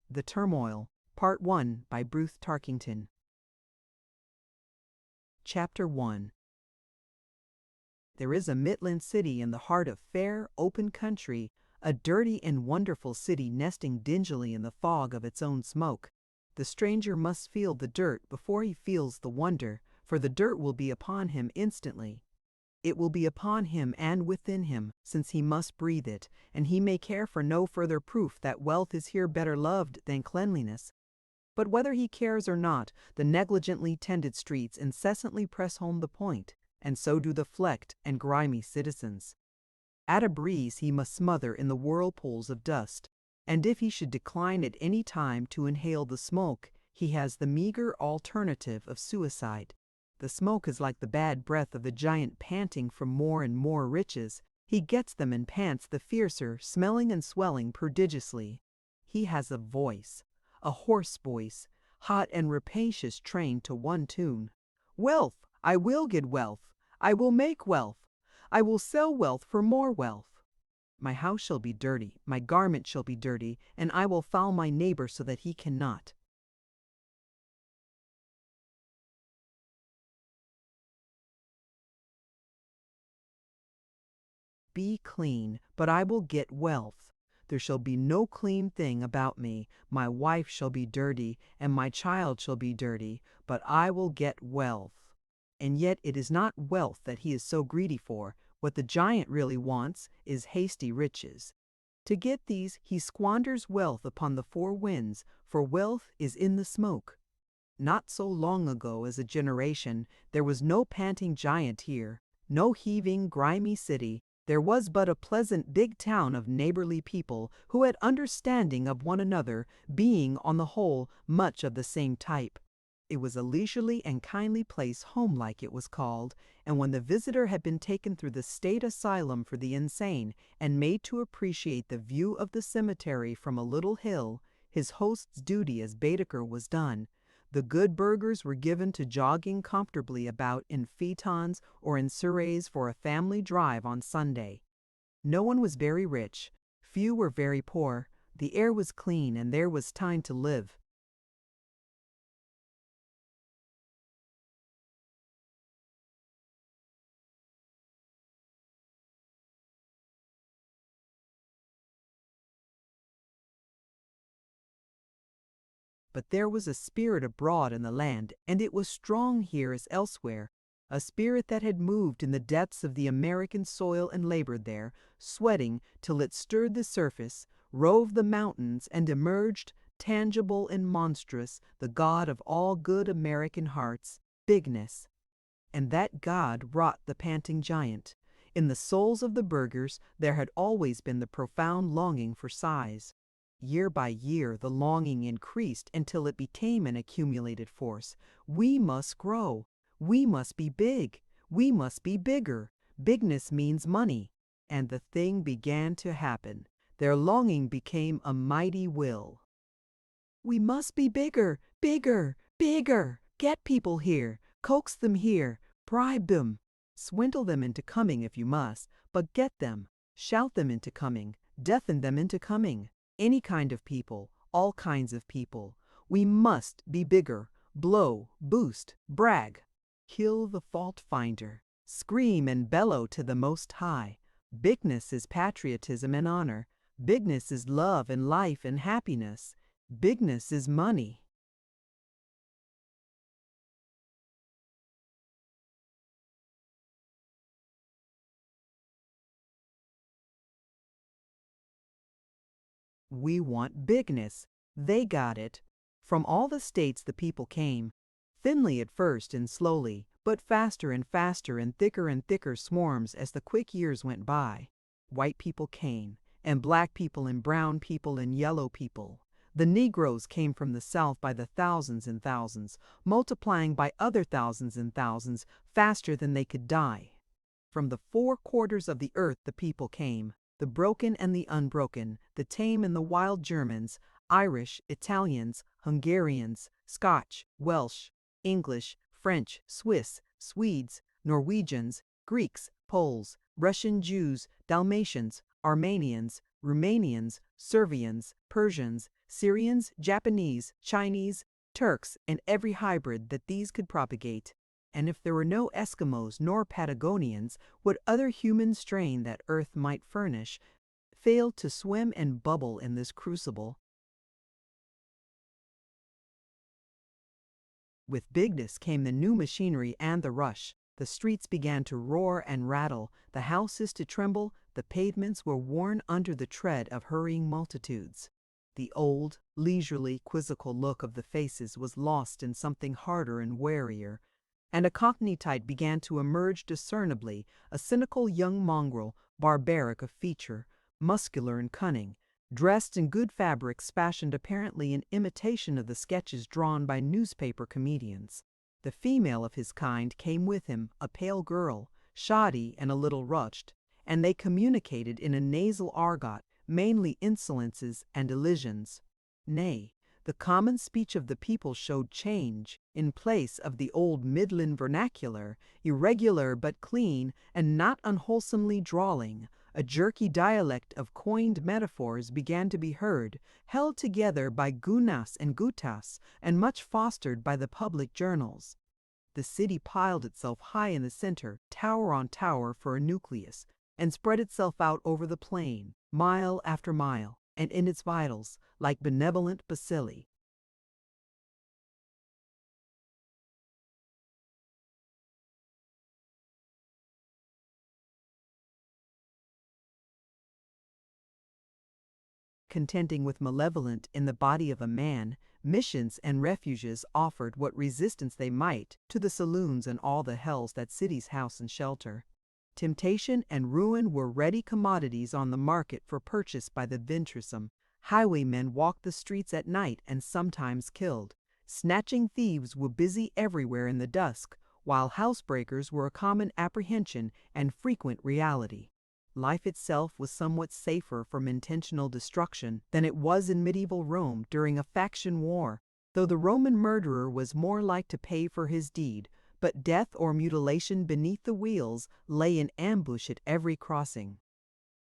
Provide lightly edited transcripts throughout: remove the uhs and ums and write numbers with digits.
The Turmoil, Part 1 by Booth Tarkington. Chapter 1. There is a Midland city in the heart of fair, open country, a dirty and wonderful city nesting dingily in the fog of its own smoke. The stranger must feel the dirt before he feels the wonder, for the dirt will be upon him instantly. It will be upon him and within him, since he must breathe it, and he may care for no further proof that wealth is here better loved than cleanliness. But whether he cares or not, the negligently tended streets incessantly press home the point, and so do the flecked and grimy citizens. At a breeze he must smother in the whirlpools of dust, and if he should decline at any time to inhale the smoke, he has the meager alternative of suicide. The smoke is like the bad breath of the giant panting for more and more riches. He gets them and pants the fiercer, smelling and swelling prodigiously. He has a voice, a hoarse voice, hot and rapacious, trained to one tune. Wealth! I will get wealth! I will make wealth! I will sell wealth for more wealth! My house shall be dirty, my garment shall be dirty, and I will foul my neighbor so that he cannot. Be clean, but I will get wealth. There shall be no clean thing about me. My wife shall be dirty, and my child shall be dirty, but I will get wealth. And yet it is not wealth that he is so greedy for. What the giant really wants is hasty riches. To get these, he squanders wealth upon the four winds, for wealth is in the smoke. Not so long ago as a generation, there was no panting giant here, no heaving, grimy city. There was but a pleasant big town of neighborly people who had understanding of one another, being, on the whole, much of the same type. It was a leisurely and kindly place, homelike it was called, and when the visitor had been taken through the state asylum for the insane and made to appreciate the view of the cemetery from a little hill, his host's duty as Baedeker was done. The good burghers were given to jogging comfortably about in phaetons or in surreys for a family drive on Sunday. No one was very rich, few were very poor, the air was clean, and there was time to live. But there was a spirit abroad in the land, and it was strong here as elsewhere, a spirit that had moved in the depths of the American soil and labored there, sweating till it stirred the surface, roved the mountains, and emerged, tangible and monstrous, the god of all good American hearts, bigness. And that god wrought the panting giant. In the souls of the burghers there had always been the profound longing for size. Year by year the longing increased until it became an accumulated force. We must grow. We must be big. We must be bigger. Bigness means money. And the thing began to happen. Their longing became a mighty will. We must be bigger, bigger, bigger. Get people here. Coax them here. Bribe them. Swindle them into coming if you must, but get them. Shout them into coming. Deafen them into coming. Any kind of people, all kinds of people. We must be bigger, blow, boost, brag. Kill the fault finder. Scream and bellow to the Most High. Bigness is patriotism and honor. Bigness is love and life and happiness. Bigness is money. We want bigness. They got it. From all the states the people came, thinly at first and slowly, but faster and faster and thicker swarms as the quick years went by. White people came, and black people and brown people and yellow people. The Negroes came from the South by the thousands and thousands, multiplying by other thousands and thousands, faster than they could die. From the four quarters of the earth the people came, the broken and the unbroken, the tame and the wild Germans, Irish, Italians, Hungarians, Scotch, Welsh, English, French, Swiss, Swedes, Norwegians, Greeks, Poles, Russian Jews, Dalmatians, Armenians, Romanians, Servians, Persians, Syrians, Japanese, Chinese, Turks, and every hybrid that these could propagate. And if there were no Eskimos nor Patagonians, what other human strain that earth might furnish failed to swim and bubble in this crucible. With bigness came the new machinery and the rush. The streets began to roar and rattle, the houses to tremble, the pavements were worn under the tread of hurrying multitudes. The old, leisurely, quizzical look of the faces was lost in something harder and warier, and a cockney type began to emerge discernibly, a cynical young mongrel, barbaric of feature, muscular and cunning, dressed in good fabrics fashioned apparently in imitation of the sketches drawn by newspaper comedians. The female of his kind came with him, a pale girl, shoddy and a little ruched, and they communicated in a nasal argot, mainly insolences and elisions. Nay, the common speech of the people showed change. In place of the old Midland vernacular, irregular but clean and not unwholesomely drawling, a jerky dialect of coined metaphors began to be heard, held together by gunas and gutas, and much fostered by the public journals. The city piled itself high in the center, tower on tower for a nucleus, and spread itself out over the plain, mile after mile, and in its vitals, like benevolent bacilli. Contending with malevolent in the body of a man, missions and refuges offered what resistance they might to the saloons and all the hells that cities house and shelter. Temptation and ruin were ready commodities on the market for purchase by the venturesome. Highwaymen walked the streets at night and sometimes killed. Snatching thieves were busy everywhere in the dusk, while housebreakers were a common apprehension and frequent reality. Life itself was somewhat safer from intentional destruction than it was in medieval Rome during a faction war, though the Roman murderer was more like to pay for his deed, but death or mutilation beneath the wheels lay in ambush at every crossing.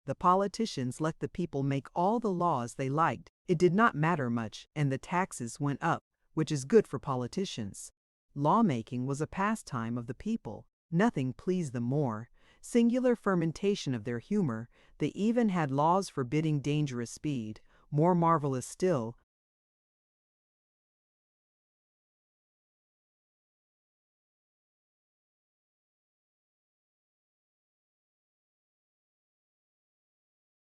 The politicians let the people make all the laws they liked. It did not matter much, and the taxes went up, which is good for politicians. Lawmaking was a pastime of the people. Nothing pleased them more. Singular fermentation of their humor, they even had laws forbidding dangerous speed. More marvelous still,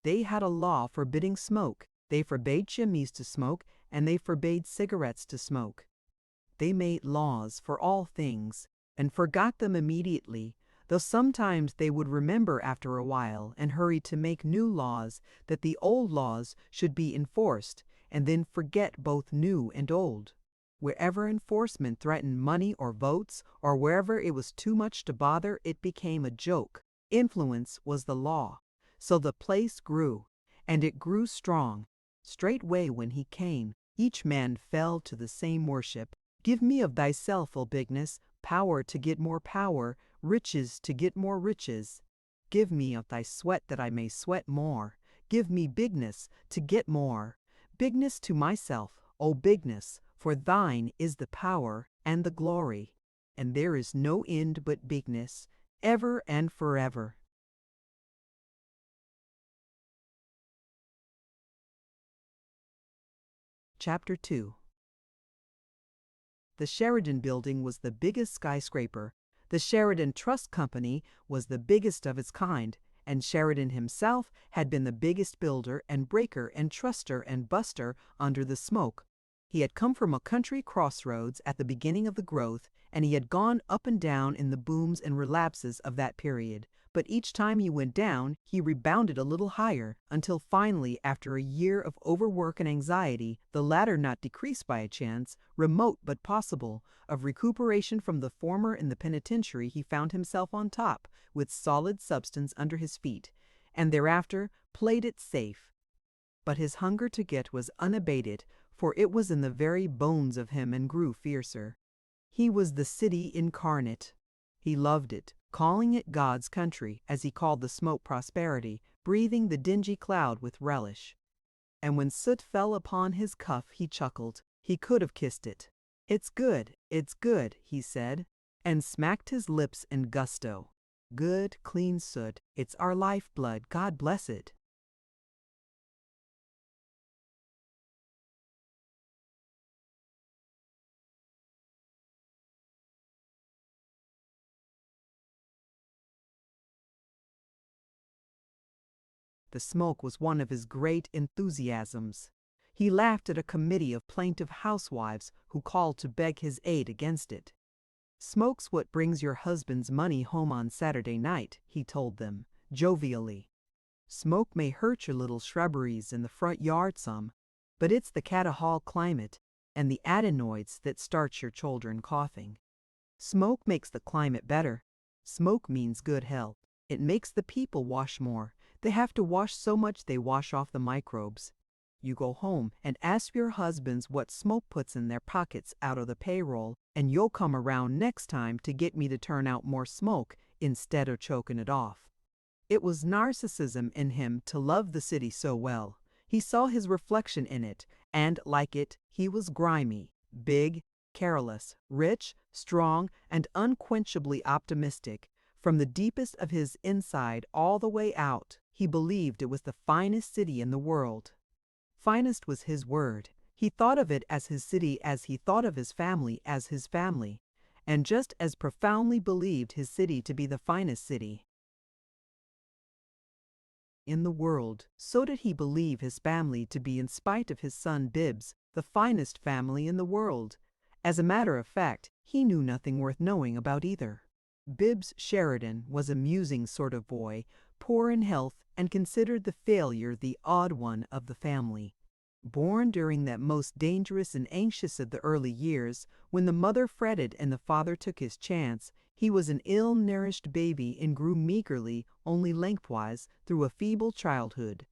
they had a law forbidding smoke. They forbade chimneys to smoke, and they forbade cigarettes to smoke. They made laws for all things, and forgot them immediately, though sometimes they would remember after a while and hurry to make new laws that the old laws should be enforced, and then forget both new and old. Wherever enforcement threatened money or votes, or wherever it was too much to bother, it became a joke. Influence was the law. So the place grew, and it grew strong. Straightway when he came, each man fell to the same worship. Give me of thyself, O bigness, power to get more power, riches to get more riches. Give me of thy sweat that I may sweat more. Give me bigness to get more. Bigness to myself, O bigness, for thine is the power and the glory. And there is no end but bigness, ever and forever. Chapter 2. The Sheridan Building was the biggest skyscraper. The Sheridan Trust Company was the biggest of its kind, and Sheridan himself had been the biggest builder and breaker and truster and buster under the smoke. He had come from a country crossroads at the beginning of the growth, and he had gone up and down in the booms and relapses of that period. But each time he went down, he rebounded a little higher, until finally, after a year of overwork and anxiety, the latter not decreased by a chance, remote but possible, of recuperation from the former in the penitentiary, he found himself on top, with solid substance under his feet, and thereafter played it safe. But his hunger to get was unabated, for it was in the very bones of him and grew fiercer. He was the city incarnate. He loved it, calling it God's country, as he called the smoke prosperity, breathing the dingy cloud with relish. and when soot fell upon his cuff he chuckled. He could have kissed it. It's good, he said, and smacked his lips in gusto. Good, clean soot, it's our lifeblood, God bless it. The smoke was one of his great enthusiasms. He laughed at a committee of plaintive housewives who called to beg his aid against it. Smoke's what brings your husband's money home on Saturday night, he told them, jovially. Smoke may hurt your little shrubberies in the front yard some, but it's the catahol climate and the adenoids that starts your children coughing. Smoke makes the climate better. Smoke means good health. It makes the people wash more. They have to wash so much they wash off the microbes. You go home and ask your husbands what smoke puts in their pockets out of the payroll, and you'll come around next time to get me to turn out more smoke instead of choking it off. It was narcissism in him to love the city so well. He saw his reflection in it, and like it, he was grimy, big, careless, rich, strong, and unquenchably optimistic. From the deepest of his inside all the way out, he believed it was the finest city in the world. Finest was his word. He thought of it as his city as he thought of his family as his family, and just as profoundly believed his city to be the finest city in the world, so did he believe his family to be, in spite of his son Bibbs, the finest family in the world. As a matter of fact, he knew nothing worth knowing about either. Bibbs Sheridan was a musing sort of boy, poor in health and considered the failure the odd one of the family. Born during that most dangerous and anxious of the early years, when the mother fretted and the father took his chance, he was an ill-nourished baby and grew meagerly, only lengthwise, through a feeble childhood.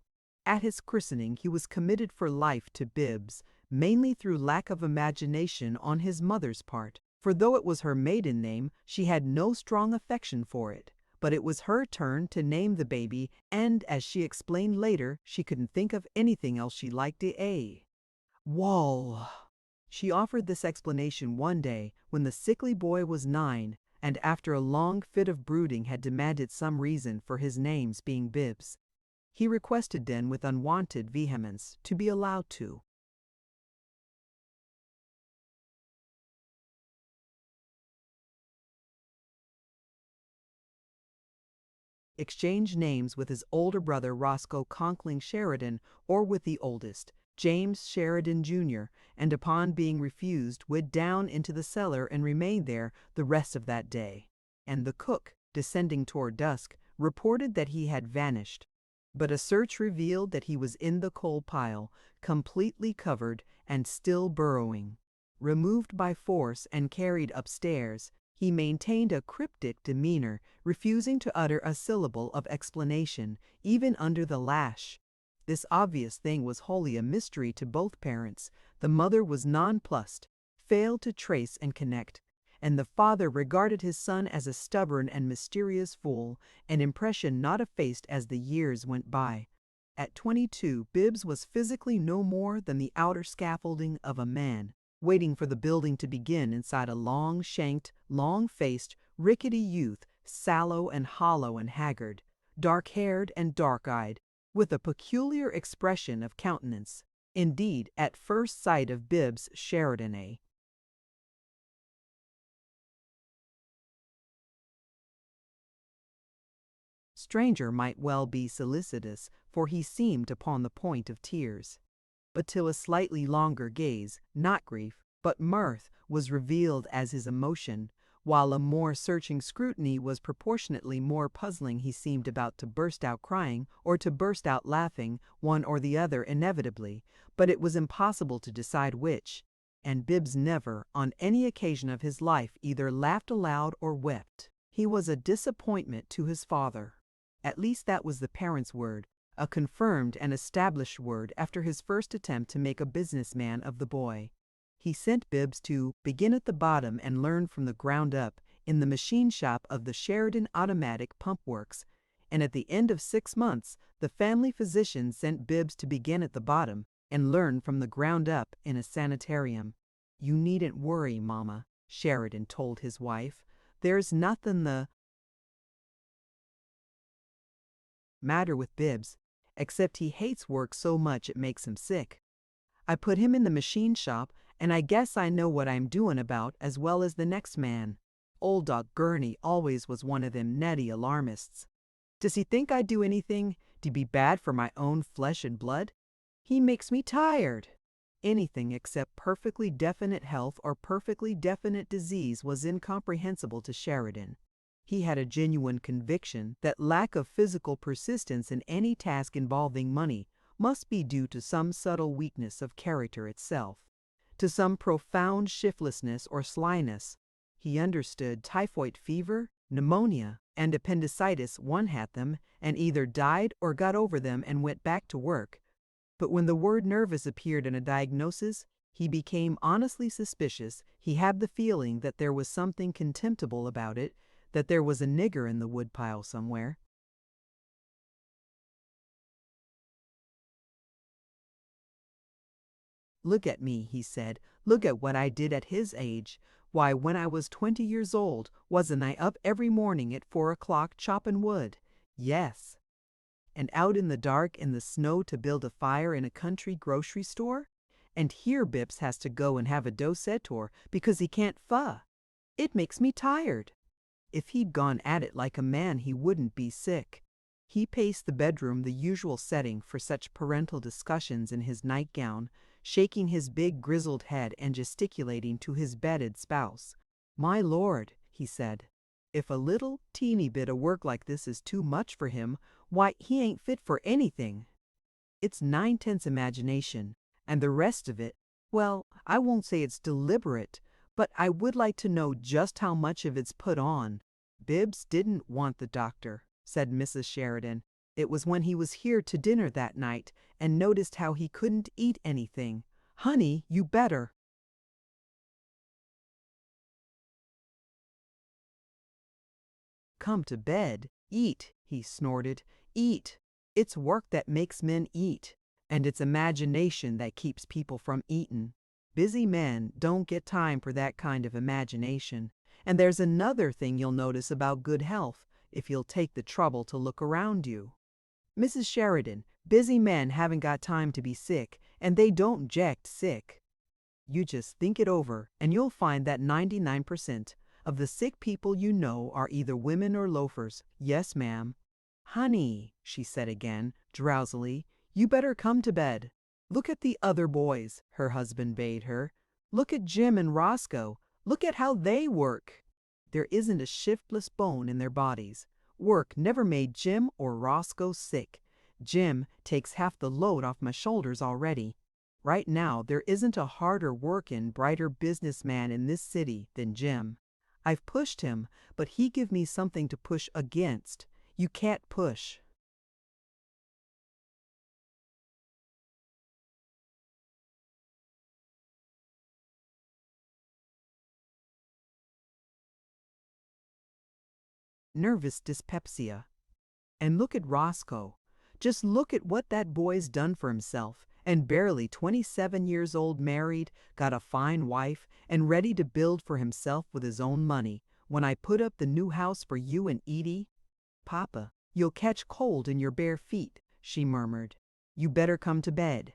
At his christening he was committed for life to Bibbs, mainly through lack of imagination on his mother's part, for though it was her maiden name, she had no strong affection for it. But it was her turn to name the baby, and as she explained later, she couldn't think of anything else she liked to Wall. She offered this explanation one day when the sickly boy was 9, and after a long fit of brooding had demanded some reason for his name's being Bibbs. He requested then with unwonted vehemence to be allowed to exchange names with his older brother Roscoe Conkling Sheridan or with the oldest, James Sheridan Jr., and upon being refused went down into the cellar and remained there the rest of that day. And the cook, descending toward dusk, reported that he had vanished. But a search revealed that he was in the coal pile, completely covered and still burrowing. Removed by force and carried upstairs, he maintained a cryptic demeanor, refusing to utter a syllable of explanation, even under the lash. This obvious thing was wholly a mystery to both parents. The mother was nonplussed, failed to trace and connect, and the father regarded his son as a stubborn and mysterious fool, an impression not effaced as the years went by. At 22, Bibbs was physically no more than the outer scaffolding of a man, waiting for the building to begin inside a long-shanked, long-faced, rickety youth, sallow and hollow and haggard, dark-haired and dark-eyed, with a peculiar expression of countenance. Indeed, at first sight of Bibbs Sheridan, a stranger might well be solicitous, for he seemed upon the point of tears. But till a slightly longer gaze, not grief, but mirth, was revealed as his emotion, while a more searching scrutiny was proportionately more puzzling, he seemed about to burst out crying or to burst out laughing, one or the other inevitably, but it was impossible to decide which, and Bibbs never, on any occasion of his life, either laughed aloud or wept. He was a disappointment to his father. At least that was the parents' word, a confirmed and established word after his first attempt to make a businessman of the boy. He sent Bibbs to begin at the bottom and learn from the ground up in the machine shop of the Sheridan Automatic Pump Works. and at the end of 6 months, the family physician sent Bibbs to begin at the bottom and learn from the ground up in a sanitarium. "You needn't worry, Mama," Sheridan told his wife. "There's nothing the matter with Bibbs, except he hates work so much it makes him sick. I put him in the machine shop, and I guess I know what I'm doing about as well as the next man. Old Doc Gurney always was one of them netty alarmists. Does he think I'd do anything to be bad for my own flesh and blood? He makes me tired." Anything except perfectly definite health or perfectly definite disease was incomprehensible to Sheridan. He had a genuine conviction that lack of physical persistence in any task involving money must be due to some subtle weakness of character itself, to some profound shiftlessness or slyness. He understood typhoid fever, pneumonia, and appendicitis. One had them and either died or got over them and went back to work. But when the word nervous appeared in a diagnosis, he became honestly suspicious. He had the feeling that there was something contemptible about it, that there was a nigger in the woodpile somewhere. "Look at me," he said. "Look at what I did at his age. Why, when I was 20 years old, wasn't I up every morning at 4 o'clock chopping wood? Yes. And out in the dark in the snow to build a fire in a country grocery store? And here Bibbs has to go and have a dosator because he can't pho. It makes me tired." If he'd gone at it like a man, he wouldn't be sick. He paced the bedroom, the usual setting for such parental discussions, in his nightgown, shaking his big grizzled head and gesticulating to his bedded spouse. "My Lord," he said, "if a little teeny bit of work like this is too much for him, why, he ain't fit for anything. It's 9/10 imagination, and the rest of it, well, I won't say it's deliberate, but I would like to know just how much of it's put on." "Bibbs didn't want the doctor," said Mrs. Sheridan. "It was when he was here to dinner that night and noticed how he couldn't eat anything. Honey, you better." "Come to bed. Eat," he snorted. "Eat. It's work that makes men eat, and it's imagination that keeps people from eatin'. Busy men don't get time for that kind of imagination. And there's another thing you'll notice about good health, if you'll take the trouble to look around you. Mrs. Sheridan, busy men haven't got time to be sick, and they don't jet sick. You just think it over, and you'll find that 99% of the sick people you know are either women or loafers. Yes, ma'am." "Honey," she said again, drowsily, "you better come to bed." "Look at the other boys," her husband bade her. "Look at Jim and Roscoe. Look at how they work. There isn't a shiftless bone in their bodies. Work never made Jim or Roscoe sick. Jim takes half the load off my shoulders already. Right now, there isn't a harder working, brighter businessman in this city than Jim. I've pushed him, but he give me something to push against. You can't push." Nervous dyspepsia. And look at Roscoe. Just look at what that boy's done for himself, and barely 27 years old, married, got a fine wife, and ready to build for himself with his own money. When I put up the new house for you and Edie, "Papa, you'll catch cold in your bare feet," she murmured. "You better come to bed.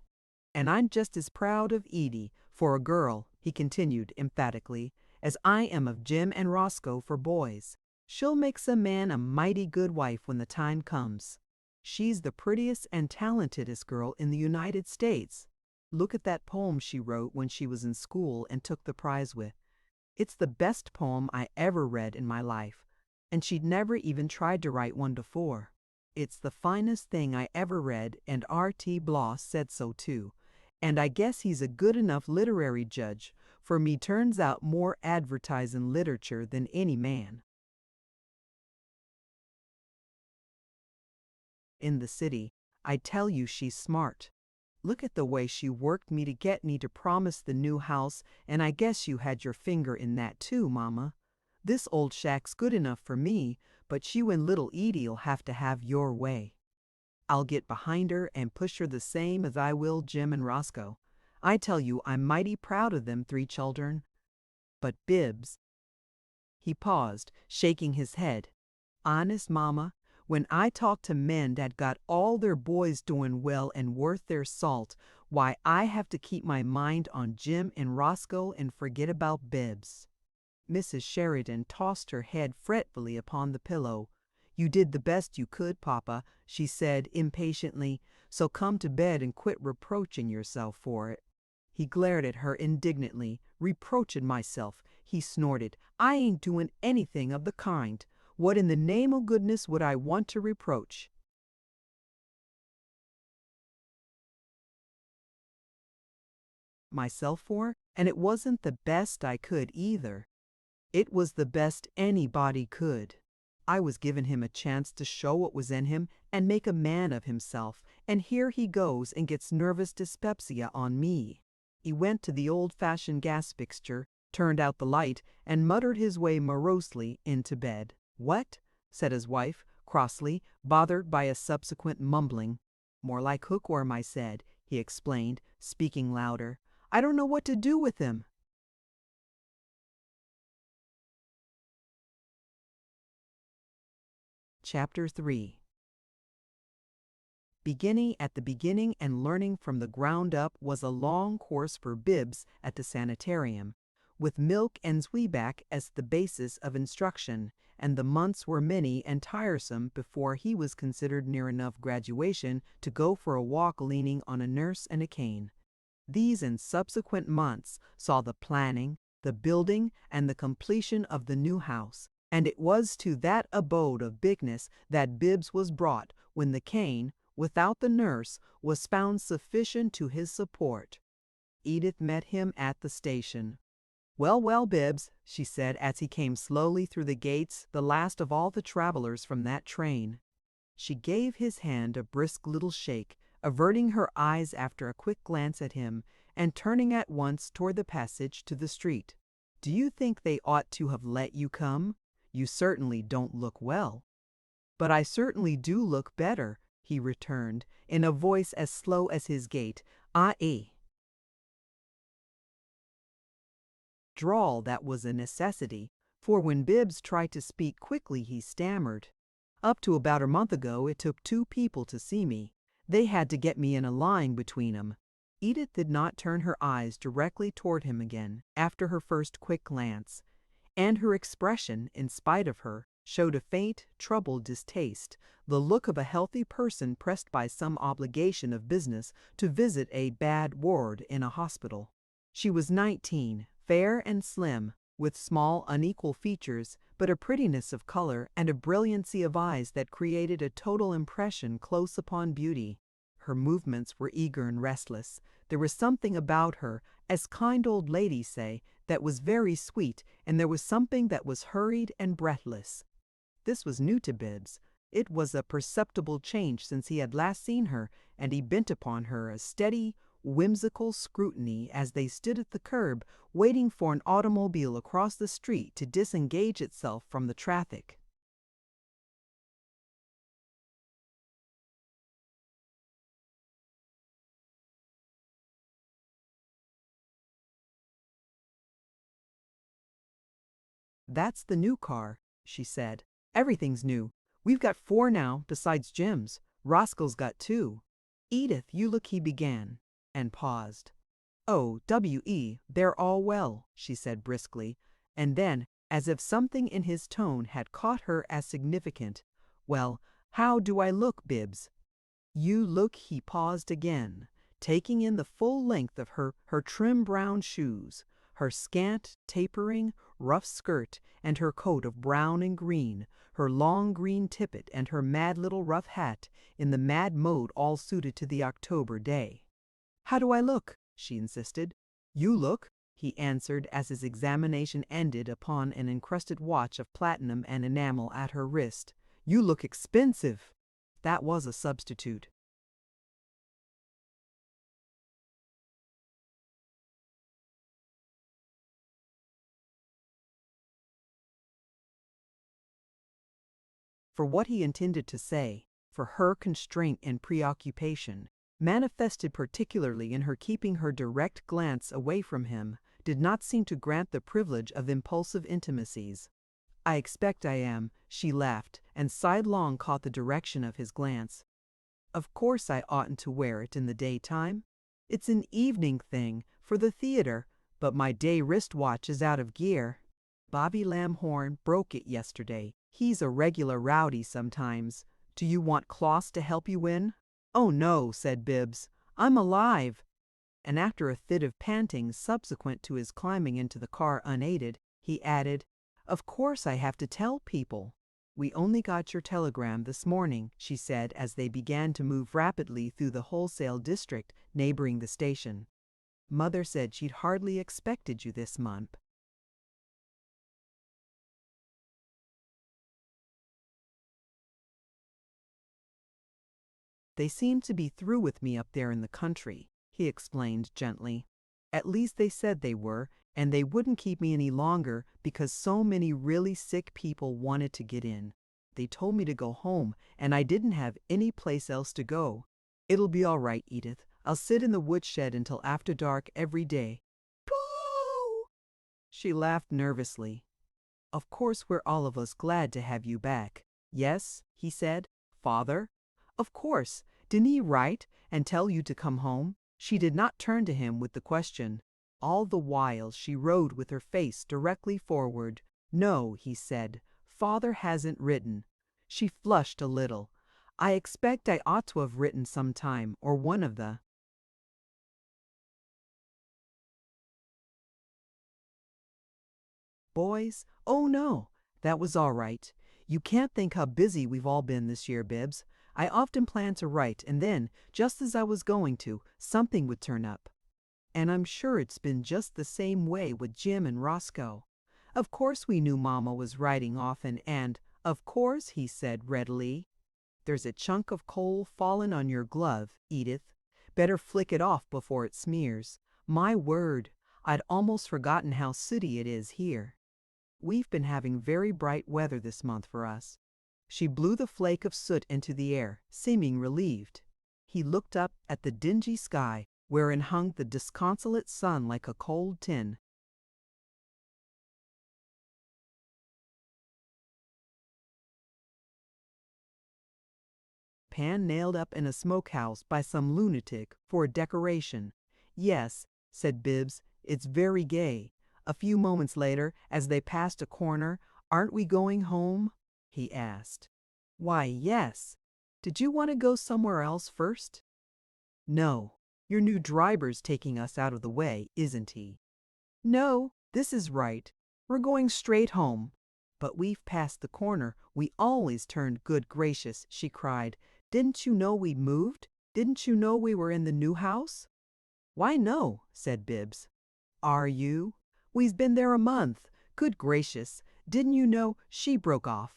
And I'm just as proud of Edie for a girl," he continued emphatically, "as I am of Jim and Roscoe for boys. She'll make some man a mighty good wife when the time comes. She's the prettiest and talentedest girl in the United States. Look at that poem she wrote when she was in school and took the prize with. It's the best poem I ever read in my life, and she'd never even tried to write one before. It's the finest thing I ever read, and R.T. Bloss said so too. And I guess he's a good enough literary judge, for me turns out more advertisin' literature than any man in the city. I tell you she's smart. Look at the way she worked me to get me to promise the new house, and I guess you had your finger in that too, Mama. This old shack's good enough for me, but you and little Edie'll have to have your way. I'll get behind her and push her the same as I will Jim and Roscoe. I tell you, I'm mighty proud of them 3 children. But Bibbs," he paused, shaking his head. "Honest, Mama, when I talk to men that got all their boys doing well and worth their salt, why I have to keep my mind on Jim and Roscoe and forget about Bibbs." Mrs. Sheridan tossed her head fretfully upon the pillow. "You did the best you could, Papa," she said impatiently, "so come to bed and quit reproaching yourself for it." He glared at her indignantly. "Reproaching myself," he snorted. "I ain't doing anything of the kind. What in the name o' goodness would I want to reproach myself for? And it wasn't the best I could either. It was the best anybody could. I was giving him a chance to show what was in him and make a man of himself, and here he goes and gets nervous dyspepsia on me." He went to the old-fashioned gas fixture, turned out the light, and muttered his way morosely into bed. "What?" said his wife, crossly, bothered by a subsequent mumbling. "More like hookworm, I said," he explained, speaking louder. "I don't know what to do with him." Chapter 3. Beginning at the beginning and learning from the ground up was a long course for Bibbs at the sanitarium, with milk and Zwieback as the basis of instruction, and the months were many and tiresome before he was considered near enough graduation to go for a walk leaning on a nurse and a cane. These and subsequent months saw the planning, the building, and the completion of the new house, and it was to that abode of bigness that Bibbs was brought when the cane, without the nurse, was found sufficient to his support. Edith met him at the station. "Well, well, Bibbs," she said as he came slowly through the gates, the last of all the travelers from that train. She gave his hand a brisk little shake, averting her eyes after a quick glance at him, and turning at once toward the passage to the street. "Do you think they ought to have let you come? You certainly don't look well." "But I certainly do look better," he returned, in a voice as slow as his gait. Drawl that was a necessity, for when Bibbs tried to speak quickly he stammered. "Up to about a month ago it took 2 people to see me. They had to get me in a line between 'em." Edith did not turn her eyes directly toward him again after her first quick glance, and her expression, in spite of her, showed a faint, troubled distaste, the look of a healthy person pressed by some obligation of business to visit a bad ward in a hospital. She was 19, fair and slim, with small, unequal features, but a prettiness of color and a brilliancy of eyes that created a total impression close upon beauty. Her movements were eager and restless. There was something about her, as kind old ladies say, that was very sweet, and there was something that was hurried and breathless. This was new to Bibbs. It was a perceptible change since he had last seen her, and he bent upon her a steady, whimsical scrutiny as they stood at the curb, waiting for an automobile across the street to disengage itself from the traffic. "That's the new car," she said. "Everything's new. We've got 4 now, besides Jim's. Roscoe's got 2. Edith, you look," he began, and paused. "Oh, W.E., they're all well," she said briskly, and then, as if something in his tone had caught her as significant, "Well, how do I look, Bibbs?" "You look," he paused again, taking in the full length of her trim brown shoes, her scant, tapering, rough skirt, and her coat of brown and green, her long green tippet, and her mad little rough hat, in the mad mode all suited to the October day. "How do I look?" she insisted. "You look," he answered as his examination ended upon an encrusted watch of platinum and enamel at her wrist. "You look expensive." That was a substitute. for what he intended to say, for her constraint and preoccupation, manifested particularly in her keeping her direct glance away from him, did not seem to grant the privilege of impulsive intimacies. "I expect I am," she laughed, and sidelong caught the direction of his glance. "Of course I oughtn't to wear it in the daytime. It's an evening thing, for the theater, but my day wristwatch is out of gear. Bobby Lamhorn broke it yesterday. He's a regular rowdy sometimes. Do you want Klaus to help you in?" "Oh no," said Bibbs. "I'm alive." And after a fit of panting subsequent to his climbing into the car unaided, he added, "Of course I have to tell people." "We only got your telegram this morning," she said as they began to move rapidly through the wholesale district neighboring the station. "Mother said she'd hardly expected you this month." "They seem to be through with me up there in the country," he explained gently. "At least they said they were, and they wouldn't keep me any longer because so many really sick people wanted to get in. They told me to go home, and I didn't have any place else to go. It'll be all right, Edith. I'll sit in the woodshed until after dark every day." "Pooh!" She laughed nervously. "Of course we're all of us glad to have you back." "Yes," he said. "Father?" "Of course. Didn't he write and tell you to come home?" She did not turn to him with the question. All the while she rode with her face directly forward. "No," he said. "Father hasn't written." She flushed a little. "I expect I ought to have written sometime, or one of the boys." "Oh no, that was all right. You can't think how busy we've all been this year, Bibbs. I often planned to write, and then, just as I was going to, something would turn up. And I'm sure it's been just the same way with Jim and Roscoe. Of course we knew Mama was writing often, and, of course," he said readily. "There's a chunk of coal fallen on your glove, Edith. Better flick it off before it smears. My word, I'd almost forgotten how sooty it is here. We've been having very bright weather this month for us." She blew the flake of soot into the air, seeming relieved. He looked up at the dingy sky, wherein hung the disconsolate sun like a cold tin. "Pan nailed up in a smokehouse by some lunatic for a decoration." "Yes," said Bibbs, "it's very gay." A few moments later, as they passed a corner, "Aren't we going home?" he asked. "Why, yes. Did you want to go somewhere else first?" "No. Your new driver's taking us out of the way, isn't he?" "No, this is right. We're going straight home." "But we've passed the corner. We always turned. Good gracious," she cried. "Didn't you know we'd moved? Didn't you know we were in the new house?" "Why, no," said Bibbs. "Are you? We've been there a month. Good gracious, didn't you know?" She broke off,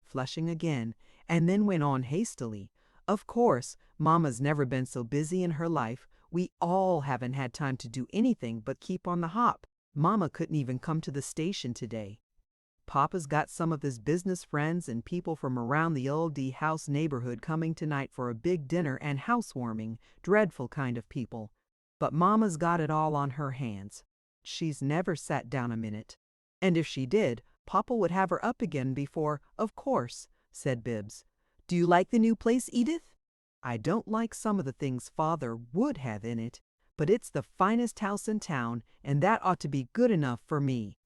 flushing again, and then went on hastily. "Of course, Mama's never been so busy in her life. We all haven't had time to do anything but keep on the hop. Mama couldn't even come to the station today. Papa's got some of his business friends and people from around the old D house neighborhood coming tonight for a big dinner and housewarming, dreadful kind of people. But Mama's got it all on her hands. She's never sat down a minute. And if she did, Papa would have her up again before." "Of course," said Bibbs. "Do you like the new place, Edith?" "I don't like some of the things Father would have in it, but it's the finest house in town, and that ought to be good enough for me.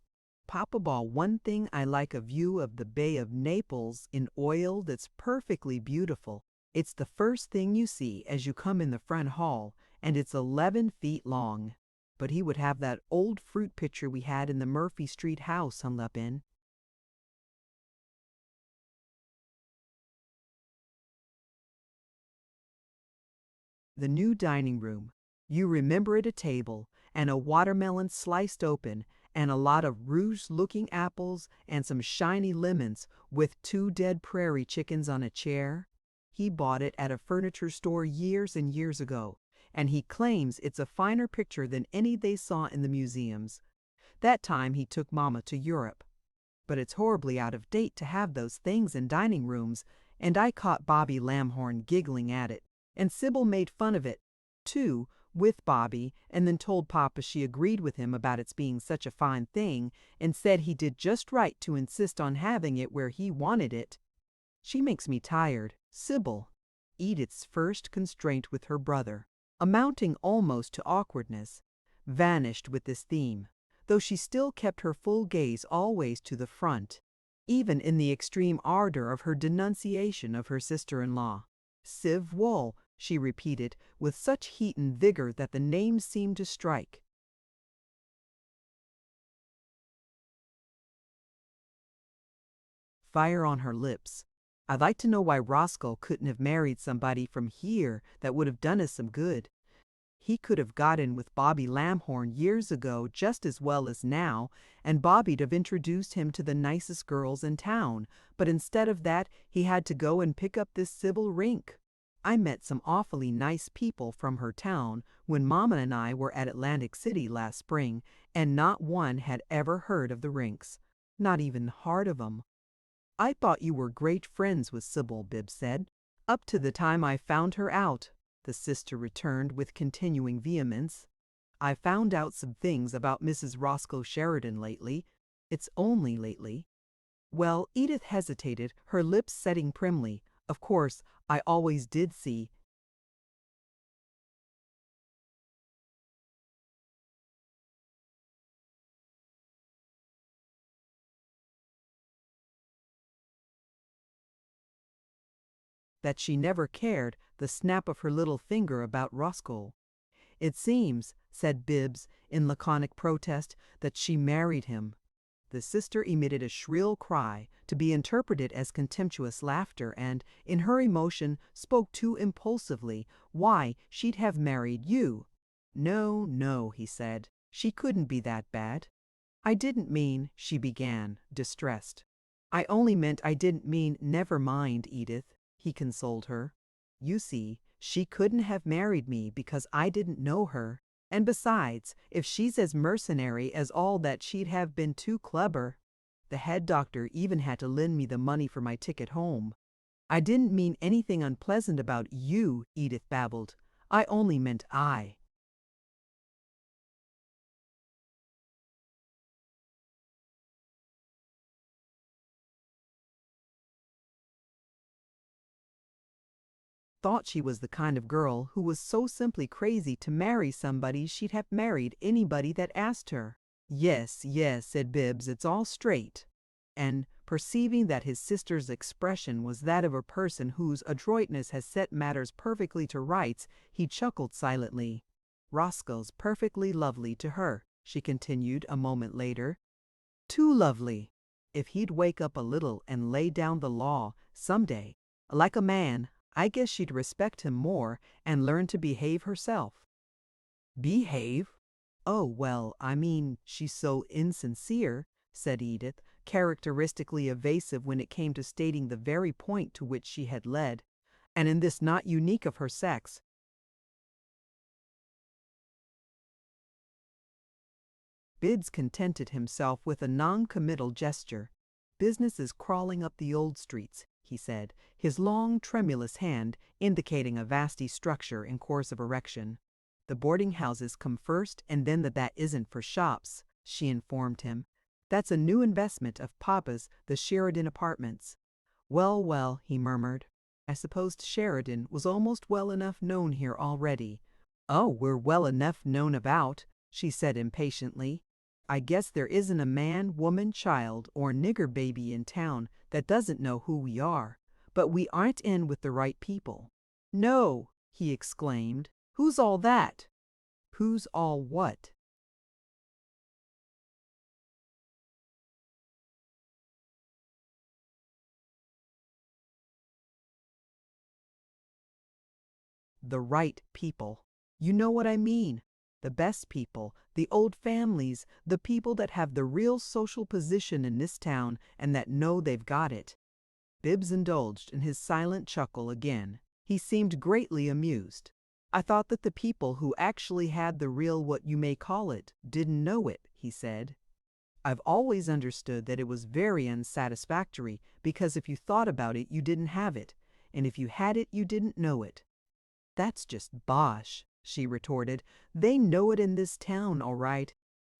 Papa bought one thing. I like a view of the Bay of Naples in oil that's perfectly beautiful. It's the first thing you see as you come in the front hall, and it's 11 feet long. But he would have that old fruit pitcher we had in the Murphy Street house hung up in." The new dining room. You remember it, a table, and a watermelon sliced open, and a lot of rouge-looking apples, and some shiny lemons, with 2 dead prairie chickens on a chair. He bought it at a furniture store years and years ago, and he claims it's a finer picture than any they saw in the museums. That time he took Mama to Europe. But it's horribly out of date to have those things in dining rooms, and I caught Bobby Lamhorn giggling at it, and Sybil made fun of it, too, with Bobby, and then told Papa she agreed with him about its being such a fine thing, and said he did just right to insist on having it where he wanted it. She makes me tired, Sybil. Edith's first constraint with her brother, amounting almost to awkwardness, vanished with this theme, though she still kept her full gaze always to the front, even in the extreme ardor of her denunciation of her sister-in-law. Civ Wool, she repeated, with such heat and vigor that the name seemed to strike. Fire on her lips. I'd like to know why Roscoe couldn't have married somebody from here that would have done us some good. He could have got in with Bobby Lamhorn years ago just as well as now, and Bobby'd have introduced him to the nicest girls in town, but instead of that he had to go and pick up this Sybil Rink. I met some awfully nice people from her town when Mama and I were at Atlantic City last spring, and not one had ever heard of the Rinks, not even heard of 'em. I thought you were great friends with Sybil, Bibbs said. Up to the time I found her out, the sister returned with continuing vehemence. I found out some things about Mrs. Roscoe Sheridan lately. It's only lately. Well, Edith hesitated, her lips setting primly. Of course, I always did see. That she never cared the snap of her little finger about Roscoe. It seems, said Bibbs in laconic protest, that she married him. The sister emitted a shrill cry, to be interpreted as contemptuous laughter, and, in her emotion, spoke too impulsively. Why, she'd have married you. No, no, he said. She couldn't be that bad. I didn't mean, she began, distressed. I only meant I didn't mean never mind, Edith, he consoled her. You see, she couldn't have married me because I didn't know her. And besides, if she's as mercenary as all that, she'd have been too clever. The head doctor even had to lend me the money for my ticket home. I didn't mean anything unpleasant about you, Edith babbled. I only meant I. Thought she was the kind of girl who was so simply crazy to marry somebody she'd have married anybody that asked her. Yes, yes, said Bibbs, it's all straight. And, perceiving that his sister's expression was that of a person whose adroitness has set matters perfectly to rights, he chuckled silently. Roscoe's perfectly lovely to her, she continued a moment later. Too lovely. If he'd wake up a little and lay down the law, some day, like a man, I guess she'd respect him more and learn to behave herself. Behave? Oh, well, I mean, she's so insincere, said Edith, characteristically evasive when it came to stating the very point to which she had led, and in this not unique of her sex. Bibbs contented himself with a non-committal gesture. Business is crawling up the old streets, he said, his long, tremulous hand indicating a vasty structure in course of erection. The boarding houses come first, and then that isn't for shops, she informed him. That's a new investment of Papa's, the Sheridan Apartments. Well, well, he murmured. I supposed Sheridan was almost well enough known here already. Oh, we're well enough known about, she said impatiently. I guess there isn't a man, woman, child, or nigger baby in town that doesn't know who we are. But we aren't in with the right people. No, he exclaimed. Who's all that? Who's all what? The right people. You know what I mean. The best people, the old families, the people that have the real social position in this town and that know they've got it. Bibbs indulged in his silent chuckle again. He seemed greatly amused. I thought that the people who actually had the real what you may call it didn't know it, he said. I've always understood that it was very unsatisfactory because if you thought about it, you didn't have it, and if you had it, you didn't know it. That's just bosh, she retorted. They know it in this town, all right.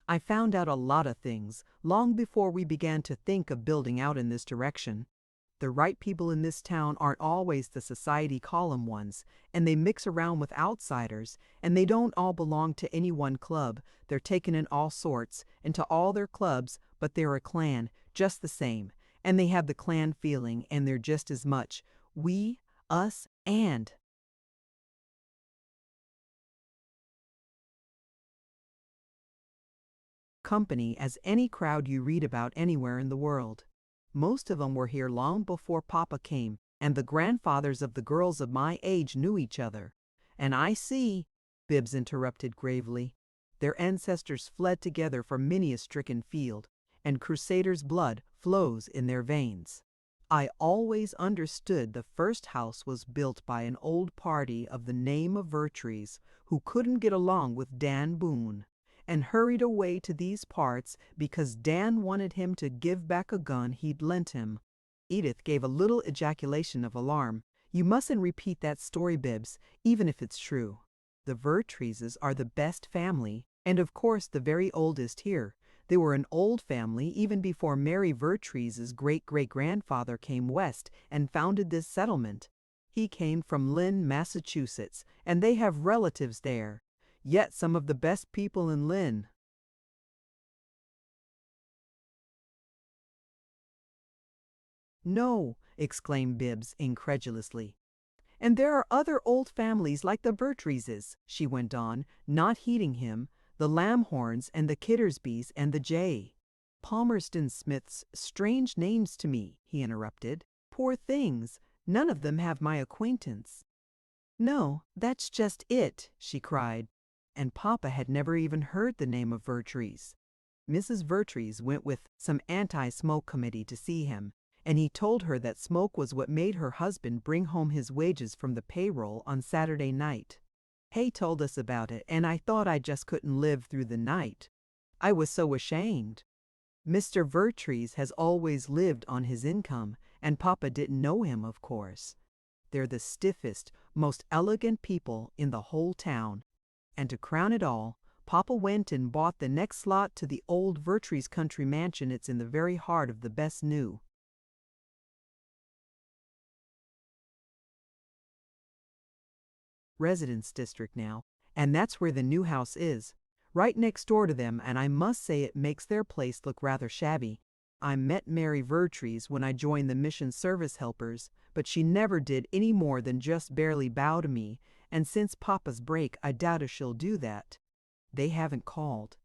I found out a lot of things long before we began to think of building out in this direction. The right people in this town aren't always the society column ones, and they mix around with outsiders, and they don't all belong to any one club. They're taken in all sorts, into all their clubs, but they're a clan, just the same, and they have the clan feeling, and they're just as much we, us, and company as any crowd you read about anywhere in the world. Most of them were here long before Papa came, and the grandfathers of the girls of my age knew each other. And I see, Bibbs interrupted gravely, their ancestors fled together from many a stricken field, and crusaders' blood flows in their veins. I always understood the first house was built by an old party of the name of Vertrees who couldn't get along with Dan Boone, and hurried away to these parts because Dan wanted him to give back a gun he'd lent him. Edith gave a little ejaculation of alarm. You mustn't repeat that story, Bibbs, even if it's true. The Vertreeses are the best family, and of course the very oldest here. They were an old family even before Mary Vertrees's great-great-grandfather came west and founded this settlement. He came from Lynn, Massachusetts, and they have relatives there. Yet some of the best people in Lynn. No, exclaimed Bibbs incredulously. And there are other old families like the Vertreeses, she went on, not heeding him, the Lamhorns and the Kittersbys and the J. Palmerston Smiths, strange names to me, he interrupted. Poor things, none of them have my acquaintance. No, that's just it, she cried. And Papa had never even heard the name of Vertrees. Mrs. Vertrees went with some anti-smoke committee to see him, and he told her that smoke was what made her husband bring home his wages from the payroll on Saturday night. Hay told us about it, and I thought I just couldn't live through the night. I was so ashamed. Mr. Vertrees has always lived on his income, and Papa didn't know him, of course. They're the stiffest, most elegant people in the whole town. And to crown it all, Papa went and bought the next lot to the old Vertrees country mansion. It's in the very heart of the best new residence district now, and that's where the new house is, right next door to them, and I must say it makes their place look rather shabby. I met Mary Vertrees when I joined the Mission Service Helpers, but she never did any more than just barely bow to me, and since Papa's break I doubt if she'll do that. They haven't called.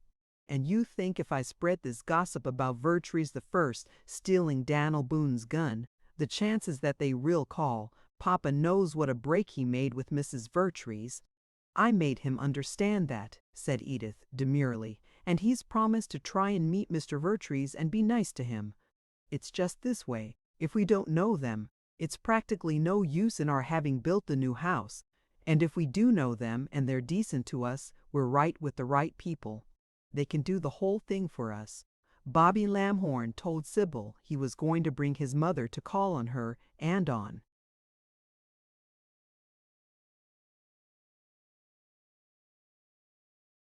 And you think if I spread this gossip about Vertrees the First stealing Dan'l Boone's gun, the chances that they will call, Papa knows what a break he made with Mrs. Vertrees. I made him understand that, said Edith demurely, and he's promised to try and meet Mr. Vertrees and be nice to him. It's just this way. If we don't know them, it's practically no use in our having built the new house. And if we do know them and they're decent to us, we're right with the right people. They can do the whole thing for us. Bobby Lamhorn told Sybil he was going to bring his mother to call on her and on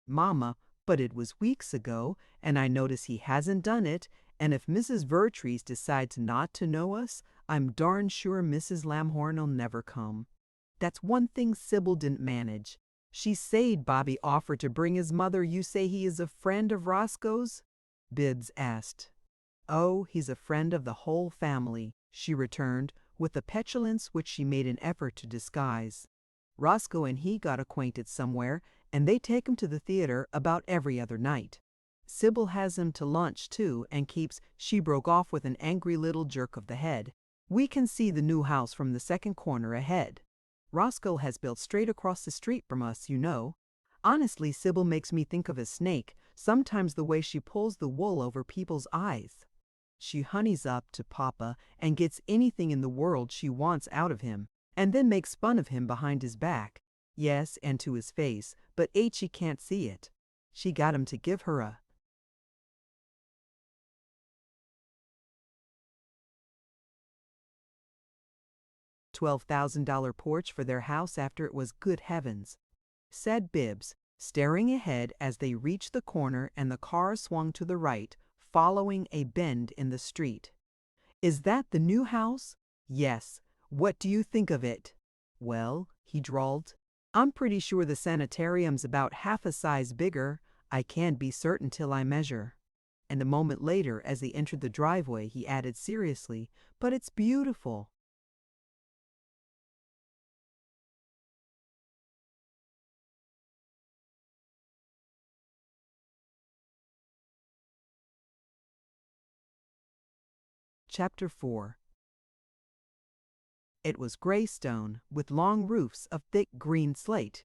Mama, but it was weeks ago, and I notice he hasn't done it, and if Mrs. Vertrees decides not to know us, I'm darn sure Mrs. Lamhorn'll never come. That's one thing Sybil didn't manage. She said Bobby offered to bring his mother. You say he is a friend of Roscoe's? Bibbs asked. Oh, he's a friend of the whole family, she returned, with a petulance which she made an effort to disguise. Roscoe and he got acquainted somewhere, and they take him to the theater about every other night. Sybil has him to lunch, too, and keeps— She broke off with an angry little jerk of the head. We can see the new house from the second corner ahead. Roscoe has built straight across the street from us, you know. Honestly, Sybil makes me think of a snake, sometimes the way she pulls the wool over people's eyes. She honeys up to Papa and gets anything in the world she wants out of him, and then makes fun of him behind his back. Yes, and to his face, but she can't see it. She got him to give her a $12,000 porch for their house after it was good heavens, said Bibbs, staring ahead as they reached the corner and the car swung to the right, following a bend in the street. Is that the new house? Yes. What do you think of it? Well, he drawled, I'm pretty sure the sanitarium's about half a size bigger. I can't be certain till I measure. And a moment later, as they entered the driveway, he added seriously, but it's beautiful. Chapter 4. It was gray stone, with long roofs of thick green slate.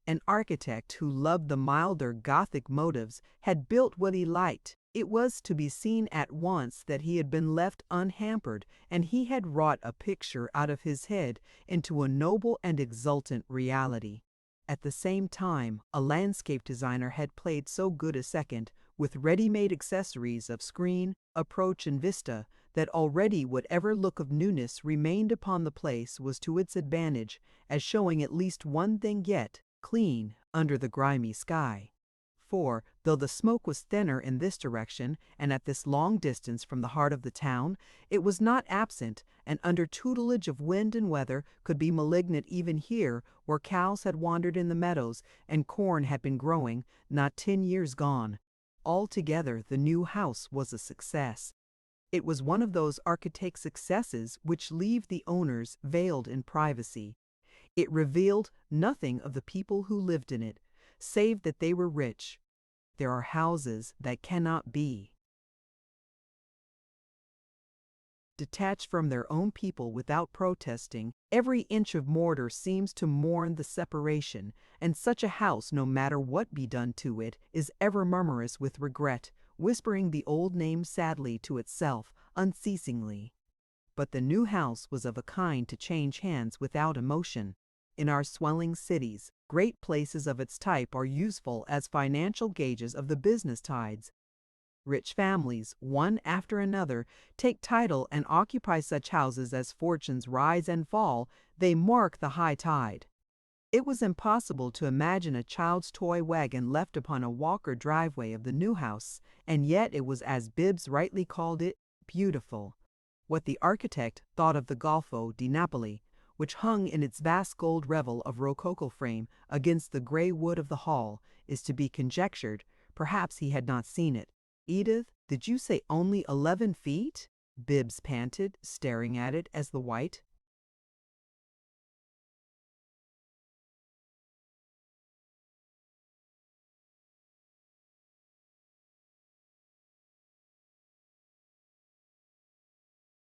An architect who loved the milder Gothic motives had built what he liked. It was to be seen at once that he had been left unhampered, and he had wrought a picture out of his head into a noble and exultant reality. At the same time, a landscape designer had played so good a second, with ready-made accessories of screen, approach, and vista, that already whatever look of newness remained upon the place was to its advantage, as showing at least one thing yet, clean under the grimy sky. For, though the smoke was thinner in this direction and at this long distance from the heart of the town, it was not absent, and under tutelage of wind and weather could be malignant even here, where cows had wandered in the meadows and corn had been growing, not 10 years gone. Altogether, the new house was a success. It was one of those architect successes which leave the owners veiled in privacy. It revealed nothing of the people who lived in it, save that they were rich. There are houses that cannot be detached from their own people without protesting. Every inch of mortar seems to mourn the separation, and such a house, no matter what be done to it, is ever murmurous with regret, whispering the old name sadly to itself, unceasingly. But the new house was of a kind to change hands without emotion. In our swelling cities, great places of its type are useful as financial gauges of the business tides. Rich families, one after another, take title and occupy such houses as fortunes rise and fall. They mark the high tide. It was impossible to imagine a child's toy wagon left upon a walk or driveway of the new house, and yet it was, as Bibbs rightly called it, beautiful. What the architect thought of the Golfo di Napoli, which hung in its vast gold revel of rococo frame against the gray wood of the hall, is to be conjectured. Perhaps he had not seen it. Edith, did you say only 11 feet? Bibbs panted, staring at it as the white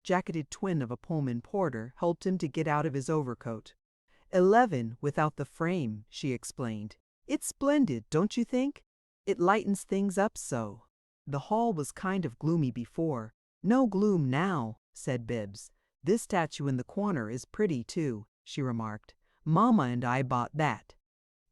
jacketed twin of a Pullman porter helped him to get out of his overcoat. 11 without the frame, she explained. It's splendid, don't you think? It lightens things up so. The hall was kind of gloomy before. No gloom now, said Bibbs. This statue in the corner is pretty too, she remarked. Mama and I bought that.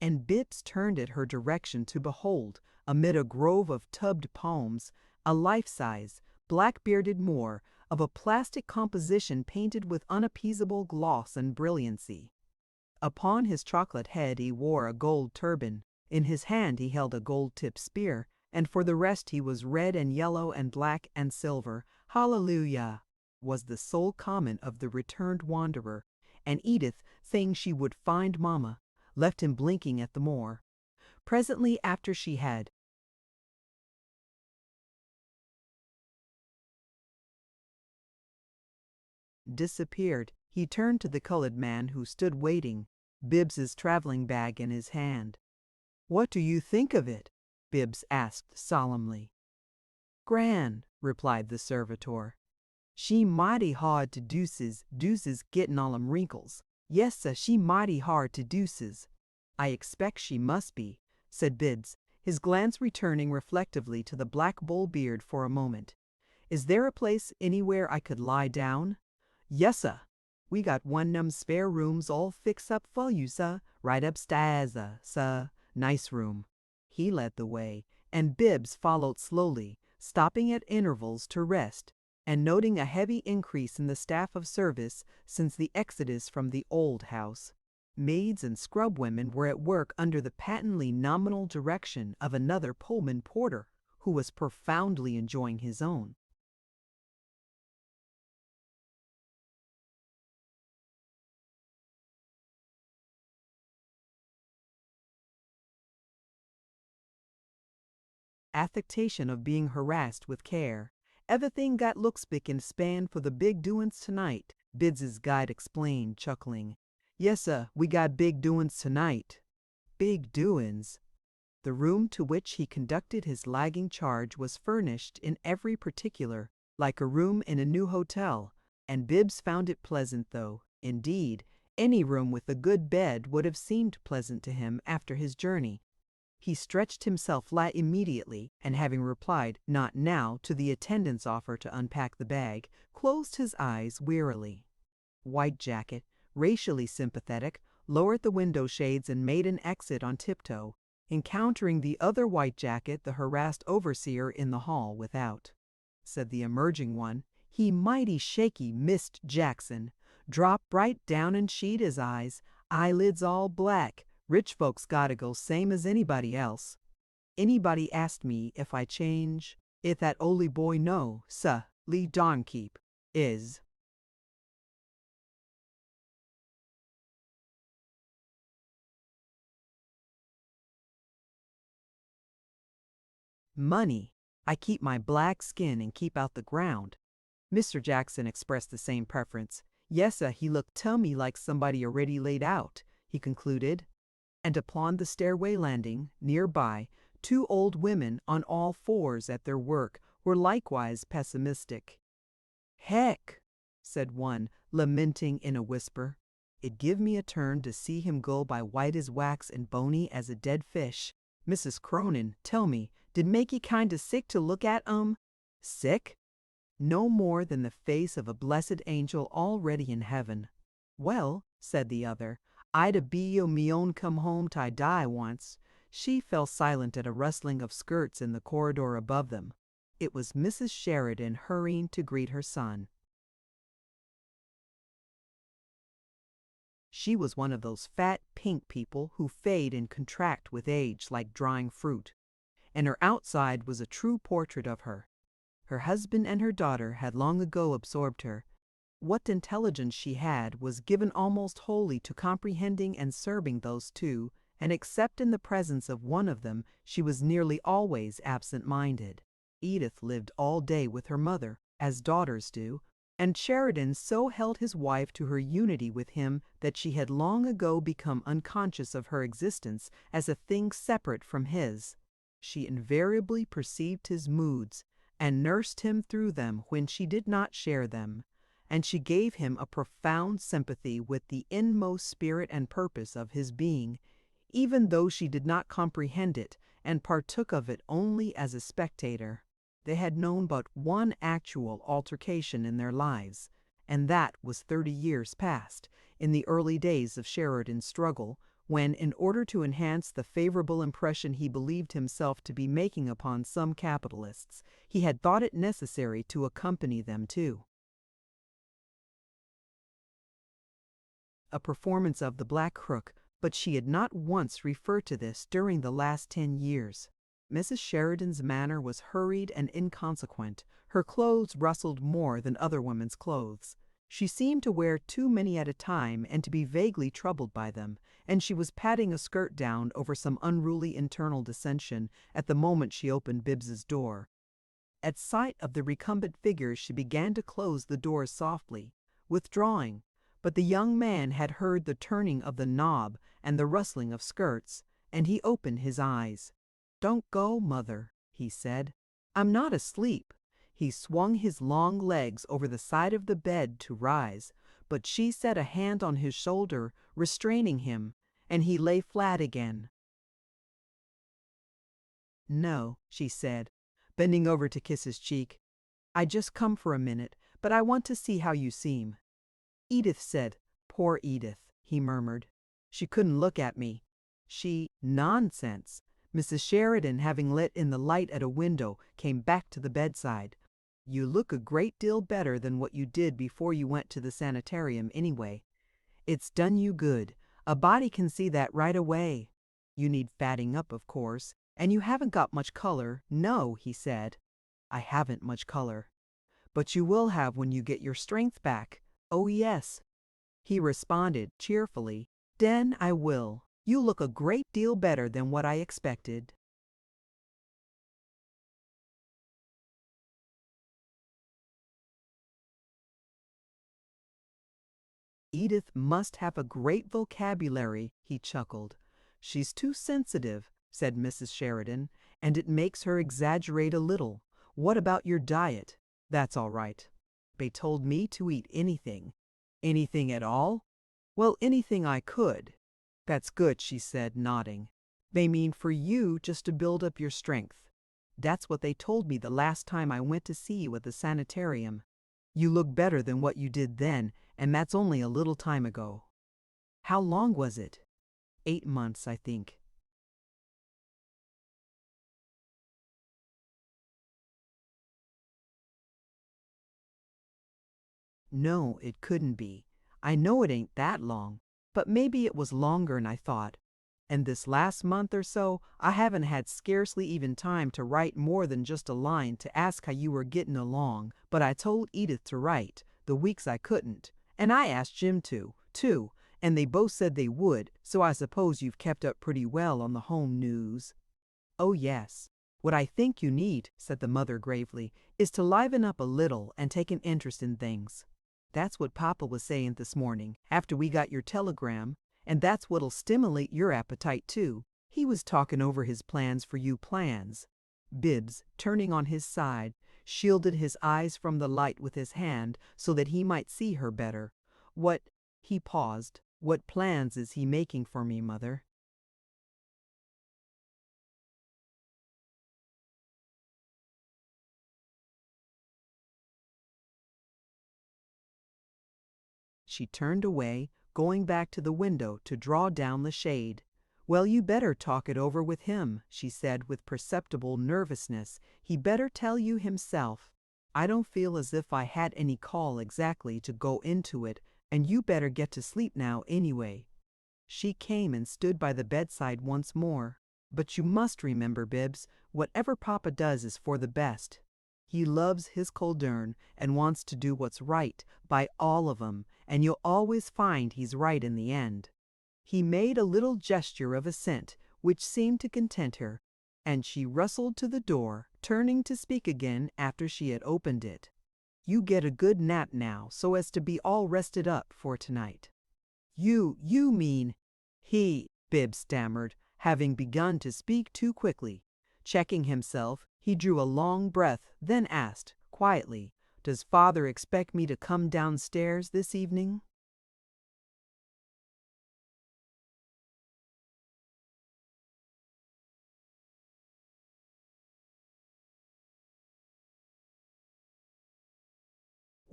And Bibbs turned at her direction to behold, amid a grove of tubbed palms, a life-size, black-bearded Moor of a plastic composition painted with unappeasable gloss and brilliancy. Upon his chocolate head he wore a gold turban. In his hand he held a gold-tipped spear, and for the rest he was red and yellow and black and silver. Hallelujah, was the sole comment of the returned wanderer, and Edith, saying she would find Mama, left him blinking at the Moor. Presently after she had disappeared, he turned to the colored man who stood waiting, Bibbs's traveling bag in his hand. "What do you think of it?" Bibbs asked solemnly. "Gran," replied the servitor. "She mighty hard to deuces gettin' all 'em wrinkles. Yes, sir, she mighty hard to deuces." "I expect she must be," said Bibbs, his glance returning reflectively to the black bull beard for a moment. "Is there a place anywhere I could lie down?" "Yes, sir. We got one 'nem spare rooms all fix up for you, sir, Right upstairs, sir. Nice room." He led the way, and Bibbs followed slowly, stopping at intervals to rest, and noting a heavy increase in the staff of service since the exodus from the old house. Maids and scrubwomen were at work under the patently nominal direction of another Pullman porter, who was profoundly enjoying his own. Affectation of being harassed with care. "Everything got look spick and span for the big doin's tonight," Bibbs's guide explained, chuckling. "Yes, sir, we got big doin's tonight." Big doin's. The room to which he conducted his lagging charge was furnished in every particular, like a room in a new hotel, and Bibbs found it pleasant, though, indeed, any room with a good bed would have seemed pleasant to him after his journey. He stretched himself flat immediately, and having replied "not now" to the attendant's offer to unpack the bag, closed his eyes wearily. White Jacket, racially sympathetic, lowered the window shades and made an exit on tiptoe, encountering the other White Jacket, the harassed overseer, in the hall without. Said the emerging one, "He mighty shaky, Mist' Jackson. Drop right down and sheet his eyelids all black. Rich folks gotta go same as anybody else. Anybody asked me if I change, if that oly boy know, sah, Lee darn keep, is." "Money. I keep my black skin and keep out the ground." Mr. Jackson expressed the same preference. "Yes'ah, he look tell me like somebody already laid out," he concluded. And upon the stairway landing, near by, two old women on all fours at their work were likewise pessimistic. "Heck," said one, lamenting in a whisper. "It give me a turn to see him go by white as wax and bony as a dead fish. Mrs. Cronin, tell me, did make ye kinda sick to look at 'em?" "Sick?" "No more than the face of a blessed angel already in heaven." "Well," said the other, "I'd a be o' me own come home to die once." She fell silent at a rustling of skirts in the corridor above them. It was Mrs. Sheridan hurrying to greet her son. She was one of those fat, pink people who fade and contract with age like drying fruit, and her outside was a true portrait of her. Her husband and her daughter had long ago absorbed her. What intelligence she had was given almost wholly to comprehending and serving those two, and except in the presence of one of them, she was nearly always absent-minded. Edith lived all day with her mother, as daughters do, and Sheridan so held his wife to her unity with him that she had long ago become unconscious of her existence as a thing separate from his. She invariably perceived his moods, and nursed him through them when she did not share them, and she gave him a profound sympathy with the inmost spirit and purpose of his being, even though she did not comprehend it and partook of it only as a spectator. They had known but one actual altercation in their lives, and that was 30 years past, in the early days of Sheridan's struggle, when, in order to enhance the favorable impression he believed himself to be making upon some capitalists, he had thought it necessary to accompany them to a performance of The Black Crook, but she had not once referred to this during the last 10 years. Mrs. Sheridan's manner was hurried and inconsequent. Her clothes rustled more than other women's clothes. She seemed to wear too many at a time and to be vaguely troubled by them, and she was patting a skirt down over some unruly internal dissension at the moment she opened Bibbs's door. At sight of the recumbent figure she began to close the door softly, withdrawing, but the young man had heard the turning of the knob and the rustling of skirts, and he opened his eyes. "Don't go, mother," he said. "I'm not asleep." He swung his long legs over the side of the bed to rise, but she set a hand on his shoulder, restraining him, and he lay flat again. "No," she said, bending over to kiss his cheek. "I just come for a minute, but I want to see how you seem." Edith said, "Poor Edith," he murmured. She couldn't look at me. Nonsense. Mrs. Sheridan, having let in the light at a window, came back to the bedside. You look a great deal better than what you did before you went to the sanitarium anyway. It's done you good. A body can see that right away. You need fatting up, of course, and you haven't got much color. No, he said. I haven't much color. But you will have when you get your strength back. Oh, yes. He responded cheerfully. Den I will. You look a great deal better than what I expected. Edith must have a great vocabulary, he chuckled. She's too sensitive, said Mrs. Sheridan, and it makes her exaggerate a little. What about your diet? That's all right. They told me to eat anything. Anything at all? Well, anything I could. That's good, she said, nodding. They mean for you just to build up your strength. That's what they told me the last time I went to see you at the sanitarium. You look better than what you did then, and that's only a little time ago. How long was it? 8 months, I think. No, it couldn't be. I know it ain't that long, but maybe it was longer'n I thought. And this last month or so, I haven't had scarcely even time to write more than just a line to ask how you were getting along, but I told Edith to write, the weeks I couldn't, and I asked Jim to, too, and they both said they would, so I suppose you've kept up pretty well on the home news. Oh, yes. What I think you need, said the mother gravely, is to liven up a little and take an interest in things. That's what Papa was saying this morning, after we got your telegram, and that's what'll stimulate your appetite, too. He was talking over his plans for you plans. Bibbs, turning on his side, shielded his eyes from the light with his hand so that he might see her better. He paused. What plans is he making for me, Mother? She turned away, going back to the window to draw down the shade. Well, you better talk it over with him, she said with perceptible nervousness. He better tell you himself. I don't feel as if I had any call exactly to go into it, and you better get to sleep now anyway. She came and stood by the bedside once more. But you must remember, Bibbs, whatever Papa does is for the best. He loves his Coldern and wants to do what's right by all of 'em, and you'll always find he's right in the end. He made a little gesture of assent, which seemed to content her, and she rustled to the door, turning to speak again after she had opened it. You get a good nap now, so as to be all rested up for tonight. You mean, Bibbs stammered, having begun to speak too quickly. Checking himself, he drew a long breath, then asked, quietly, Does Father expect me to come downstairs this evening?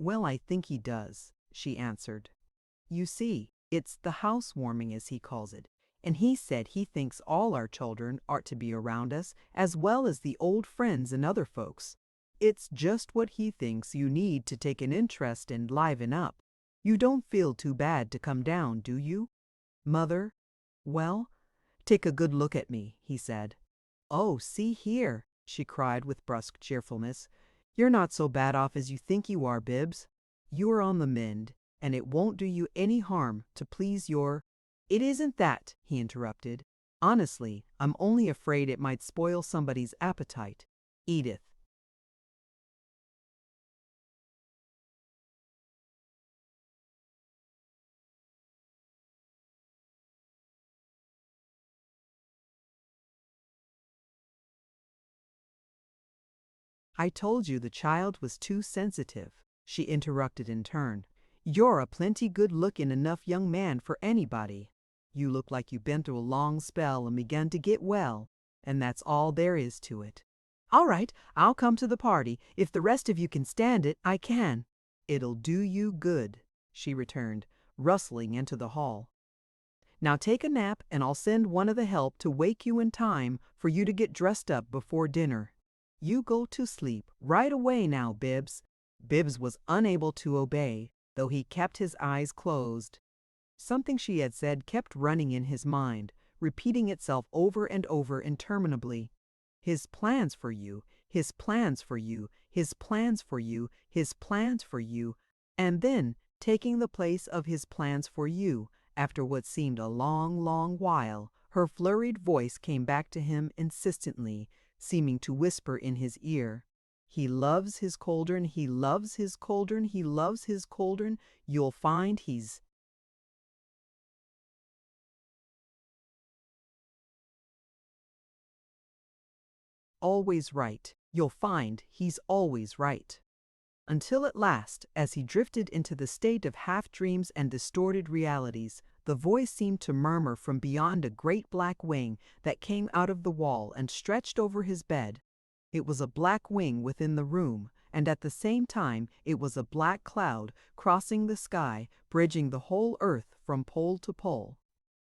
Well, I think he does, she answered. You see, it's the housewarming, as he calls it, and he said he thinks all our children ought to be around us, as well as the old friends and other folks. It's just what he thinks you need to take an interest and liven up. You don't feel too bad to come down, do you? Mother? Well, take a good look at me, he said. Oh, see here, she cried with brusque cheerfulness. You're not so bad off as you think you are, Bibbs. You are on the mend, and it won't do you any harm to please your— It isn't that, he interrupted. Honestly, I'm only afraid it might spoil somebody's appetite. Edith. I told you the child was too sensitive, she interrupted in turn. You're a plenty good-looking enough young man for anybody. You look like you've been through a long spell and begun to get well, and that's all there is to it. All right, I'll come to the party. If the rest of you can stand it, I can. It'll do you good, she returned, rustling into the hall. Now take a nap and I'll send one of the help to wake you in time for you to get dressed up before dinner. You go to sleep right away now, Bibbs." Bibbs was unable to obey, though he kept his eyes closed. Something she had said kept running in his mind, repeating itself over and over interminably. His plans for you, his plans for you, his plans for you, his plans for you, and then taking the place of his plans for you, after what seemed a long, long while, her flurried voice came back to him insistently, seeming to whisper in his ear, "He loves his cauldron, he loves his cauldron, he loves his cauldron, you'll find he's always right. You'll find he's always right." Until at last, as he drifted into the state of half-dreams and distorted realities, the voice seemed to murmur from beyond a great black wing that came out of the wall and stretched over his bed. It was a black wing within the room, and at the same time it was a black cloud crossing the sky, bridging the whole earth from pole to pole.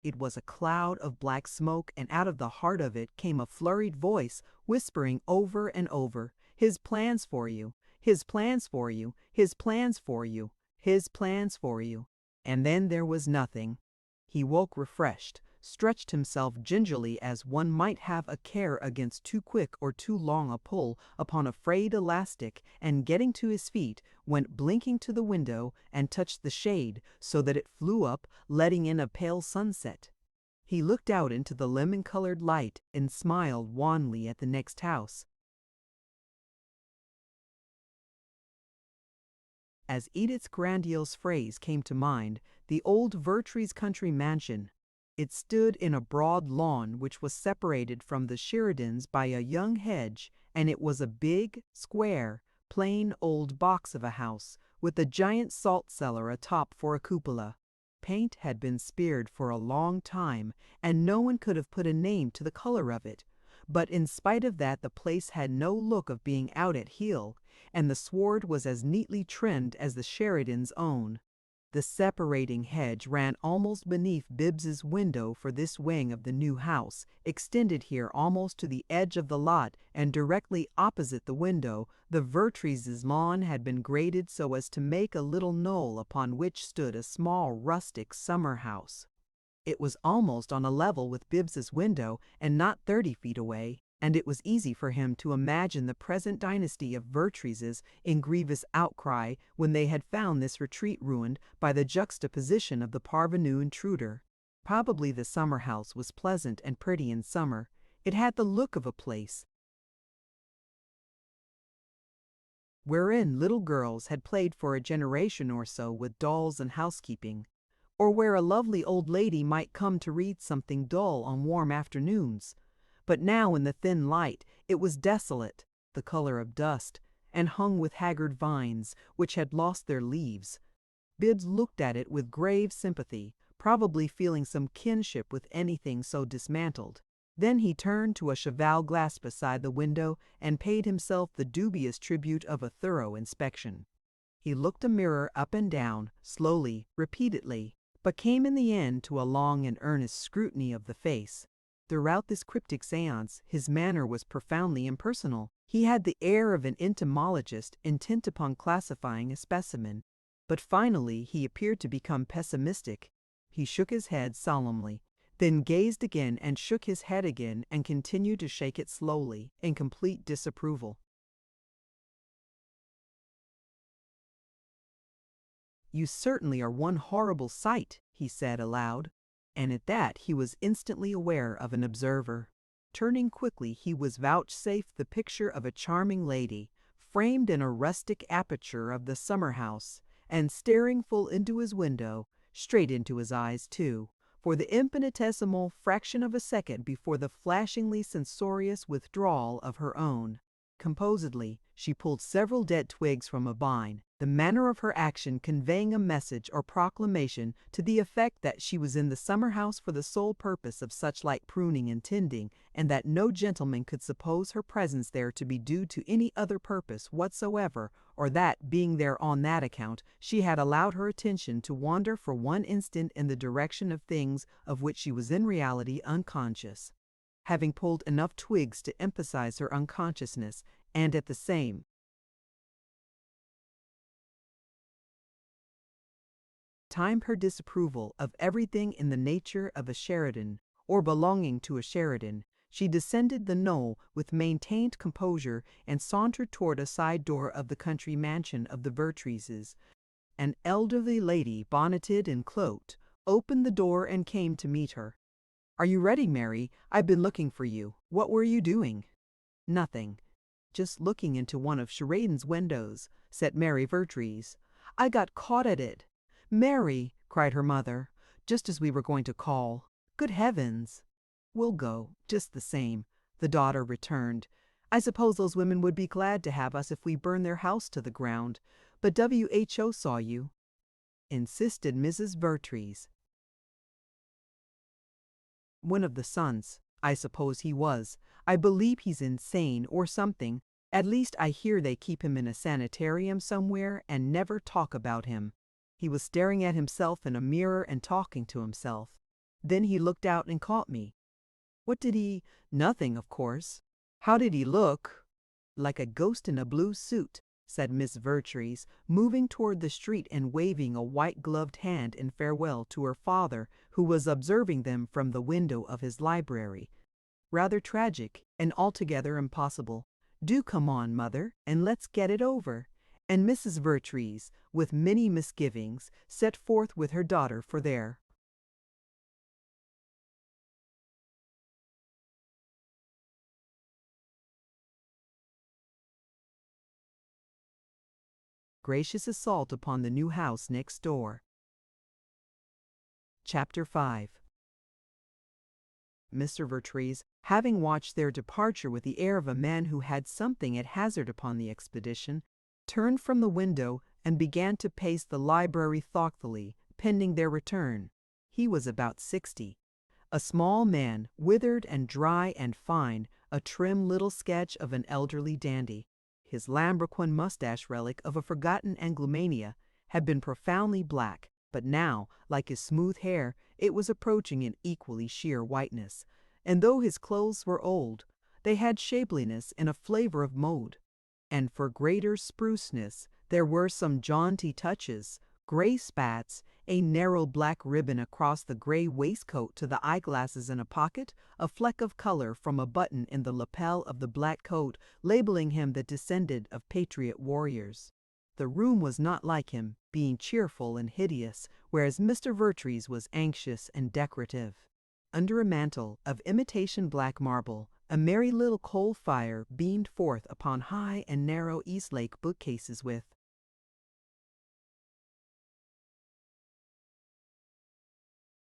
It was a cloud of black smoke, and out of the heart of it came a flurried voice whispering over and over, "His plans for you, his plans for you, his plans for you, his plans for you." And then there was nothing. He woke refreshed, stretched himself gingerly as one might have a care against too quick or too long a pull upon a frayed elastic, and getting to his feet, went blinking to the window and touched the shade so that it flew up, letting in a pale sunset. He looked out into the lemon-colored light and smiled wanly at the next house. As Edith's grandiose phrase came to mind, the old Vertrees country mansion. It stood in a broad lawn which was separated from the Sheridans by a young hedge, and it was a big, square, plain old box of a house, with a giant salt cellar atop for a cupola. Paint had been smeared for a long time, and no one could have put a name to the color of it. But in spite of that, the place had no look of being out at heel, and the sward was as neatly trimmed as the Sheridans' own. The separating hedge ran almost beneath Bibbs's window, for this wing of the new house extended here almost to the edge of the lot, and directly opposite the window the Vertrees' lawn had been graded so as to make a little knoll upon which stood a small rustic summer house. It was almost on a level with Bibbs's window and not 30 feet away, and it was easy for him to imagine the present dynasty of Vertreeses in grievous outcry when they had found this retreat ruined by the juxtaposition of the parvenu intruder. Probably the summer house was pleasant and pretty in summer. It had the look of a place wherein little girls had played for a generation or so with dolls and housekeeping, or where a lovely old lady might come to read something dull on warm afternoons. But now in the thin light it was desolate, the color of dust, and hung with haggard vines which had lost their leaves. Bibbs looked at it with grave sympathy, probably feeling some kinship with anything so dismantled. Then he turned to a cheval glass beside the window and paid himself the dubious tribute of a thorough inspection. He looked a mirror up and down, slowly, repeatedly, but came in the end to a long and earnest scrutiny of the face. Throughout this cryptic séance his manner was profoundly impersonal. He had the air of an entomologist intent upon classifying a specimen. But finally he appeared to become pessimistic. He shook his head solemnly, then gazed again and shook his head again and continued to shake it slowly, in complete disapproval. "You certainly are one horrible sight," he said aloud, and at that he was instantly aware of an observer. Turning quickly, he was vouchsafed the picture of a charming lady, framed in a rustic aperture of the summer house, and staring full into his window, straight into his eyes too, for the infinitesimal fraction of a second before the flashingly censorious withdrawal of her own. Composedly, She pulled several dead twigs from a vine, the manner of her action conveying a message or proclamation to the effect that she was in the summer house for the sole purpose of such like pruning and tending, and that no gentleman could suppose her presence there to be due to any other purpose whatsoever, or that, being there on that account, she had allowed her attention to wander for one instant in the direction of things of which she was in reality unconscious. Having pulled enough twigs to emphasize her unconsciousness, and at the same time her disapproval of everything in the nature of a Sheridan, or belonging to a Sheridan, she descended the knoll with maintained composure and sauntered toward a side door of the country mansion of the Vertreeses. An elderly lady, bonneted and cloaked, opened the door and came to meet her. "Are you ready, Mary? I've been looking for you. What were you doing?" "Nothing. Just looking into one of Sheridan's windows," said Mary Vertrees. "I got caught at it." "Mary!" cried her mother, just as we were going to call. "Good heavens!" "We'll go, just the same," the daughter returned. "I suppose those women would be glad to have us if we burned their house to the ground. But WHO saw you," insisted Mrs. Vertrees. "One of the sons, I suppose he was. I believe he's insane or something. At least I hear they keep him in a sanitarium somewhere and never talk about him. He was staring at himself in a mirror and talking to himself. Then he looked out and caught me." "What did he—" "Nothing, of course." "How did he look?" "Like a ghost in a blue suit," said Miss Vertrees, moving toward the street and waving a white-gloved hand in farewell to her father, who was observing them from the window of his library. "Rather tragic, and altogether impossible. Do come on, mother, and let's get it over." And Mrs. Vertrees, with many misgivings, set forth with her daughter for their gracious assault upon the new house next door. Chapter 5. Mr. Vertrees, having watched their departure with the air of a man who had something at hazard upon the expedition, turned from the window and began to pace the library thoughtfully, pending their return. He was about 60. A small man, withered and dry and fine, a trim little sketch of an elderly dandy. His lambrequin mustache, relic of a forgotten Anglomania, had been profoundly black, but now, like his smooth hair, it was approaching an equally sheer whiteness. And though his clothes were old, they had shapeliness and a flavor of mode. And for greater spruceness, there were some jaunty touches, gray spats, a narrow black ribbon across the gray waistcoat to the eyeglasses in a pocket, a fleck of color from a button in the lapel of the black coat, labeling him the descendant of patriot warriors. The room was not like him, being cheerful and hideous, whereas Mr. Vertrees was anxious and decorative. Under a mantle of imitation black marble, a merry little coal fire beamed forth upon high and narrow Eastlake bookcases with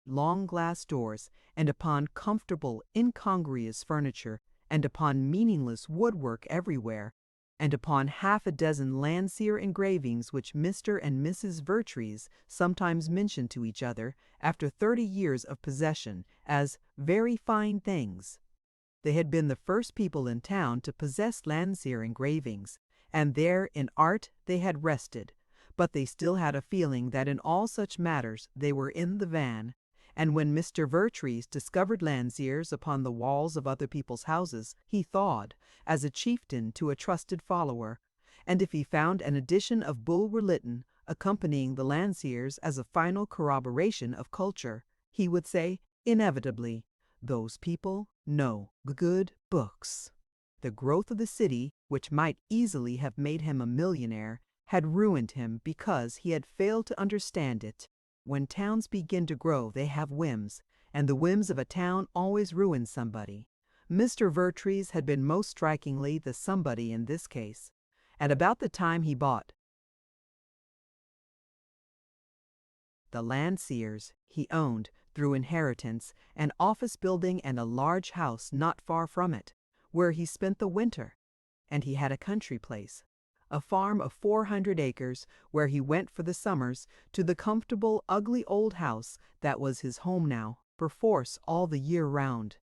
long glass doors, and upon comfortable, incongruous furniture, and upon meaningless woodwork everywhere, and upon half a dozen Landseer engravings which Mr. and Mrs. Vertrees sometimes mentioned to each other, after 30 years of possession, as very fine things. They had been the first people in town to possess Landseer engravings, and there in art they had rested, but they still had a feeling that in all such matters they were in the van. And when Mr. Vertrees discovered Landseers upon the walls of other people's houses, he thawed, as a chieftain to a trusted follower. And if he found an edition of Bulwer Lytton accompanying the Landseers as a final corroboration of culture, he would say, inevitably, "Those people know good books." The growth of the city, which might easily have made him a millionaire, had ruined him because he had failed to understand it. When towns begin to grow, they have whims, and the whims of a town always ruin somebody. Mr. Vertrees had been most strikingly the somebody in this case. At about the time he bought the Landseers, he owned, through inheritance, an office building and a large house not far from it, where he spent the winter. and he had a country place, a farm of 400 acres where he went for the summers, to the comfortable, ugly old house that was his home now, perforce all the year round.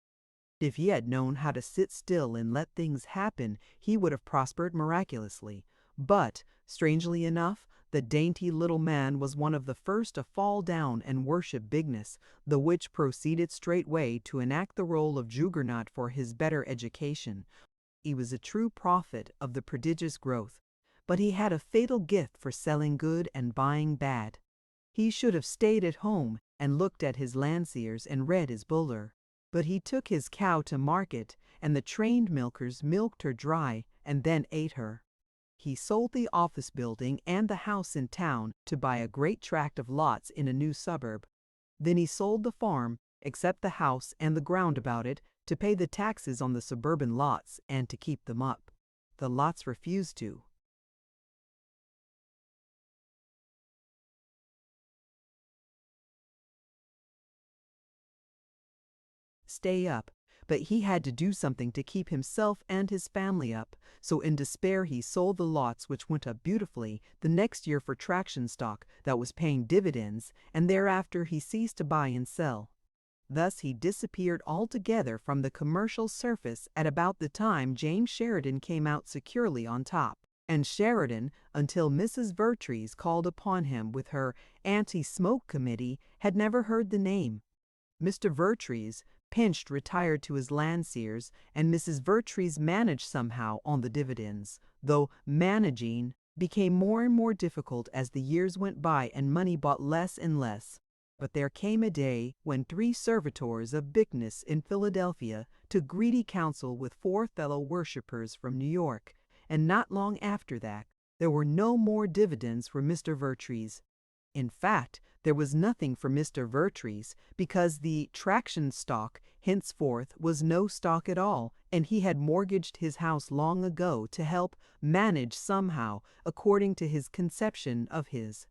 If he had known how to sit still and let things happen, he would have prospered miraculously. But, strangely enough, the dainty little man was one of the first to fall down and worship bigness, the which proceeded straightway to enact the role of Juggernaut for his better education. He was a true prophet of the prodigious growth, but he had a fatal gift for selling good and buying bad. He should have stayed at home and looked at his Landseers and read his Buller. But he took his cow to market, and the trained milkers milked her dry and then ate her. He sold the office building and the house in town to buy a great tract of lots in a new suburb. Then he sold the farm, except the house and the ground about it, to pay the taxes on the suburban lots and to keep them up. The lots refused to. Stay up, but he had to do something to keep himself and his family up, so in despair he sold the lots, which went up beautifully the next year for traction stock that was paying dividends, and thereafter he ceased to buy and sell. Thus he disappeared altogether from the commercial surface at about the time James Sheridan came out securely on top, and Sheridan, until Mrs. Vertrees called upon him with her anti-smoke committee, had never heard the name. Mr. Vertrees, pinched, retired to his Landseers, and Mrs. Vertrees managed somehow on the dividends, though managing became more and more difficult as the years went by and money bought less and less. But there came a day when 3 servitors of bigness in Philadelphia took greedy counsel with 4 fellow worshippers from New York, and not long after that there were no more dividends for Mr. Vertrees. In fact, there was nothing for Mr. Vertrees, because the traction stock henceforth was no stock at all, and he had mortgaged his house long ago to help manage somehow, according to his conception of his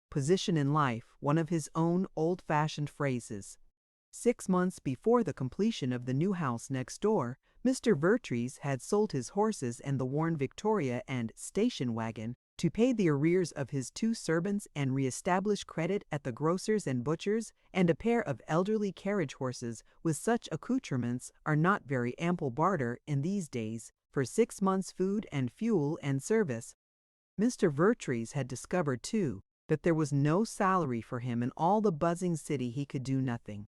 position in life, one of his own old-fashioned phrases. 6 months before the completion of the new house next door, Mr. Vertrees had sold his horses and the worn Victoria and station wagon to pay the arrears of his 2 servants and re-establish credit at the grocer's and butcher's, and a pair of elderly carriage horses with such accoutrements are not very ample barter in these days for 6 months' food and fuel and service. Mr. Vertrees had discovered, too, that there was no salary for him in all the buzzing city. He could do nothing.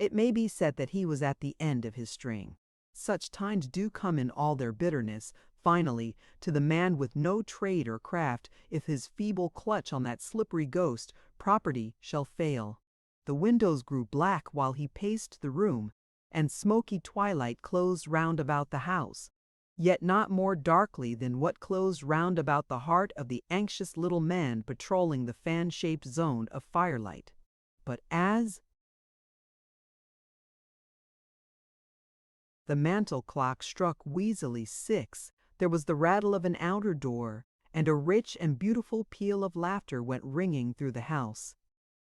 It may be said that he was at the end of his string. Such times do come in all their bitterness, finally, to the man with no trade or craft, if his feeble clutch on that slippery ghost, property, shall fail. The windows grew black while he paced the room, and smoky twilight closed round about the house, yet not more darkly than what closed round about the heart of the anxious little man patrolling the fan-shaped zone of firelight. But as the mantel clock struck wheezily 6, there was the rattle of an outer door, and a rich and beautiful peal of laughter went ringing through the house.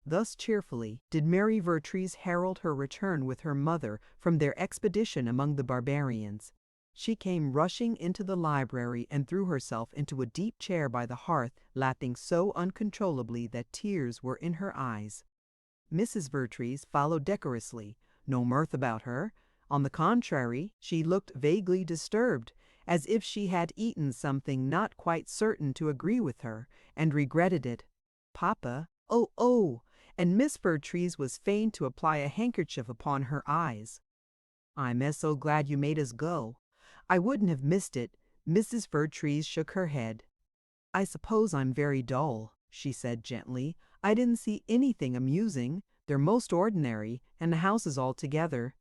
Thus cheerfully did Mary Vertrees herald her return with her mother from their expedition among the barbarians. She came rushing into the library and threw herself into a deep chair by the hearth, laughing so uncontrollably that tears were in her eyes. Mrs. Vertrees followed decorously, no mirth about her. On the contrary, she looked vaguely disturbed, as if she had eaten something not quite certain to agree with her, and regretted it. Papa, oh, and Miss Vertrees was fain to apply a handkerchief upon her eyes. I'm so glad you made us go. I wouldn't have missed it. Mrs. Vertrees shook her head. I suppose I'm very dull, she said gently. I didn't see anything amusing. They're most ordinary, and the house is altogether.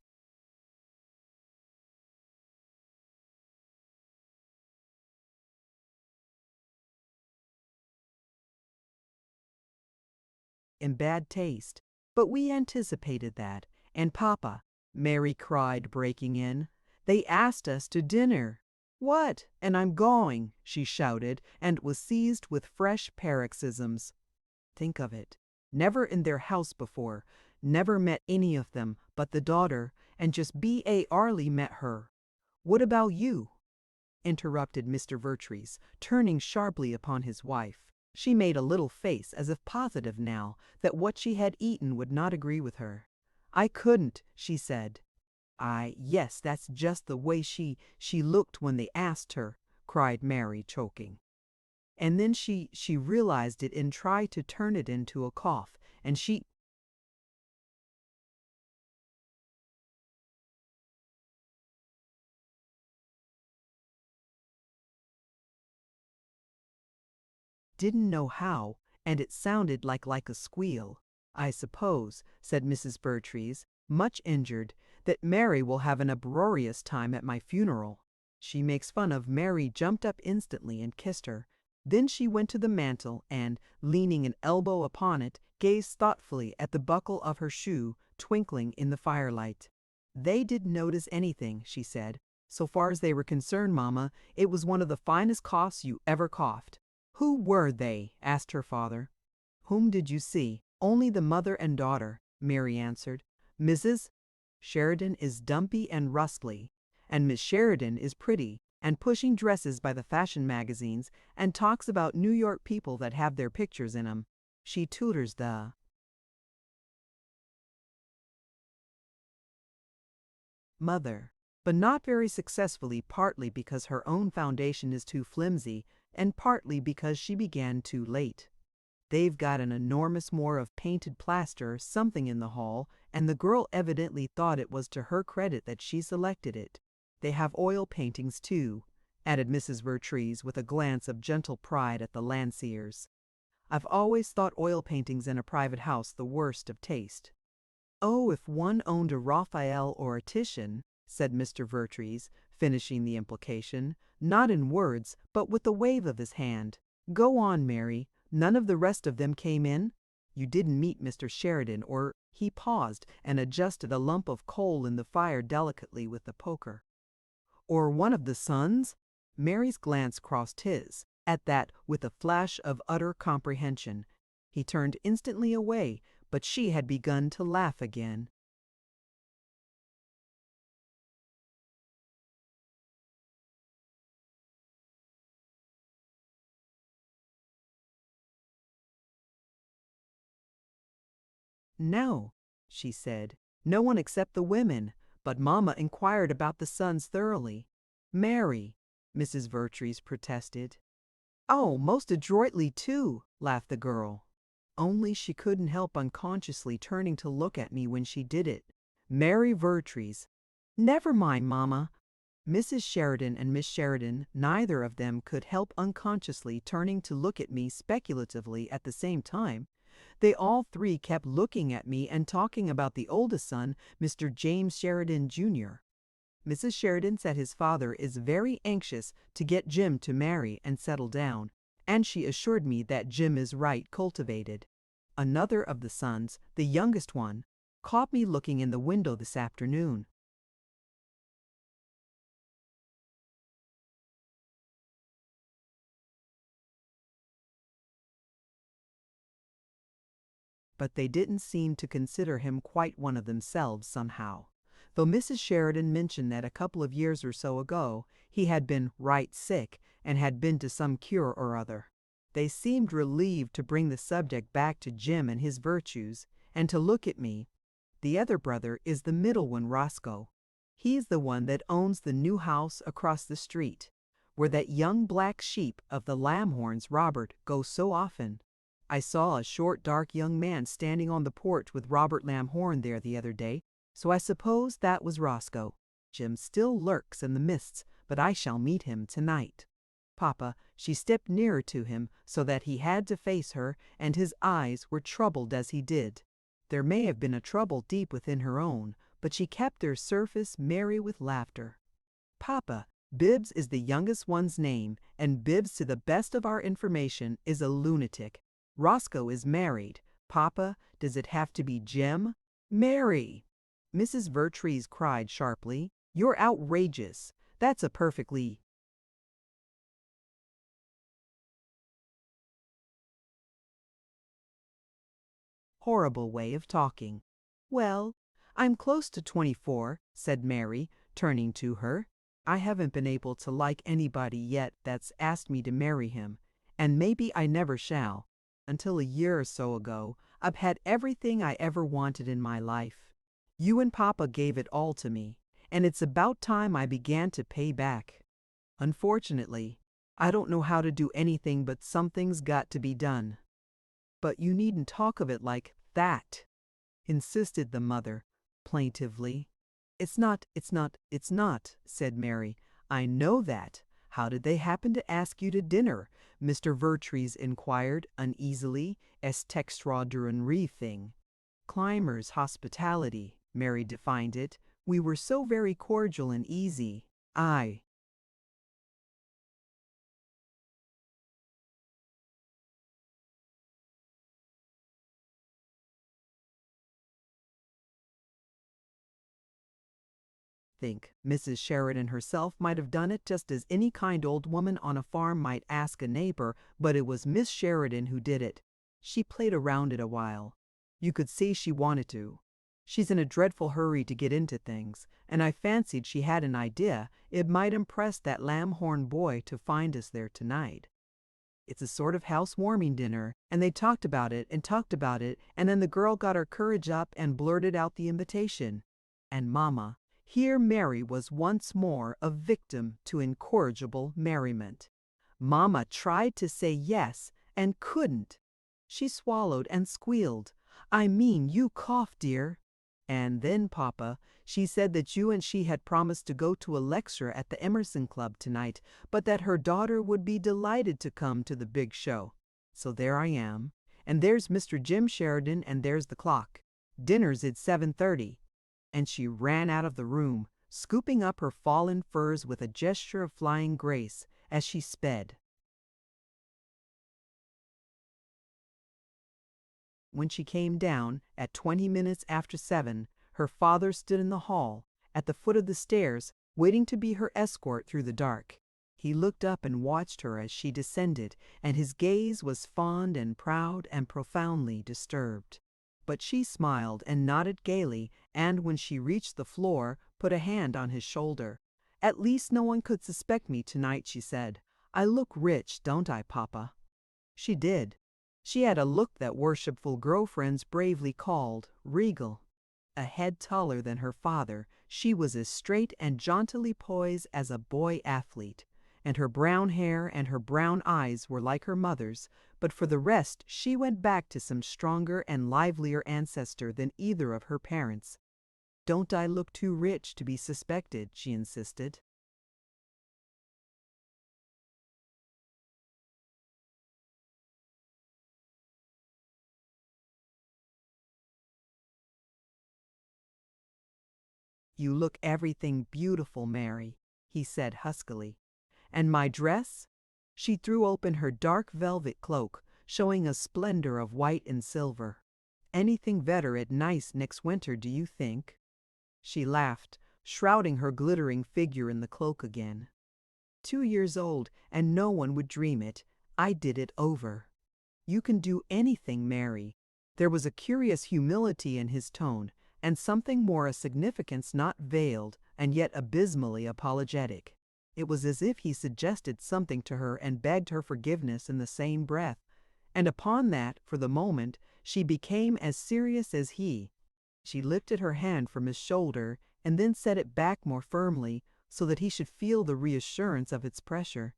In bad taste. But we anticipated that. And Papa, Mary cried, breaking in, they asked us to dinner. What? And I'm going, she shouted, and was seized with fresh paroxysms. Think of it. Never in their house before, never met any of them but the daughter, and just barely met her. What about you? Interrupted Mr. Vertrees, turning sharply upon his wife. She made a little face as if positive now that what she had eaten would not agree with her. I couldn't, she said. Yes, that's just the way she looked when they asked her, cried Mary, choking. And then she realized it and tried to turn it into a cough, and she didn't know how, and it sounded like a squeal. I suppose, said Mrs. Vertrees, much injured, that Mary will have an uproarious time at my funeral. She makes fun of Mary jumped up instantly and kissed her. Then she went to the mantel and, leaning an elbow upon it, gazed thoughtfully at the buckle of her shoe twinkling in the firelight. They didn't notice anything, she said. So far as they were concerned, Mama, it was one of the finest coughs you ever coughed. Who were they? Asked her father. Whom did you see? Only the mother and daughter, Mary answered. Mrs. Sheridan is dumpy and rustly, and Miss Sheridan is pretty, and pushing dresses by the fashion magazines, and talks about New York people that have their pictures in 'em. She tutors the mother, but not very successfully, partly because her own foundation is too flimsy, and partly because she began too late. They've got an enormous more of painted plaster something in the hall, and the girl evidently thought it was to her credit that she selected it. They have oil paintings, too, added Mrs. Vertrees with a glance of gentle pride at the Landseers. I've always thought oil paintings in a private house the worst of taste. Oh, if one owned a Raphael or a Titian, said Mr. Vertrees, finishing the implication, not in words, but with a wave of his hand. Go on, Mary. None of the rest of them came in? You didn't meet Mr. Sheridan, or he paused and adjusted a lump of coal in the fire delicately with the poker. Or one of the sons? Mary's glance crossed his, at that with a flash of utter comprehension. He turned instantly away, but she had begun to laugh again. No, she said, no one except the women, but Mamma inquired about the sons thoroughly. Mary, Mrs. Vertrees protested. Oh, most adroitly too, laughed the girl. Only she couldn't help unconsciously turning to look at me when she did it. Mary Vertrees. Never mind, Mamma. Mrs. Sheridan and Miss Sheridan, neither of them could help unconsciously turning to look at me speculatively at the same time. They all three kept looking at me and talking about the oldest son, Mr. James Sheridan, Jr. Mrs. Sheridan said his father is very anxious to get Jim to marry and settle down, and she assured me that Jim is right cultivated. Another of the sons, the youngest one, caught me looking in the window this afternoon. But they didn't seem to consider him quite one of themselves somehow, though Mrs. Sheridan mentioned that a couple of years or so ago he had been right sick and had been to some cure or other. They seemed relieved to bring the subject back to Jim and his virtues, and to look at me. The other brother is the middle one, Roscoe. He's the one that owns the new house across the street, where that young black sheep of the Lamhorns, Robert, goes so often. I saw a short, dark young man standing on the porch with Robert Lamhorn there the other day, so I suppose that was Roscoe. Jim still lurks in the mists, but I shall meet him tonight. Papa, she stepped nearer to him so that he had to face her, and his eyes were troubled as he did. There may have been a trouble deep within her own, but she kept their surface merry with laughter. Papa, Bibbs is the youngest one's name, and Bibbs, to the best of our information, is a lunatic. Roscoe is married. Papa, does it have to be Jim? Mary! Mrs. Vertrees cried sharply. You're outrageous. That's a perfectly horrible way of talking. "Well, I'm close to 24, said Mary, turning to her. "I haven't been able to like anybody yet that's asked me to marry him, and maybe I never shall. Until a year or so ago, I've had everything I ever wanted in my life. You and Papa gave it all to me, and it's about time I began to pay back. Unfortunately, I don't know how to do anything, but something's got to be done." "But you needn't talk of it like that," insisted the mother, plaintively. It's not," said Mary. "I know that. How did they happen to ask you to dinner?" Mr. Vertrees inquired uneasily, as extraordinary thing. "Climbers' hospitality," Mary defined it. "We were so very cordial and easy. I think Mrs. Sheridan herself might have done it just as any kind old woman on a farm might ask a neighbor, but it was Miss Sheridan who did it. She played around it a while. You could see she wanted to. She's in a dreadful hurry to get into things, and I fancied she had an idea it might impress that Lamhorn boy to find us there tonight. It's a sort of housewarming dinner, and they talked about it, and then the girl got her courage up and blurted out the invitation. And Mama, here Mary was once more a victim to incorrigible merriment. Mama tried to say yes and couldn't. She swallowed and squealed. "I mean, you cough, dear." And then, Papa, she said that you and she had promised to go to a lecture at the Emerson Club tonight, but that her daughter would be delighted to come to the big show. So there I am, and there's Mr. Jim Sheridan, and there's the clock. Dinner's at 7:30. And she ran out of the room, scooping up her fallen furs with a gesture of flying grace as she sped. When she came down, at 20 minutes after 7, her father stood in the hall, at the foot of the stairs, waiting to be her escort through the dark. He looked up and watched her as she descended, and his gaze was fond and proud and profoundly disturbed. But she smiled and nodded gaily, and when she reached the floor, put a hand on his shoulder. "At least no one could suspect me tonight," she said. "I look rich, don't I, Papa?" She did. She had a look that worshipful girl-friends bravely called regal. A head taller than her father, she was as straight and jauntily poised as a boy athlete, and her brown hair and her brown eyes were like her mother's, but for the rest she went back to some stronger and livelier ancestor than either of her parents. "Don't I look too rich to be suspected?" she insisted. "You look everything beautiful, Mary," he said huskily. "And my dress?" She threw open her dark velvet cloak, showing a splendor of white and silver. "Anything better at nice next winter, do you think?" She laughed, shrouding her glittering figure in the cloak again. 2 years old, and no one would dream it. I did it over. "You can do anything, Mary." There was a curious humility in his tone, and something more a significance not veiled and yet abysmally apologetic. It was as if he suggested something to her and begged her forgiveness in the same breath, and upon that, for the moment, she became as serious as he. She lifted her hand from his shoulder and then set it back more firmly so that he should feel the reassurance of its pressure.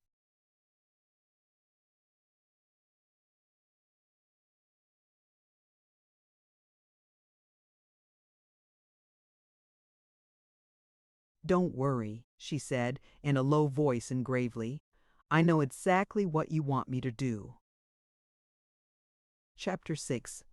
"Don't worry," she said in a low voice and gravely. "I know exactly what you want me to do." Chapter 6.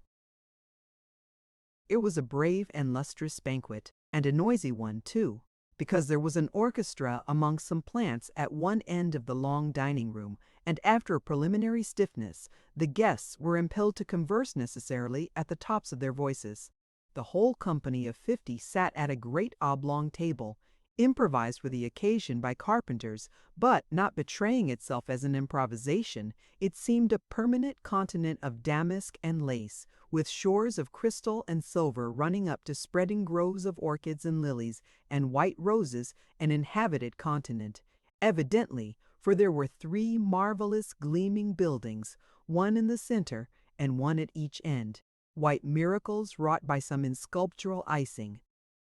It was a brave and lustrous banquet, and a noisy one, too, because there was an orchestra among some plants at one end of the long dining room, and after a preliminary stiffness, the guests were impelled to converse necessarily at the tops of their voices. The whole company of 50 sat at a great oblong table, improvised for the occasion by carpenters, but not betraying itself as an improvisation. It seemed a permanent continent of damask and lace, with shores of crystal and silver running up to spreading groves of orchids and lilies and white roses, an inhabited continent. Evidently, for there were 3 marvelous gleaming buildings, one in the center and one at each end, white miracles wrought by some in sculptural icing.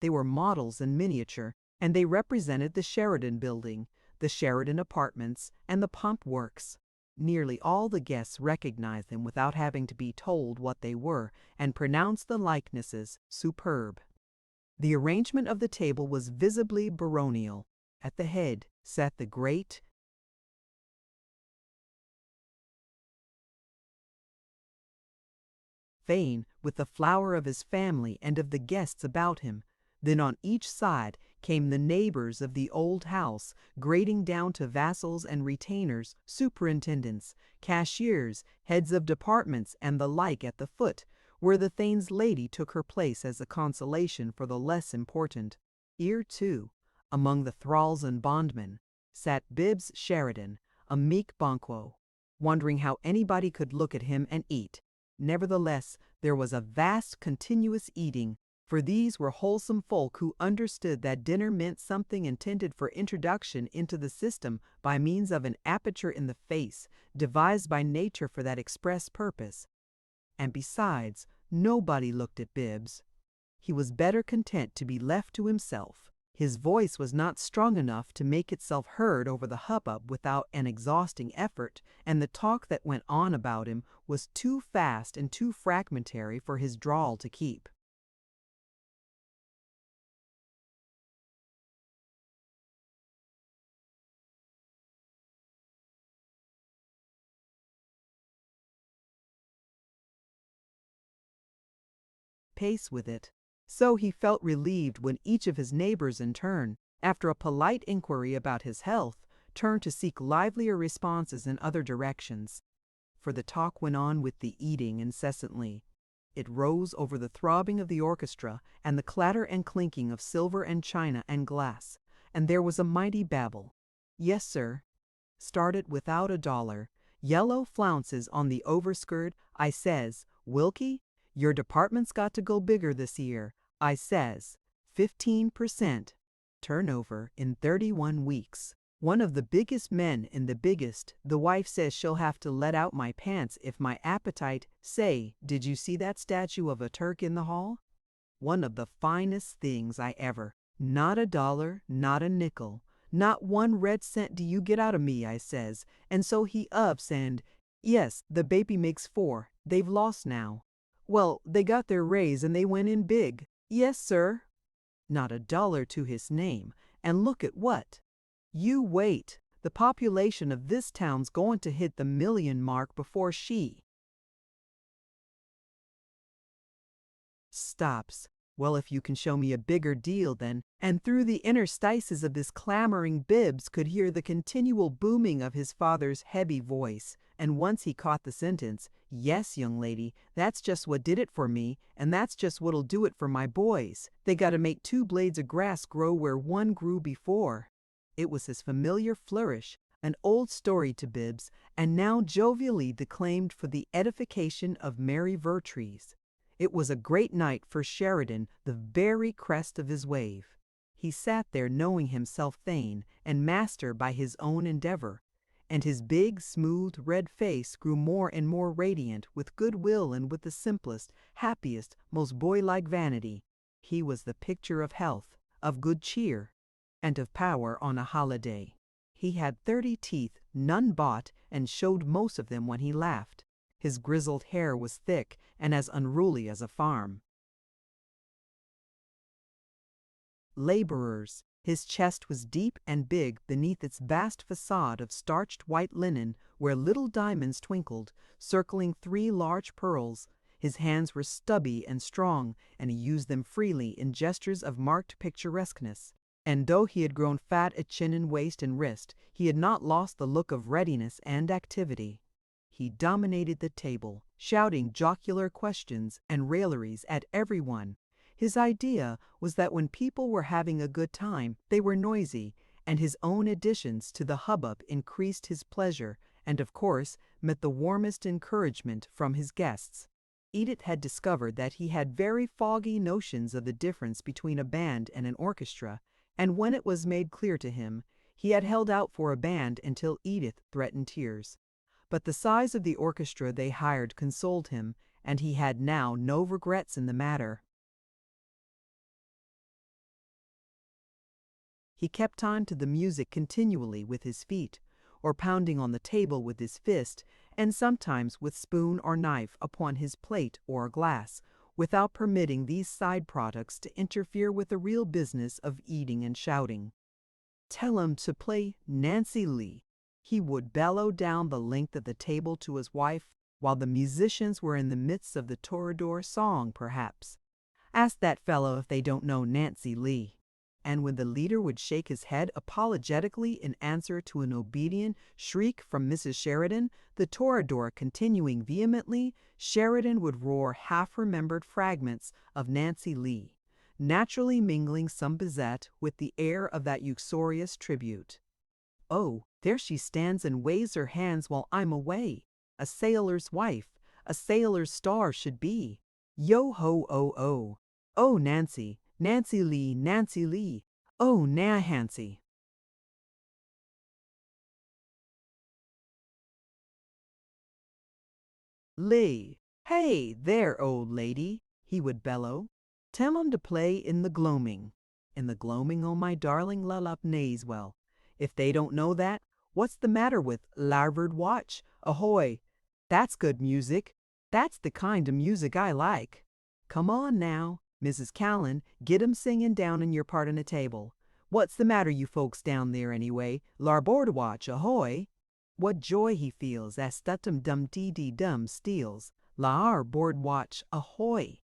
They were models in miniature, and they represented the Sheridan Building, the Sheridan Apartments, and the Pump Works. Nearly all the guests recognized them without having to be told what they were, and pronounced the likenesses superb. The arrangement of the table was visibly baronial. At the head sat the great Thane, with the flower of his family and of the guests about him. Then on each side came the neighbors of the old house, grading down to vassals and retainers, superintendents, cashiers, heads of departments, and the like at the foot, where the Thane's lady took her place as a consolation for the less important. Here, too, among the thralls and bondmen, sat Bibbs Sheridan, a meek Banquo, wondering how anybody could look at him and eat. Nevertheless, there was a vast continuous eating, for these were wholesome folk who understood that dinner meant something intended for introduction into the system by means of an aperture in the face, devised by nature for that express purpose. And besides, nobody looked at Bibbs. He was better content to be left to himself. His voice was not strong enough to make itself heard over the hubbub without an exhausting effort, and the talk that went on about him was too fast and too fragmentary for his drawl to keep. Pace with it. So he felt relieved when each of his neighbors in turn, after a polite inquiry about his health, turned to seek livelier responses in other directions. For the talk went on with the eating incessantly. It rose over the throbbing of the orchestra and the clatter and clinking of silver and china and glass, and there was a mighty babble. Yes, sir. Started without $1. Yellow flounces on the overskirt. I says, Wilkie, your department's got to go bigger this year. I says, 15% turnover in 31 weeks. One of the biggest men in the biggest, the wife says she'll have to let out my pants if my appetite. Say, did you see that statue of a Turk in the hall? One of the finest things I ever. Not $1, not a nickel, not 1 red cent do you get out of me, I says. And so he ups and, yes, the baby makes 4. They've lost now. Well, they got their raise and they went in big. Yes, sir. Not $1 to his name. And look at what? You wait. The population of this town's going to hit the 1,000,000 mark before she stops. Well, if you can show me a bigger deal then. And through the interstices of this clamoring, Bibbs could hear the continual booming of his father's heavy voice. And once he caught the sentence, yes, young lady, that's just what did it for me, and that's just what'll do it for my boys. They gotta make 2 blades of grass grow where 1 grew before. It was his familiar flourish, an old story to Bibbs, and now jovially declaimed for the edification of Mary Vertrees. It was a great night for Sheridan, the very crest of his wave. He sat there knowing himself Thane and master by his own endeavor, and his big, smooth, red face grew more and more radiant with good will and with the simplest, happiest, most boy-like vanity. He was the picture of health, of good cheer, and of power on a holiday. He had 30 teeth, none bought, and showed most of them when he laughed. His grizzled hair was thick and as unruly as a farm. Laborers. His chest was deep and big beneath its vast facade of starched white linen where little diamonds twinkled, circling 3 large pearls. His hands were stubby and strong, and he used them freely in gestures of marked picturesqueness. And though he had grown fat at chin and waist and wrist, he had not lost the look of readiness and activity. He dominated the table, shouting jocular questions and railleries at everyone. His idea was that when people were having a good time, they were noisy, and his own additions to the hubbub increased his pleasure and, of course, met the warmest encouragement from his guests. Edith had discovered that he had very foggy notions of the difference between a band and an orchestra, and when it was made clear to him, he had held out for a band until Edith threatened tears. But the size of the orchestra they hired consoled him, and he had now no regrets in the matter. He kept time to the music continually with his feet, or pounding on the table with his fist, and sometimes with spoon or knife upon his plate or glass, without permitting these side products to interfere with the real business of eating and shouting. "Tell 'em to play Nancy Lee," he would bellow down the length of the table to his wife, while the musicians were in the midst of the Toreador song, perhaps. "Ask that fellow if they don't know Nancy Lee." And when the leader would shake his head apologetically in answer to an obedient shriek from Mrs. Sheridan, the Toreador continuing vehemently, Sheridan would roar half-remembered fragments of Nancy Lee, naturally mingling some Bizet with the air of that uxorious tribute. "Oh, there she stands and waves her hands while I'm away. A sailor's wife, a sailor's star should be. Yo-ho-oh-oh. Oh, Nancy, Nancy Lee, Nancy Lee. Oh, Nancy." "Lee, hey there, old lady," he would bellow. "Tell 'em to play in the gloaming. In the gloaming, oh my darling lullop Nayswell. If they don't know that, what's the matter with Larboard Watch? Ahoy! That's good music. That's the kind of music I like. Come on now, Mrs. Callan, get 'em singing down in your part on the table. What's the matter, you folks down there, anyway? Larboard Watch, ahoy!" What joy he feels as stutum dum dee dee dum steals. Larboard Watch, ahoy!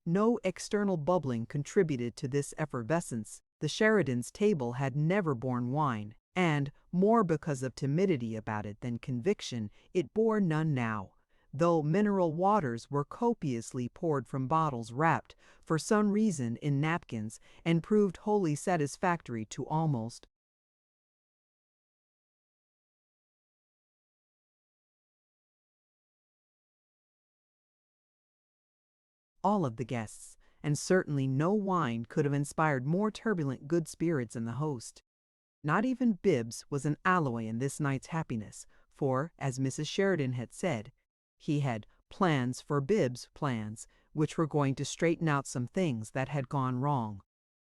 No external bubbling contributed to this effervescence. The Sheridans' table had never borne wine, and, more because of timidity about it than conviction, it bore none now, though mineral waters were copiously poured from bottles wrapped, for some reason, in napkins, and proved wholly satisfactory to almost all of the guests, and certainly no wine could have inspired more turbulent good spirits in the host. Not even Bibbs was an alloy in this night's happiness, for, as Mrs. Sheridan had said, he had plans for Bibbs' plans, which were going to straighten out some things that had gone wrong.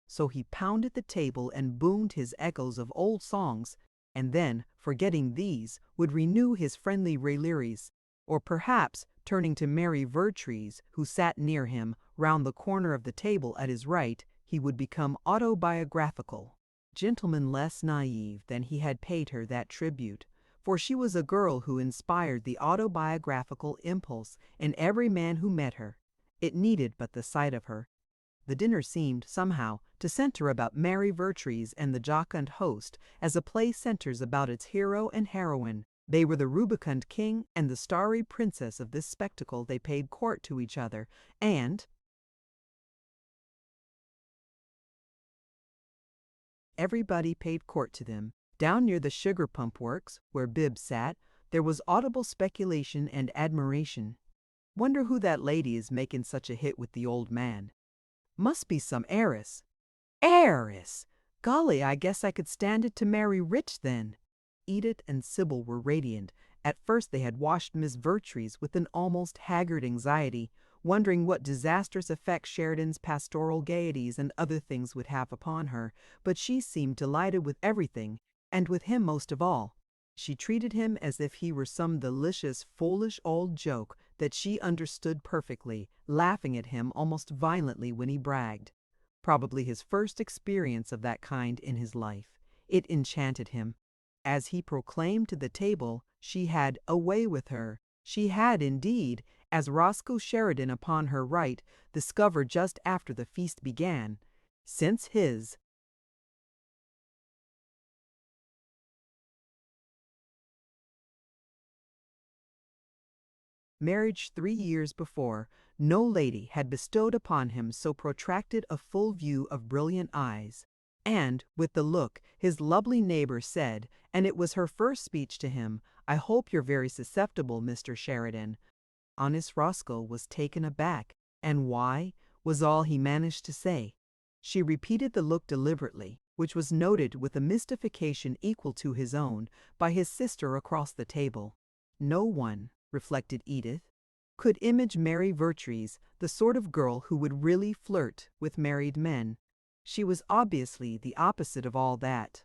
So he pounded the table and boomed his echoes of old songs, and then, forgetting these, would renew his friendly railleries, or perhaps, turning to Mary Vertrees, who sat near him, round the corner of the table at his right, he would become autobiographical. Gentleman less naive than he had paid her that tribute, for she was a girl who inspired the autobiographical impulse in every man who met her. It needed but the sight of her. The dinner seemed, somehow, to center about Mary Vertrees and the jocund host, as a play centers about its hero and heroine. They were the rubicund king and the starry princess of this spectacle. They paid court to each other, and everybody paid court to them. Down near the sugar pump works, where Bibbs sat, there was audible speculation and admiration. "Wonder who that lady is making such a hit with the old man. Must be some heiress." "Heiress! Golly, I guess I could stand it to marry rich then." Edith and Sybil were radiant. At first they had watched Miss Vertrees with an almost haggard anxiety, wondering what disastrous effect Sheridan's pastoral gaieties and other things would have upon her, but she seemed delighted with everything, and with him most of all. She treated him as if he were some delicious, foolish old joke that she understood perfectly, laughing at him almost violently when he bragged. Probably his first experience of that kind in his life. It enchanted him. As he proclaimed to the table, she had a way with her. She had indeed, as Roscoe Sheridan upon her right discovered just after the feast began, since his marriage 3 years before, no lady had bestowed upon him so protracted a full view of brilliant eyes. And, with the look, his lovely neighbor said, and it was her first speech to him, "I hope you're very susceptible, Mr. Sheridan." Honest Roscoe was taken aback, and "Why?" was all he managed to say. She repeated the look deliberately, which was noted with a mystification equal to his own by his sister across the table. No one, reflected Edith, could image Mary Vertrees, the sort of girl who would really flirt with married men. She was obviously the opposite of all that.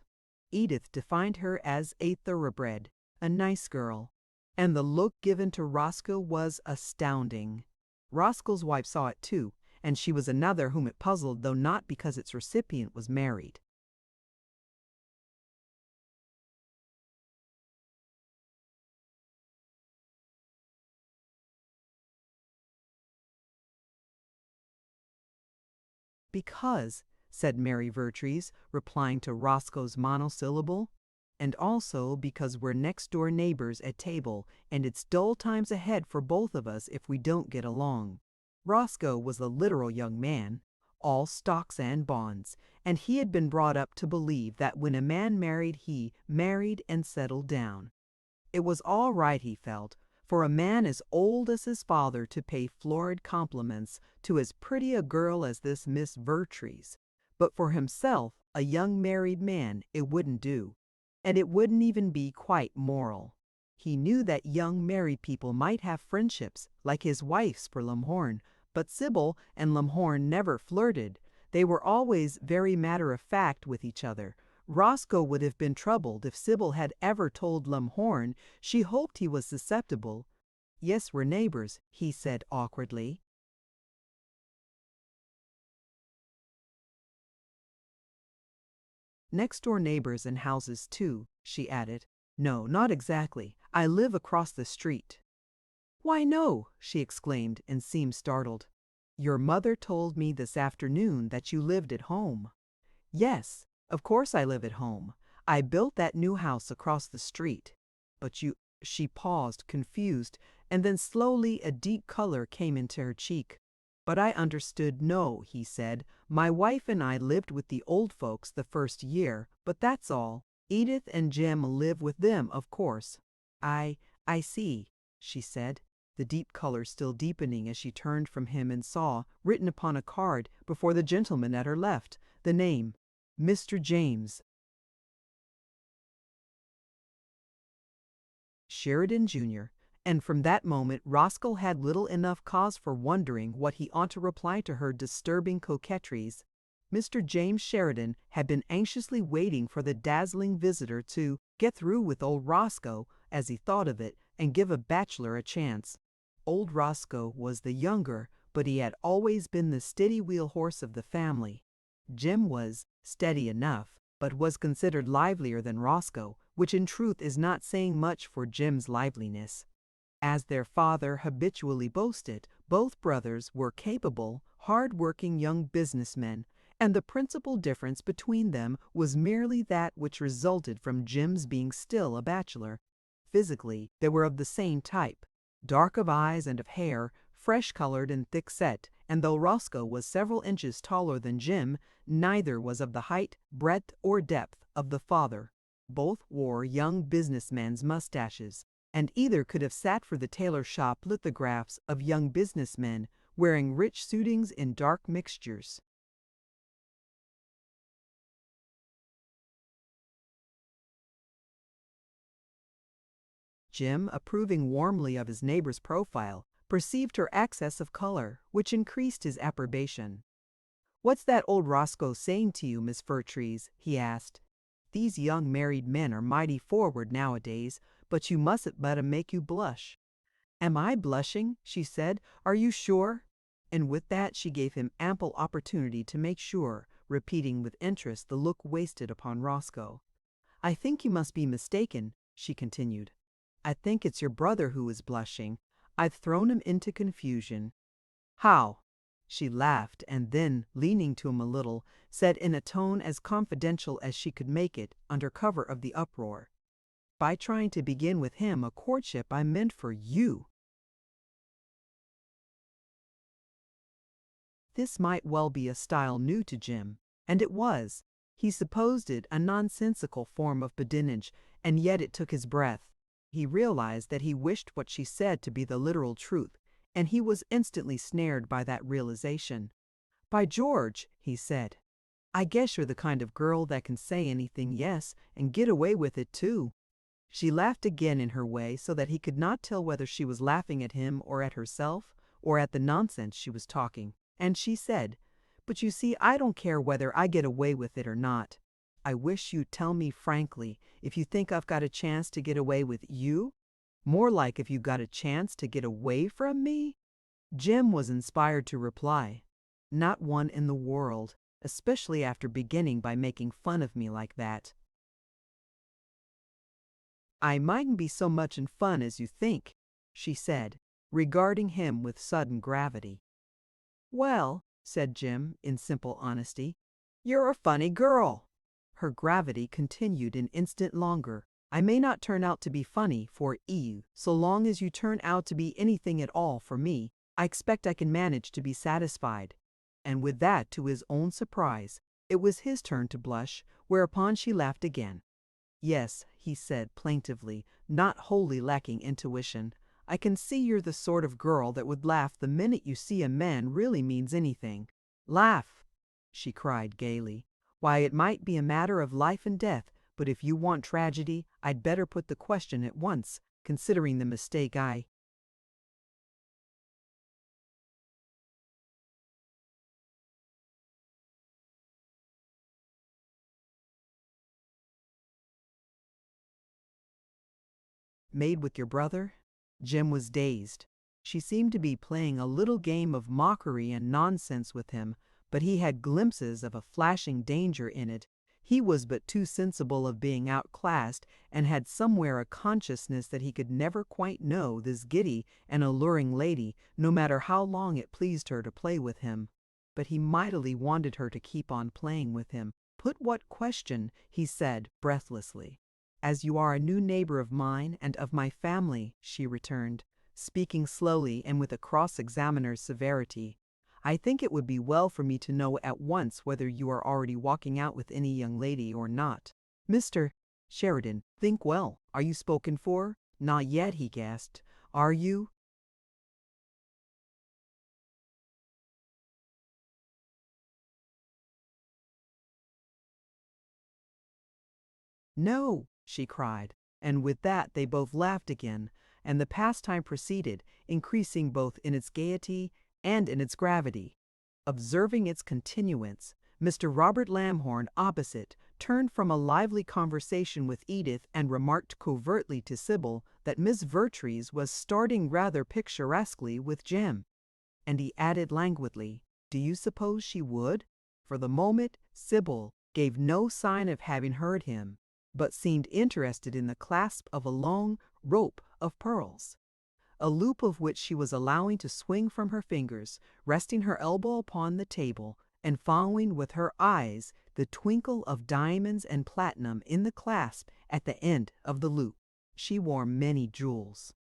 Edith defined her as a thoroughbred, a nice girl, and the look given to Roscoe was astounding. Roscoe's wife saw it too, and she was another whom it puzzled, though not because its recipient was married. "Because," said Mary Vertrees, replying to Roscoe's monosyllable, "and also because we're next-door neighbors at table, and it's dull times ahead for both of us if we don't get along." Roscoe was a literal young man, all stocks and bonds, and he had been brought up to believe that when a man married he married and settled down. It was all right, he felt, for a man as old as his father to pay florid compliments to as pretty a girl as this Miss Vertrees. But for himself, a young married man, it wouldn't do. And it wouldn't even be quite moral. He knew that young married people might have friendships, like his wife's for Lamhorn, but Sybil and Lamhorn never flirted. They were always very matter-of-fact with each other. Roscoe would have been troubled if Sybil had ever told Lamhorn she hoped he was susceptible. "Yes, we're neighbors," he said awkwardly. "Next-door neighbors and houses too," she added. "No, not exactly. I live across the street." "Why, no," she exclaimed and seemed startled. "Your mother told me this afternoon that you lived at home." "Yes, of course I live at home. I built that new house across the street." "But you—" She paused, confused, and then slowly a deep color came into her cheek. "But I understood no," he said. "My wife and I lived with the old folks the first year, but that's all. Edith and Jim live with them, of course." I see," she said, the deep color still deepening as she turned from him and saw, written upon a card before the gentleman at her left, the name, Mr. James Sheridan, Jr., and from that moment Roscoe had little enough cause for wondering what he ought to reply to her disturbing coquetries. Mr. James Sheridan had been anxiously waiting for the dazzling visitor to get through with old Roscoe, as he thought of it, and give a bachelor a chance. Old Roscoe was the younger, but he had always been the steady wheel horse of the family. Jim was steady enough, but was considered livelier than Roscoe, which in truth is not saying much for Jim's liveliness. As their father habitually boasted, both brothers were capable, hard-working young businessmen, and the principal difference between them was merely that which resulted from Jim's being still a bachelor. Physically, they were of the same type, dark of eyes and of hair, fresh-colored and thick-set, and though Roscoe was several inches taller than Jim, neither was of the height, breadth, or depth of the father. Both wore young businessmen's mustaches, and either could have sat for the tailor shop lithographs of young businessmen wearing rich suitings in dark mixtures. Jim, approving warmly of his neighbor's profile, perceived her access of color, which increased his approbation. "What's that old Roscoe saying to you, Miss Vertrees?" he asked. "These young married men are mighty forward nowadays, but you mustn't let 'em make you blush." "Am I blushing?" she said. "Are you sure?" And with that she gave him ample opportunity to make sure, repeating with interest the look wasted upon Roscoe. "I think you must be mistaken," she continued. "I think it's your brother who is blushing. I've thrown him into confusion." "How?" She laughed, and then, leaning to him a little, said in a tone as confidential as she could make it under cover of the uproar, "By trying to begin with him a courtship I meant for you." this might well be a style new to Jim. And it was. He supposed it a nonsensical form of badinage, and yet it took his breath. He realized that he wished what she said to be the literal truth, and he was instantly snared by that realization. "By George," he said, "I guess you're the kind of girl that can say anything yes and get away with it too." She laughed again in her way so that he could not tell whether she was laughing at him or at herself or at the nonsense she was talking, and she said, "But you see, I don't care whether I get away with it or not. I wish you'd tell me frankly if you think I've got a chance to get away with you? More like if you've got a chance to get away from me?" Jim was inspired to reply, "Not one in the world, especially after beginning by making fun of me like that." "I mightn't be so much in fun as you think," she said, regarding him with sudden gravity. "Well," said Jim, in simple honesty, "you're a funny girl." Her gravity continued an instant longer. "I may not turn out to be funny for you. So long as you turn out to be anything at all for me, I expect I can manage to be satisfied." And with that, to his own surprise, it was his turn to blush, whereupon she laughed again. "Yes," he said plaintively, not wholly lacking intuition, "I can see you're the sort of girl that would laugh the minute you see a man really means anything." "Laugh!" she cried gaily. "Why, it might be a matter of life and death, but if you want tragedy, I'd better put the question at once, considering the mistake I made with your brother?" Jim was dazed. She seemed to be playing a little game of mockery and nonsense with him, but he had glimpses of a flashing danger in it. He was but too sensible of being outclassed, and had somewhere a consciousness that he could never quite know this giddy and alluring lady, no matter how long it pleased her to play with him. But he mightily wanted her to keep on playing with him. "Put what question?" he said breathlessly. "As you are a new neighbor of mine and of my family," she returned, speaking slowly and with a cross-examiner's severity, "I think it would be well for me to know at once whether you are already walking out with any young lady or not." "Mr. Sheridan, think well. Are you spoken for?" "Not yet," he gasped. "Are you?" "No," she cried, and with that they both laughed again, and the pastime proceeded, increasing both in its gaiety and in its gravity. Observing its continuance, Mr. Robert Lamhorn, opposite, turned from a lively conversation with Edith and remarked covertly to Sybil that Miss Vertrees was starting rather picturesquely with Jim. And he added languidly, "Do you suppose she would?" For the moment, Sybil gave no sign of having heard him, but seemed interested in the clasp of a long rope of pearls, a loop of which she was allowing to swing from her fingers, resting her elbow upon the table, and following with her eyes the twinkle of diamonds and platinum in the clasp at the end of the loop. She wore many jewels.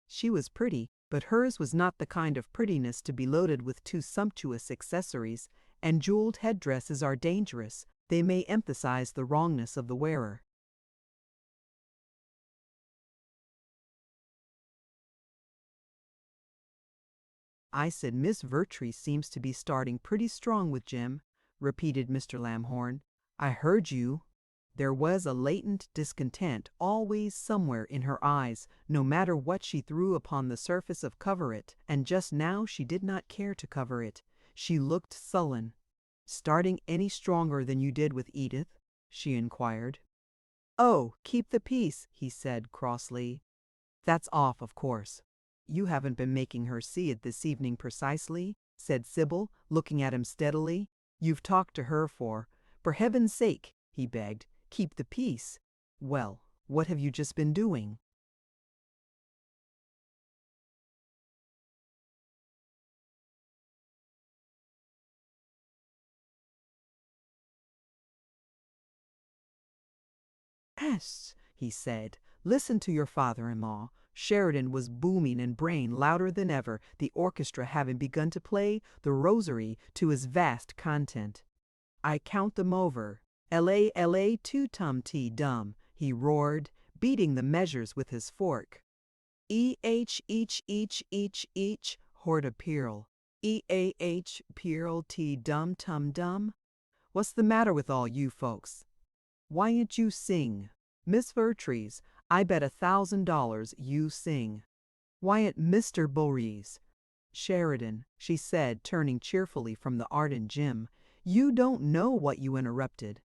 She was pretty, but hers was not the kind of prettiness to be loaded with too sumptuous accessories, and jeweled headdresses are dangerous. They may emphasize the wrongness of the wearer. "I said Miss Vertrees seems to be starting pretty strong with Jim," repeated Mr. Lamhorn. "I heard you." There was a latent discontent always somewhere in her eyes, no matter what she threw upon the surface of cover it, and just now she did not care to cover it. She looked sullen. "Starting any stronger than you did with Edith?" she inquired. "Oh, keep the peace," he said crossly. "That's off, of course." "You haven't been making her see it this evening precisely?" said Sybil, looking at him steadily. "You've talked to her for heaven's sake," he begged, "keep the peace." "Well, what have you just been doing?" "Yes," he said, "listen to your father-in-law. Sheridan was booming in brain louder than ever, the orchestra having begun to play the rosary to his vast content. "I count them over. L.A. two-tum-tea-dum," he roared, beating the measures with his fork. Each, horta pearl. Pearl tea-dum-tum-dum. What's the matter with all you folks? Why'n't you sing? Miss Vertrees, I bet $1,000 you sing. Why'n't Mr. Voorhees? Sheridan, she said, turning cheerfully from the ardent Jim, you don't know what you interrupted.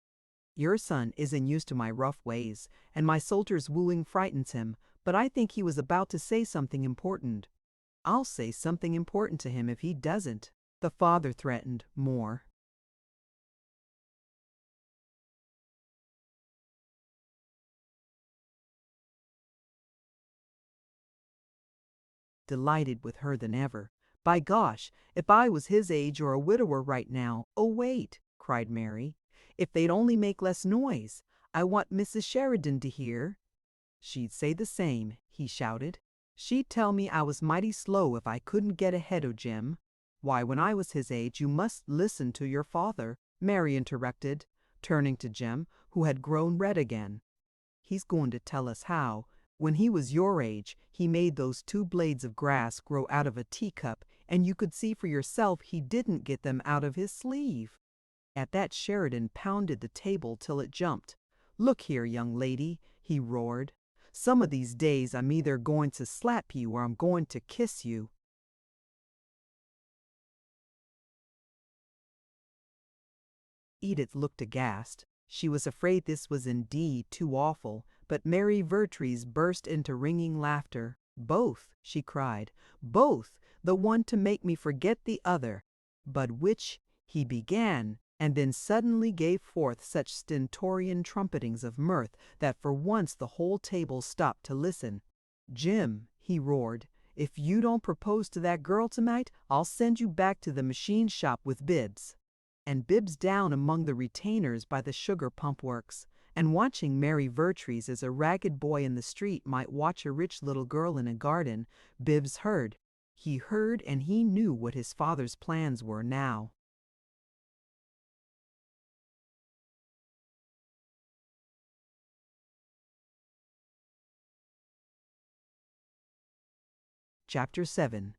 Your son isn't used to my rough ways, and my Solter's wooing frightens him, but I think he was about to say something important. I'll say something important to him if he doesn't, the father threatened, more. Delighted with her than ever. By gosh, if I was his age or a widower right now. Oh, wait, cried Mary. If they'd only make less noise. I want Mrs. Sheridan to hear. She'd say the same, he shouted. She'd tell me I was mighty slow if I couldn't get ahead o' Jim. Why, when I was his age, you must listen to your father, Mary interrupted, turning to Jim, who had grown red again. He's going to tell us how, when he was your age, he made those 2 blades of grass grow out of a teacup, and you could see for yourself he didn't get them out of his sleeve. At that Sheridan pounded the table till it jumped. Look here, young lady, he roared. Some of these days I'm either going to slap you or I'm going to kiss you. Edith looked aghast. She was afraid this was indeed too awful, but Mary Vertrees burst into ringing laughter. Both, she cried, both, the one to make me forget the other. But which, he began, and then suddenly gave forth such stentorian trumpetings of mirth that for once the whole table stopped to listen. Jim, he roared, if you don't propose to that girl tonight, I'll send you back to the machine shop with Bibbs. And Bibbs down among the retainers by the sugar pump works, and watching Mary Vertrees as a ragged boy in the street might watch a rich little girl in a garden. Bibbs heard. He heard, and he knew what his father's plans were now. Chapter 7.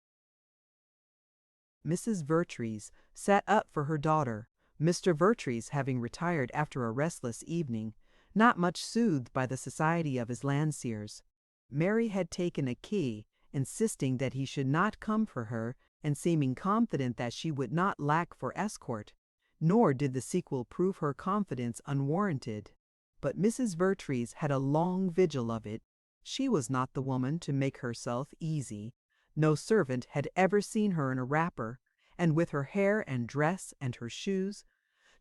Mrs. Vertrees sat up for her daughter, Mr. Vertrees having retired after a restless evening, not much soothed by the society of his Landseers. Mary had taken a key, insisting that he should not come for her, and seeming confident that she would not lack for escort. Nor did the sequel prove her confidence unwarranted. But Mrs. Vertrees had a long vigil of it. She was not the woman to make herself easy. No servant had ever seen her in a wrapper, and with her hair and dress and her shoes,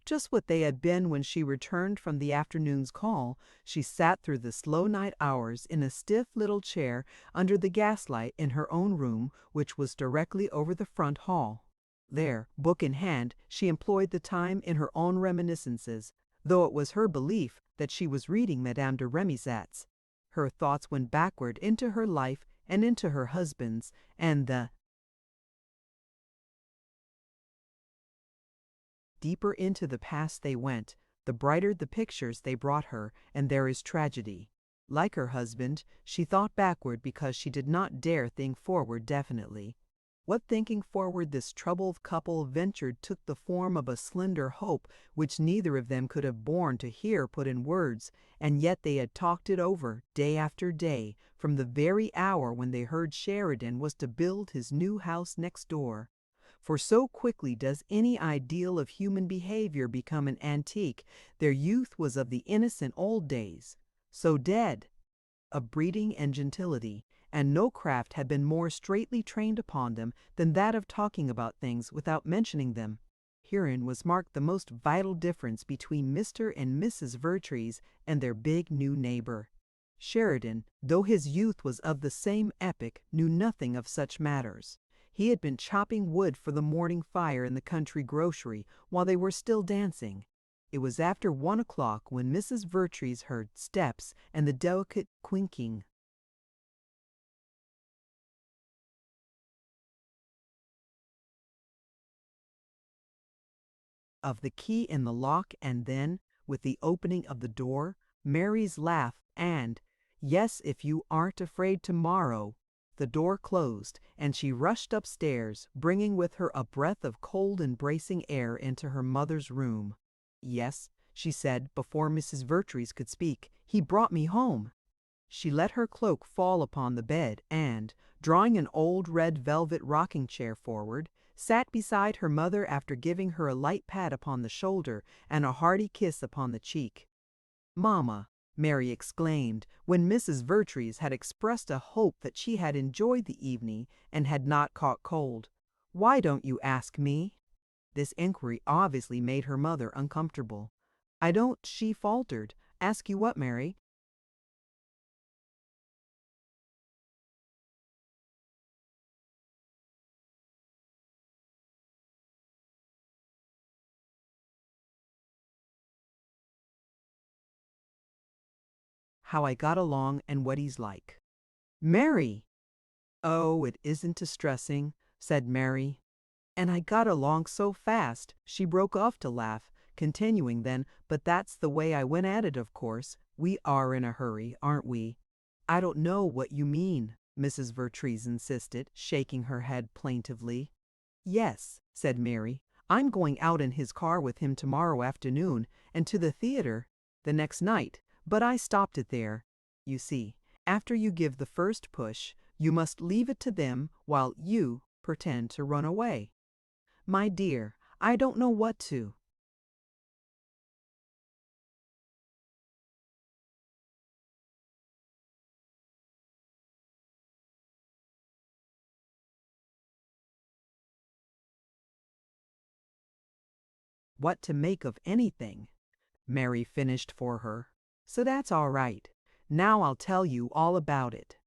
just what they had been when she returned from the afternoon's call, she sat through the slow night hours in a stiff little chair under the gaslight in her own room, which was directly over the front hall. There, book in hand, she employed the time in her own reminiscences, though it was her belief that she was reading Madame de Rémusat's. Her thoughts went backward into her life and into her husband's, and the deeper into the past they went, the brighter the pictures they brought her, and there is tragedy. Like her husband, she thought backward because she did not dare think forward definitely. What thinking forward this troubled couple ventured took the form of a slender hope which neither of them could have borne to hear put in words, and yet they had talked it over day after day, from the very hour when they heard Sheridan was to build his new house next door. For so quickly does any ideal of human behavior become an antique, their youth was of the innocent old days, so dead, of breeding and gentility, and no craft had been more straitly trained upon them than that of talking about things without mentioning them. Herein was marked the most vital difference between Mr. and Mrs. Vertrees and their big new neighbor. Sheridan, though his youth was of the same epoch, knew nothing of such matters. He had been chopping wood for the morning fire in the country grocery while they were still dancing. It was after 1 o'clock when Mrs. Vertrees heard steps and the delicate quinking of the key in the lock, and then, with the opening of the door, Mary's laugh, and, "Yes, if you aren't afraid tomorrow," the door closed, and she rushed upstairs, bringing with her a breath of cold and bracing air into her mother's room. "Yes," she said before Mrs. Vertrees could speak, "he brought me home." She let her cloak fall upon the bed and, drawing an old red velvet rocking chair forward, sat beside her mother after giving her a light pat upon the shoulder and a hearty kiss upon the cheek. "Mamma," Mary exclaimed, when Mrs. Vertrees had expressed a hope that she had enjoyed the evening and had not caught cold, "why don't you ask me?" This inquiry obviously made her mother uncomfortable. "I don't," she faltered. "Ask you what, Mary?" "How I got along and what he's like." "Mary!" "Oh, it isn't distressing," said Mary. "And I got along so fast." She broke off to laugh, continuing then, "But that's the way I went at it, of course. We are in a hurry, aren't we?" "I don't know what you mean," Mrs. Vertrees insisted, shaking her head plaintively. "Yes," said Mary. "I'm going out in his car with him tomorrow afternoon, and to the theater the next night, but I stopped it there. You see, after you give the first push, you must leave it to them while you pretend to run away." "My dear, I don't know what to." "What to make of anything," Mary finished for her. "So that's all right. Now I'll tell you all about it.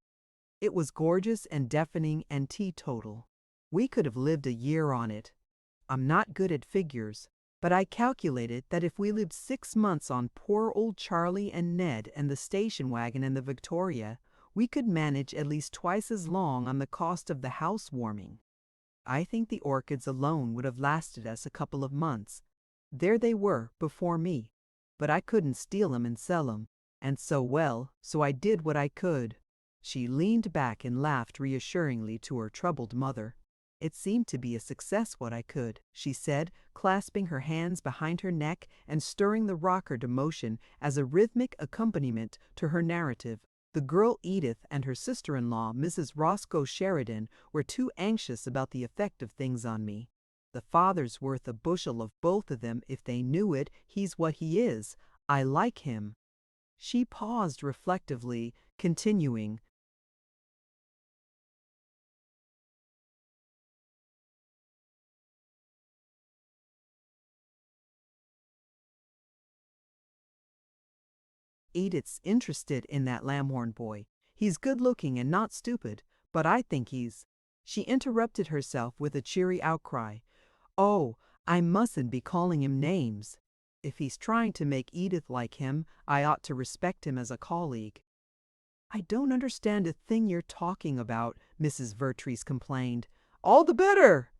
It was gorgeous and deafening and teetotal. We could have lived a year on it. I'm not good at figures, but I calculated that if we lived 6 months on poor old Charlie and Ned and the station wagon and the Victoria, we could manage at least twice as long on the cost of the housewarming. I think the orchids alone would have lasted us a couple of months. There they were before me, but I couldn't steal 'em and sell 'em, and so I did what I could." She leaned back and laughed reassuringly to her troubled mother. "It seemed to be a success what I could," she said, clasping her hands behind her neck and stirring the rocker to motion as a rhythmic accompaniment to her narrative. The girl Edith and her sister-in-law, Mrs. Roscoe Sheridan, were too anxious about the effect of things on me. The father's worth a bushel of both of them if they knew it. He's what he is. I like him." She paused reflectively, continuing, "Edith's interested in that Lamhorn boy. He's good-looking and not stupid, but I think he's—" She interrupted herself with a cheery outcry. "Oh, I mustn't be calling him names. If he's trying to make Edith like him, I ought to respect him as a colleague." "I don't understand a thing you're talking about," Mrs. Vertrees complained. "All the better!"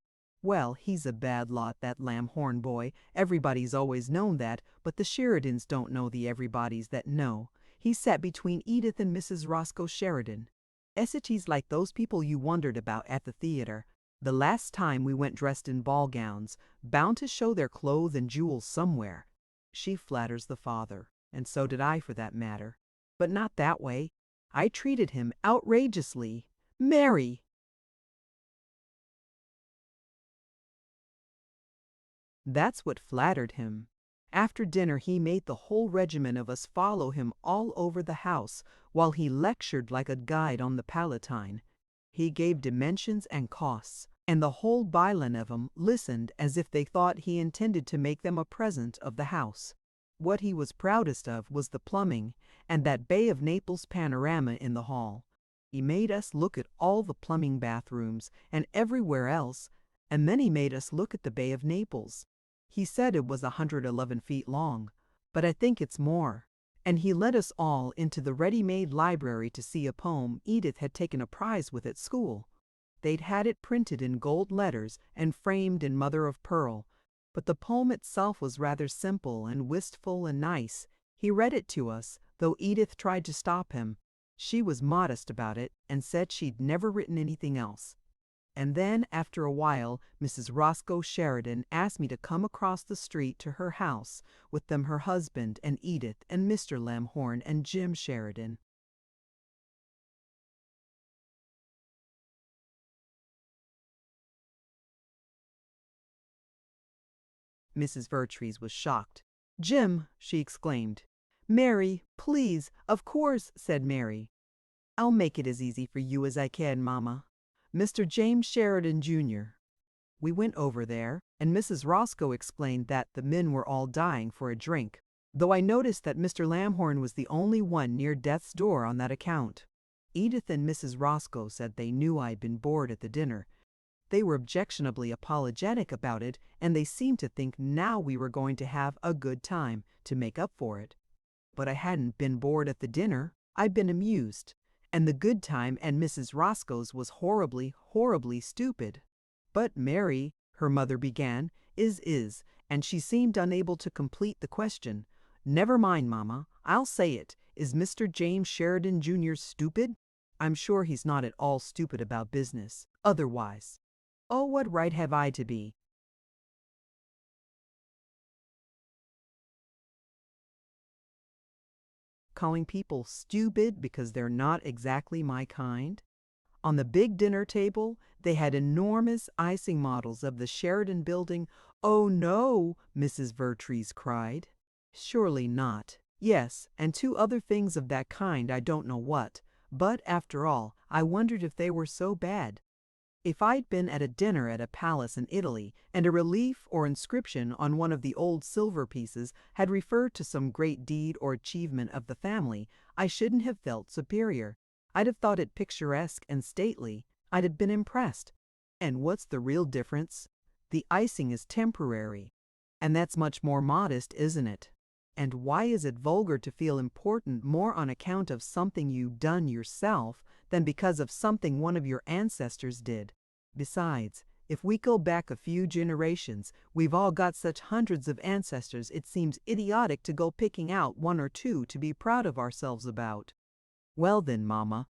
"Well, he's a bad lot, that Lamhorn boy. Everybody's always known that, but the Sheridans don't know the everybodies that know. He sat between Edith and Mrs. Roscoe Sheridan. He's like those people you wondered about at the theater. The last time we went dressed in ball gowns, bound to show their clothes and jewels somewhere. She flatters the father, and so did I for that matter. But not that way. I treated him outrageously. Mary!" "That's what flattered him. After dinner he made the whole regiment of us follow him all over the house while he lectured like a guide on the Palatine. He gave dimensions and costs, and the whole byline of 'em listened as if they thought he intended to make them a present of the house. What he was proudest of was the plumbing and that Bay of Naples panorama in the hall. He made us look at all the plumbing bathrooms and everywhere else, and then he made us look at the Bay of Naples. He said it was 111 feet long, but I think it's more. And he led us all into the ready-made library to see a poem Edith had taken a prize with at school. They'd had it printed in gold letters and framed in mother of pearl. But the poem itself was rather simple and wistful and nice. He read it to us, though Edith tried to stop him. She was modest about it and said she'd never written anything else. And then, after a while, Mrs. Roscoe Sheridan asked me to come across the street to her house, with them her husband and Edith and Mr. Lamhorn and Jim Sheridan. Mrs. Vertrees was shocked. "Jim!" she exclaimed. "Mary, please, of course," said Mary. "I'll make it as easy for you as I can, Mama. Mr. James Sheridan, Jr." We went over there, and Mrs. Roscoe explained that the men were all dying for a drink, though I noticed that Mr. Lamhorn was the only one near death's door on that account. Edith and Mrs. Roscoe said they knew I'd been bored at the dinner. They were objectionably apologetic about it, and they seemed to think now we were going to have a good time to make up for it. But I hadn't been bored at the dinner. I'd been amused. And the good time at Mrs. Roscoe's was horribly, horribly stupid. "But Mary," her mother began, and she seemed unable to complete the question. "Never mind, Mama. I'll say it. Is Mr. James Sheridan, Jr. stupid? I'm sure he's not at all stupid about business. Otherwise. Oh, what right have I to be?" Calling people stupid because they're not exactly my kind? On the big dinner table, they had enormous icing models of the Sheridan Building. "Oh, no!" Mrs. Vertrees cried. "Surely not. Yes, and two other things of that kind, I don't know what. But, after all, I wondered if they were so bad. If I'd been at a dinner at a palace in Italy, and a relief or inscription on one of the old silver pieces had referred to some great deed or achievement of the family, I shouldn't have felt superior. I'd have thought it picturesque and stately. I'd have been impressed. And what's the real difference? The icing is temporary. And that's much more modest, isn't it? And why is it vulgar to feel important more on account of something you've done yourself than because of something one of your ancestors did? Besides, if we go back a few generations, we've all got such hundreds of ancestors it seems idiotic to go picking out one or two to be proud of ourselves about. Well then, Mama.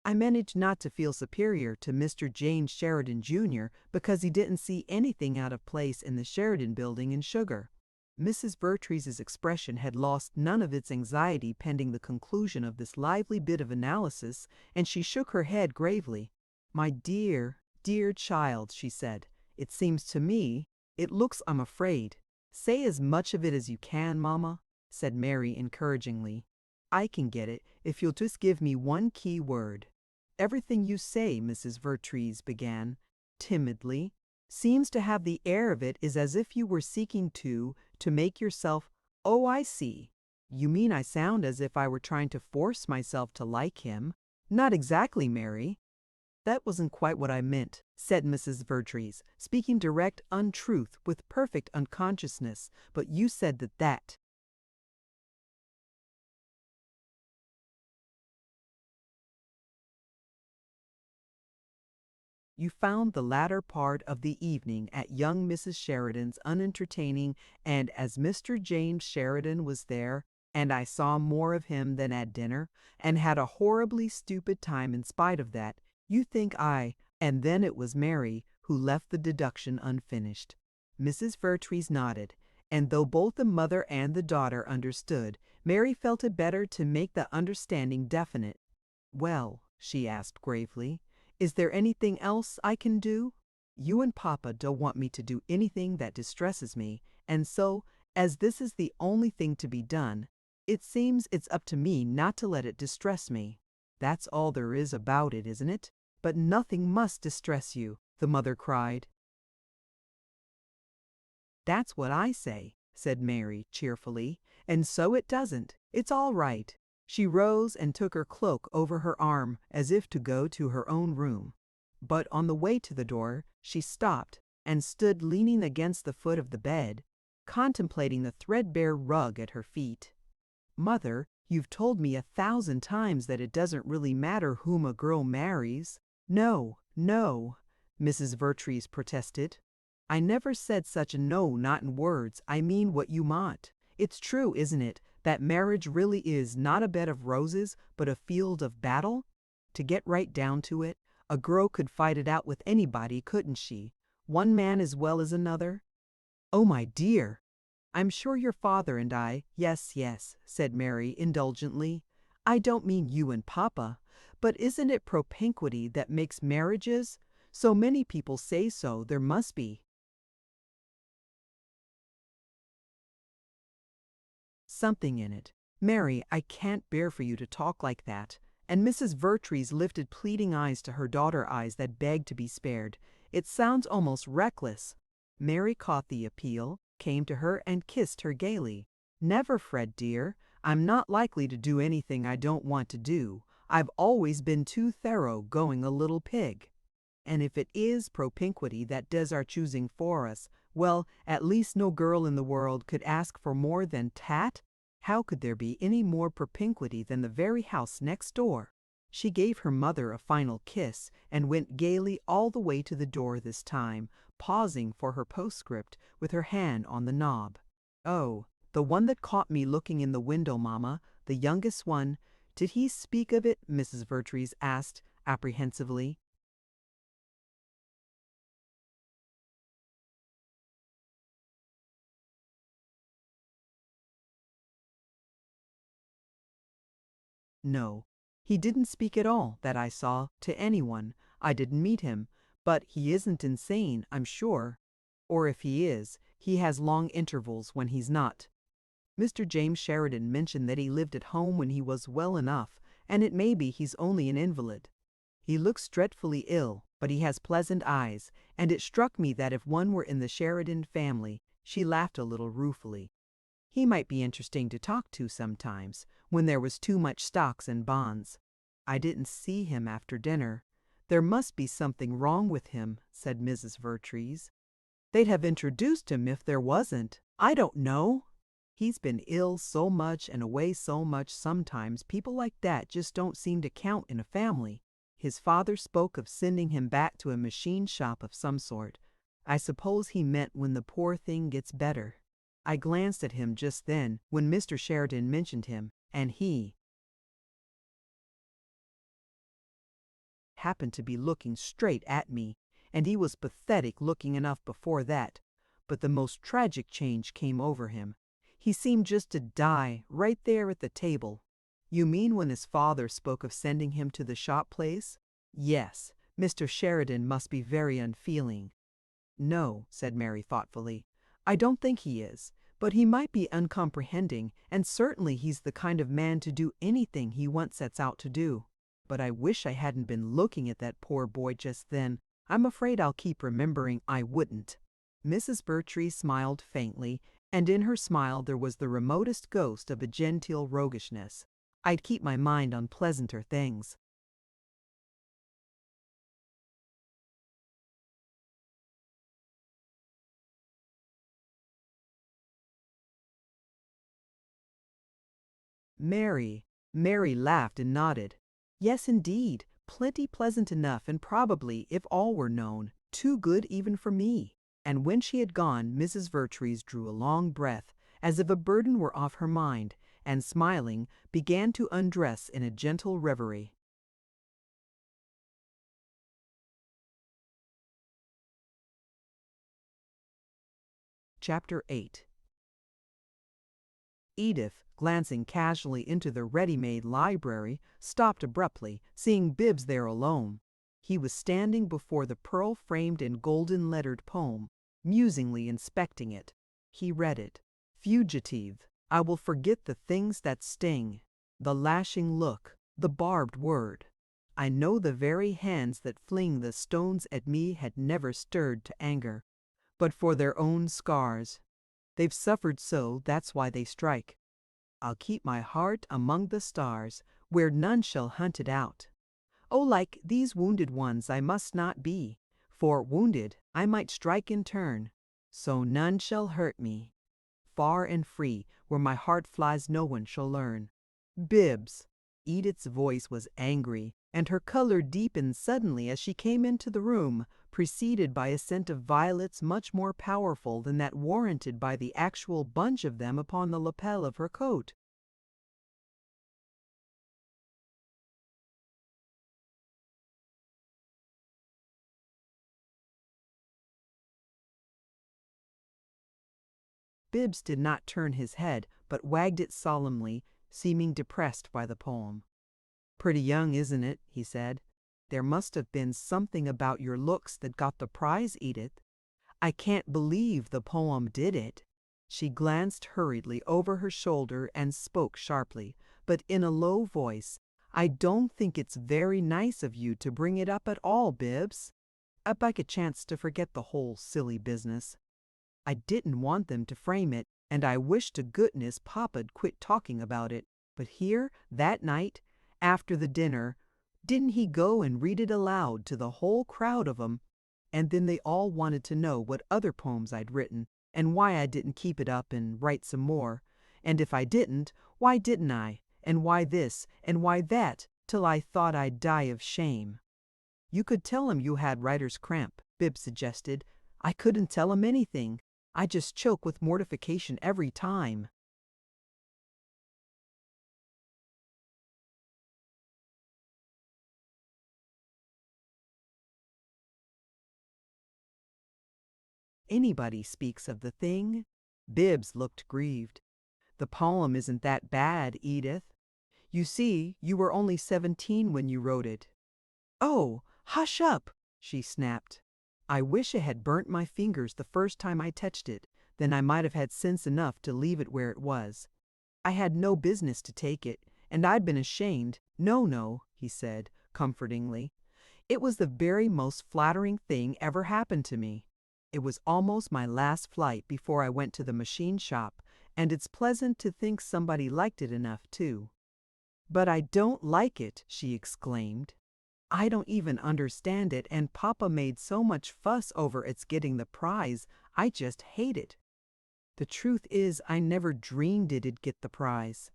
I managed not to feel superior to Mr. James Sheridan, Jr. because he didn't see anything out of place in the Sheridan Building in sugar. Mrs. Vertrees's expression had lost none of its anxiety pending the conclusion of this lively bit of analysis, and she shook her head gravely. "My dear, dear child," she said, "it seems to me, it looks, I'm afraid." "Say as much of it as you can, Mama," said Mary encouragingly. "I can get it if you'll just give me one key word." "Everything you say," Mrs. Vertrees began, timidly, "seems to have the air of it is as if you were seeking to make yourself—" "Oh, I see. You mean I sound as if I were trying to force myself to like him." "Not exactly, Mary." "That wasn't quite what I meant," said Mrs. Vertrees, speaking direct untruth with perfect unconsciousness, "but you said that." You found the latter part of the evening at young Mrs. Sheridan's unentertaining, and as Mr. James Sheridan was there, and I saw more of him than at dinner, and had a horribly stupid time in spite of that, you think and then it was Mary who left the deduction unfinished. Mrs. Vertrees nodded, and though both the mother and the daughter understood, Mary felt it better to make the understanding definite. "Well," she asked gravely, "is there anything else I can do? You and Papa don't want me to do anything that distresses me, and so, as this is the only thing to be done, it seems it's up to me not to let it distress me. That's all there is about it, isn't it?" "But nothing must distress you," the mother cried. "That's what I say," said Mary cheerfully, "and so it doesn't. It's all right." She rose and took her cloak over her arm as if to go to her own room. But on the way to the door, she stopped and stood leaning against the foot of the bed, contemplating the threadbare rug at her feet. "Mother, You've told me 1,000 times that it doesn't really matter whom a girl marries." "No, no," Mrs. Vertrees protested. "I never said such a no, not in words. I mean what you meant. It's true, isn't it, that marriage really is not a bed of roses, but a field of battle? To get right down to it, a girl could fight it out with anybody, couldn't she? One man as well as another?" "Oh, my dear! I'm sure your father and I—" "Yes, yes," said Mary indulgently. "I don't mean you and Papa, but isn't it propinquity that makes marriages? So many people say so, there must be something in it. Mary, I can't bear for you to talk like that." And Mrs. Vertrees lifted pleading eyes to her daughter, eyes that begged to be spared. "It sounds almost reckless." Mary caught the appeal, came to her and kissed her gaily. "Never, Fred dear. I'm not likely to do anything I don't want to do. I've always been too thorough going a little pig. And if it is propinquity that does our choosing for us, well, at least no girl in the world could ask for more than tat. How could there be any more propinquity than the very house next door?" She gave her mother a final kiss and went gaily all the way to the door this time, pausing for her postscript with her hand on the knob. "Oh, the one that caught me looking in the window, Mamma, the youngest one. Did he speak of it?" Mrs. Vertrees asked apprehensively. "No, he didn't speak at all, that I saw, to anyone. I didn't meet him, but he isn't insane, I'm sure. Or if he is, he has long intervals when he's not. Mr. James Sheridan mentioned that he lived at home when he was well enough, and it may be he's only an invalid. He looks dreadfully ill, but he has pleasant eyes, and it struck me that if one were in the Sheridan family—" She laughed a little ruefully. "He might be interesting to talk to sometimes, when there was too much stocks and bonds. I didn't see him after dinner. There must be something wrong with him," said Mrs. Vertrees. "They'd have introduced him if there wasn't. I don't know. He's been ill so much and away so much sometimes people like that just don't seem to count in a family. His father spoke of sending him back to a machine shop of some sort. I suppose he meant when the poor thing gets better. I glanced at him just then when Mr. Sheridan mentioned him, and he happened to be looking straight at me, and he was pathetic looking enough before that. But the most tragic change came over him. He seemed just to die right there at the table." "You mean when his father spoke of sending him to the shop place?" "Yes, Mr. Sheridan must be very unfeeling." "No," said Mary thoughtfully. "I don't think he is, but he might be uncomprehending, and certainly he's the kind of man to do anything he once sets out to do. But I wish I hadn't been looking at that poor boy just then. I'm afraid I'll keep remembering I wouldn't." Mrs. Vertrees smiled faintly, and in her smile there was the remotest ghost of a genteel roguishness. "I'd keep my mind on pleasanter things." Mary laughed and nodded. "Yes, indeed, plenty pleasant enough, and probably, if all were known, too good even for me." And when she had gone, Mrs. Vertrees drew a long breath, as if a burden were off her mind, and smiling, began to undress in a gentle reverie. Chapter 8. Edith, glancing casually into the ready-made library, stopped abruptly, seeing Bibbs there alone. He was standing before the pearl-framed and golden-lettered poem, musingly inspecting it. He read it. "Fugitive, I will forget the things that sting, the lashing look, the barbed word. I know the very hands that fling the stones at me had never stirred to anger, but for their own scars. They've suffered so, that's why they strike. I'll keep my heart among the stars, where none shall hunt it out. Oh, like these wounded ones I must not be, for, wounded, I might strike in turn. So none shall hurt me. Far and free, where my heart flies no one shall learn. Bibbs. Edith's voice was angry, and her color deepened suddenly as she came into the room, preceded by a scent of violets much more powerful than that warranted by the actual bunch of them upon the lapel of her coat. Bibbs did not turn his head, but wagged it solemnly, seeming depressed by the poem. "Pretty young, isn't it?" he said. "There must have been something about your looks that got the prize, Edith. I can't believe the poem did it." She glanced hurriedly over her shoulder and spoke sharply, but in a low voice. "I don't think it's very nice of you to bring it up at all, Bibbs. I'd like a chance to forget the whole silly business. I didn't want them to frame it, and I wish to goodness Papa'd quit talking about it. But here, that night, after the dinner, didn't he go and read it aloud to the whole crowd of 'em? And then they all wanted to know what other poems I'd written, and why I didn't keep it up and write some more. And if I didn't, why didn't I? And why this, and why that, till I thought I'd die of shame." "You could tell 'em you had writer's cramp," Bibbs suggested. "I couldn't tell 'em anything. I just choke with mortification every time." "Anybody speaks of the thing." Bibbs looked grieved. "The poem isn't that bad, Edith. You see, you were only 17 when you wrote it." "Oh, hush up!" she snapped. "I wish I had burnt my fingers the first time I touched it. Then I might have had sense enough to leave it where it was. I had no business to take it, and I'd been ashamed." "No, no," he said, comfortingly. "It was the very most flattering thing ever happened to me. It was almost my last flight before I went to the machine shop, and it's pleasant to think somebody liked it enough, too." "But I don't like it," she exclaimed. "I don't even understand it, and Papa made so much fuss over its getting the prize. I just hate it. The truth is, I never dreamed it'd get the prize."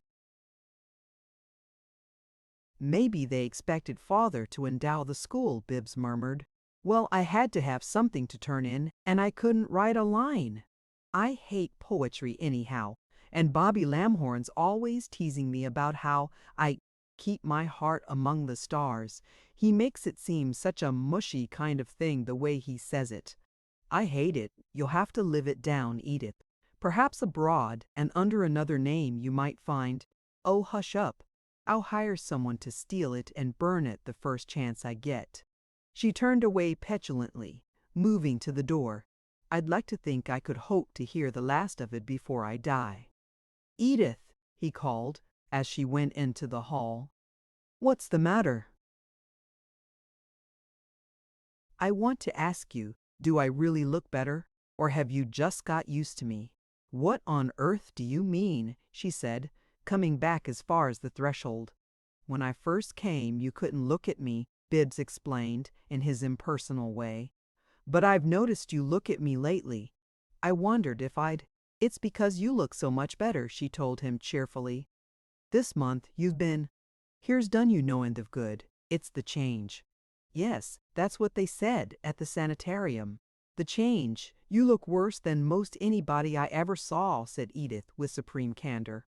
"Maybe they expected Father to endow the school," Bibbs murmured. "Well, I had to have something to turn in, and I couldn't write a line. I hate poetry anyhow, and Bobby Lamhorn's always teasing me about how I keep my heart among the stars. He makes it seem such a mushy kind of thing the way he says it. I hate it. You'll have to live it down, Edith. Perhaps abroad, and under another name, you might find—" "Oh, hush up. I'll hire someone to steal it and burn it the first chance I get." She turned away petulantly, moving to the door. "I'd like to think I could hope to hear the last of it before I die." "Edith," he called, as she went into the hall. "What's the matter?" "I want to ask you, do I really look better, or have you just got used to me?" "What on earth do you mean?" she said, coming back as far as the threshold. "When I first came, you couldn't look at me," Bibbs explained, in his impersonal way. "But I've noticed you look at me lately. I wondered if I'd—" "It's because you look so much better," she told him cheerfully. "This month you've been— Here's done you no end of good. It's the change." "Yes, that's what they said at the sanitarium. The change. You look worse than most anybody I ever saw," said Edith with supreme candor.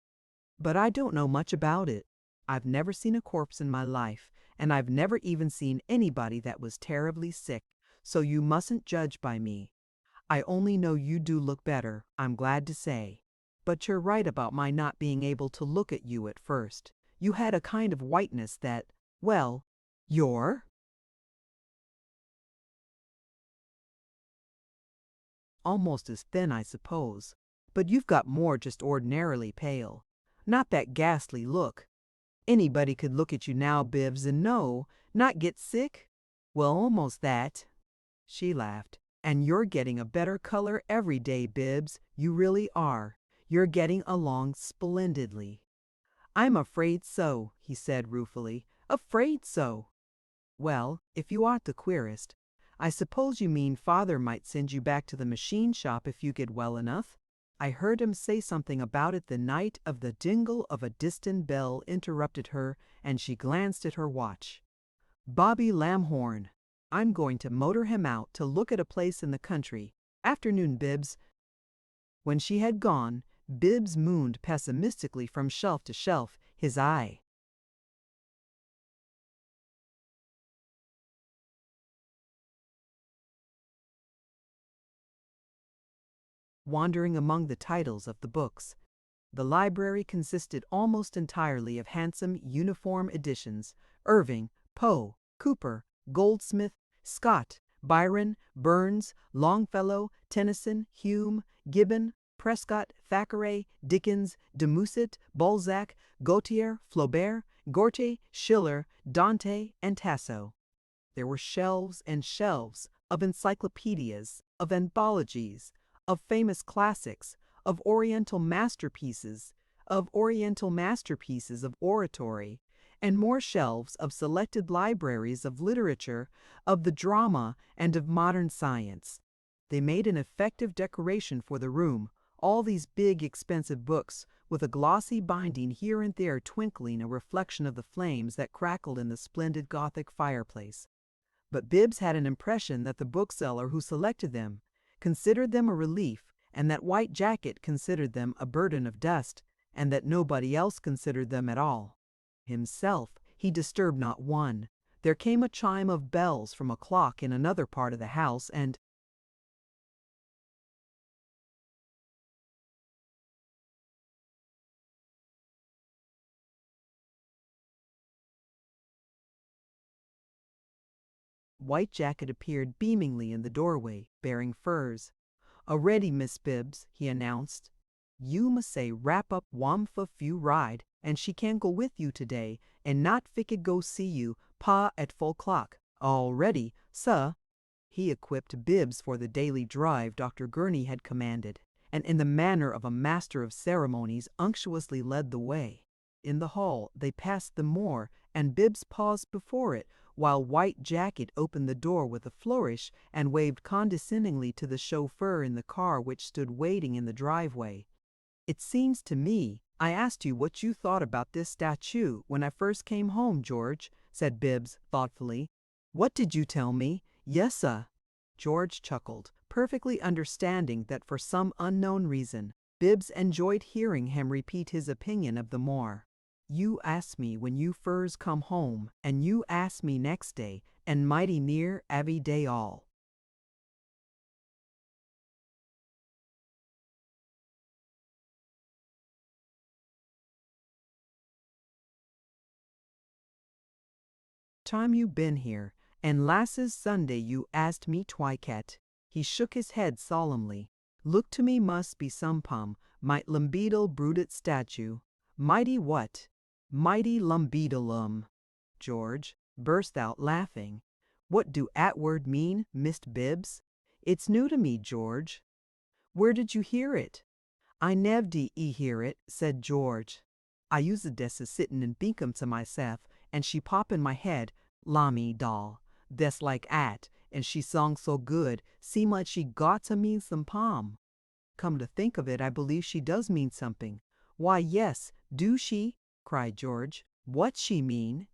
"But I don't know much about it. I've never seen a corpse in my life, and I've never even seen anybody that was terribly sick, so you mustn't judge by me. I only know you do look better, I'm glad to say. But you're right about my not being able to look at you at first. You had a kind of whiteness that, well, you're almost as thin, I suppose. But you've got more just ordinarily pale. Not that ghastly look. Anybody could look at you now, Bibbs, and not get sick? Well, almost that." She laughed. "And you're getting a better color every day, Bibbs. You really are. You're getting along splendidly." "I'm afraid so," he said ruefully. "Afraid so." "Well, if you aren't the queerest. I suppose you mean Father might send you back to the machine shop if you get well enough?" I heard him say something about it the night of the jingle of a distant bell interrupted her, and she glanced at her watch. Bobby Lamhorn. I'm going to motor him out to look at a place in the country. Afternoon, Bibbs. When she had gone, Bibbs mooned pessimistically from shelf to shelf, his eye wandering among the titles of the books. The library consisted almost entirely of handsome uniform editions: Irving, Poe, Cooper, Goldsmith, Scott, Byron, Burns, Longfellow, Tennyson, Hume, Gibbon, Prescott, Thackeray, Dickens, de Musset, Balzac, Gautier, Flaubert, Goethe, Schiller, Dante, and Tasso. There were shelves and shelves of encyclopedias, of anthologies, of famous classics, of oriental masterpieces of oratory, and more shelves of selected libraries of literature, of the drama, and of modern science. They made an effective decoration for the room, all these big, expensive books, with a glossy binding here and there twinkling a reflection of the flames that crackled in the splendid Gothic fireplace. But Bibbs had an impression that the bookseller who selected them considered them a relief, and that White Jacket considered them a burden of dust, and that nobody else considered them at all. Himself, he disturbed not one. There came a chime of bells from a clock in another part of the house, and White Jacket appeared beamingly in the doorway, bearing furs. "Already, Miss Bibbs," he announced. "You must say wrap up wam for few ride, and she can go with you today, and not ficket go see you, pa at 4 o'clock. All ready, sir." He equipped Bibbs for the daily drive Dr. Gurney had commanded, and in the manner of a master of ceremonies unctuously led the way. In the hall they passed the moor, and Bibbs paused before it, while White Jacket opened the door with a flourish and waved condescendingly to the chauffeur in the car which stood waiting in the driveway. "It seems to me I asked you what you thought about this statue when I first came home, George," said Bibbs thoughtfully. "What did you tell me?" "Yes, sir." George chuckled, perfectly understanding that for some unknown reason Bibbs enjoyed hearing him repeat his opinion of the moor. "You asked me when you furs come home, and you asked me next day, and mighty near avy day all." "Time you been here, and lasses Sunday you asked me twicat." He shook his head solemnly. "Look to me must be some might lumbeedle brooded statue." "Mighty what?" "Mighty lumbeedleum." George burst out laughing. "What do 'at word mean, Mist Bibbs?" "It's new to me, George." "Where did you hear it?" "I nev' did hear it," said George. "I use the des a sittin' and think to myself, and she pop in my head, Lammy doll, des like 'at, and she sung so good, seem like she got to mean some palm." "Come to think of it, I believe she does mean something." "Why, yes, do she?" cried George. "What she mean?"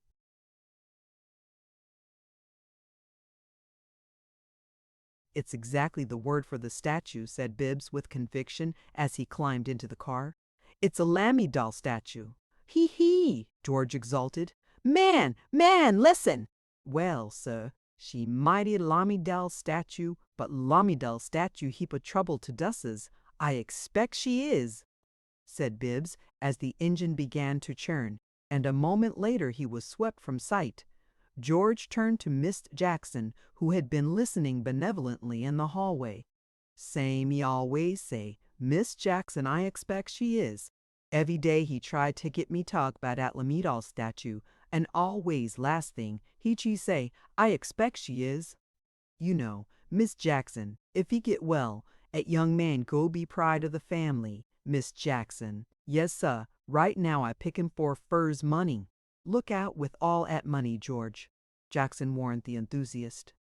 "It's exactly the word for the statue," said Bibbs with conviction as he climbed into the car. "It's a lammy doll statue." "Hee hee!" George exulted. "Man, listen!" "Well, sir, she mighty lammy doll statue, but lammy doll statue heap of trouble to dusses. I expect she is," said Bibbs as the engine began to churn, and a moment later he was swept from sight. George turned to Miss Jackson, who had been listening benevolently in the hallway. "Same he always say, Miss Jackson, I expect she is. Every day he tried to get me talk 'bout at Lamidal statue, and always last thing he say, 'I expect she is.' You know, Miss Jackson, if he get well, 'at young man go be pride of the family, Miss Jackson. Yes, sir, right now I pick him for furs money." "Look out with all 'at money, George," Jackson warned the enthusiast.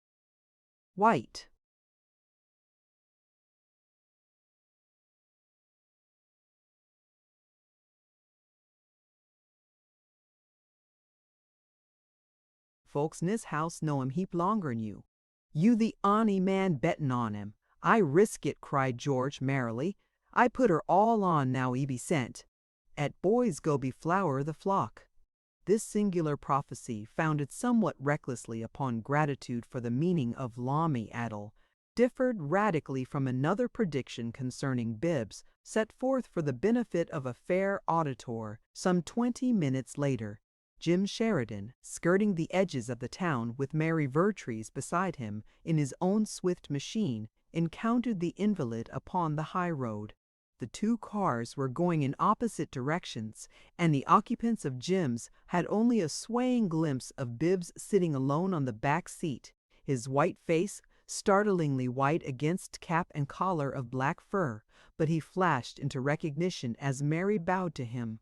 "White." Folks in this house know him heap longer'n you. You the on'y man bettin' on him. I risk it," cried George merrily. "I put her all on now he be sent. At boys go be flower o' the flock." This singular prophecy, founded somewhat recklessly upon gratitude for the meaning of Lami Addle, differed radically from another prediction concerning Bibbs, set forth for the benefit of a fair auditor some 20 minutes later. Jim Sheridan, skirting the edges of the town with Mary Vertrees beside him in his own swift machine, encountered the invalid upon the high road. The two cars were going in opposite directions, and the occupants of Jim's had only a swaying glimpse of Bibbs sitting alone on the back seat, his white face startlingly white against cap and collar of black fur, but he flashed into recognition as Mary bowed to him.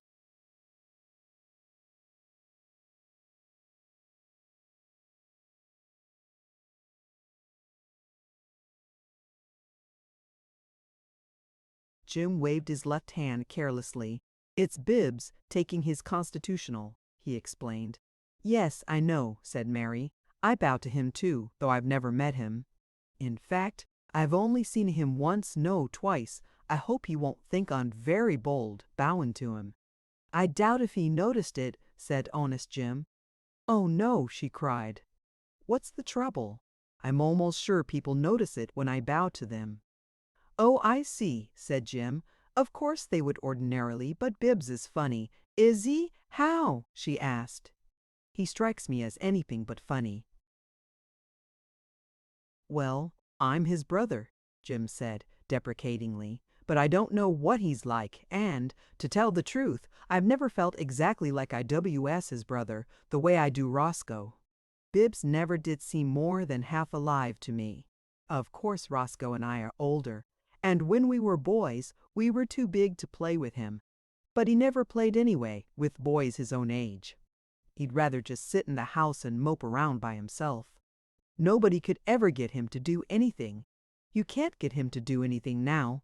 Jim waved his left hand carelessly. "It's Bibbs taking his constitutional," he explained. "Yes, I know," said Mary. "I bow to him too, though I've never met him. In fact, I've only seen him once, no, twice. I hope he won't think I'm very bold, bowing to him." "I doubt if he noticed it," said honest Jim. "Oh no," she cried. "What's the trouble? I'm almost sure people notice it when I bow to them." "Oh, I see," said Jim. "Of course they would ordinarily, but Bibbs is funny." "Is he? How?" she asked. "He strikes me as anything but funny." "Well, I'm his brother," Jim said deprecatingly, "but I don't know what he's like, and, to tell the truth, I've never felt exactly like I W.S. his brother, the way I do Roscoe. Bibbs never did seem more than half alive to me. Of course Roscoe and I are older, and when we were boys, we were too big to play with him. But he never played anyway, with boys his own age. He'd rather just sit in the house and mope around by himself. Nobody could ever get him to do anything. You can't get him to do anything now.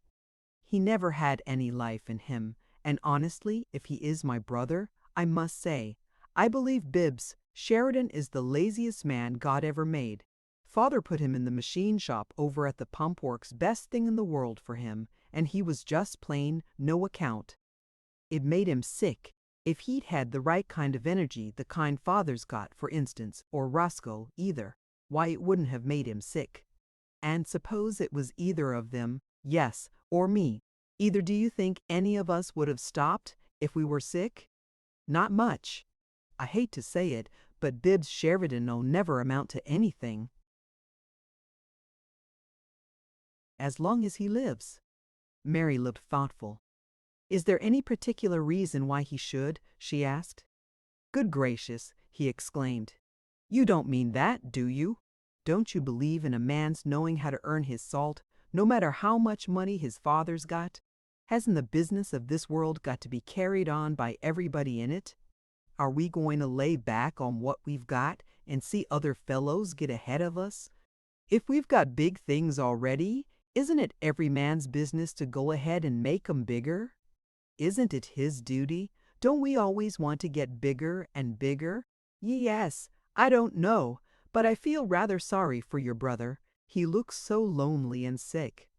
He never had any life in him, and honestly, if he is my brother, I must say, I believe Bibbs Sheridan is the laziest man God ever made. Father put him in the machine shop over at the pump works, best thing in the world for him, and he was just plain no account. It made him sick. If he'd had the right kind of energy, the kind Father's got, for instance, or Roscoe either, why it wouldn't have made him sick. And suppose it was either of them, yes, or me. Either do you think any of us would have stopped if we were sick? Not much. I hate to say it, but Bibbs Sheridan'll never amount to anything. As long as he lives. Mary looked thoughtful. "Is there any particular reason why he should?" she asked. "Good gracious," he exclaimed. "You don't mean that, do you? Don't you believe in a man's knowing how to earn his salt, no matter how much money his father's got? Hasn't the business of this world got to be carried on by everybody in it? Are we going to lay back on what we've got and see other fellows get ahead of us? If we've got big things already, isn't it every man's business to go ahead and make 'em bigger? Isn't it his duty? Don't we always want to get bigger and bigger?" "Yes, I don't know, but I feel rather sorry for your brother. He looks so lonely and sick."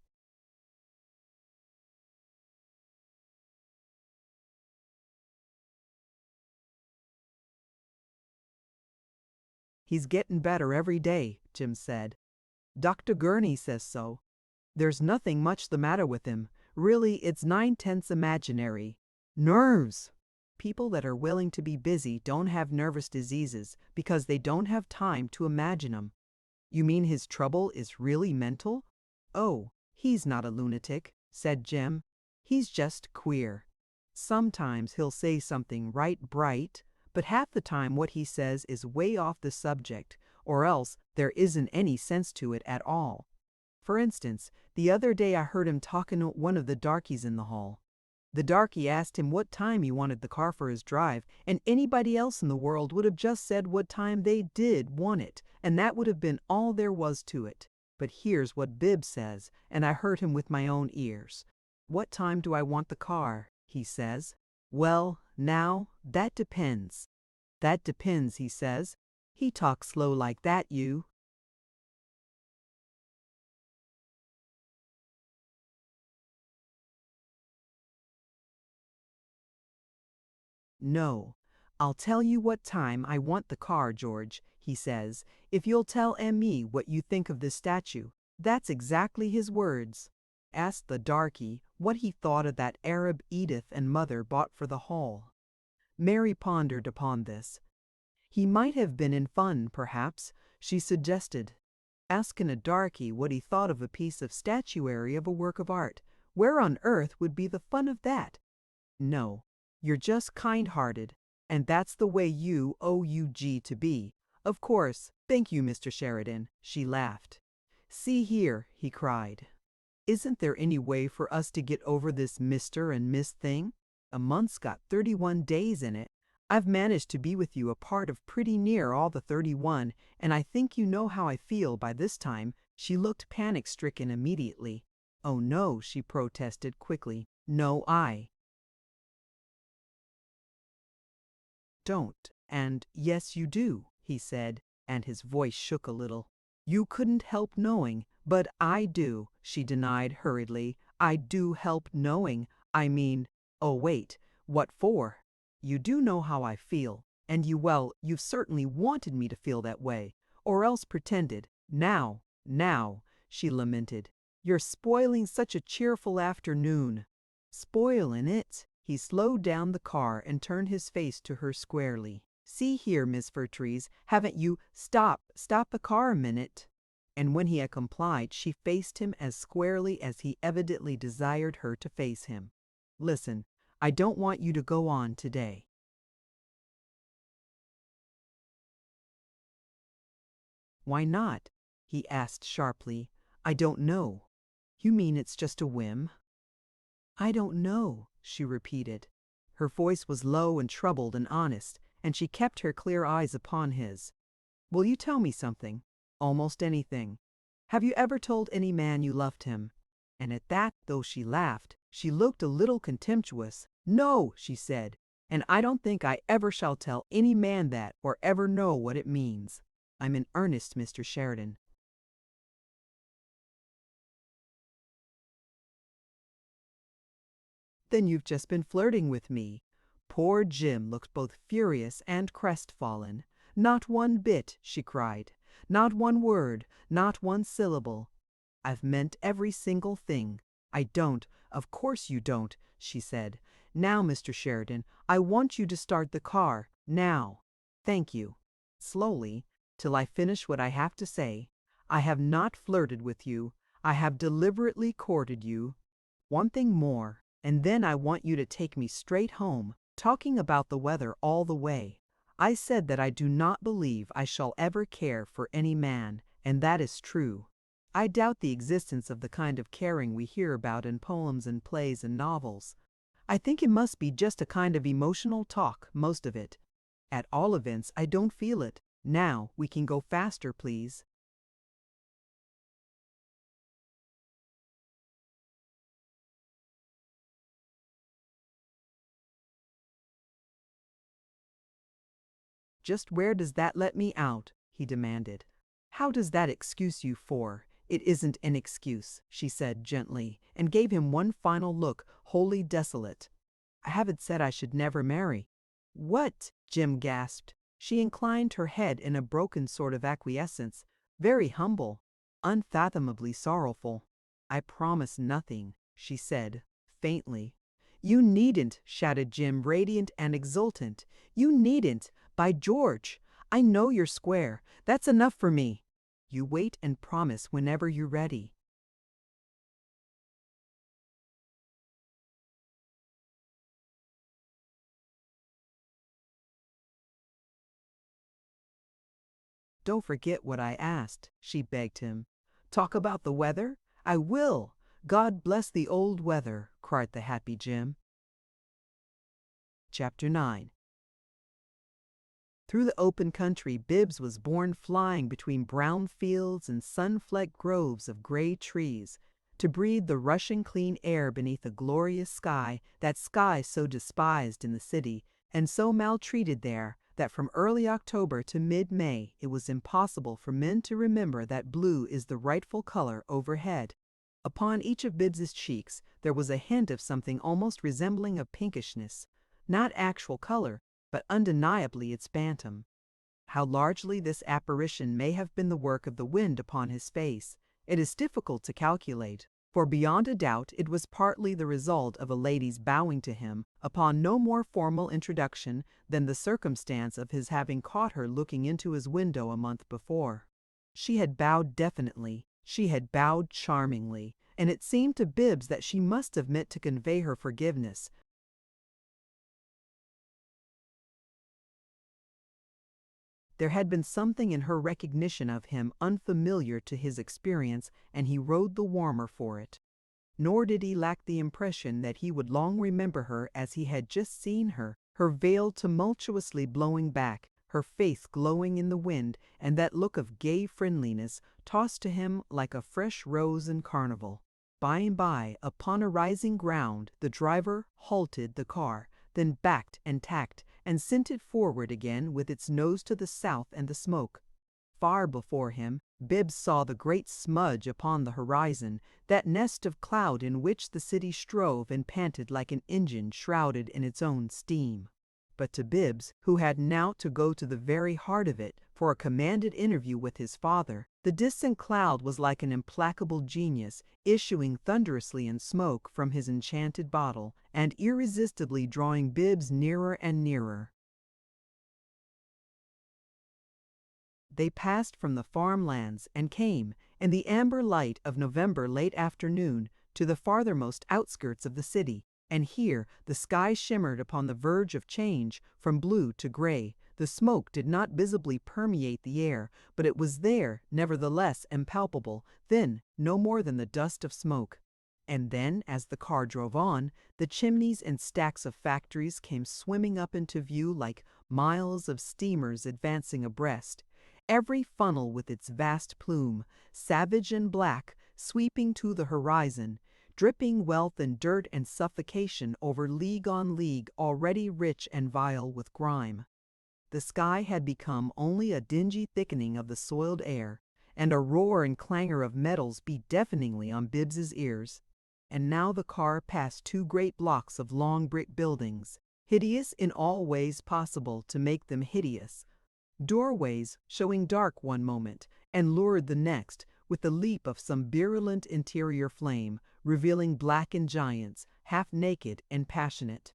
"He's getting better every day," Jim said. "Dr. Gurney says so. There's nothing much the matter with him. Really, it's 9/10 imaginary. Nerves! People that are willing to be busy don't have nervous diseases because they don't have time to imagine 'em." "You mean his trouble is really mental?" "Oh, he's not a lunatic," said Jim. "He's just queer. Sometimes he'll say something right bright, but half the time what he says is way off the subject, or else there isn't any sense to it at all. For instance, the other day I heard him talking to one of the darkies in the hall. The darky asked him what time he wanted the car for his drive, and anybody else in the world would have just said what time they did want it, and that would have been all there was to it. But here's what Bibbs says, and I heard him with my own ears. 'What time do I want the car?' he says. 'Well, now, that depends.' 'That depends,' he says. He talks slow like that, you. No. I'll tell you what time I want the car, George, he says, if you'll tell me what you think of this statue. That's exactly his words. Asked the darky what he thought of that Arab Edith and mother bought for the hall. Mary pondered upon this. He might have been in fun, perhaps, she suggested. Asking a darky what he thought of a piece of statuary of a work of art. Where on earth would be the fun of that? No, you're just kind-hearted, and that's the way you OUG to be. Of course, thank you, Mr. Sheridan, she laughed. See here, he cried. Isn't there any way for us to get over this Mr. and Miss thing? A month's got 31 days in it. I've managed to be with you a part of pretty near all the 31, and I think you know how I feel by this time. She looked panic-stricken immediately. Oh no, she protested quickly. No, I don't. And yes, you do, he said, and his voice shook a little. You couldn't help knowing, but I do, she denied hurriedly. I do help knowing. I mean, oh wait, what for? You do know how I feel, and you've certainly wanted me to feel that way, or else pretended. Now, she lamented. You're spoiling such a cheerful afternoon. Spoiling it? He slowed down the car and turned his face to her squarely. See here, Miss Vertrees, haven't you— Stop the car a minute. And when he had complied, she faced him as squarely as he evidently desired her to face him. Listen, I don't want you to go on today. Why not? He asked sharply. I don't know. You mean it's just a whim? I don't know, she repeated. Her voice was low and troubled and honest, and she kept her clear eyes upon his. Will you tell me something? Almost anything. Have you ever told any man you loved him? And at that, though she laughed, she looked a little contemptuous. No, she said, and I don't think I ever shall tell any man that or ever know what it means. I'm in earnest, Mr. Sheridan. Then you've just been flirting with me. Poor Jim looked both furious and crestfallen. Not one bit, she cried. Not one word, not one syllable. I've meant every single thing. I don't, of course you don't, she said. Now, Mr. Sheridan, I want you to start the car, now. Thank you. Slowly, till I finish what I have to say. I have not flirted with you. I have deliberately courted you. One thing more, and then I want you to take me straight home, talking about the weather all the way. I said that I do not believe I shall ever care for any man, and that is true. I doubt the existence of the kind of caring we hear about in poems and plays and novels. I think it must be just a kind of emotional talk, most of it. At all events, I don't feel it. Now, we can go faster, please. Just where does that let me out? He demanded. How does that excuse you for? It isn't an excuse, she said gently, and gave him one final look, wholly desolate. I haven't said I should never marry. What? Jim gasped. She inclined her head in a broken sort of acquiescence, very humble, unfathomably sorrowful. I promise nothing, she said, faintly. You needn't, shouted Jim, radiant and exultant. You needn't. By George, I know you're square. That's enough for me. You wait and promise whenever you're ready. Don't forget what I asked, she begged him. Talk about the weather? I will. God bless the old weather, cried the happy Jim. Chapter 9. Through the open country, Bibbs was borne flying between brown fields and sun-flecked groves of gray trees, to breathe the rushing clean air beneath a glorious sky, that sky so despised in the city, and so maltreated there, that from early October to mid-May it was impossible for men to remember that blue is the rightful color overhead. Upon each of Bibbs's cheeks there was a hint of something almost resembling a pinkishness, not actual color, but undeniably its bantam. How largely this apparition may have been the work of the wind upon his face, it is difficult to calculate, for beyond a doubt it was partly the result of a lady's bowing to him upon no more formal introduction than the circumstance of his having caught her looking into his window a month before. She had bowed definitely, she had bowed charmingly, and it seemed to Bibbs that she must have meant to convey her forgiveness. There had been something in her recognition of him unfamiliar to his experience, and he rode the warmer for it. Nor did he lack the impression that he would long remember her as he had just seen her, her veil tumultuously blowing back, her face glowing in the wind, and that look of gay friendliness tossed to him like a fresh rose in carnival. By and by, upon a rising ground, the driver halted the car, then backed and tacked, and sent it forward again with its nose to the south and the smoke. Far before him, Bibbs saw the great smudge upon the horizon, that nest of cloud in which the city strove and panted like an engine shrouded in its own steam. But to Bibbs, who had now to go to the very heart of it for a commanded interview with his father, the distant cloud was like an implacable genius issuing thunderously in smoke from his enchanted bottle, and irresistibly drawing Bibbs nearer and nearer. They passed from the farmlands and came, in the amber light of November late afternoon, to the farthermost outskirts of the city, and here the sky shimmered upon the verge of change from blue to gray. The smoke did not visibly permeate the air, but it was there, nevertheless impalpable, thin, no more than the dust of smoke. And then, as the car drove on, the chimneys and stacks of factories came swimming up into view like miles of steamers advancing abreast, every funnel with its vast plume, savage and black, sweeping to the horizon, dripping wealth and dirt and suffocation over league on league already rich and vile with grime. The sky had become only a dingy thickening of the soiled air, and a roar and clangor of metals beat deafeningly on Bibbs's ears. And now the car passed two great blocks of long brick buildings, hideous in all ways possible to make them hideous, doorways showing dark one moment and lurid the next with the leap of some virulent interior flame, revealing blackened giants, half naked and passionate.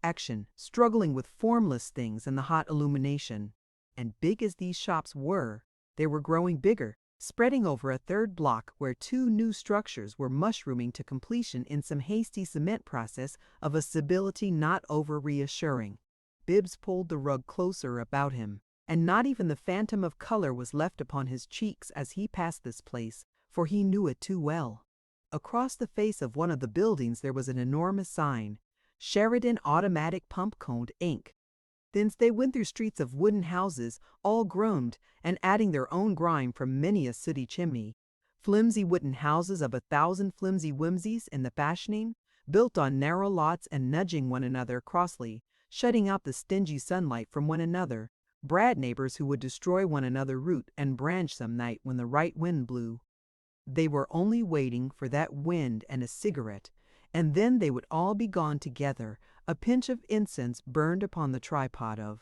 Action, struggling with formless things in the hot illumination. And big as these shops were, they were growing bigger, spreading over a third block where two new structures were mushrooming to completion in some hasty cement process of a stability not over-reassuring. Bibbs pulled the rug closer about him, and not even the phantom of color was left upon his cheeks as he passed this place, for he knew it too well. Across the face of one of the buildings there was an enormous sign, Sheridan Automatic Pump Coned, Inc. Thence they went through streets of wooden houses, all groaned, and adding their own grime from many a sooty chimney. Flimsy wooden houses of 1,000 flimsy whimsies in the fashioning, built on narrow lots and nudging one another crossly, shutting out the stingy sunlight from one another, brad neighbors who would destroy one another root and branch some night when the right wind blew. They were only waiting for that wind and a cigarette, and then they would all be gone together, a pinch of incense burned upon the tripod of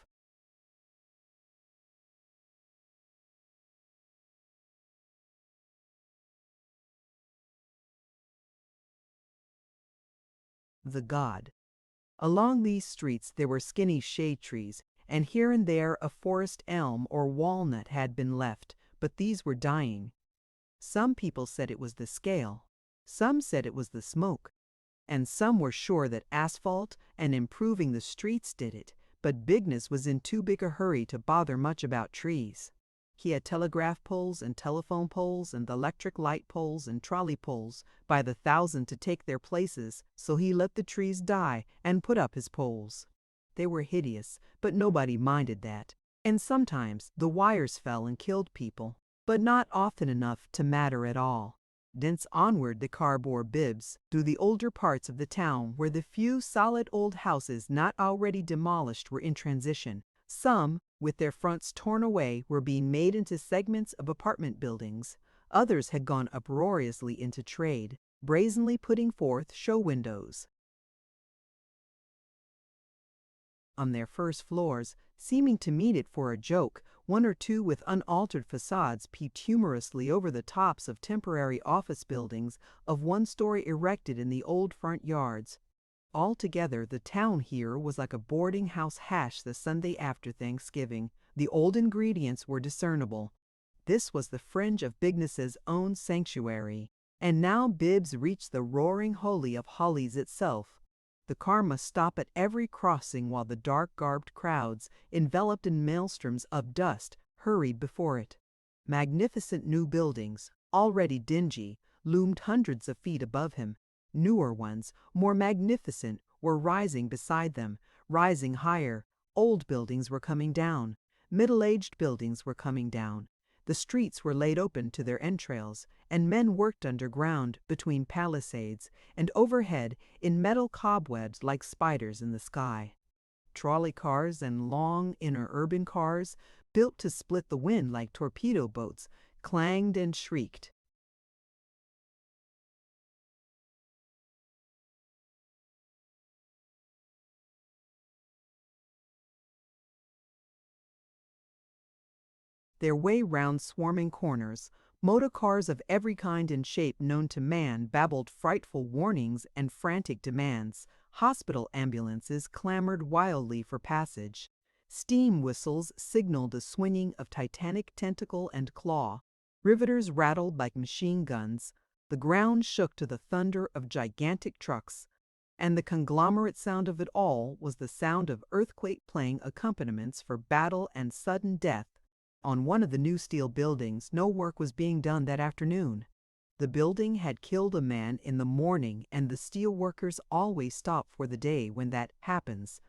the god. Along these streets there were skinny shade trees, and here and there a forest elm or walnut had been left, but these were dying. Some people said it was the scale, some said it was the smoke, and some were sure that asphalt and improving the streets did it, but Bigness was in too big a hurry to bother much about trees. He had telegraph poles and telephone poles and electric light poles and trolley poles by the thousand to take their places, so he let the trees die and put up his poles. They were hideous, but nobody minded that, and sometimes the wires fell and killed people, but not often enough to matter at all. Thence onward the car bore Bibbs through the older parts of the town where the few solid old houses not already demolished were in transition. Some, with their fronts torn away, were being made into segments of apartment buildings. Others had gone uproariously into trade, brazenly putting forth show windows. On their first floors, seeming to mean it for a joke, one or two with unaltered facades peeped humorously over the tops of temporary office buildings of one story erected in the old front yards. Altogether, the town here was like a boarding house hash the Sunday after Thanksgiving. The old ingredients were discernible. This was the fringe of Bigness's own sanctuary. And now Bibbs reached the roaring holy of holies itself. The car must stop at every crossing while the dark-garbed crowds, enveloped in maelstroms of dust, hurried before it. Magnificent new buildings, already dingy, loomed hundreds of feet above him. Newer ones, more magnificent, were rising beside them, rising higher. Old buildings were coming down. Middle-aged buildings were coming down. The streets were laid open to their entrails, and men worked underground between palisades, and overhead in metal cobwebs like spiders in the sky. Trolley cars and long interurban cars, built to split the wind like torpedo boats, clanged and shrieked. Their way round swarming corners, motor cars of every kind and shape known to man babbled frightful warnings and frantic demands. Hospital ambulances clamored wildly for passage. Steam whistles signaled a swinging of titanic tentacle and claw. Riveters rattled like machine guns. The ground shook to the thunder of gigantic trucks. And the conglomerate sound of it all was the sound of earthquake-playing accompaniments for battle and sudden death. On one of the new steel buildings, no work was being done that afternoon. The building had killed a man in the morning, and the steel workers always stop for the day when that happens.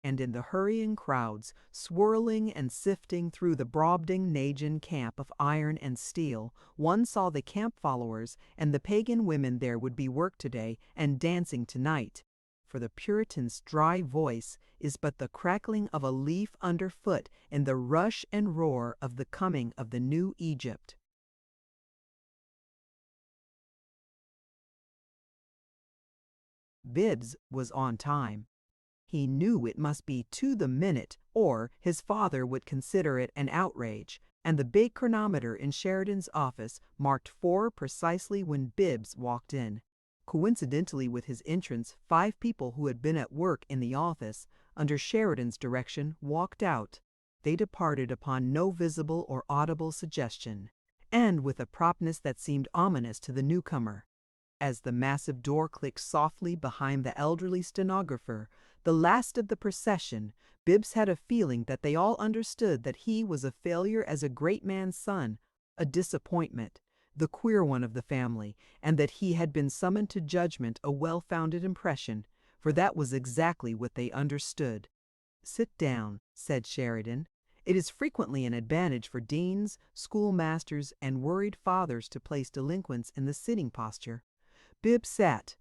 And in the hurrying crowds, swirling and sifting through the Brobdingnagian camp of iron and steel, one saw the camp followers and the pagan women there would be work today and dancing tonight. For the Puritan's dry voice is but the crackling of a leaf underfoot in the rush and roar of the coming of the new Egypt. Bibbs was on time. He knew it must be to the minute, or his father would consider it an outrage, and the big chronometer in Sheridan's office marked 4 precisely when Bibbs walked in. Coincidentally with his entrance, 5 people who had been at work in the office, under Sheridan's direction, walked out. They departed upon no visible or audible suggestion, and with a promptness that seemed ominous to the newcomer. As the massive door clicked softly behind the elderly stenographer, the last of the procession, Bibbs had a feeling that they all understood that he was a failure as a great man's son, a disappointment, the queer one of the family, and that he had been summoned to judgment, a well-founded impression, for that was exactly what they understood. "Sit down," said Sheridan. "It is frequently an advantage for deans, schoolmasters, and worried fathers to place delinquents in the sitting posture." Bibbs sat.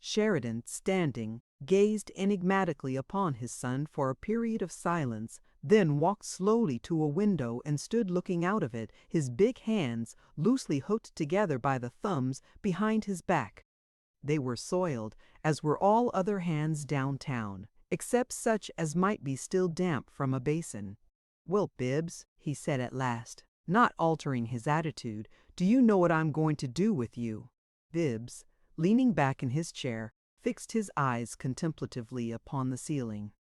Sheridan, standing, gazed enigmatically upon his son for a period of silence, then walked slowly to a window and stood looking out of it, his big hands, loosely hooked together by the thumbs, behind his back. They were soiled, as were all other hands downtown, except such as might be still damp from a basin. "Well, Bibbs," he said at last, not altering his attitude, "do you know what I'm going to do with you?" Bibbs, leaning back in his chair, fixed his eyes contemplatively upon the ceiling.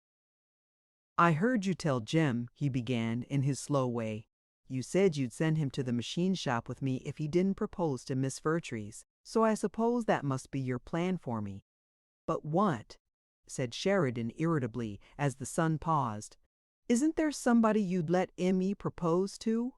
"I heard you tell Jim," he began in his slow way. "You said you'd send him to the machine shop with me if he didn't propose to Miss Vertrees, so I suppose that must be your plan for me." "But what?" said Sheridan irritably as the son paused. "Isn't there somebody you'd let M.E. propose to?"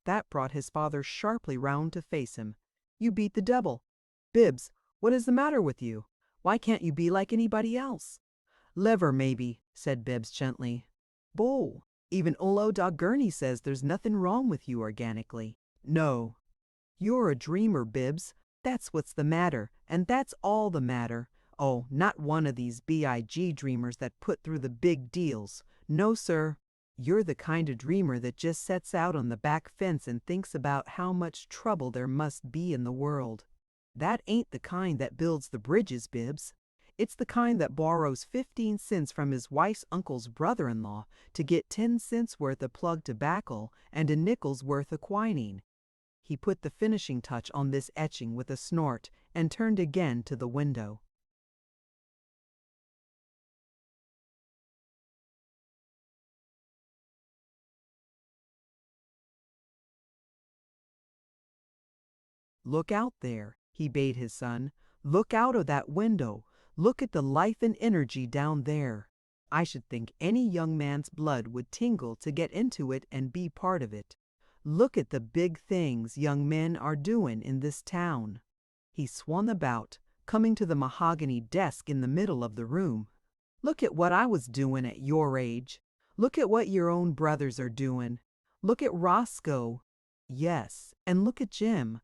That brought his father sharply round to face him. "You beat the devil. Bibbs, what is the matter with you? Why can't you be like anybody else?" "Lever, maybe," said Bibbs gently. "Bull. Even Olo Gurney says there's nothing wrong with you organically." "No. You're a dreamer, Bibbs. That's what's the matter, and that's all the matter. Oh, not one of these big dreamers that put through the big deals. No, sir. You're the kind of dreamer that just sets out on the back fence and thinks about how much trouble there must be in the world. That ain't the kind that builds the bridges, Bibbs. It's the kind that borrows 15 cents from his wife's uncle's brother-in-law to get 10 cents worth of plug tobacco and a nickel's worth of quinine." He put the finishing touch on this etching with a snort and turned again to the window. "Look out there," he bade his son. "Look out of that window. Look at the life and energy down there. I should think any young man's blood would tingle to get into it and be part of it. Look at the big things young men are doing in this town." He swung about, coming to the mahogany desk in the middle of the room. "Look at what I was doing at your age. Look at what your own brothers are doing. Look at Roscoe. Yes, and look at Jim.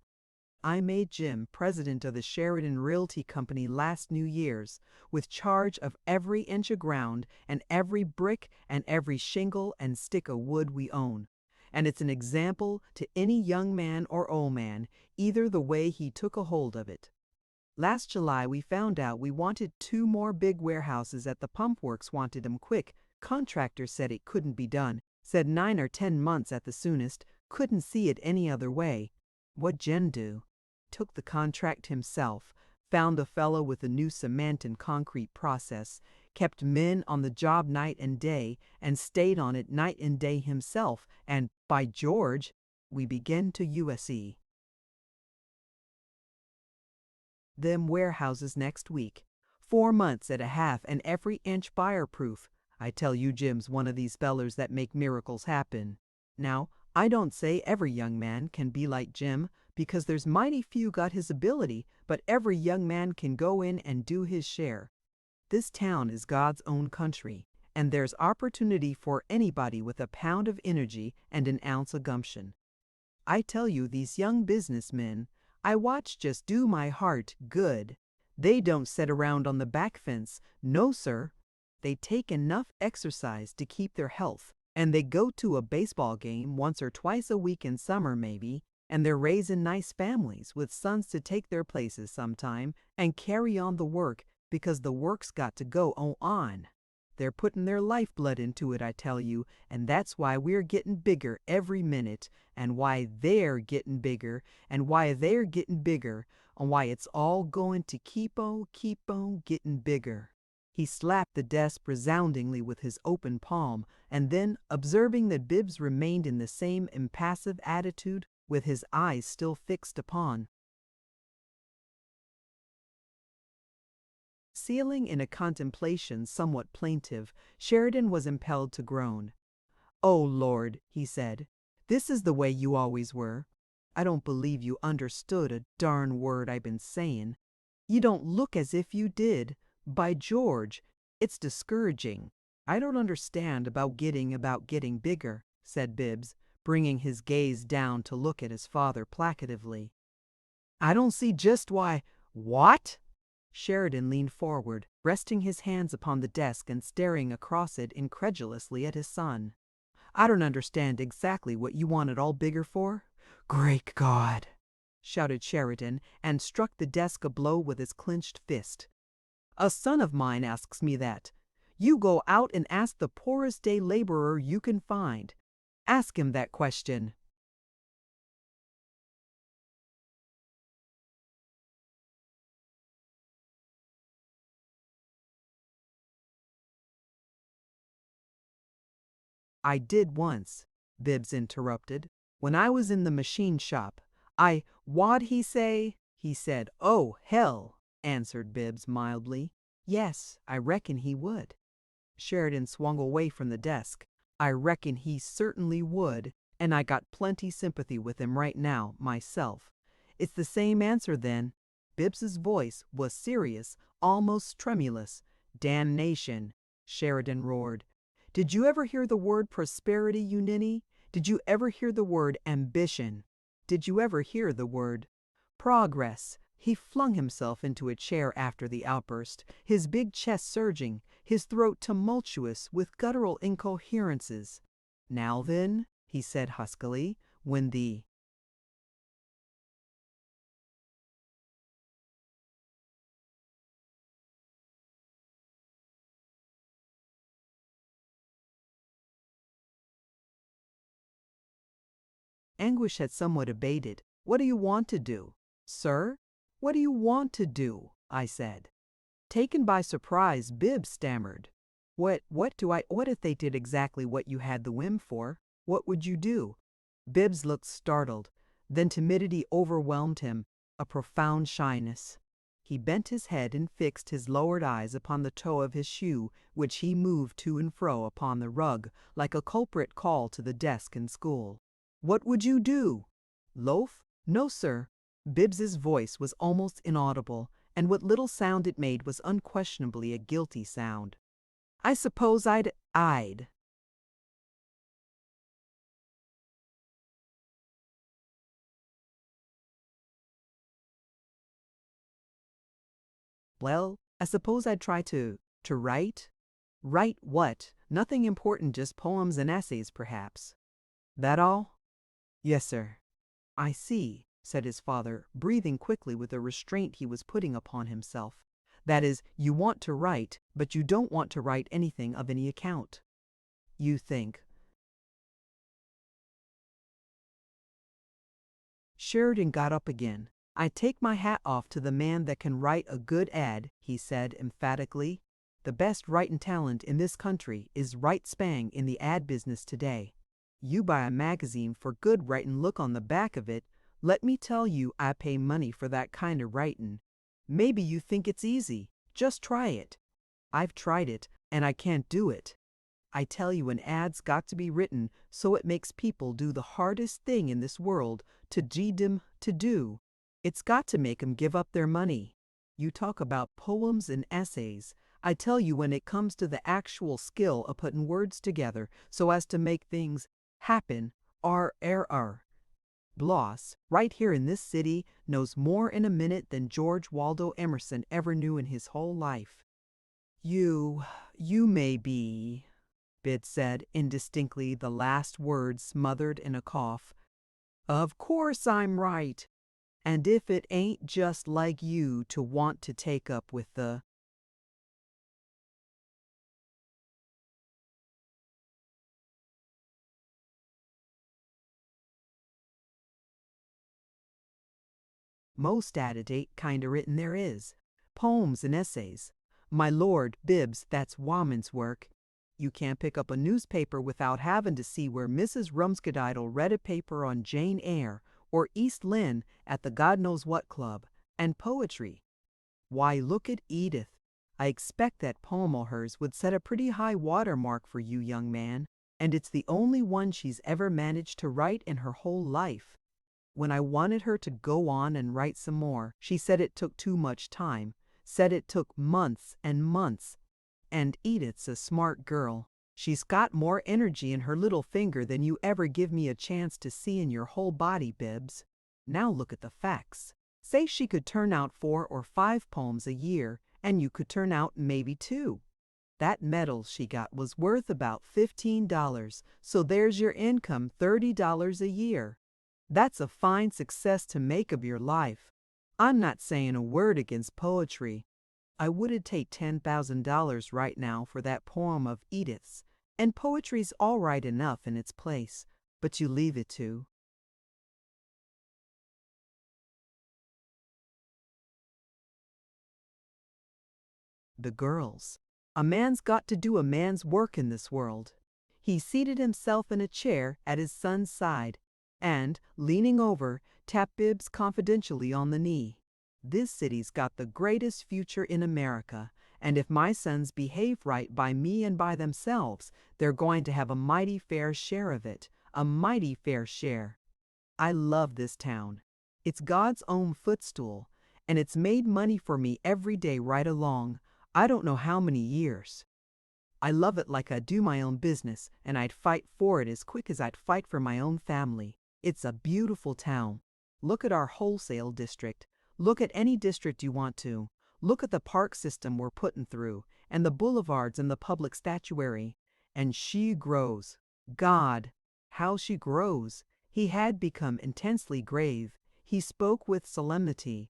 I made Jim president of the Sheridan Realty Company last New Year's, with charge of every inch of ground and every brick and every shingle and stick of wood we own. And it's an example to any young man or old man, either the way he took a hold of it. Last July we found out we wanted 2 more big warehouses at the pump works, wanted 'em quick. Contractor said it couldn't be done, said 9 or 10 months at the soonest, couldn't see it any other way. What Jen do? Took the contract himself, found a fellow with a new cement and concrete process, kept men on the job night and day, and stayed on it night and day himself, and, by George, we begin to USE. Them warehouses next week. 4 months and a half and every inch fireproof. I tell you Jim's one of these fellers that make miracles happen. Now, I don't say every young man can be like Jim, because there's mighty few got his ability, but every young man can go in and do his share. This town is God's own country, and there's opportunity for anybody with a pound of energy and an ounce of gumption. I tell you, these young businessmen I watch just do my heart good. They don't sit around on the back fence, no sir. They take enough exercise to keep their health, and they go to a baseball game once or twice a week in summer maybe, and they're raising nice families with sons to take their places sometime and carry on the work because the work's got to go on. They're putting their lifeblood into it, I tell you, and that's why we're getting bigger every minute, and why they're getting bigger, and why they're getting bigger, and why it's all going to keep on getting bigger. He slapped the desk resoundingly with his open palm, and then, observing that Bibbs remained in the same impassive attitude, with his eyes still fixed upon ceiling in a contemplation somewhat plaintive, Sheridan was impelled to groan. "Oh, Lord," he said, "this is the way you always were. I don't believe you understood a darn word I've been saying. You don't look as if you did. By George, it's discouraging." "I don't understand about getting bigger," said Bibbs, bringing his gaze down to look at his father placatively. "I don't see just why—" "What?" Sheridan leaned forward, resting his hands upon the desk and staring across it incredulously at his son. "I don't understand exactly what you want it all bigger for." "Great God!" shouted Sheridan, and struck the desk a blow with his clenched fist. "A son of mine asks me that. You go out and ask the poorest day laborer you can find. Ask him that question." "I did once," Bibbs interrupted. "When I was in the machine shop, what'd he say?" He said, "Oh, hell," answered Bibbs mildly. "Yes, I reckon he would." Sheridan swung away from the desk. "I reckon he certainly would. and I got plenty sympathy with him right now, myself. It's the same answer then. Bibbs's voice was serious, almost tremulous. Damnation, Sheridan roared. Did you ever hear the word prosperity, you ninny? Did you ever hear the word ambition? Did you ever hear the word progress? He flung himself into a chair after the outburst, his big chest surging, his throat tumultuous with guttural incoherences. Now then, he said huskily, when the anguish had somewhat abated. What do you want to do, sir? What do you want to do? I said. Taken by surprise, Bibbs stammered. What if they did exactly what you had the whim for? What would you do? Bibbs looked startled. Then timidity overwhelmed him, a profound shyness. He bent his head and fixed his lowered eyes upon the toe of his shoe, which he moved to and fro upon the rug, like a culprit called to the desk in school. What would you do? Loaf? No, sir. Bibbs's voice was almost inaudible, and what little sound it made was unquestionably a guilty sound. I suppose I'd. Well, I suppose I'd try to write. Write what? Nothing important, just poems and essays, perhaps. That all? Yes, sir. I see, said his father, breathing quickly with a restraint he was putting upon himself. That is, you want to write, but you don't want to write anything of any account. You think. Sheridan got up again. I take my hat off to the man that can write a good ad, he said emphatically. The best writin' talent in this country is right spang in the ad business today. You buy a magazine for good writin', look on the back of it. Let me tell you, I pay money for that kind of writin'. Maybe you think it's easy. Just try it. I've tried it, and I can't do it. I tell you, an ad's got to be written so it makes people do the hardest thing in this world to get 'em to do. It's got to make 'em give up their money. You talk about poems and essays. I tell you, when it comes to the actual skill of putting words together so as to make things happen, Bloss, right here in this city, knows more in a minute than George Waldo Emerson ever knew in his whole life. You may be, Bibbs said indistinctly, the last word smothered in a cough. Of course I'm right. And if it ain't just like you to want to take up with the most out-of-date kind of written there is. Poems and essays. My lord, Bibbs, that's woman's work. You can't pick up a newspaper without having to see where Mrs. Rumskedidle read a paper on Jane Eyre or East Lynne at the God knows what club. And poetry. Why, look at Edith. I expect that poem of hers would set a pretty high watermark for you, young man, and it's the only one she's ever managed to write in her whole life. When I wanted her to go on and write some more, she said it took too much time, said it took months and months. And Edith's a smart girl. She's got more energy in her little finger than you ever give me a chance to see in your whole body, Bibbs. Now look at the facts. Say she could turn out 4 or 5 poems a year, and you could turn out maybe 2. That medal she got was worth about $15, so there's your income, $30 a year. That's a fine success to make of your life. I'm not saying a word against poetry. I wouldn't take $10,000 right now for that poem of Edith's, and poetry's all right enough in its place, but you leave it to the girls. A man's got to do a man's work in this world. He seated himself in a chair at his son's side, and, leaning over, tapped Bibbs confidentially on the knee. This city's got the greatest future in America, and if my sons behave right by me and by themselves, they're going to have a mighty fair share of it. a mighty fair share. I love this town. It's God's own footstool, and it's made money for me every day right along. I don't know how many years. I love it like I do my own business, and I'd fight for it as quick as I'd fight for my own family. It's a beautiful town. Look at our wholesale district. Look at any district you want to. Look at the park system we're putting through, and the boulevards and the public statuary. And she grows. God, how she grows. He had become intensely grave. He spoke with solemnity.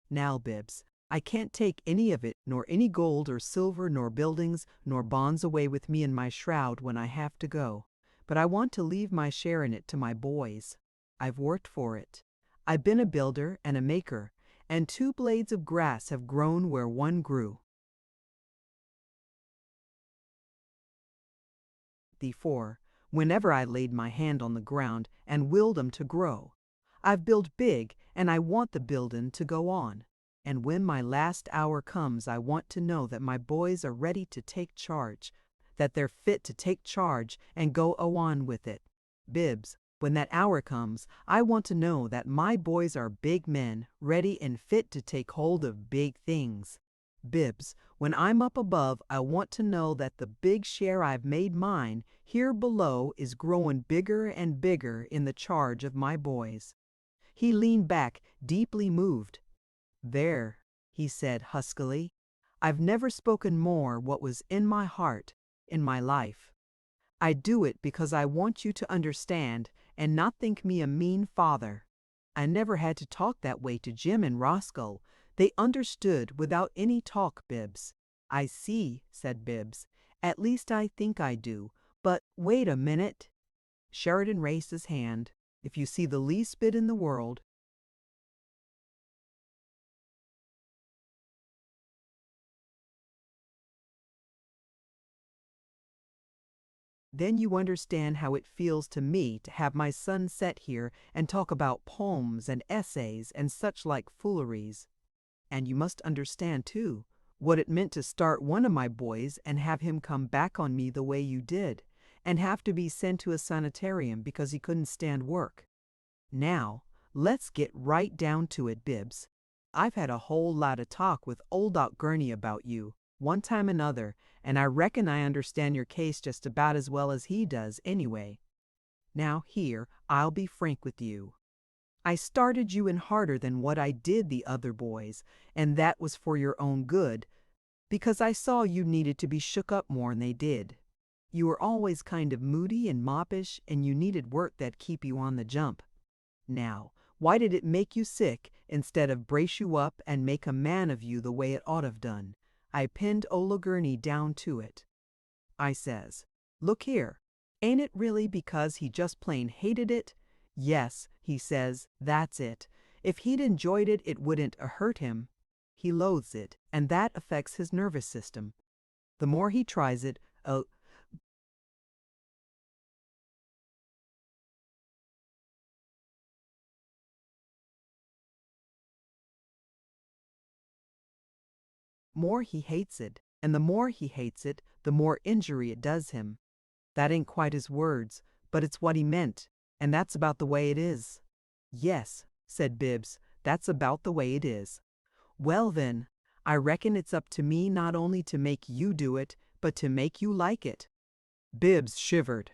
Now, Bibbs, I can't take any of it, nor any gold or silver, nor buildings, nor bonds away with me in my shroud when I have to go. But I want to leave my share in it to my boys. I've worked for it. I've been a builder and a maker, and 2 blades of grass have grown where one grew. Before, whenever I laid my hand on the ground and willed 'em to grow. I've built big, and I want the buildin' to go on. And when my last hour comes, I want to know that my boys are ready to take charge, that they're fit to take charge and go on with it. Bibbs, when that hour comes, I want to know that my boys are big men, ready and fit to take hold of big things. Bibbs, when I'm up above, I want to know that the big share I've made mine here below is growing bigger and bigger in the charge of my boys. He leaned back, deeply moved. There, he said huskily, I've never spoken more what was in my heart, in my life. I do it because I want you to understand and not think me a mean father. I never had to talk that way to Jim and Roscoe. They understood without any talk, Bibbs. I see, said Bibbs. At least I think I do. But wait a minute. Sheridan raised his hand. If you see the least bit in the world, then you understand how it feels to me to have my son set here and talk about poems and essays and such like fooleries. And you must understand, too, what it meant to start one of my boys and have him come back on me the way you did, and have to be sent to a sanitarium because he couldn't stand work. Now, let's get right down to it, Bibbs. I've had a whole lot of talk with old Doc Gurney about you, one time or another, and I reckon I understand your case just about as well as he does anyway. Now here, I'll be frank with you. I started you in harder than what I did the other boys, and that was for your own good, because I saw you needed to be shook up more'n they did. You were always kind of moody and moppish, and you needed work that'd keep you on the jump. Now, why did it make you sick instead of brace you up and make a man of you the way it ought have done? I pinned Ola Gurney down to it. I says, look here, ain't it really because he just plain hated it? Yes, he says, that's it. If he'd enjoyed it, it wouldn't hurt him. He loathes it, and that affects his nervous system. The more he tries it, more he hates it, and the more he hates it, the more injury it does him. That ain't quite his words, but it's what he meant, and that's about the way it is. Yes, said Bibbs, that's about the way it is. Well then, I reckon it's up to me not only to make you do it, but to make you like it. Bibbs shivered,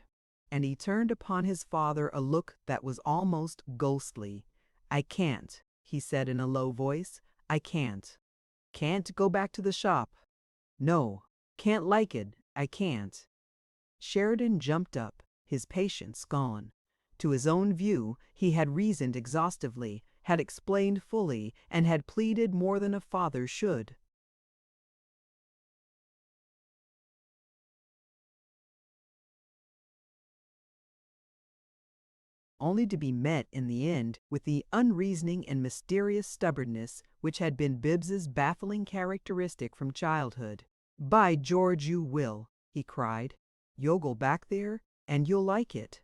and he turned upon his father a look that was almost ghostly. I can't, he said in a low voice. I can't. Can't go back to the shop. No, can't like it. I can't. Sheridan jumped up, his patience gone. To his own view, he had reasoned exhaustively, had explained fully, and had pleaded more than a father should. Only to be met in the end with the unreasoning and mysterious stubbornness which had been Bibbs's baffling characteristic from childhood. By George, you will, he cried. You'll go back there, and you'll like it.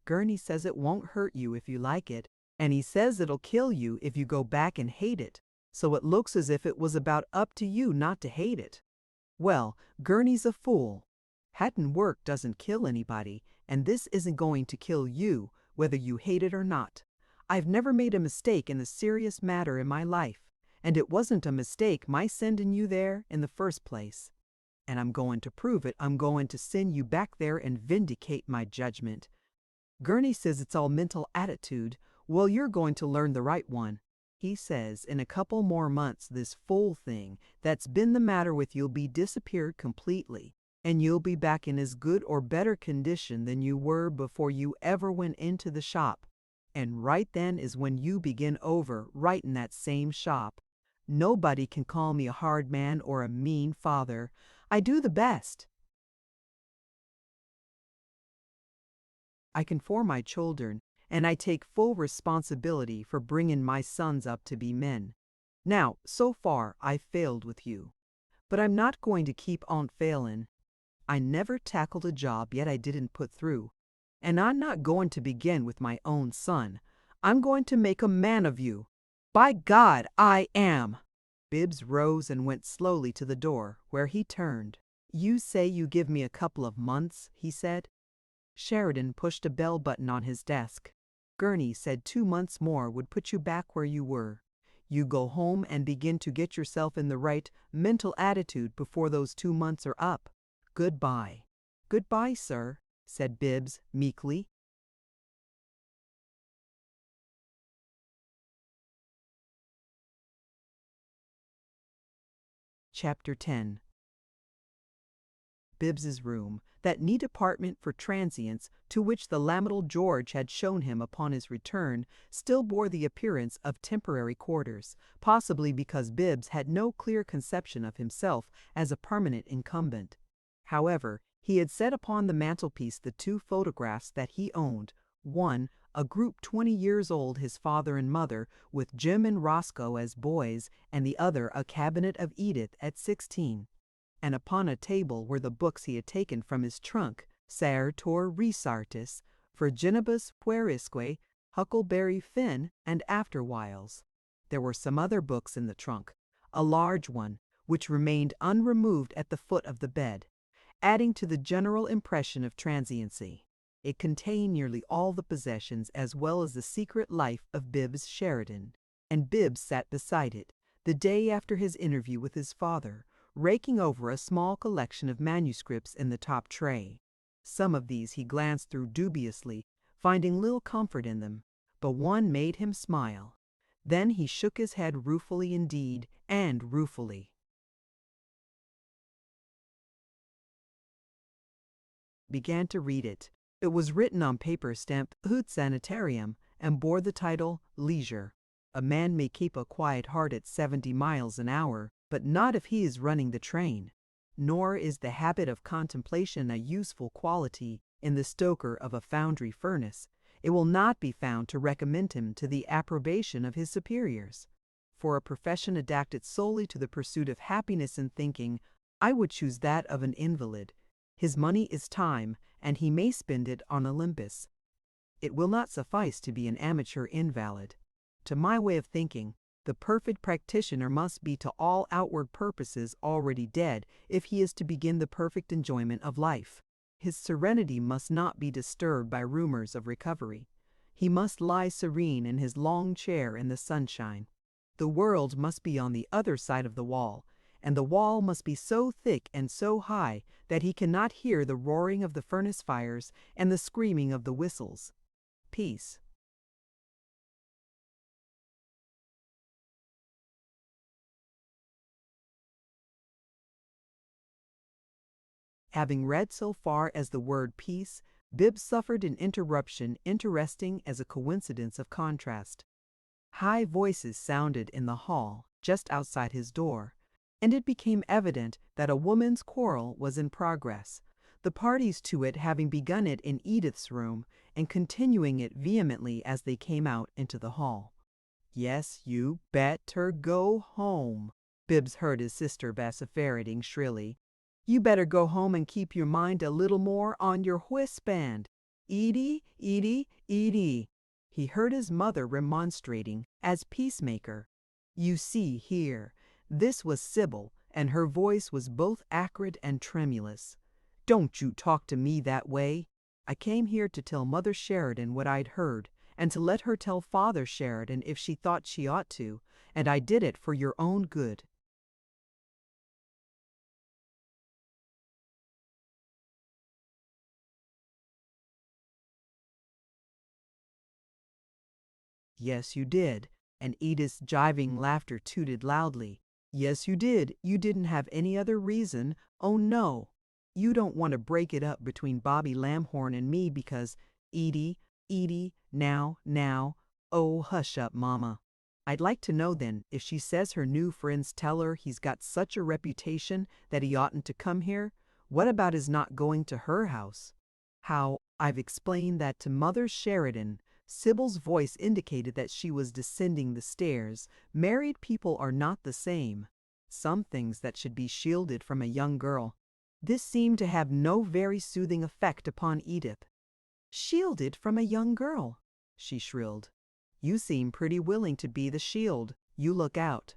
Gurney says it won't hurt you if you like it, and he says it'll kill you if you go back and hate it, so it looks as if it was about up to you not to hate it. Well, Gurney's a fool. Hadn't work doesn't kill anybody, and this isn't going to kill you, whether you hate it or not. I've never made a mistake in a serious matter in my life, and it wasn't a mistake my sending you there in the first place. And I'm going to prove it. I'm going to send you back there and vindicate my judgment. Gurney says it's all mental attitude. Well, you're going to learn the right one. He says in a couple more months this full thing that's been the matter with you'll be disappeared completely, and you'll be back in as good or better condition than you were before you ever went into the shop. And right then is when you begin over, right in that same shop. Nobody can call me a hard man or a mean father. I do the best I can for my children, and I take full responsibility for bringing my sons up to be men. Now, so far, I've failed with you. But I'm not going to keep on failing. I never tackled a job yet I didn't put through. And I'm not going to begin with my own son. I'm going to make a man of you. By God, I am! Bibbs rose and went slowly to the door, where he turned. You say you give me a couple of months, he said. Sheridan pushed a bell button on his desk. Gurney said 2 months more would put you back where you were. You go home and begin to get yourself in the right mental attitude before those 2 months are up. Goodbye. Goodbye, sir, said Bibbs meekly. Chapter 10. Bibbs's room, that neat apartment for transients to which the lamentable George had shown him upon his return, still bore the appearance of temporary quarters, possibly because Bibbs had no clear conception of himself as a permanent incumbent. However, he had set upon the mantelpiece the 2 photographs that he owned, one, a group 20 years old, his father and mother, with Jim and Roscoe as boys, and the other a cabinet of Edith at 16. And upon a table were the books he had taken from his trunk, Sartor Resartus, Virginibus Puerisque, Huckleberry Finn, and Afterwhiles. There were some other books in the trunk, a large one, which remained unremoved at the foot of the bed, adding to the general impression of transiency. It contained nearly all the possessions as well as the secret life of Bibbs Sheridan, and Bibbs sat beside it, the day after his interview with his father, raking over a small collection of manuscripts in the top tray. Some of these he glanced through dubiously, finding little comfort in them, but one made him smile. Then he shook his head ruefully indeed, and ruefully. Began to read it. It was written on paper stamped Hoot Sanitarium and bore the title Leisure. A man may keep a quiet heart at 70 miles an hour, but not if he is running the train. Nor is the habit of contemplation a useful quality in the stoker of a foundry furnace. It will not be found to recommend him to the approbation of his superiors. For a profession adapted solely to the pursuit of happiness in thinking, I would choose that of an invalid. His money is time, and he may spend it on Olympus. It will not suffice to be an amateur invalid. To my way of thinking, the perfect practitioner must be to all outward purposes already dead if he is to begin the perfect enjoyment of life. His serenity must not be disturbed by rumors of recovery. He must lie serene in his long chair in the sunshine. The world must be on the other side of the wall, and the wall must be so thick and so high that he cannot hear the roaring of the furnace fires and the screaming of the whistles. Peace. Having read so far as the word peace, Bibbs suffered an interruption interesting as a coincidence of contrast. High voices sounded in the hall just outside his door, and it became evident that a woman's quarrel was in progress, the parties to it having begun it in Edith's room and continuing it vehemently as they came out into the hall. "Yes, you better go home," Bibbs heard his sister vociferating shrilly. "You better go home and keep your mind a little more on your wristband. Edie, Edie, Edie." He heard his mother remonstrating as peacemaker. You see here, this was Sybil, and her voice was both acrid and tremulous. "Don't you talk to me that way. I came here to tell Mother Sheridan what I'd heard, and to let her tell Father Sheridan if she thought she ought to, and I did it for your own good." "Yes, you did," and Edith's jiving laughter tooted loudly. "Yes, you did. You didn't have any other reason. Oh, no. You don't want to break it up between Bobby Lamhorn and me because, Edie, now. Oh, hush up, Mama. I'd like to know then, if she says her new friends tell her he's got such a reputation that he oughtn't to come here, what about his not going to her house? How I've explained that to Mother Sheridan." Sybil's voice indicated that she was descending the stairs. "Married people are not the same. Some things that should be shielded from a young girl." This seemed to have no very soothing effect upon Edith. "Shielded from a young girl," she shrilled. "You seem pretty willing to be the shield. You look out."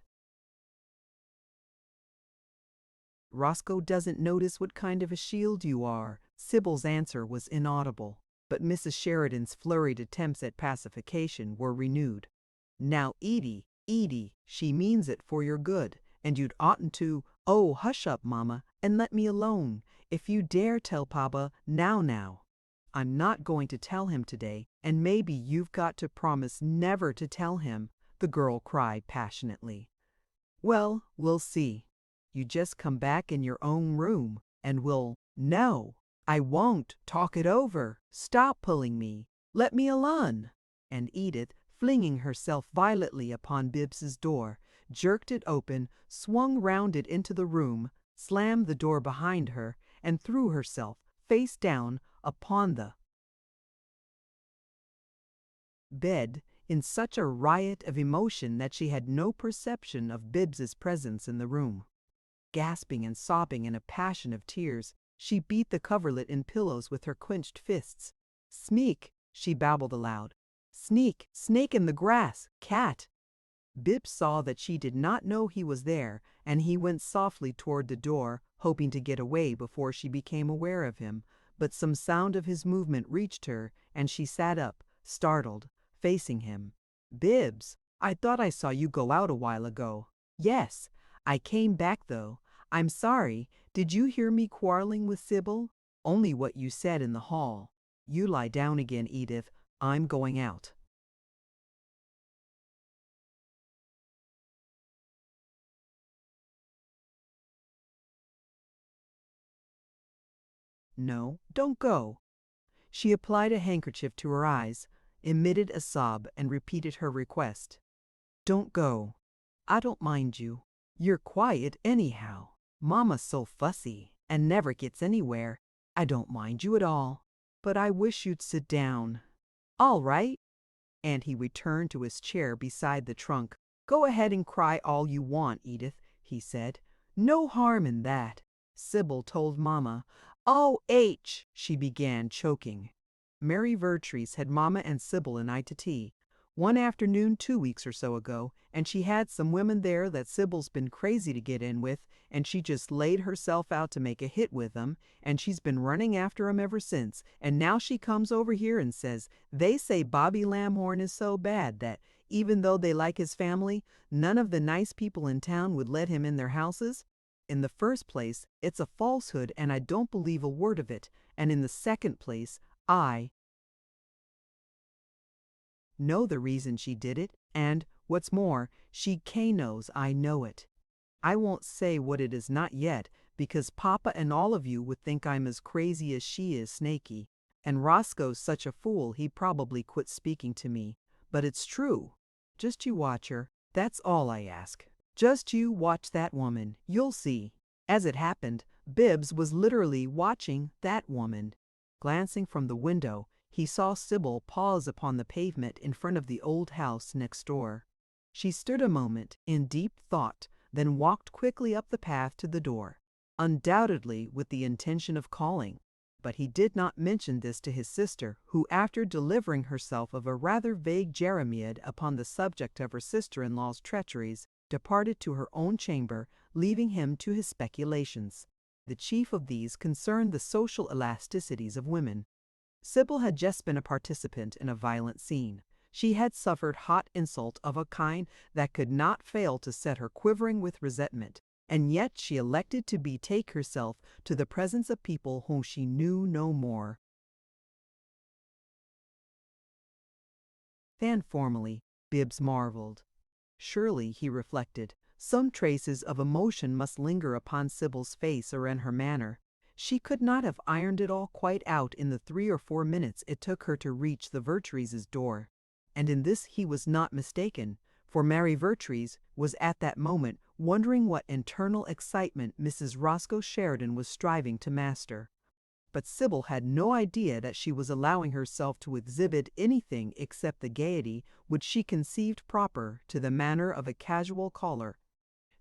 "Roscoe doesn't notice what kind of a shield you are." Sybil's answer was inaudible, but Mrs. Sheridan's flurried attempts at pacification were renewed. "Now, Edie, she means it for your good, and you'd oughtn't to— Oh, hush up, Mama, and let me alone. If you dare tell Papa, now. I'm not going to tell him today, and maybe you've got to promise never to tell him," the girl cried passionately. "Well, we'll see. You just come back in your own room, and we'll— No, I won't. Talk it over. Stop pulling me. Let me alone." And Edith, flinging herself violently upon Bibbs's door, jerked it open, swung round it into the room, slammed the door behind her, and threw herself, face down, upon the bed in such a riot of emotion that she had no perception of Bibbs's presence in the room. Gasping and sobbing in a passion of tears, she beat the coverlet in pillows with her clenched fists. "Sneak," she babbled aloud. "Sneak, snake in the grass, cat." Bibbs saw that she did not know he was there, and he went softly toward the door, hoping to get away before she became aware of him, but some sound of his movement reached her, and she sat up, startled, facing him. "Bibbs, I thought I saw you go out a while ago." "Yes, I came back though. I'm sorry. Did you hear me quarreling with Sybil?" "Only what you said in the hall." "You lie down again, Edith. I'm going out." "No, don't go." She applied a handkerchief to her eyes, emitted a sob, and repeated her request. "Don't go. I don't mind you. You're quiet anyhow. Mama's so fussy, and never gets anywhere. I don't mind you at all. But I wish you'd sit down." "All right." And he returned to his chair beside the trunk. "Go ahead and cry all you want, Edith," he said. "No harm in that." Sybil told Mama. "Oh, she began, choking. Mary Vertrees had Mama and Sybil and I to tea one afternoon 2 weeks or so ago, and she had some women there that Sybil's been crazy to get in with, and she just laid herself out to make a hit with them, and she's been running after 'em ever since, and now she comes over here and says they say Bobby Lamhorn is so bad that, even though they like his family, none of the nice people in town would let him in their houses. In the first place, it's a falsehood, and I don't believe a word of it, and in the second place, I know the reason she did it, and, what's more, she knows I know it. I won't say what it is not yet, because Papa and all of you would think I'm as crazy as she is snaky, and Roscoe's such a fool he'd probably quit speaking to me. But it's true. Just you watch her. That's all I ask. Just you watch that woman. You'll see." As it happened, Bibbs was literally watching that woman. Glancing from the window, he saw Sybil pause upon the pavement in front of the old house next door. She stood a moment in deep thought, then walked quickly up the path to the door, undoubtedly with the intention of calling. But he did not mention this to his sister, who, after delivering herself of a rather vague jeremiad upon the subject of her sister-in-law's treacheries, departed to her own chamber, leaving him to his speculations. The chief of these concerned the social elasticities of women. Sybil had just been a participant in a violent scene. She had suffered hot insult of a kind that could not fail to set her quivering with resentment, and yet she elected to betake herself to the presence of people whom she knew no more than formally. Bibbs marveled. Surely, he reflected, some traces of emotion must linger upon Sybil's face or in her manner. She could not have ironed it all quite out in the 3 or 4 minutes it took her to reach the Vertrees' door. And in this he was not mistaken, for Mary Vertrees was at that moment wondering what internal excitement Mrs. Roscoe Sheridan was striving to master. But Sybil had no idea that she was allowing herself to exhibit anything except the gaiety which she conceived proper to the manner of a casual caller.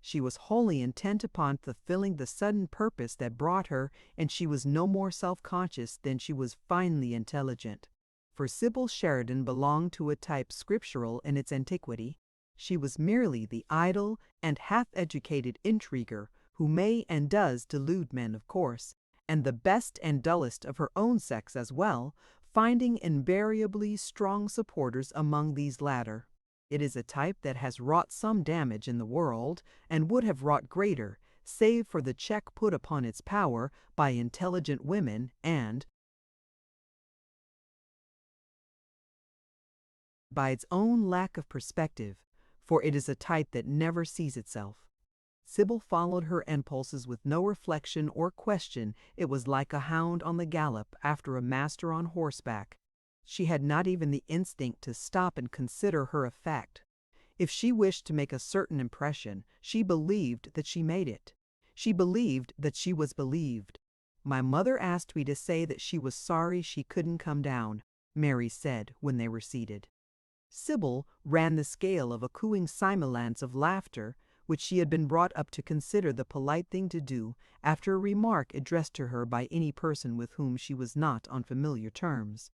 She was wholly intent upon fulfilling the sudden purpose that brought her, and she was no more self-conscious than she was finely intelligent. For Sybil Sheridan belonged to a type scriptural in its antiquity. She was merely the idle and half-educated intriguer who may and does delude men, of course, and the best and dullest of her own sex as well, finding invariably strong supporters among these latter. It is a type that has wrought some damage in the world, and would have wrought greater, save for the check put upon its power by intelligent women and by its own lack of perspective, for it is a type that never sees itself. Sybil followed her impulses with no reflection or question. It was like a hound on the gallop after a master on horseback. She had not even the instinct to stop and consider her effect. If she wished to make a certain impression, she believed that she made it. She believed that she was believed. "My mother asked me to say that she was sorry she couldn't come down," Mary said when they were seated. Sybil ran the scale of a cooing simulance of laughter, which she had been brought up to consider the polite thing to do after a remark addressed to her by any person with whom she was not on familiar terms.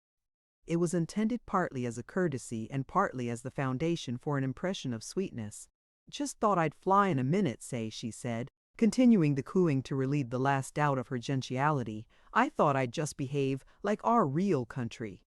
It was intended partly as a courtesy and partly as the foundation for an impression of sweetness. "Just thought I'd fly in a minute, say," she said, continuing the cooing to relieve the last doubt of her gentiality. "I thought I'd just behave like our real country."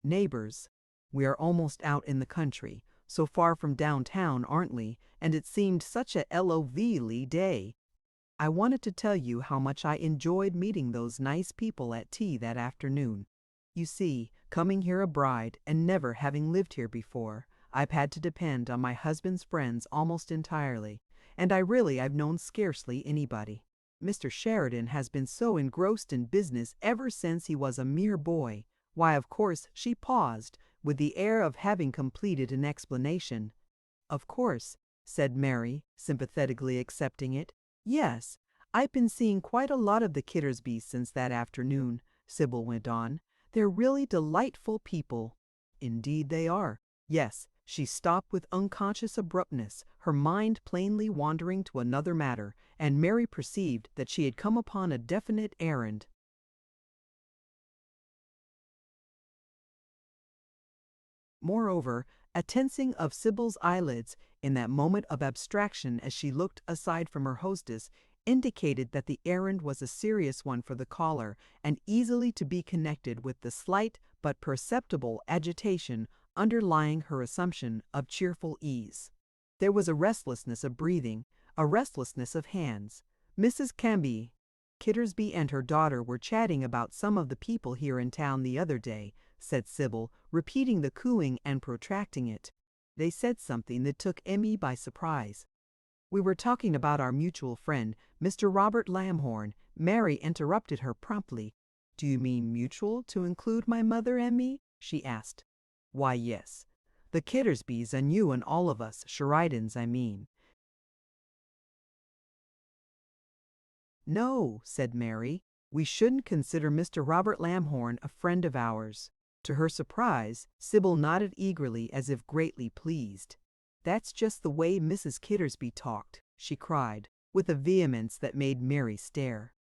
Neighbors, we are almost out in the country, so far from downtown, aren't we? And it seemed such a lovely day. I wanted to tell you how much I enjoyed meeting those nice people at tea that afternoon. You see, coming here a bride and never having lived here before, I've had to depend on my husband's friends almost entirely, and I've known scarcely anybody. Mr. Sheridan has been so engrossed in business ever since he was a mere boy. Why, of course," she paused, with the air of having completed an explanation. "Of course," said Mary, sympathetically accepting it. "Yes, I've been seeing quite a lot of the Kittersbys since that afternoon," Sybil went on. "They're really delightful people." "Indeed they are." "Yes." She stopped with unconscious abruptness, her mind plainly wandering to another matter, and Mary perceived that she had come upon a definite errand. Moreover, a tensing of Sybil's eyelids in that moment of abstraction as she looked aside from her hostess indicated that the errand was a serious one for the caller and easily to be connected with the slight but perceptible agitation underlying her assumption of cheerful ease. There was a restlessness of breathing, a restlessness of hands. Mrs. Canby Kittersby and her daughter were chatting about some of the people here in town the other day, said Sybil, repeating the cooing and protracting it. They said something that took Emmy by surprise. "We were talking about our mutual friend, Mr. Robert Lamhorn." Mary interrupted her promptly. "Do you mean mutual to include my mother, Emmy?" she asked. "Why, yes. The Kittersbys and you and all of us, Sheridans, I mean." "No," said Mary, "we shouldn't consider Mr. Robert Lamhorn a friend of ours." To her surprise, Sybil nodded eagerly as if greatly pleased. "That's just the way Mrs. Kittersby talked," she cried, with a vehemence that made Mary stare.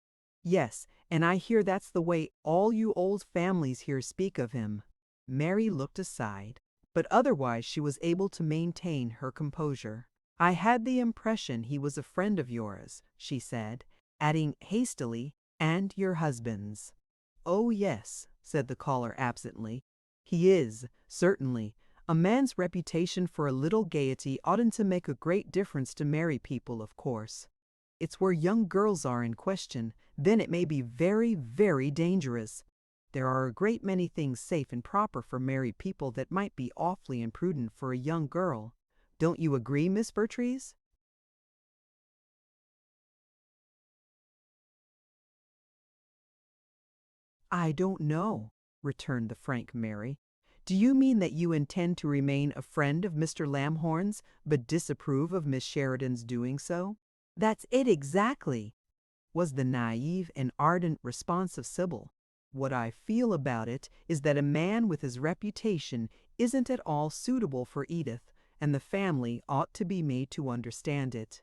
"Yes, and I hear that's the way all you old families here speak of him." Mary looked aside, but otherwise she was able to maintain her composure. I had the impression he was a friend of yours, she said, adding hastily, and your husband's. Oh, yes, said the caller absently. He is, certainly. A man's reputation for a little gaiety oughtn't to make a great difference to married people, of course. It's where young girls are in question, then it may be very, very dangerous. There are a great many things safe and proper for married people that might be awfully imprudent for a young girl. Don't you agree, Miss Vertrees? I don't know, returned the frank Mary. Do you mean that you intend to remain a friend of Mr. Lamhorn's, but disapprove of Miss Sheridan's doing so? That's it exactly, was the naive and ardent response of Sybil. What I feel about it is that a man with his reputation isn't at all suitable for Edith, and the family ought to be made to understand it.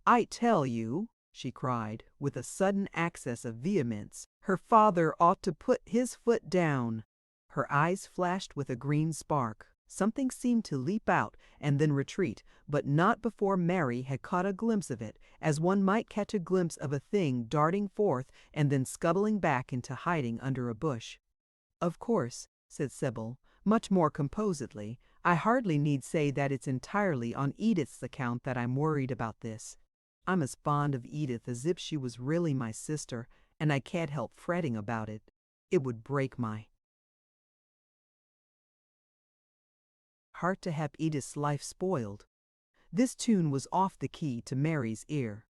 I tell you, she cried, with a sudden access of vehemence, her father ought to put his foot down. Her eyes flashed with a green spark. Something seemed to leap out and then retreat, but not before Mary had caught a glimpse of it, as one might catch a glimpse of a thing darting forth and then scuttling back into hiding under a bush. Of course, said Sybil, much more composedly, I hardly need say that it's entirely on Edith's account that I'm worried about this. I'm as fond of Edith as if she was really my sister, and I can't help fretting about it. It would break my heart to have Edith's life spoiled. This tune was off the key to Mary's ear.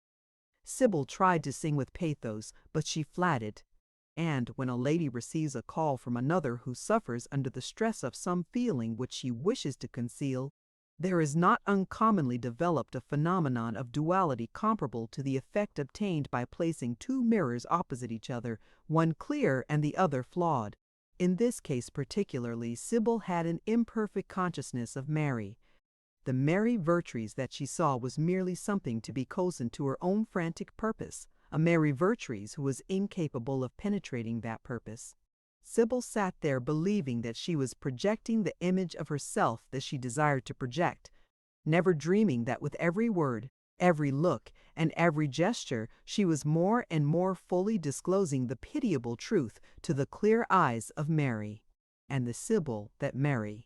Sybil tried to sing with pathos, but she flatted. And when a lady receives a call from another who suffers under the stress of some feeling which she wishes to conceal, there is not uncommonly developed a phenomenon of duality comparable to the effect obtained by placing two mirrors opposite each other, one clear and the other flawed. In this case particularly, Sybil had an imperfect consciousness of Mary. The Mary Vertrees that she saw was merely something to be cozened to her own frantic purpose, a Mary Vertrees who was incapable of penetrating that purpose. Sybil sat there believing that she was projecting the image of herself that she desired to project, never dreaming that with every word, every look, and every gesture she was more and more fully disclosing the pitiable truth to the clear eyes of Mary, and the Sybil that Mary.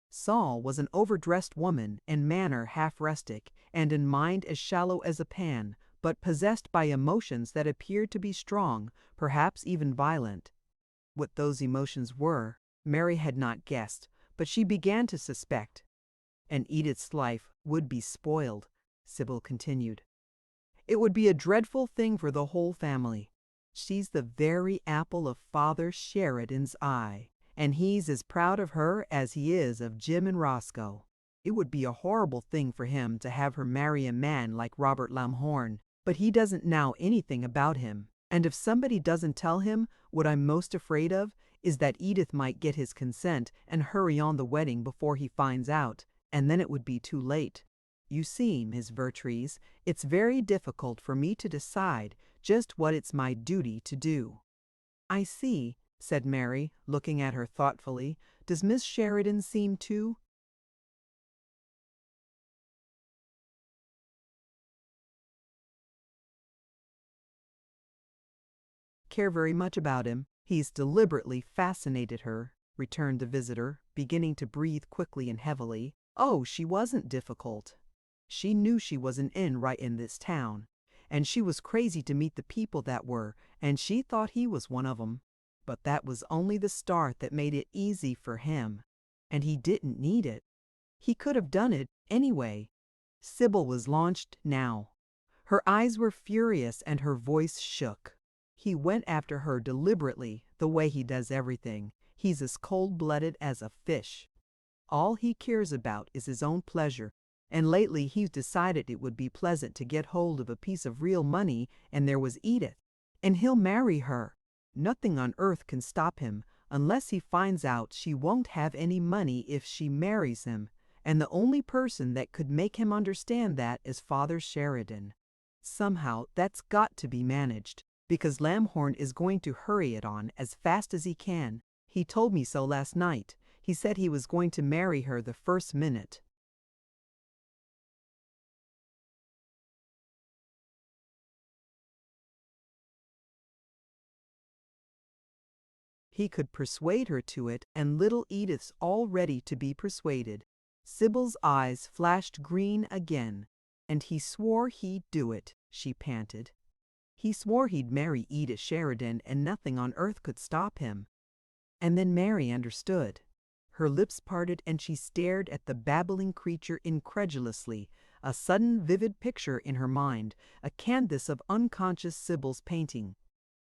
Saul was an overdressed woman, in manner half rustic, and in mind as shallow as a pan, but possessed by emotions that appeared to be strong, perhaps even violent. What those emotions were, Mary had not guessed, but she began to suspect. And Edith's life would be spoiled, Sybil continued. It would be a dreadful thing for the whole family. She's the very apple of Father Sheridan's eye, and he's as proud of her as he is of Jim and Roscoe. It would be a horrible thing for him to have her marry a man like Robert Lamhorn, but he doesn't know anything about him. And if somebody doesn't tell him, what I'm most afraid of is that Edith might get his consent and hurry on the wedding before he finds out, and then it would be too late. You see, Miss Vertrees, it's very difficult for me to decide just what it's my duty to do. I see, said Mary, looking at her thoughtfully. Does Miss Sheridan seem to care very much about him? He's deliberately fascinated her, returned the visitor, beginning to breathe quickly and heavily. Oh, she wasn't difficult. She knew she wasn't in right in this town, and she was crazy to meet the people that were, and she thought he was one of 'em. But that was only the start that made it easy for him, and he didn't need it. He could have done it anyway. Sybil was launched now. Her eyes were furious and her voice shook. He went after her deliberately, the way he does everything. He's as cold-blooded as a fish. All he cares about is his own pleasure, and lately he's decided it would be pleasant to get hold of a piece of real money, and there was Edith, and he'll marry her. Nothing on earth can stop him, unless he finds out she won't have any money if she marries him, and the only person that could make him understand that is Father Sheridan. Somehow that's got to be managed. Because Lamhorn is going to hurry it on as fast as he can. He told me so last night. He said he was going to marry her the first minute. He could persuade her to it, and little Edith's all ready to be persuaded. Sybil's eyes flashed green again. And he swore he'd do it, she panted. He swore he'd marry Edith Sheridan and nothing on earth could stop him. And then Mary understood. Her lips parted and she stared at the babbling creature incredulously, a sudden vivid picture in her mind, a canvas of unconscious Sybil's painting.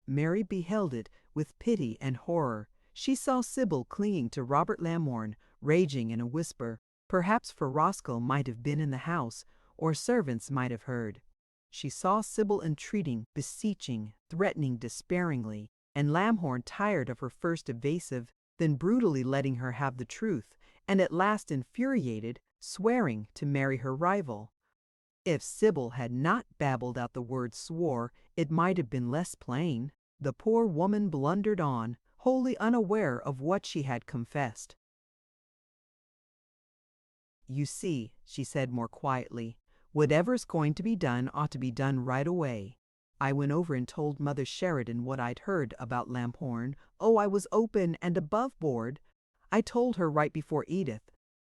Mary beheld it with pity and horror. She saw Sybil clinging to Robert Lamhorn, raging in a whisper. Perhaps for Roscoe might have been in the house, or servants might have heard. She saw Sybil entreating, beseeching, threatening despairingly, and Lamhorn tired of her first evasive, then brutally letting her have the truth, and at last infuriated, swearing to marry her rival. If Sybil had not babbled out the word swore, it might have been less plain. The poor woman blundered on, wholly unaware of what she had confessed. "You see," she said more quietly, "whatever's going to be done ought to be done right away. I went over and told Mother Sheridan what I'd heard about Lamhorn. Oh, I was open and above board. I told her right before Edith.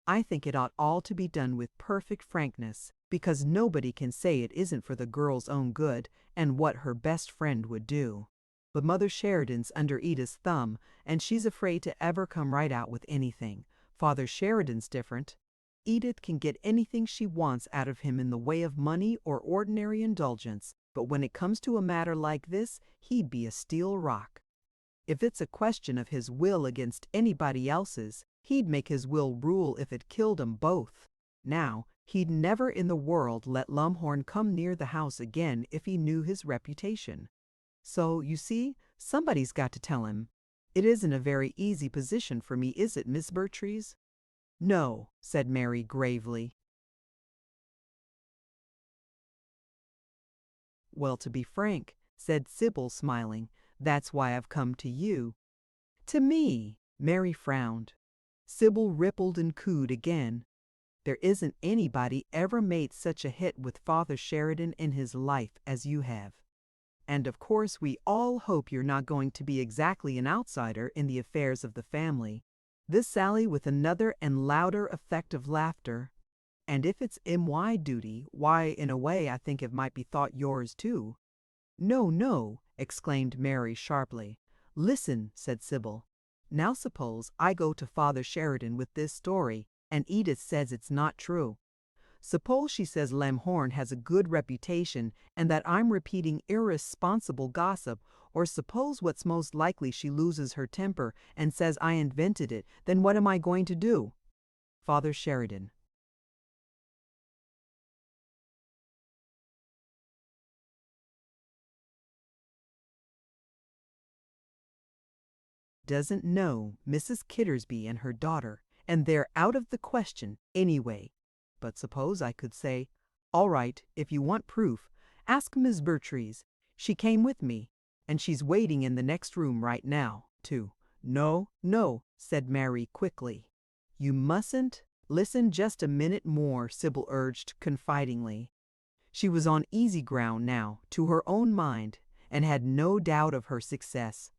I think it ought all to be done with perfect frankness, because nobody can say it isn't for the girl's own good and what her best friend would do. But Mother Sheridan's under Edith's thumb, and she's afraid to ever come right out with anything. Father Sheridan's different. Edith can get anything she wants out of him in the way of money or ordinary indulgence, but when it comes to a matter like this, he'd be a steel rock. If it's a question of his will against anybody else's, he'd make his will rule if it killed 'em both. Now, he'd never in the world let Lamhorn come near the house again if he knew his reputation. So, you see, somebody's got to tell him. It isn't a very easy position for me, is it, Miss Bertrees?" "No," said Mary gravely. "Well, to be frank," said Sybil, smiling, "that's why I've come to you." "To me?" Mary frowned. Sybil rippled and cooed again. "There isn't anybody ever made such a hit with Father Sheridan in his life as you have. And of course we all hope you're not going to be exactly an outsider in the affairs of the family." This sally with another and louder effect of laughter. "And if it's my duty, why, in a way, I think it might be thought yours too." "No, no," exclaimed Mary sharply. "Listen," said Sybil. "Now suppose I go to Father Sheridan with this story, and Edith says it's not true. Suppose she says Lamhorn has a good reputation and that I'm repeating irresponsible gossip, or suppose what's most likely she loses her temper and says I invented it, then what am I going to do?" Father Sheridan. "Doesn't know Mrs. Kittersby and her daughter, and they're out of the question anyway. But suppose I could say, 'All right, if you want proof, ask Miss Bertrees. She came with me, and she's waiting in the next room right now, too.'" "No, no," said Mary quickly. "You mustn't listen just a minute more," Sybil urged confidingly. She was on easy ground now, to her own mind, and had no doubt of her success.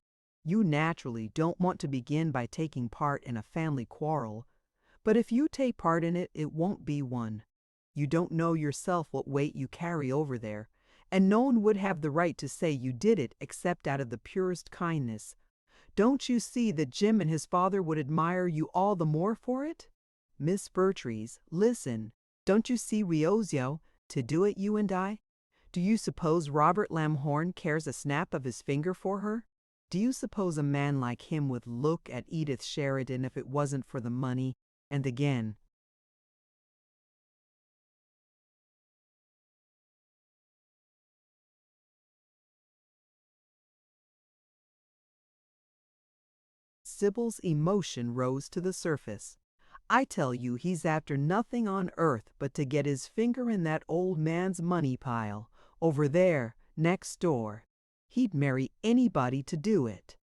"You naturally don't want to begin by taking part in a family quarrel. But if you take part in it, it won't be one. You don't know yourself what weight you carry over there, and no one would have the right to say you did it except out of the purest kindness. Don't you see that Jim and his father would admire you all the more for it? Miss Bertrees, listen. Don't you see we owes you to do it, you and I? Do you suppose Robert Lamhorn cares a snap of his finger for her? Do you suppose a man like him would look at Edith Sheridan if it wasn't for the money? And again, Sybil's emotion rose to the surface. "I tell you he's after nothing on earth but to get his finger in that old man's money pile, over there, next door. He'd marry anybody to do it.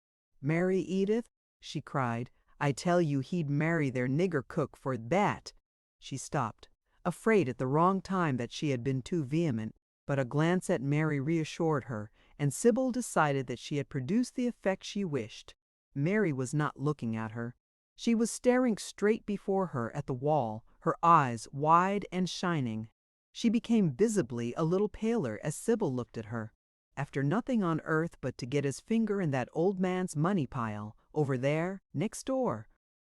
"Marry Edith?" she cried. "I tell you he'd marry their nigger cook for that." She stopped, afraid at the wrong time that she had been too vehement, but a glance at Mary reassured her, and Sybil decided that she had produced the effect she wished. Mary was not looking at her. She was staring straight before her at the wall, her eyes wide and shining. She became visibly a little paler as Sybil looked at her. After nothing on earth but to get his finger in that old man's money pile, over there, next door.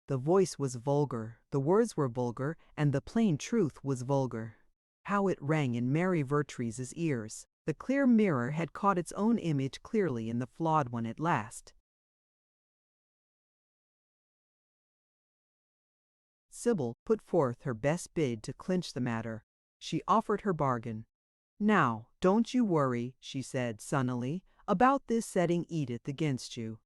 The voice was vulgar, the words were vulgar, and the plain truth was vulgar. How it rang in Mary Vertrees's ears. The clear mirror had caught its own image clearly in the flawed one at last. Sybil put forth her best bid to clinch the matter. She offered her bargain. "Now, don't you worry," she said sunnily, "about this setting Edith against you.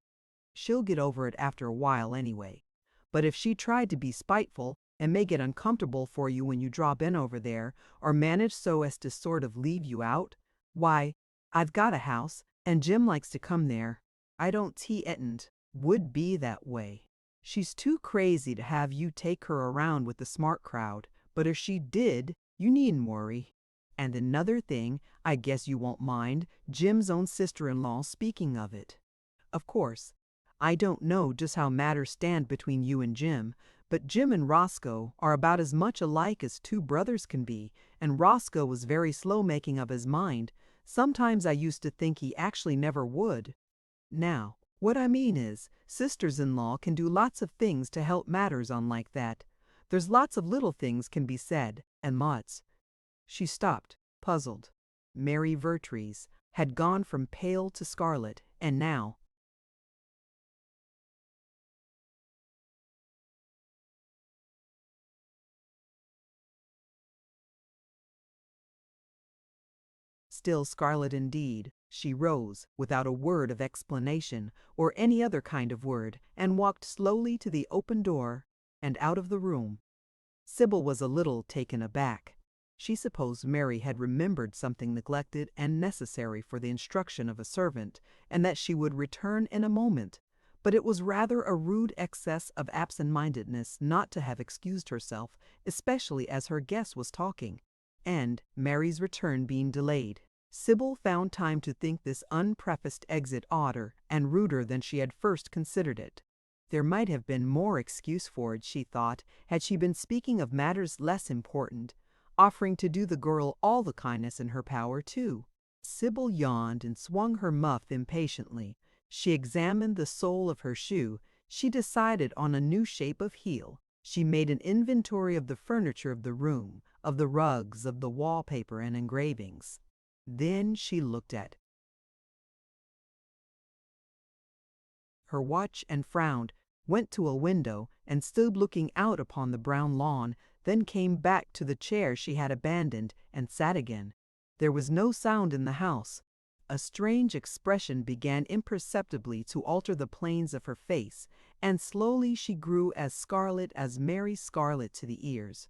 She'll get over it after a while anyway. But if she tried to be spiteful and make it uncomfortable for you when you drop in over there, or manage so as to sort of leave you out, why, I've got a house, and Jim likes to come there. I don't see it would be that way. She's too crazy to have you take her around with the smart crowd, but if she did, you needn't worry. And another thing, I guess you won't mind Jim's own sister-in-law speaking of it. Of course, I don't know just how matters stand between you and Jim, but Jim and Roscoe are about as much alike as two brothers can be, and Roscoe was very slow making up his mind. Sometimes I used to think he actually never would. Now, what I mean is, sisters-in-law can do lots of things to help matters on like that. There's lots of little things can be said, and lots." She stopped, puzzled. Mary Vertrees had gone from pale to scarlet, and now, still scarlet indeed, she rose without a word of explanation or any other kind of word, and walked slowly to the open door and out of the room. Sybil was a little taken aback. She supposed Mary had remembered something neglected and necessary for the instruction of a servant, and that she would return in a moment. But it was rather a rude excess of absent-mindedness not to have excused herself, especially as her guest was talking, and, Mary's return being delayed, Sybil found time to think this unprefaced exit odder and ruder than she had first considered it. There might have been more excuse for it, she thought, had she been speaking of matters less important, offering to do the girl all the kindness in her power, too. Sybil yawned and swung her muff impatiently. She examined the sole of her shoe. She decided on a new shape of heel. She made an inventory of the furniture of the room, of the rugs, of the wallpaper and engravings. Then she looked at her watch and frowned, went to a window and stood looking out upon the brown lawn, then came back to the chair she had abandoned and sat again. There was no sound in the house. A strange expression began imperceptibly to alter the planes of her face, and slowly she grew as scarlet as Mary Scarlet to the ears.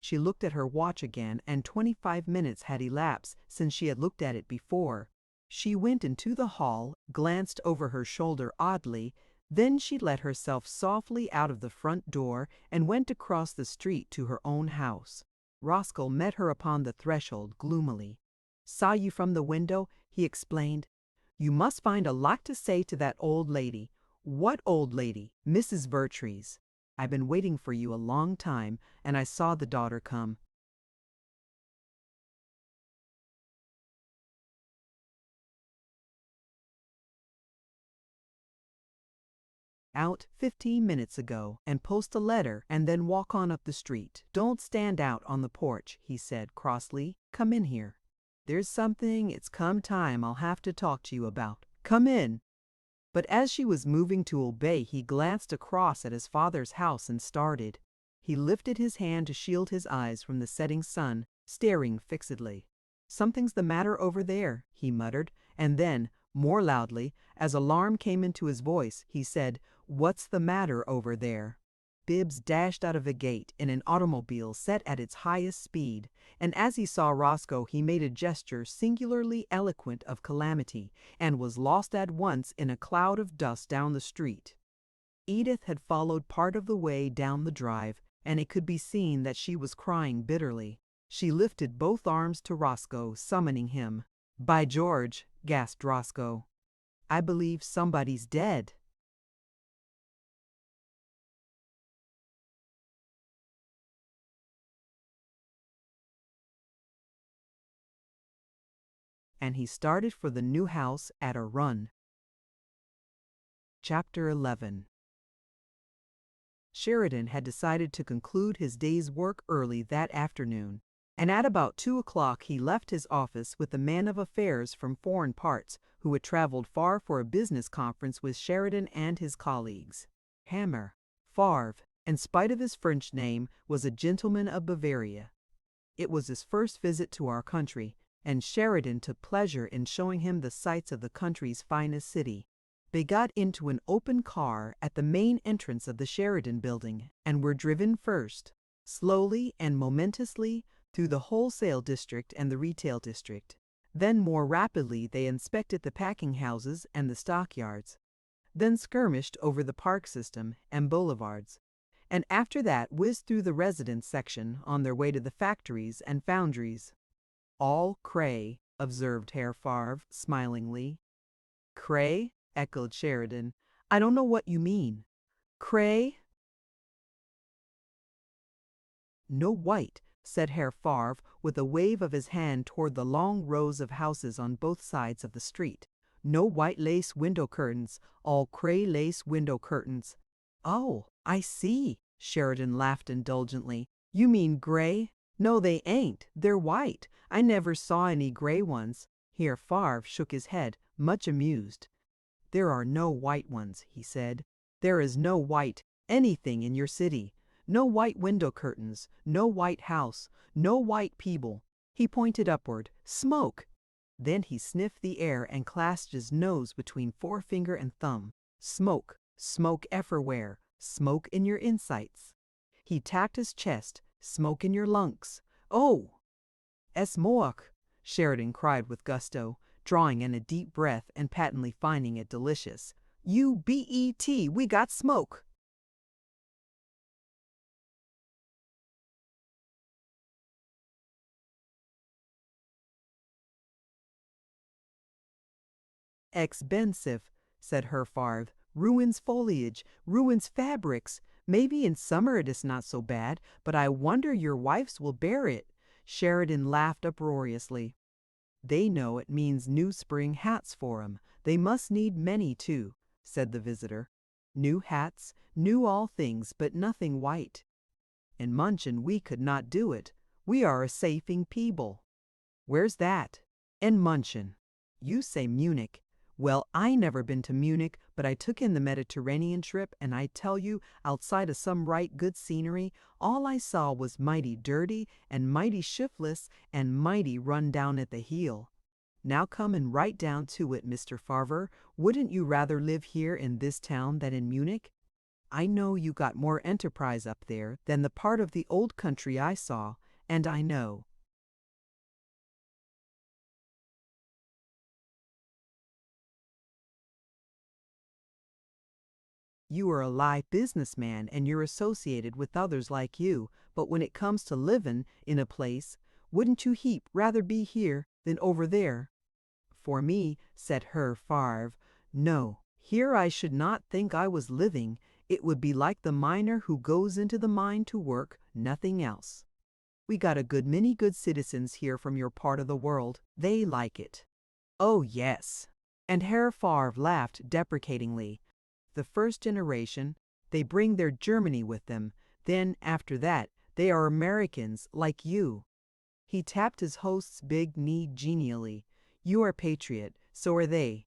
She looked at her watch again, and 25 minutes had elapsed since she had looked at it before. She went into the hall, glanced over her shoulder oddly, then she let herself softly out of the front door and went across the street to her own house. Roscoe met her upon the threshold gloomily. "Saw you from the window," he explained. "You must find a lot to say to that old lady." "What old lady?" "Mrs. Vertrees. I've been waiting for you a long time, and I saw the daughter come out 15 minutes ago and post a letter and then walk on up the street. Don't stand out on the porch," he said crossly. "Come in here. There's something it's come time I'll have to talk to you about. Come in." But as she was moving to obey, he glanced across at his father's house and started. He lifted his hand to shield his eyes from the setting sun, staring fixedly. "Something's the matter over there," he muttered, and then, more loudly, as alarm came into his voice, he said, "What's the matter over there?" Bibbs dashed out of a gate in an automobile set at its highest speed, and as he saw Roscoe he made a gesture singularly eloquent of calamity, and was lost at once in a cloud of dust down the street. Edith had followed part of the way down the drive, and it could be seen that she was crying bitterly. She lifted both arms to Roscoe, summoning him. "By George," gasped Roscoe, "I believe somebody's dead." And he started for the new house at a run. Chapter 11. Sheridan had decided to conclude his day's work early that afternoon, and at about 2 o'clock he left his office with a man of affairs from foreign parts who had traveled far for a business conference with Sheridan and his colleagues. Hammer, Favre, in spite of his French name, was a gentleman of Bavaria. It was his first visit to our country, and Sheridan took pleasure in showing him the sights of the country's finest city. They got into an open car at the main entrance of the Sheridan Building and were driven first, slowly and momentously, through the wholesale district and the retail district. Then more rapidly they inspected the packing houses and the stockyards, then skirmished over the park system and boulevards, and after that whizzed through the residence section on their way to the factories and foundries. "All cray," observed Herr Favre smilingly. "Cray?" echoed Sheridan. "I don't know what you mean. Cray?" "No white," said Herr Favre with a wave of his hand toward the long rows of houses on both sides of the street. "No white lace window curtains, all cray lace window curtains." "Oh, I see," Sheridan laughed indulgently. "You mean gray? No, they ain't. They're white. I never saw any gray ones." Herr Favre shook his head, much amused. "There are no white ones," he said. "There is no white anything in your city. No white window curtains, no white house, no white people." He pointed upward. "Smoke!" Then he sniffed the air and clasped his nose between forefinger and thumb. "Smoke, smoke everywhere, smoke in your insides." He tapped his chest. "Smoke in your lungs." "Oh!" "Es moach," Sheridan cried with gusto, drawing in a deep breath and patently finding it delicious. "U-bet, we got smoke." "Expensive," said Herr Favre. "Ruins foliage, ruins fabrics. Maybe in summer it is not so bad, but I wonder your wives will bear it." Sheridan laughed uproariously. "They know it means new spring hats for 'em. They must need many, too," said the visitor. "New hats, new all things, but nothing white. In München we could not do it. We are a safing people." "Where's that?" "In München." "You say Munich. Well, I never been to Munich, but I took in the Mediterranean trip, and I tell you, outside of some right good scenery, all I saw was mighty dirty and mighty shiftless and mighty run down at the heel. Now coming right down to it, Mr. Farver, wouldn't you rather live here in this town than in Munich? I know you got more enterprise up there than the part of the old country I saw, and I know." "You are a live businessman and you're associated with others like you, but when it comes to livin' in a place, wouldn't you heap rather be here than over there?" "For me," said Herr Favre, "no. Here I should not think I was living. It would be like the miner who goes into the mine to work, nothing else. We got a good many good citizens here from your part of the world. They like it." "Oh, yes." And Herr Favre laughed deprecatingly. "The first generation, they bring their Germany with them. Then, after that, they are Americans, like you." He tapped his host's big knee genially. "You are patriot, so are they."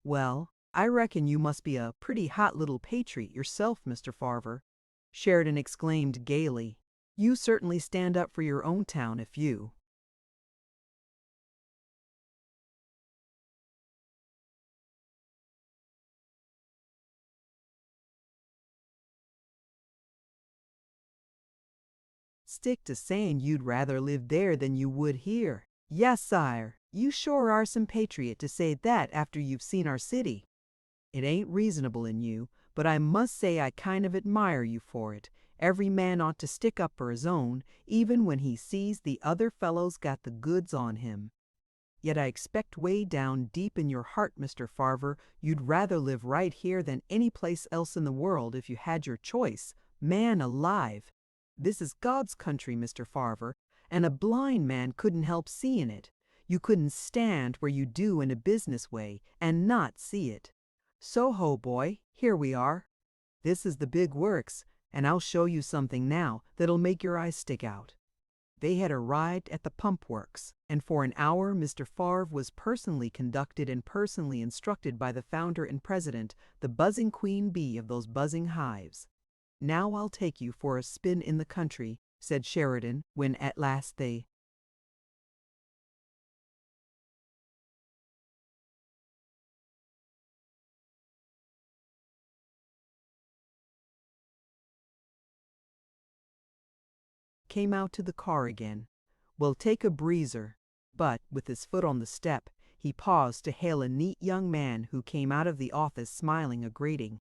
"Well, I reckon you must be a pretty hot little patriot yourself, Mr. Farver," Sheridan exclaimed gaily. "You certainly stand up for your own town if you." Stick to saying you'd rather live there than you would here. Yes, sire, you sure are some patriot to say that after you've seen our city. It ain't reasonable in you, but I must say I kind of admire you for it. Every man ought to stick up for his own, even when he sees the other fellow's got the goods on him. Yet I expect way down deep in your heart, Mr. Farver, you'd rather live right here than any place else in the world if you had your choice. Man alive! This is God's country, Mr. Farver, and a blind man couldn't help seeing it. You couldn't stand where you do in a business way and not see it. So ho, boy, here we are. This is the big works, and I'll show you something now that'll make your eyes stick out. They had arrived at the pump works, and for an hour Mr. Farver was personally conducted and personally instructed by the founder and president, the buzzing queen bee of those buzzing hives. Now I'll take you for a spin in the country, said Sheridan, when at last they came out to the car again. We'll take a breezer. But, with his foot on the step, he paused to hail a neat young man who came out of the office smiling a greeting.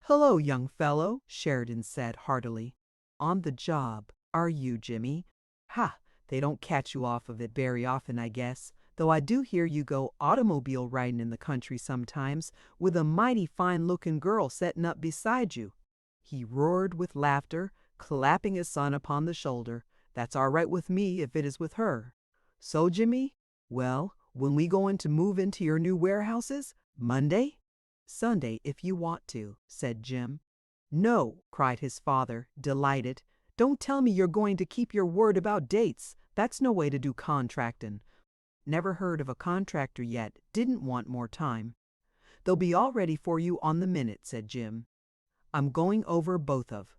"Hello, young fellow," Sheridan said heartily. "On the job, are you, Jimmy? Ha! They don't catch you off of it very often, I guess, though I do hear you go automobile riding in the country sometimes, with a mighty fine-looking girl setting up beside you." He roared with laughter, clapping his son upon the shoulder. "That's all right with me if it is with her. So, Jimmy, well, when we going to move into your new warehouses? Monday?" "Sunday, if you want to," said Jim. "No," cried his father, delighted. "Don't tell me you're going to keep your word about dates. That's no way to do contractin'." Never heard of a contractor yet, didn't want more time. "They'll be all ready for you on the minute," said Jim. "I'm going over both of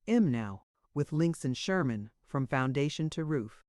now, with Links and Sherman, from foundation to roof.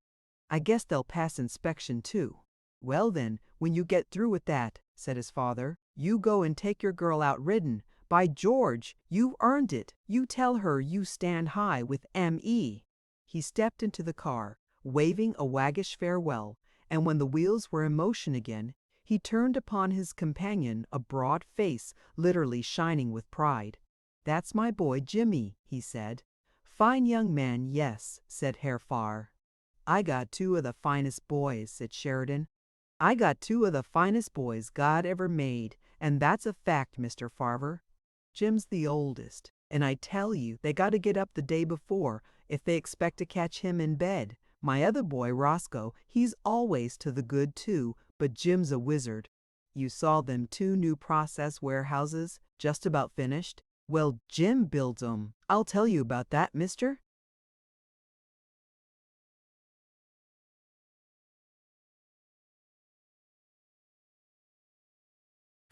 I guess they'll pass inspection too." "Well then, when you get through with that," said his father, "you go and take your girl out ridden. By George, you've earned it. You tell her you stand high with M.E." He stepped into the car, waving a waggish farewell, and when the wheels were in motion again, he turned upon his companion a broad face literally shining with pride. "That's my boy Jimmy," he said. "Fine young man, yes," said Herr Farr. "I got two of the finest boys," said Sheridan. "I got two of the finest boys God ever made, and that's a fact, Mr. Farver. Jim's the oldest, and I tell you they got to get up the day before if they expect to catch him in bed. My other boy, Roscoe, he's always to the good too, but Jim's a wizard. You saw them two new process warehouses, just about finished? Well, Jim builds 'em. I'll tell you about that, mister."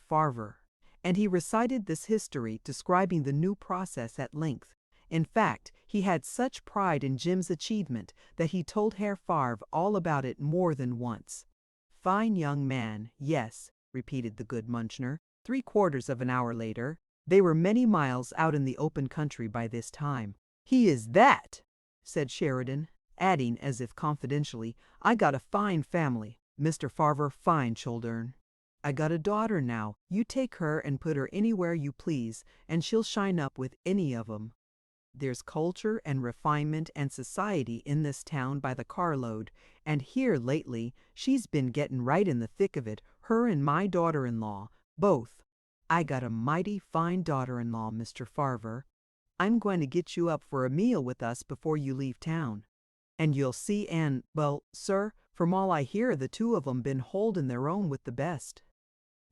Farver, and he recited this history describing the new process at length. In fact, he had such pride in Jim's achievement that he told Herr Farver all about it more than once. "Fine young man, yes," repeated the good Munchner. 3/4 of an hour later, they were many miles out in the open country by this time. "He is that," said Sheridan, adding as if confidentially, "I got a fine family. Mr. Farver, fine children. I got a daughter now. You take her and put her anywhere you please, and she'll shine up with any of 'em. There's culture and refinement and society in this town by the carload, and here lately she's been gettin' right in the thick of it, her and my daughter-in-law, both. I got a mighty fine daughter-in-law, Mr. Farver. I'm going to get you up for a meal with us before you leave town. And you'll see well, sir, from all I hear the two of 'em been holdin' their own with the best.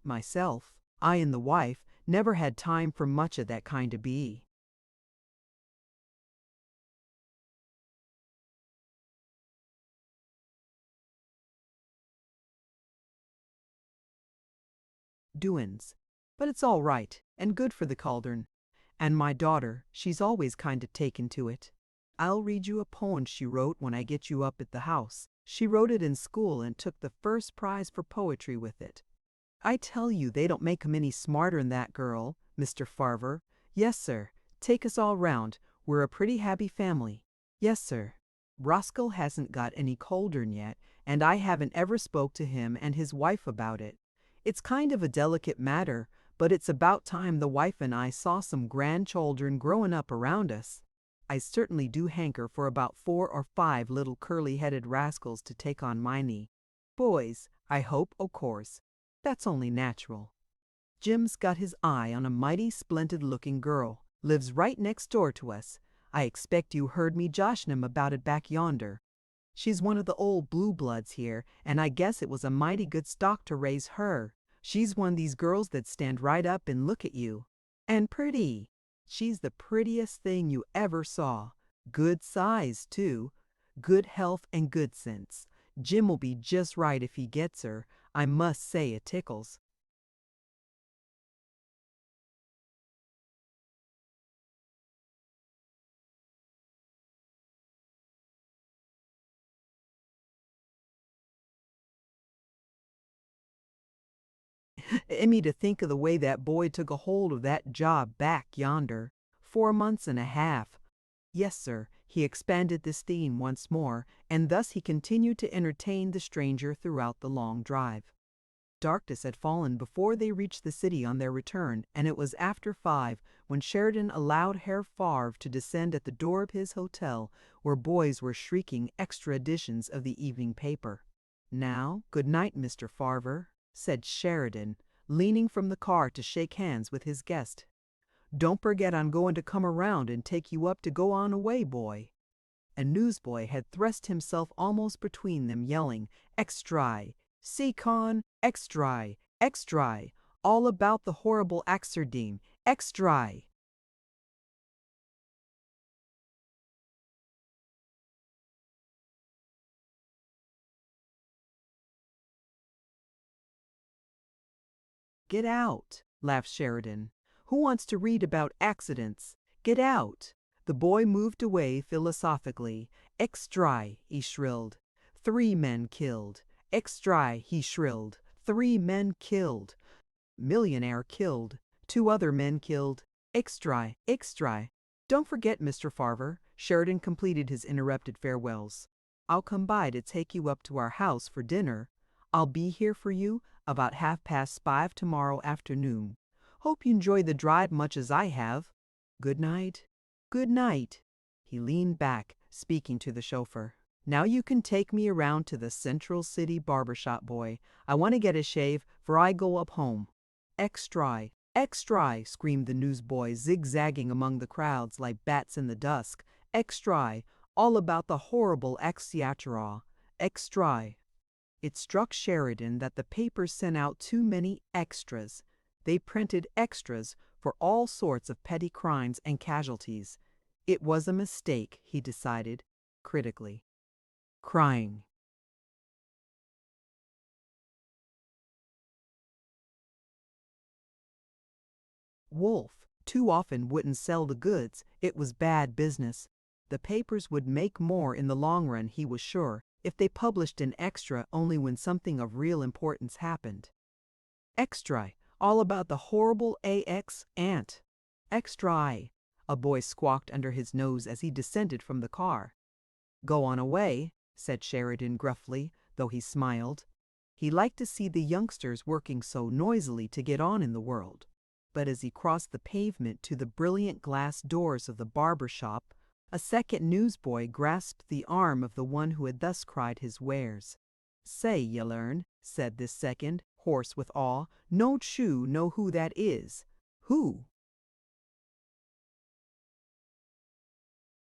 Myself, I and the wife, never had time for much of that kind of doin's. But it's all right, and good for the cauldron. And my daughter, she's always kind of taken to it. I'll read you a poem she wrote when I get you up at the house. She wrote it in school and took the first prize for poetry with it. I tell you, they don't make 'em any smarter'n that girl. Mr. Farver. Yes, sir. Take us all round. We're a pretty happy family. Yes, sir. Roscoe hasn't got any coldern yet, and I haven't ever spoke to him and his wife about it. It's kind of a delicate matter, but it's about time the wife and I saw some grandchildren growing up around us. I certainly do hanker for about 4 or 5 little curly-headed rascals to take on my knee. Boys, I hope, o' course. That's only natural. Jim's got his eye on a mighty splendid-looking girl. Lives right next door to us. I expect you heard me joshin' him about it back yonder. She's one of the old blue bloods here, and I guess it was a mighty good stock to raise her. She's one of these girls that stand right up and look at you. And pretty. She's the prettiest thing you ever saw. Good size, too. Good health and good sense. Jim will be just right if he gets her. I must say it tickles. Emmy, to think of the way that boy took a hold of that job back yonder. 4 months and a half. Yes, sir. He expanded this theme once more, and thus he continued to entertain the stranger throughout the long drive. Darkness had fallen before they reached the city on their return, and it was after 5 when Sheridan allowed Herr Favre to descend at the door of his hotel, where boys were shrieking extra editions of the evening paper. Now, good night, Mr. Farver, said Sheridan, leaning from the car to shake hands with his guest. Don't forget I'm going to come around and take you up to go on away, boy. A newsboy had thrust himself almost between them, yelling, Extra! Seacon! Extra! Extra! All about the horrible Axardine! Extra! Get out, laughed Sheridan. Who wants to read about accidents? Get out. The boy moved away philosophically. Extra, he shrilled. 3 men killed. Extra, he shrilled. 3 men killed. Millionaire killed. 2 other men killed. Extra, extra. Don't forget, Mr. Farver, Sheridan completed his interrupted farewells. I'll come by to take you up to our house for dinner. I'll be here for you about 5:30 tomorrow afternoon. Hope you enjoy the drive much as I have. Good night. Good night. He leaned back, speaking to the chauffeur. Now you can take me around to the Central City barber shop, boy. I want to get a shave, for I go up home. Extra, extra, screamed the newsboy, zigzagging among the crowds like bats in the dusk. Extra, all about the horrible ex-theatra. Extra. It struck Sheridan that the papers sent out too many extras. They printed extras for all sorts of petty crimes and casualties. It was a mistake, he decided, critically. Crying. Wolf too often wouldn't sell the goods. It was bad business. The papers would make more in the long run, he was sure, if they published an extra only when something of real importance happened. Extra, all about the horrible AX ant. Extra, a boy squawked under his nose as he descended from the car. Go on away, said Sheridan gruffly, though he smiled. He liked to see the youngsters working so noisily to get on in the world. But as he crossed the pavement to the brilliant glass doors of the barber shop, a second newsboy grasped the arm of the one who had thus cried his wares. Say, ye learn, said this second, hoarse with awe, no chew know who that is. Who?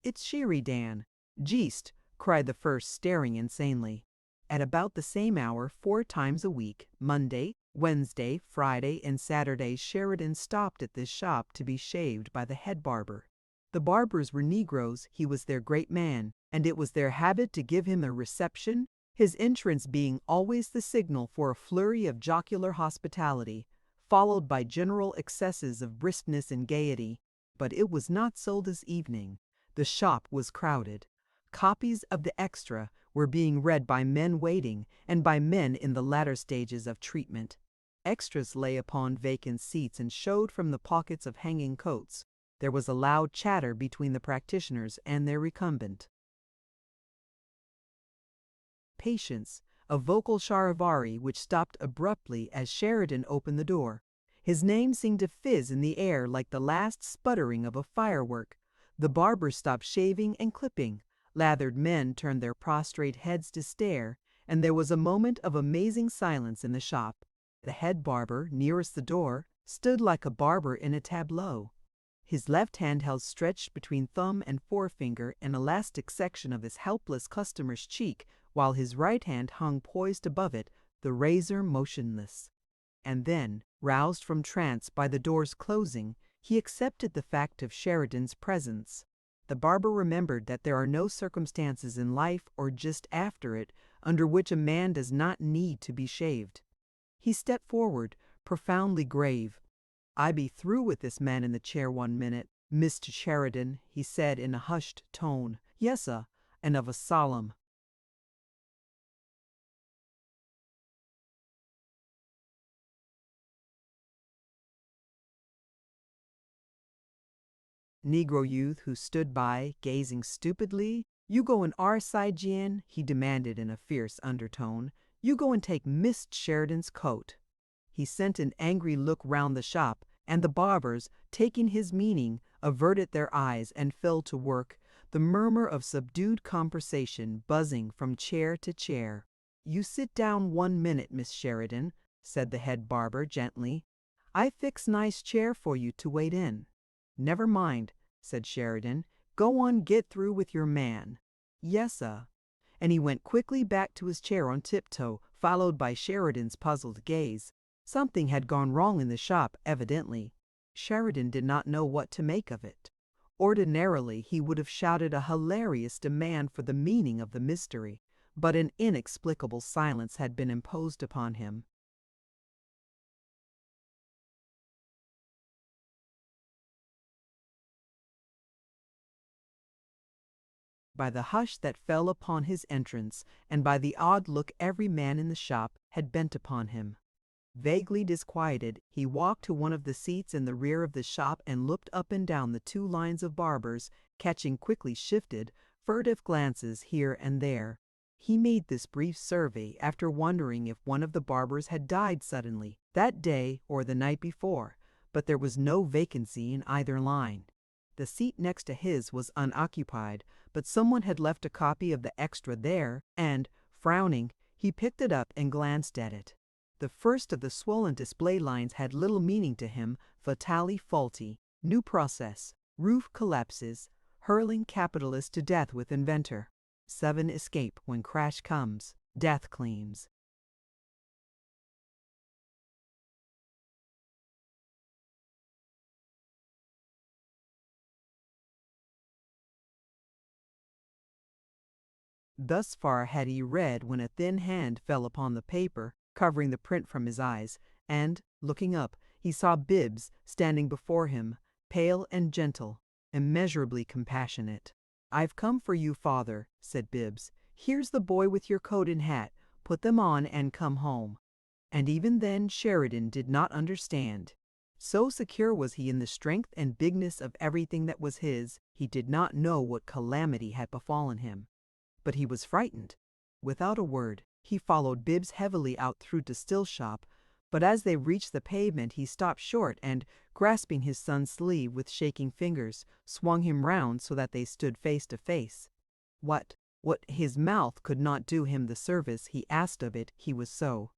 It's Sheridan. Jeest, cried the first, staring insanely. At about the same hour, 4 times a week, Monday, Wednesday, Friday, and Saturday, Sheridan stopped at this shop to be shaved by the head barber. The barbers were Negroes, he was their great man, and it was their habit to give him a reception, his entrance being always the signal for a flurry of jocular hospitality, followed by general excesses of briskness and gaiety. But it was not so this evening. The shop was crowded. Copies of the extra were being read by men waiting and by men in the latter stages of treatment. Extras lay upon vacant seats and showed from the pockets of hanging coats. There was a loud chatter between the practitioners and their recumbent. Patience, a vocal charivari which stopped abruptly as Sheridan opened the door. His name seemed to fizz in the air like the last sputtering of a firework. The barber stopped shaving and clipping. Lathered men turned their prostrate heads to stare, and there was a moment of amazing silence in the shop. The head barber, nearest the door, stood like a barber in a tableau. His left hand held stretched between thumb and forefinger an elastic section of his helpless customer's cheek, while his right hand hung poised above it, the razor motionless. And then, roused from trance by the door's closing, he accepted the fact of Sheridan's presence. The barber remembered that there are no circumstances in life or just after it under which a man does not need to be shaved. He stepped forward, profoundly grave. "I be through with this man in the chair 1 minute, Mr. Sheridan," he said in a hushed tone. "Yes, sir," and of a solemn. Negro youth who stood by, gazing stupidly. "You go in our side, Jan?" he demanded in a fierce undertone. "You go and take Miss Sheridan's coat." He sent an angry look round the shop, and the barbers, taking his meaning, averted their eyes and fell to work, the murmur of subdued conversation buzzing from chair to chair. "You sit down 1 minute, Miss Sheridan," said the head barber gently. "I fix nice chair for you to wait in." "Never mind," said Sheridan. "Go on, get through with your man." "Yes, sir." And he went quickly back to his chair on tiptoe, followed by Sheridan's puzzled gaze. Something had gone wrong in the shop, evidently. Sheridan did not know what to make of it. Ordinarily, he would have shouted a hilarious demand for the meaning of the mystery, but an inexplicable silence had been imposed upon him. By the hush that fell upon his entrance, and by the odd look every man in the shop had bent upon him. Vaguely disquieted, he walked to one of the seats in the rear of the shop and looked up and down the 2 lines of barbers, catching quickly shifted, furtive glances here and there. He made this brief survey after wondering if one of the barbers had died suddenly, that day or the night before, but there was no vacancy in either line. The seat next to his was unoccupied, but someone had left a copy of the extra there, and, frowning, he picked it up and glanced at it. The first of the swollen display lines had little meaning to him. Fatally faulty. New process. Roof collapses. Hurling capitalist to death with inventor. 7 escape when crash comes. Death claims. Thus far had he read when a thin hand fell upon the paper, covering the print from his eyes, and, looking up, he saw Bibbs standing before him, pale and gentle, immeasurably compassionate. "I've come for you, father," said Bibbs. "Here's the boy with your coat and hat. Put them on and come home." And even then Sheridan did not understand. So secure was he in the strength and bigness of everything that was his, he did not know what calamity had befallen him. But he was frightened. Without a word, he followed Bibbs heavily out through the still shop, but as they reached the pavement he stopped short and, grasping his son's sleeve with shaking fingers, swung him round so that they stood face to face. What his mouth could not do him the service he asked of it, he was so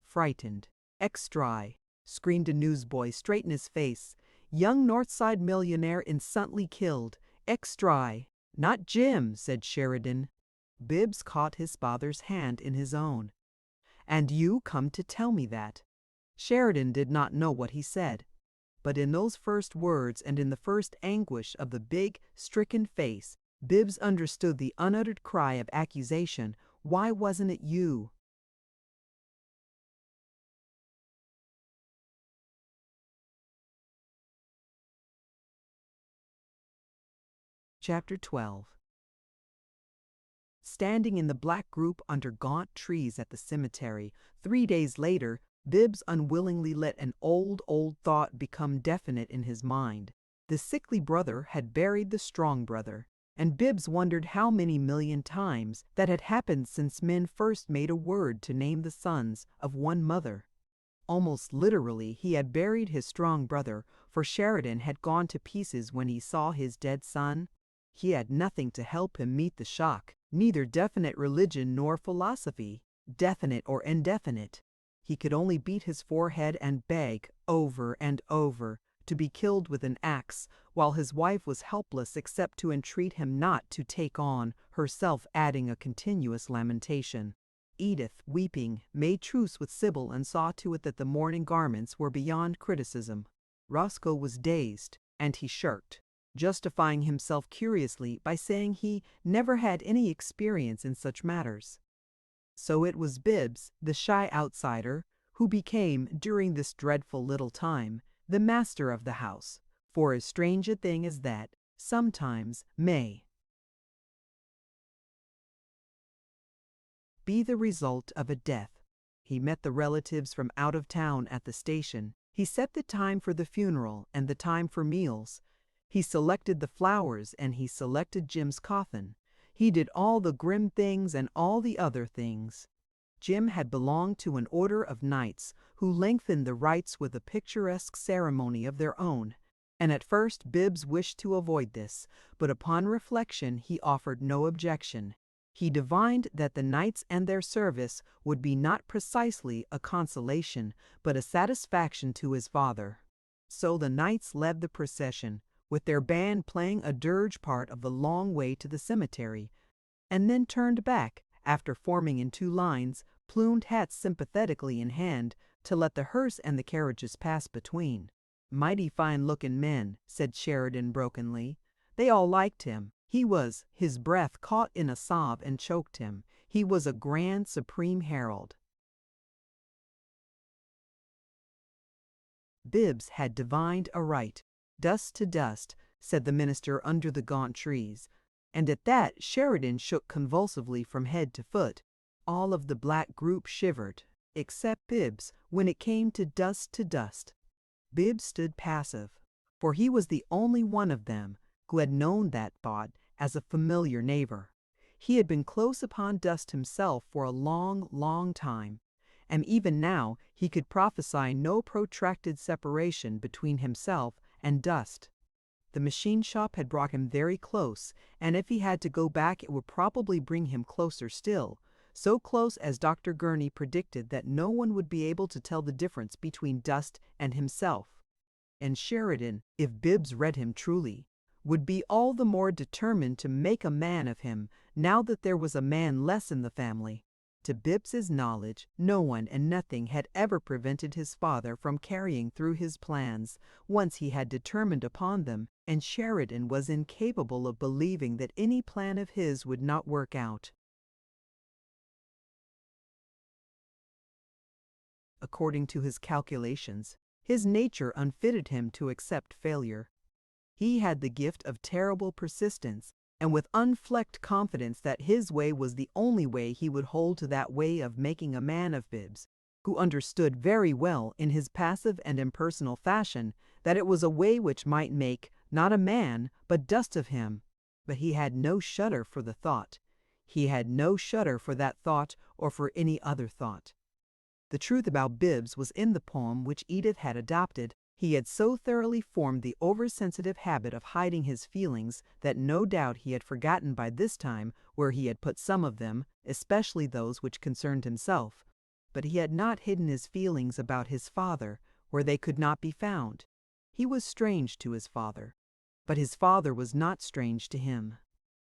frightened. "Extry!" screamed a newsboy straight in his face. "Young Northside millionaire instantly killed. Extry!" "Not Jim," said Sheridan. Bibbs caught his father's hand in his own. "And you come to tell me that?" Sheridan did not know what he said. But in those first words and in the first anguish of the big, stricken face, Bibbs understood the unuttered cry of accusation. "Why wasn't it you?" Chapter 12. standing in the black group under gaunt trees at the cemetery. 3 days later, Bibbs unwillingly let an old thought become definite in his mind. The sickly brother had buried the strong brother, and Bibbs wondered how many million times that had happened since men first made a word to name the sons of one mother. Almost literally, he had buried his strong brother, for Sheridan had gone to pieces when he saw his dead son. He had nothing to help him meet the shock, neither definite religion nor philosophy, definite or indefinite. He could only beat his forehead and beg, over and over, to be killed with an axe, while his wife was helpless except to entreat him not to take on, herself adding a continuous lamentation. Edith, weeping, made truce with Sybil and saw to it that the mourning garments were beyond criticism. Roscoe was dazed, and he shirked, justifying himself curiously by saying he never had any experience in such matters. So it was Bibbs, the shy outsider, who became, during this dreadful little time, the master of the house, for as strange a thing as that sometimes may be the result of a death. He met the relatives from out of town at the station. He set the time for the funeral and the time for meals. He selected the flowers and he selected Jim's coffin. He did all the grim things and all the other things. Jim had belonged to an order of knights who lengthened the rites with a picturesque ceremony of their own, and at first Bibbs wished to avoid this, but upon reflection he offered no objection. He divined that the knights and their service would be not precisely a consolation, but a satisfaction to his father. So the knights led the procession, with their band playing a dirge part of the long way to the cemetery, and then turned back, after forming in two lines, plumed hats sympathetically in hand, to let the hearse and the carriages pass between. "Mighty fine-looking men," said Sheridan brokenly. They all liked him. His breath caught in a sob and choked him. He was a grand, supreme herald. Bibbs had divined aright. "Dust to dust," said the minister under the gaunt trees. And at that Sheridan shook convulsively from head to foot. All of the black group shivered, except Bibbs, when it came to dust to dust. Bibbs stood passive, for he was the only one of them who had known that thought as a familiar neighbor. He had been close upon dust himself for a long time, and even now he could prophesy no protracted separation between himself and dust. The machine shop had brought him very close, and if he had to go back it would probably bring him closer still, so close as Dr. Gurney predicted that no one would be able to tell the difference between dust and himself. And Sheridan, if Bibbs read him truly, would be all the more determined to make a man of him now that there was a man less in the family. To Bibbs's knowledge, no one and nothing had ever prevented his father from carrying through his plans, once he had determined upon them, and Sheridan was incapable of believing that any plan of his would not work out. According to his calculations, his nature unfitted him to accept failure. He had the gift of terrible persistence, and with unflecked confidence that his way was the only way, he would hold to that way of making a man of Bibbs, who understood very well in his passive and impersonal fashion that it was a way which might make, not a man, but dust of him. But he had no shudder for the thought. He had no shudder for that thought or for any other thought. The truth about Bibbs was in the poem which Edith had adopted. He had so thoroughly formed the oversensitive habit of hiding his feelings that no doubt he had forgotten by this time where he had put some of them, especially those which concerned himself. But he had not hidden his feelings about his father, where they could not be found. He was strange to his father, but his father was not strange to him.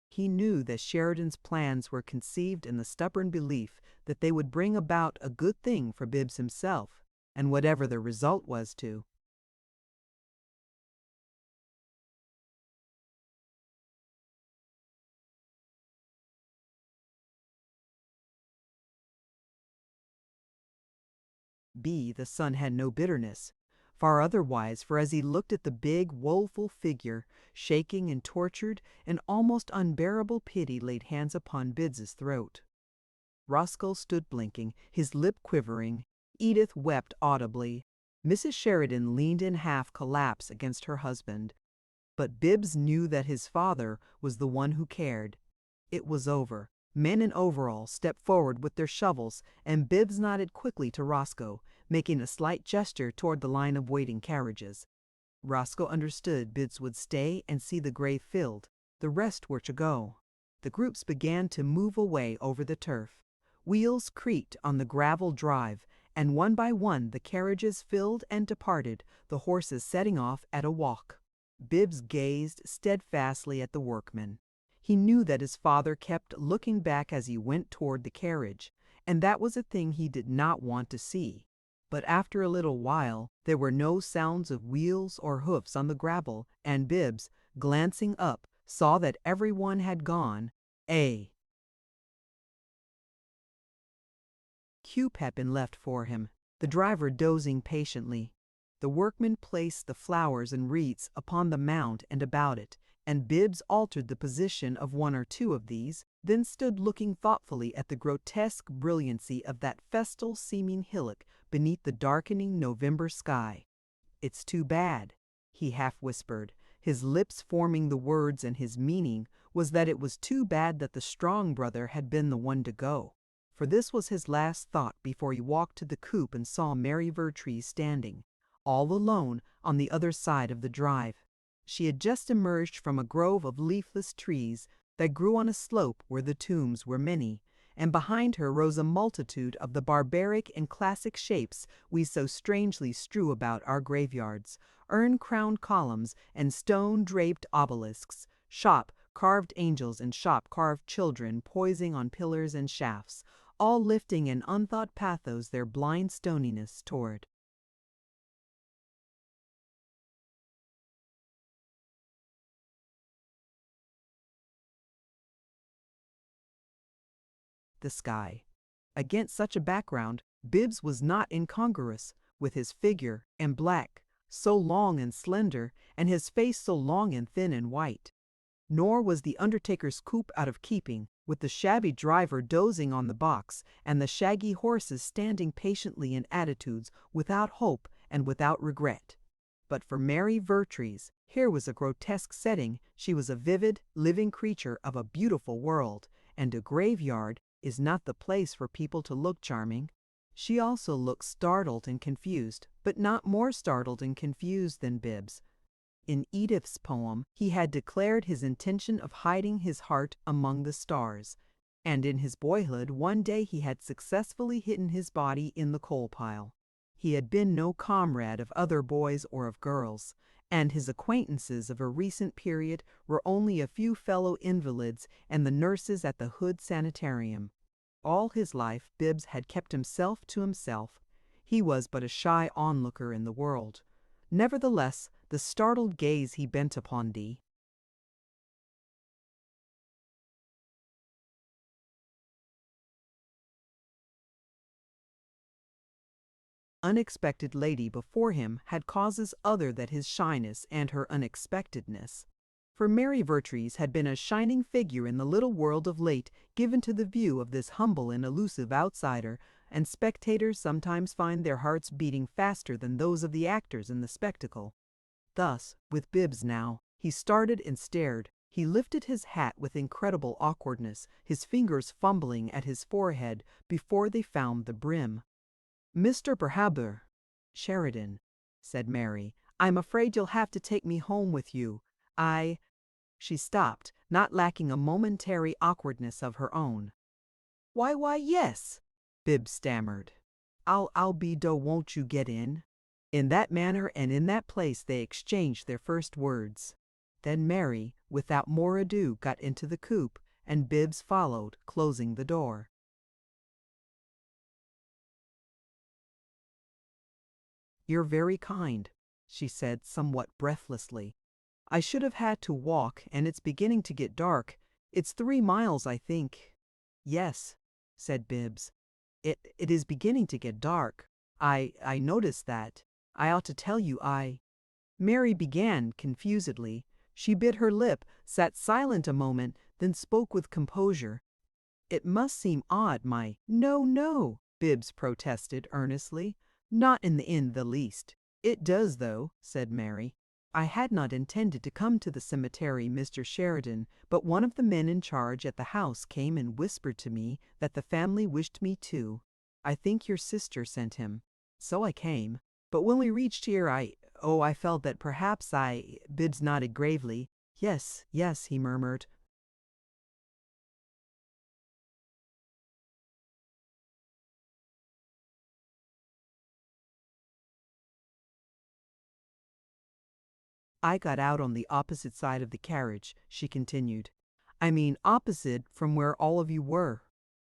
He knew that Sheridan's plans were conceived in the stubborn belief that they would bring about a good thing for Bibbs himself, and whatever the result was to. The son had no bitterness, far otherwise, for as he looked at the big, woeful figure, shaking and tortured, an almost unbearable pity laid hands upon Bibbs's throat. Roscoe stood blinking, his lip quivering. Edith wept audibly. Mrs. Sheridan leaned in half-collapse against her husband. But Bibbs knew that his father was the one who cared. It was over. Men in overalls stepped forward with their shovels, and Bibbs nodded quickly to Roscoe, making a slight gesture toward the line of waiting carriages. Roscoe understood Bibbs would stay and see the grave filled. The rest were to go. The groups began to move away over the turf. Wheels creaked on the gravel drive, and one by one the carriages filled and departed, the horses setting off at a walk. Bibbs gazed steadfastly at the workmen. He knew that his father kept looking back as he went toward the carriage, and that was a thing he did not want to see. But after a little while there were no sounds of wheels or hoofs on the gravel, and Bibbs, glancing up, saw that everyone had gone. Cube had been left for him, the driver dozing patiently. The workmen placed the flowers and wreaths upon the mound and about it, and Bibbs altered the position of one or two of these, then stood looking thoughtfully at the grotesque brilliancy of that festal-seeming hillock beneath the darkening November sky. "It's too bad," he half-whispered, his lips forming the words, and his meaning was that it was too bad that the strong brother had been the one to go. For this was his last thought before he walked to the coupe and saw Mary Vertrees standing, all alone, on the other side of the drive. She had just emerged from a grove of leafless trees that grew on a slope where the tombs were many, and behind her rose a multitude of the barbaric and classic shapes we so strangely strew about our graveyards, urn-crowned columns and stone-draped obelisks, shop-carved angels and shop-carved children poising on pillars and shafts, all lifting in unthought pathos their blind stoniness toward the sky. Against such a background, Bibbs was not incongruous, with his figure, and black, so long and slender, and his face so long and thin and white. Nor was the undertaker's coupe out of keeping, with the shabby driver dozing on the box, and the shaggy horses standing patiently in attitudes without hope and without regret. But for Mary Vertrees, here was a grotesque setting. She was a vivid, living creature of a beautiful world, and a graveyard is not the place for people to look charming. She also looked startled and confused, but not more startled and confused than Bibbs. In Edith's poem, he had declared his intention of hiding his heart among the stars, and in his boyhood one day he had successfully hidden his body in the coal pile. He had been no comrade of other boys or of girls, and his acquaintances of a recent period were only a few fellow invalids and the nurses at the Hood Sanitarium. All his life Bibbs had kept himself to himself. He was but a shy onlooker in the world. Nevertheless, the startled gaze he bent upon the unexpected lady before him had causes other than his shyness and her unexpectedness. For Mary Vertrees had been a shining figure in the little world of late, given to the view of this humble and elusive outsider, and spectators sometimes find their hearts beating faster than those of the actors in the spectacle. Thus, with Bibbs now, he started and stared. He lifted his hat with incredible awkwardness, his fingers fumbling at his forehead before they found the brim. "Mr. Berhaber Sheridan," said Mary, "I'm afraid you'll have to take me home with you. She stopped, not lacking a momentary awkwardness of her own. Why, yes," Bibbs stammered. I'll be do won't you get in?" In that manner and in that place they exchanged their first words. Then Mary, without more ado, got into the coupe, and Bibbs followed, closing the door. "You're very kind," she said somewhat breathlessly. "I should have had to walk, and it's beginning to get dark. It's 3 miles, I think." "Yes," said Bibbs. It is beginning to get dark. I noticed that. I ought to tell you Mary began confusedly. She bit her lip, sat silent a moment, then spoke with composure. It must seem odd, my— No, no, Bibbs protested earnestly. Not in the least. It does, though, said Mary. I had not intended to come to the cemetery, Mr. Sheridan, but one of the men in charge at the house came and whispered to me that the family wished me to. I think your sister sent him. So I came. But when we reached here, I felt that perhaps Bibbs nodded gravely. Yes, yes, he murmured. I got out on the opposite side of the carriage, she continued. I mean opposite from where all of you were.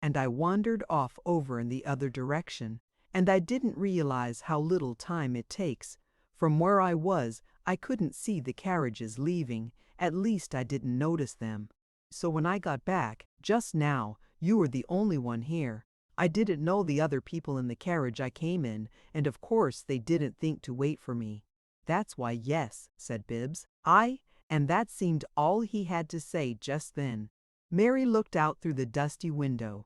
And I wandered off over in the other direction, and I didn't realize how little time it takes. From where I was, I couldn't see the carriages leaving, at least I didn't notice them. So when I got back, just now, you were the only one here. I didn't know the other people in the carriage I came in, and of course they didn't think to wait for me. That's why, yes, said Bibbs. And that seemed all he had to say just then. Mary looked out through the dusty window.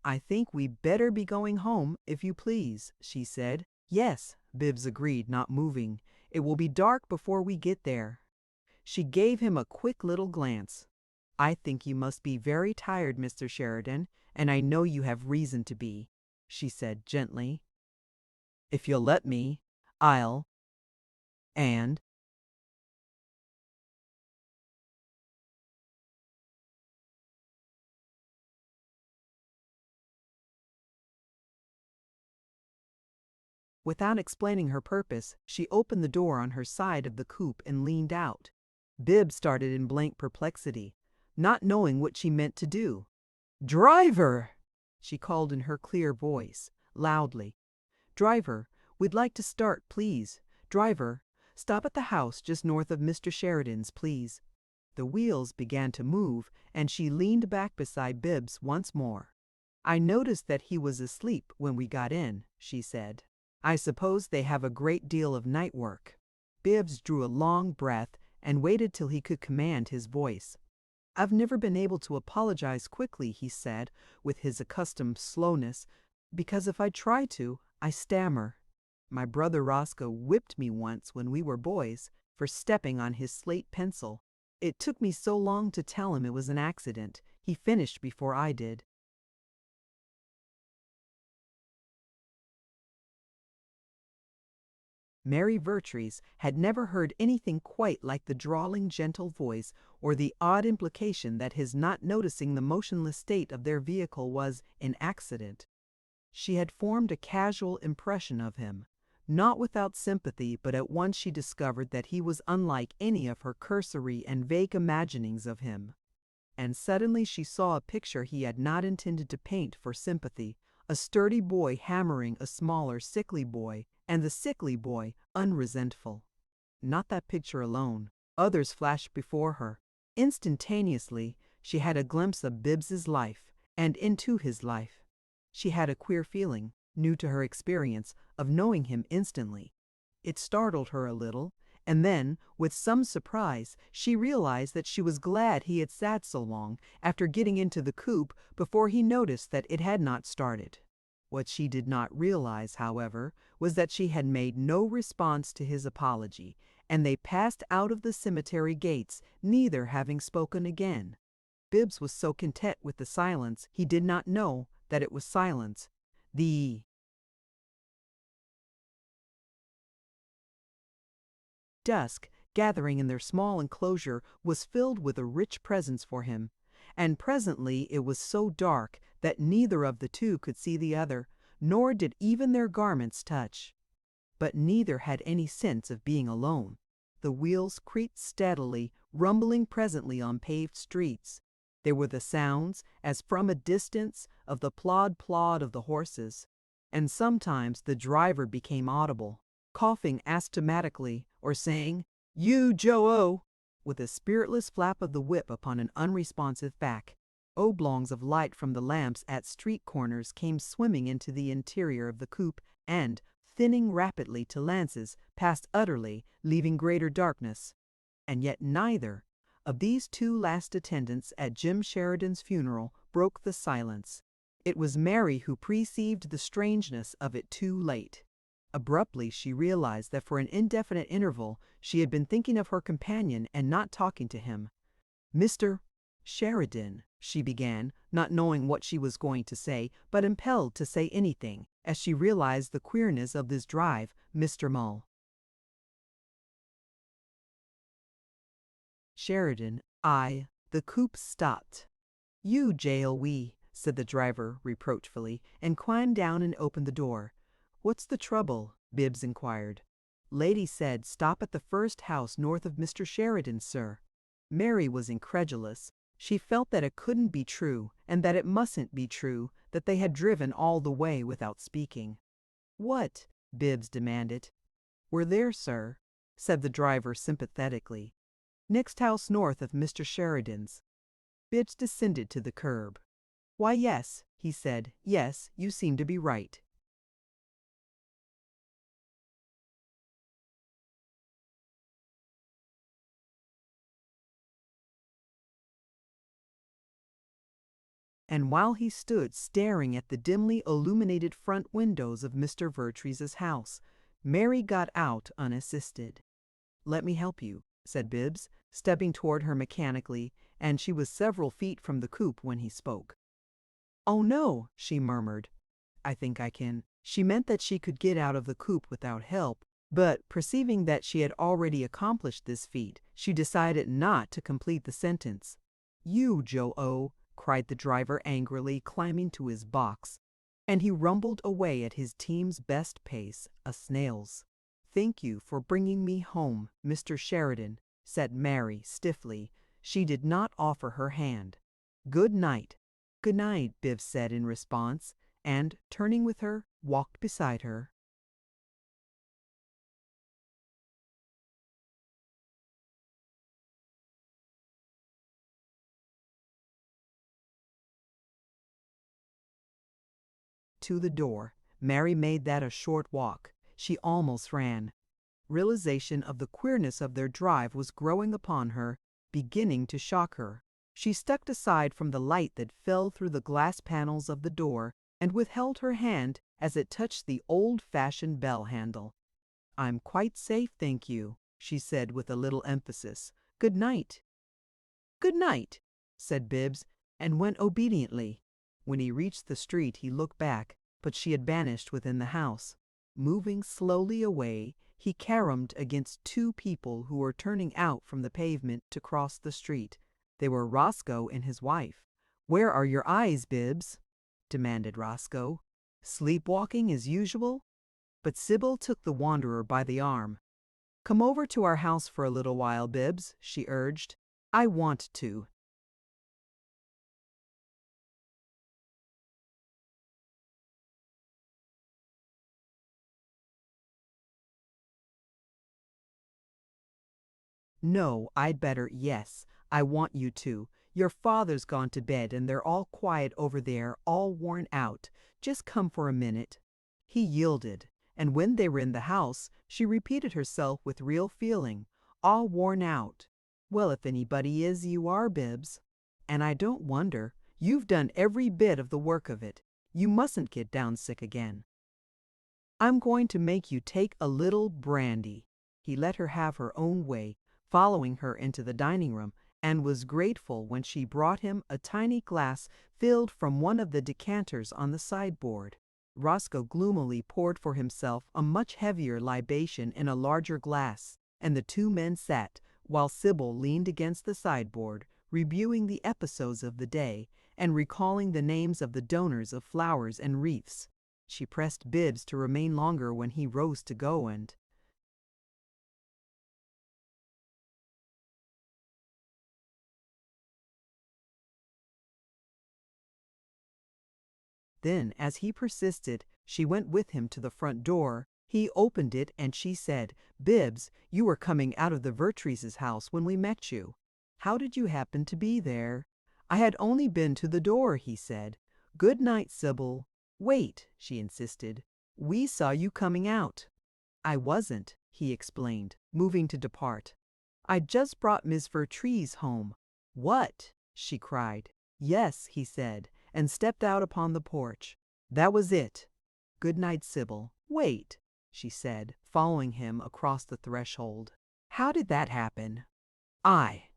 I think we better be going home, if you please, she said. Yes, Bibbs agreed, not moving. It will be dark before we get there. She gave him a quick little glance. I think you must be very tired, Mr. Sheridan, and I know you have reason to be, she said gently. If you'll let me, I'll— And— Without explaining her purpose, she opened the door on her side of the coupe and leaned out. Bibbs started in blank perplexity, not knowing what she meant to do. "Driver!" she called in her clear voice, loudly. "Driver, we'd like to start, please. Driver, stop at the house just north of Mr. Sheridan's, please." The wheels began to move, and she leaned back beside Bibbs once more. "I noticed that he was asleep when we got in," she said. "I suppose they have a great deal of night work." Bibbs drew a long breath and waited till he could command his voice. "I've never been able to apologize quickly," he said, with his accustomed slowness, "because if I try to, I stammer. My brother Roscoe whipped me once when we were boys for stepping on his slate pencil. It took me so long to tell him it was an accident. He finished before I did." Mary Vertrees had never heard anything quite like the drawling, gentle voice or the odd implication that his not noticing the motionless state of their vehicle was an accident. She had formed a casual impression of him, not without sympathy, but at once she discovered that he was unlike any of her cursory and vague imaginings of him. And suddenly she saw a picture he had not intended to paint for sympathy, a sturdy boy hammering a smaller, sickly boy, and the sickly boy unresentful. Not that picture alone. Others flashed before her. Instantaneously, she had a glimpse of Bibbs's life, and into his life. She had a queer feeling, new to her experience, of knowing him instantly. It startled her a little, and then, with some surprise, she realized that she was glad he had sat so long after getting into the coupe before he noticed that it had not started. What she did not realize, however, was that she had made no response to his apology, and they passed out of the cemetery gates, neither having spoken again. Bibbs was so content with the silence, he did not know that it was silence. The dusk, gathering in their small enclosure, was filled with a rich presence for him, and presently it was so dark that neither of the two could see the other, nor did even their garments touch. But neither had any sense of being alone. The wheels creaked steadily, rumbling presently on paved streets. There were the sounds, as from a distance, of the plod-plod of the horses, and sometimes the driver became audible, coughing asthmatically, or saying, "You, Joe-O," with a spiritless flap of the whip upon an unresponsive back. Oblongs of light from the lamps at street corners came swimming into the interior of the coupe, and, thinning rapidly to lances, passed utterly, leaving greater darkness. And yet neither of these two last attendants at Jim Sheridan's funeral broke the silence. It was Mary who perceived the strangeness of it too late. Abruptly she realized that for an indefinite interval she had been thinking of her companion and not talking to him. "Mr. Sheridan," she began, not knowing what she was going to say, but impelled to say anything, as she realized the queerness of this drive. "Mr. Mull." Sheridan, The coupe stopped. "You jail we," said the driver reproachfully, and climbed down and opened the door. "What's the trouble?" Bibbs inquired. "Lady said stop at the first house north of Mr. Sheridan's, sir." Mary was incredulous. She felt that it couldn't be true, and that it mustn't be true, that they had driven all the way without speaking. "What?" Bibbs demanded. "We're there, sir," said the driver sympathetically. "Next house north of Mr. Sheridan's." Bibbs descended to the curb. "Why, yes," he said. "Yes, you seem to be right." And while he stood staring at the dimly illuminated front windows of Mr. Vertrees's house, Mary got out unassisted. "Let me help you," said Bibbs, stepping toward her mechanically, and she was several feet from the coupe when he spoke. "Oh, no," she murmured. "I think I can." She meant that she could get out of the coupe without help, but perceiving that she had already accomplished this feat, she decided not to complete the sentence. "You, Joe-O!" cried the driver angrily, climbing to his box, and he rumbled away at his team's best pace, a snail's. "Thank you for bringing me home, Mr. Sheridan," said Mary stiffly. She did not offer her hand. "Good night." "Good night," Bibbs said in response, and, turning with her, walked beside her. To the door. Mary made that a short walk. She almost ran. Realization of the queerness of their drive was growing upon her, beginning to shock her. She stepped aside from the light that fell through the glass panels of the door and withheld her hand as it touched the old-fashioned bell handle. "I'm quite safe, thank you," she said with a little emphasis. "Good night." "Good night," said Bibbs, and went obediently. When he reached the street he looked back, but she had vanished within the house. Moving slowly away, he caromed against two people who were turning out from the pavement to cross the street. They were Roscoe and his wife. "Where are your eyes, Bibbs?" demanded Roscoe. "Sleepwalking as usual?" But Sybil took the wanderer by the arm. "Come over to our house for a little while, Bibbs," she urged. "I want to." "No, I'd better. Yes, I want you to. Your father's gone to bed and they're all quiet over there, all worn out. Just come for a minute." He yielded, and when they were in the house, she repeated herself with real feeling, "All worn out." "Well, if anybody is, you are, Bibbs. And I don't wonder. You've done every bit of the work of it. You mustn't get down sick again." "I'm going to make you take a little brandy." He let her have her own way, following her into the dining room, and was grateful when she brought him a tiny glass filled from one of the decanters on the sideboard. Roscoe gloomily poured for himself a much heavier libation in a larger glass, and the two men sat, while Sybil leaned against the sideboard, reviewing the episodes of the day and recalling the names of the donors of flowers and wreaths. She pressed Bibbs to remain longer when he rose to go, and then, as he persisted, she went with him to the front door. He opened it, and she said, "Bibbs, you were coming out of the Vertreeses' house when we met you. How did you happen to be there?" "I had only been to the door," he said. "Good night, Sybil." "Wait," she insisted. "We saw you coming out." "I wasn't," he explained, moving to depart. "I'd just brought Miss Vertrees home." "What?" she cried. "Yes," he said, and stepped out upon the porch. That was it. "Good night, Sybil." "Wait," she said, following him across the threshold. "How did that happen?" "I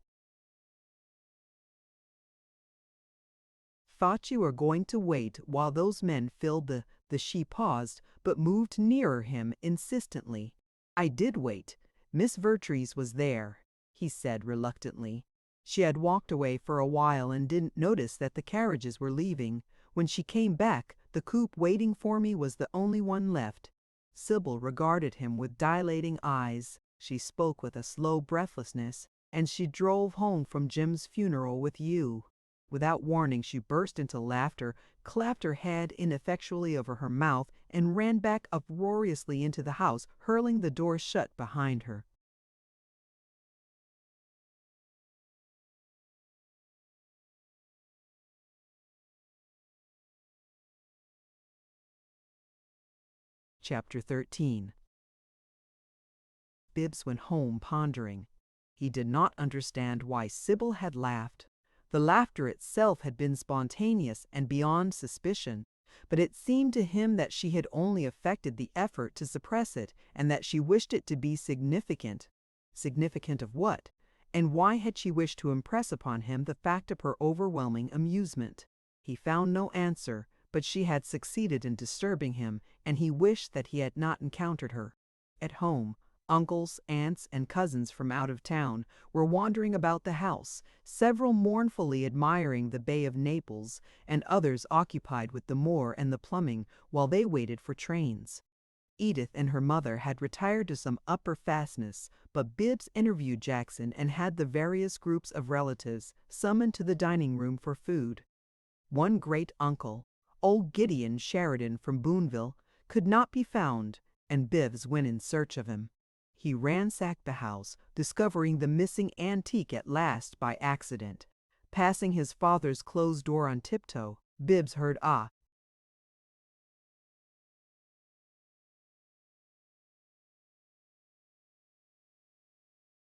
thought you were going to wait while those men filled the she paused, but moved nearer him insistently. "I did wait. Miss Vertrees was there," he said reluctantly. "She had walked away for a while and didn't notice that the carriages were leaving. When she came back, the coupe waiting for me was the only one left." Sybil regarded him with dilating eyes. She spoke with a slow breathlessness. "And she drove home from Jim's funeral with you." Without warning, she burst into laughter, clapped her head ineffectually over her mouth, and ran back uproariously into the house, hurling the door shut behind her. Chapter 13. Bibbs went home pondering. He did not understand why Sybil had laughed. The laughter itself had been spontaneous and beyond suspicion, but it seemed to him that she had only affected the effort to suppress it, and that she wished it to be significant. Significant of what? And why had she wished to impress upon him the fact of her overwhelming amusement? He found no answer, but she had succeeded in disturbing him, and he wished that he had not encountered her. At home, uncles, aunts, and cousins from out of town were wandering about the house, several mournfully admiring the Bay of Naples, and others occupied with the moor and the plumbing while they waited for trains. Edith and her mother had retired to some upper fastness, but Bibbs interviewed Jackson and had the various groups of relatives summoned to the dining room for food. One great uncle, old Gideon Sheridan from Boonville, could not be found, and Bibbs went in search of him. He ransacked the house, discovering the missing antique at last by accident. Passing his father's closed door on tiptoe, Bibbs heard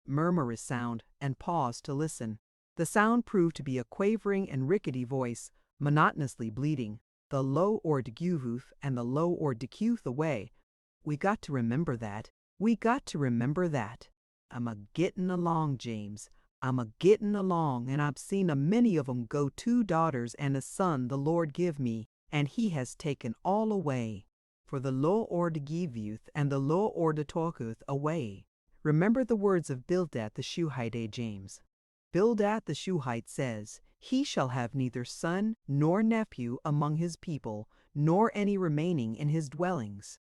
murmurous sound and paused to listen. The sound proved to be a quavering and rickety voice, monotonously bleating, the low ordiguth and the low ordiguth away. "We got to remember that. We got to remember that. I'm a-gittin' along, James. I'm a-gittin' along, and I've seen a many of 'em go 2 daughters and a son the Lord give me, and he has taken all away. For the low ordiguth and the low orditorcuth away. Remember the words of Bildad the Shuhite, James. Bildad the Shuhite says, he shall have neither son nor nephew among his people, nor any remaining in his dwellings."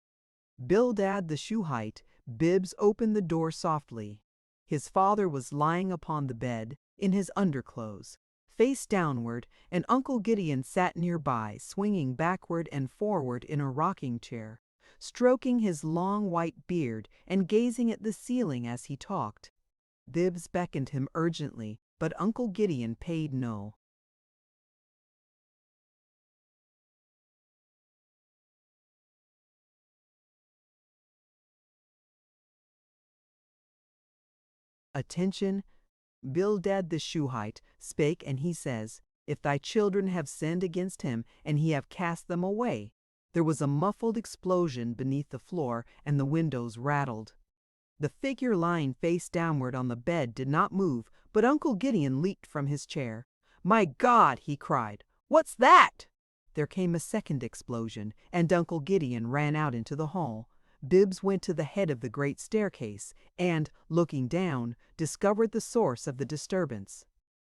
Bildad the Shuhite. Bibbs opened the door softly. His father was lying upon the bed, in his underclothes, face downward, and Uncle Gideon sat nearby, swinging backward and forward in a rocking chair, stroking his long white beard and gazing at the ceiling as he talked. Bibbs beckoned him urgently, but Uncle Gideon paid no attention. Bildad the Shuhite spake, and he says, "If thy children have sinned against him, and he have cast them away." There was a muffled explosion beneath the floor, and the windows rattled. The figure lying face downward on the bed did not move, but Uncle Gideon leaped from his chair. "My God!" he cried. "What's that?" There came a second explosion, and Uncle Gideon ran out into the hall. Bibbs went to the head of the great staircase, and, looking down, discovered the source of the disturbance.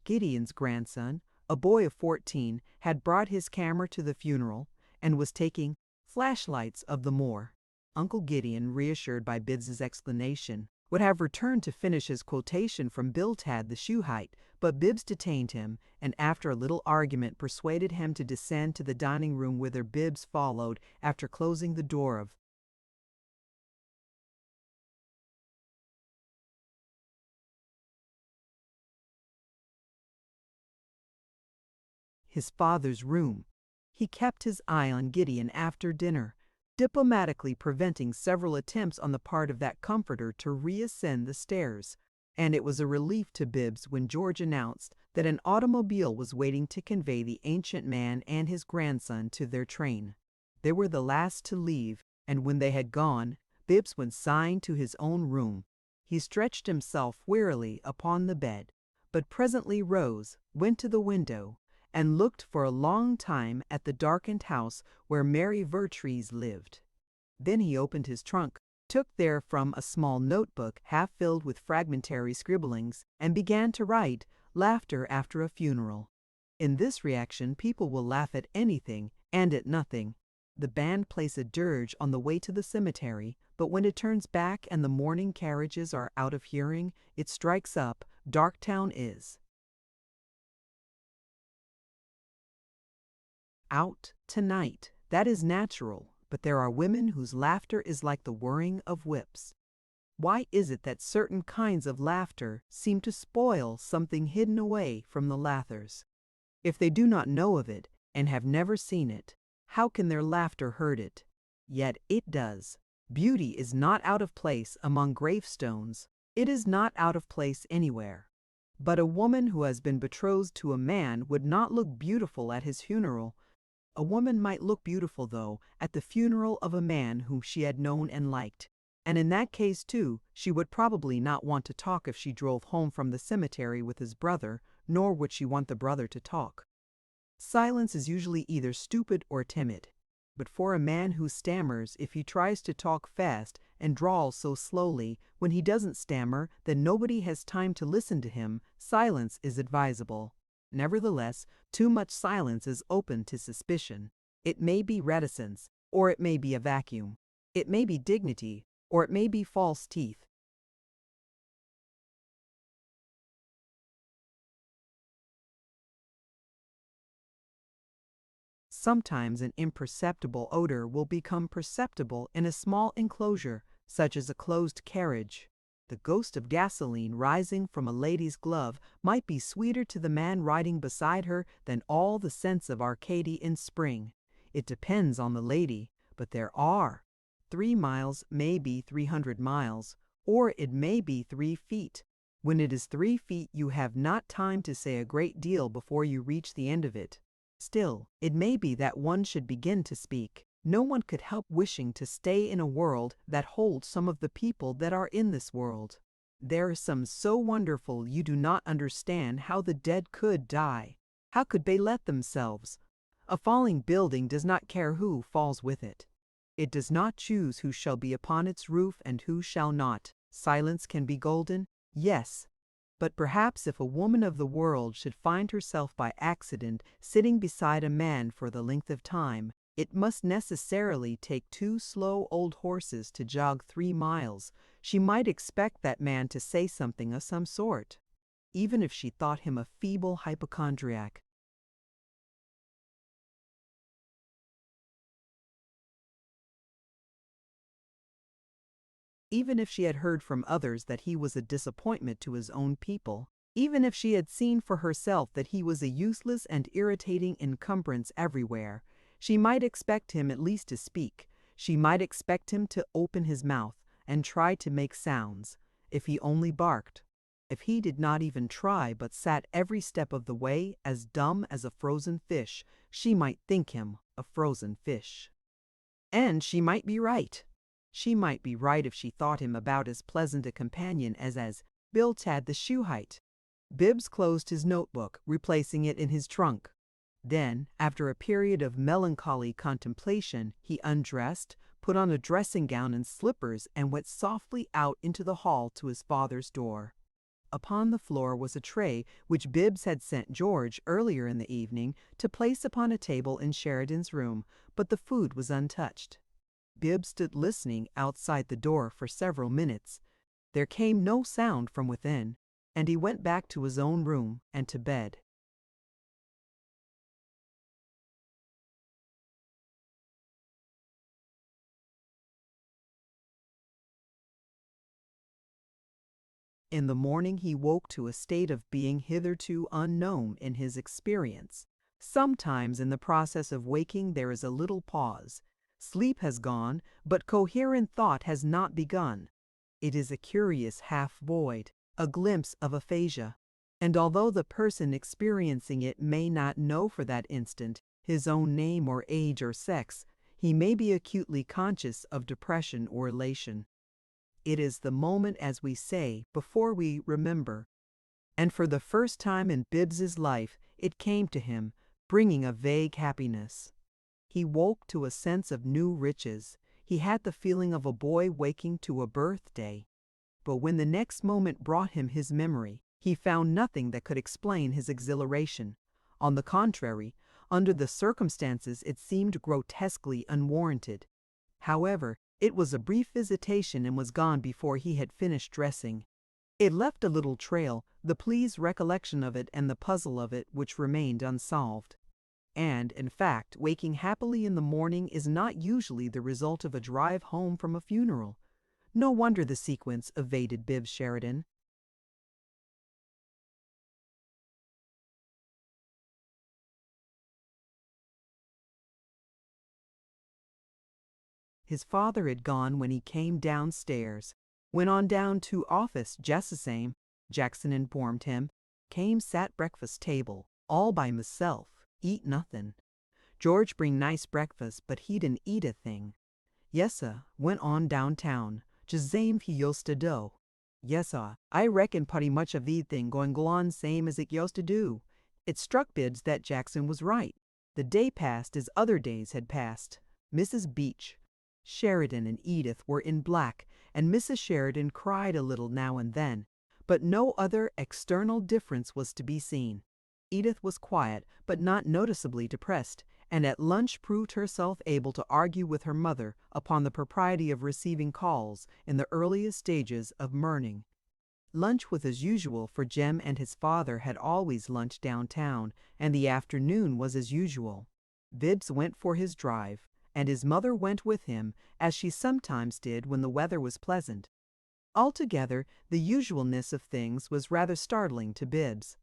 Gideon's grandson, a boy of 14, had brought his camera to the funeral, and was taking flashlights of the moor. Uncle Gideon, reassured by Bibbs's explanation, would have returned to finish his quotation from Bildad the Shuhite, but Bibbs detained him, and after a little argument persuaded him to descend to the dining room, whither Bibbs followed after closing the door of his father's room. He kept his eye on Gideon after dinner. diplomatically preventing several attempts on the part of that comforter to reascend the stairs. And it was a relief to Bibbs when George announced that an automobile was waiting to convey the ancient man and his grandson to their train. They were the last to leave, and when they had gone, Bibbs went sighing to his own room. He stretched himself wearily upon the bed, but presently rose, went to the window, and looked for a long time at the darkened house where Mary Vertrees lived. Then he opened his trunk, took therefrom a small notebook half filled with fragmentary scribblings, and began to write Laughter After a Funeral. In this reaction people will laugh at anything and at nothing. The band plays a dirge on the way to the cemetery, but when it turns back and the mourning carriages are out of hearing, it strikes up Darktown Is. Out tonight. That is natural, but there are women whose laughter is like the whirring of whips. Why is it that certain kinds of laughter seem to spoil something hidden away from the laughers? If they do not know of it and have never seen it, how can their laughter hurt it? Yet it does. Beauty is not out of place among gravestones. It is not out of place anywhere. But a woman who has been betrothed to a man would not look beautiful at his funeral. A woman might look beautiful, though, at the funeral of a man whom she had known and liked. And in that case, too, she would probably not want to talk if she drove home from the cemetery with his brother, nor would she want the brother to talk. Silence is usually either stupid or timid. But for a man who stammers, if he tries to talk fast and drawls so slowly, when he doesn't stammer, then nobody has time to listen to him, silence is advisable. Nevertheless, too much silence is open to suspicion. It may be reticence, or it may be a vacuum. It may be dignity, or it may be false teeth. Sometimes an imperceptible odor will become perceptible in a small enclosure, such as a closed carriage. The ghost of gasoline rising from a lady's glove might be sweeter to the man riding beside her than all the scents of Arcady in spring. It depends on the lady, but there are. 3 miles may be 300 miles, or it may be 3 feet. When it is 3 feet, you have not time to say a great deal before you reach the end of it. Still, it may be that one should begin to speak. No one could help wishing to stay in a world that holds some of the people that are in this world. There are some so wonderful you do not understand how the dead could die. How could they let themselves? A falling building does not care who falls with it. It does not choose who shall be upon its roof and who shall not. Silence can be golden, yes. But perhaps if a woman of the world should find herself by accident sitting beside a man for the length of time, it must necessarily take 2 slow old horses to jog 3 miles. She might expect that man to say something of some sort, even if she thought him a feeble hypochondriac. Even if she had heard from others that he was a disappointment to his own people, even if she had seen for herself that he was a useless and irritating encumbrance everywhere, she might expect him at least to speak. She might expect him to open his mouth and try to make sounds, if he only barked. If he did not even try but sat every step of the way as dumb as a frozen fish, she might think him a frozen fish. And she might be right. She might be right if she thought him about as pleasant a companion as Bildad the Shuhite. Bibbs closed his notebook, replacing it in his trunk. Then, after a period of melancholy contemplation, he undressed, put on a dressing gown and slippers, and went softly out into the hall to his father's door. Upon the floor was a tray which Bibbs had sent George earlier in the evening to place upon a table in Sheridan's room, but the food was untouched. Bibbs stood listening outside the door for several minutes. There came no sound from within, and he went back to his own room and to bed. In the morning he woke to a state of being hitherto unknown in his experience. Sometimes in the process of waking there is a little pause. Sleep has gone, but coherent thought has not begun. It is a curious half-void, a glimpse of aphasia. And although the person experiencing it may not know for that instant his own name or age or sex, he may be acutely conscious of depression or elation. It is the moment, as we say, before we remember. And for the first time in Bibbs's life, it came to him, bringing a vague happiness. He woke to a sense of new riches. He had the feeling of a boy waking to a birthday. But when the next moment brought him his memory, he found nothing that could explain his exhilaration. On the contrary, under the circumstances it seemed grotesquely unwarranted. However, it was a brief visitation and was gone before he had finished dressing. It left a little trail, the pleased recollection of it and the puzzle of it which remained unsolved. And, in fact, waking happily in the morning is not usually the result of a drive home from a funeral. No wonder the sequence evaded Bibbs Sheridan. His father had gone when he came downstairs. Went on down to office just the same, Jackson informed him. Came sat breakfast table, all by myself, eat nothing. George bring nice breakfast, but he didn't eat a thing. Yes'm, went on downtown, just same he used to do. Yes'm, I reckon pretty much of everything going go on same as it used to do. It struck Bibbs that Jackson was right. The day passed as other days had passed. Mrs. Beach, Sheridan and Edith were in black, and Mrs. Sheridan cried a little now and then, but no other external difference was to be seen. Edith was quiet, but not noticeably depressed, and at lunch proved herself able to argue with her mother upon the propriety of receiving calls in the earliest stages of mourning. Lunch was as usual, for Jem and his father had always lunched downtown, and the afternoon was as usual. Bibbs went for his drive, and his mother went with him, as she sometimes did when the weather was pleasant. Altogether, the usualness of things was rather startling to Bibbs.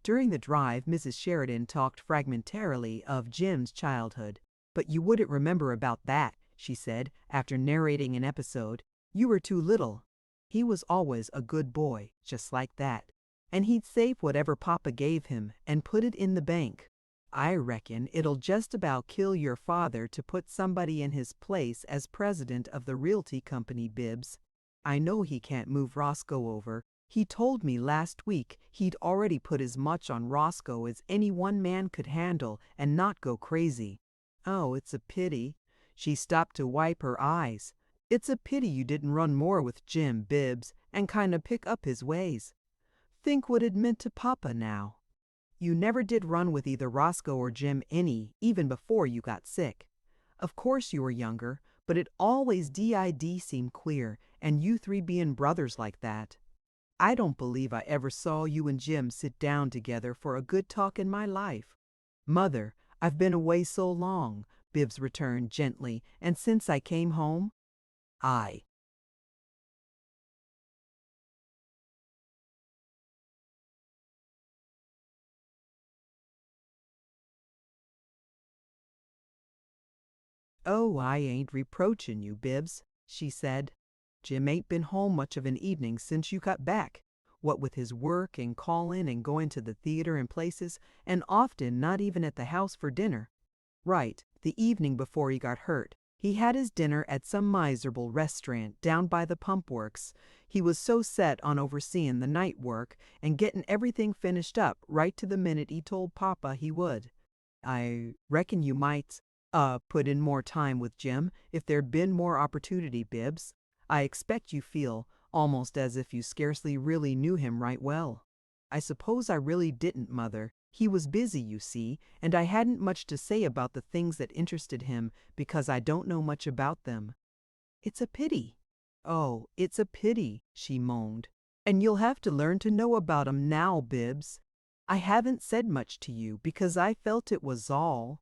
During the drive, Mrs. Sheridan talked fragmentarily of Jim's childhood. "But you wouldn't remember about that," she said, after narrating an episode. "You were too little. He was always a good boy, just like that. And he'd save whatever Papa gave him and put it in the bank. I reckon it'll just about kill your father to put somebody in his place as president of the realty company, Bibbs. I know he can't move Roscoe over. He told me last week he'd already put as much on Roscoe as any one man could handle and not go crazy. Oh, it's a pity." She stopped to wipe her eyes. "It's a pity you didn't run more with Jim, Bibbs, and kind of pick up his ways. Think what it meant to Papa now." "You never did run with either Roscoe or Jim any, even before you got sick. Of course you were younger, but it always did seem queer, and you three being brothers like that. I don't believe I ever saw you and Jim sit down together for a good talk in my life." "Mother, I've been away so long," Bibbs returned gently, "and since I came home—" "Aye." "Oh, I ain't reproaching you, Bibbs," she said. "Jim ain't been home much of an evening since you got back, what with his work and calling and going to the theater and places, and often not even at the house for dinner. Right, the evening before he got hurt, he had his dinner at some miserable restaurant down by the pump works. He was so set on overseeing the night work and getting everything finished up right to the minute he told Papa he would. I reckon you might put in more time with Jim if there'd been more opportunity, Bibbs. I expect you feel almost as if you scarcely really knew him right well." "I suppose I really didn't, Mother. He was busy, you see, and I hadn't much to say about the things that interested him because I don't know much about them." "It's a pity." "Oh, it's a pity," she moaned. "And you'll have to learn to know about 'em now, Bibbs. I haven't said much to you because I felt it was all."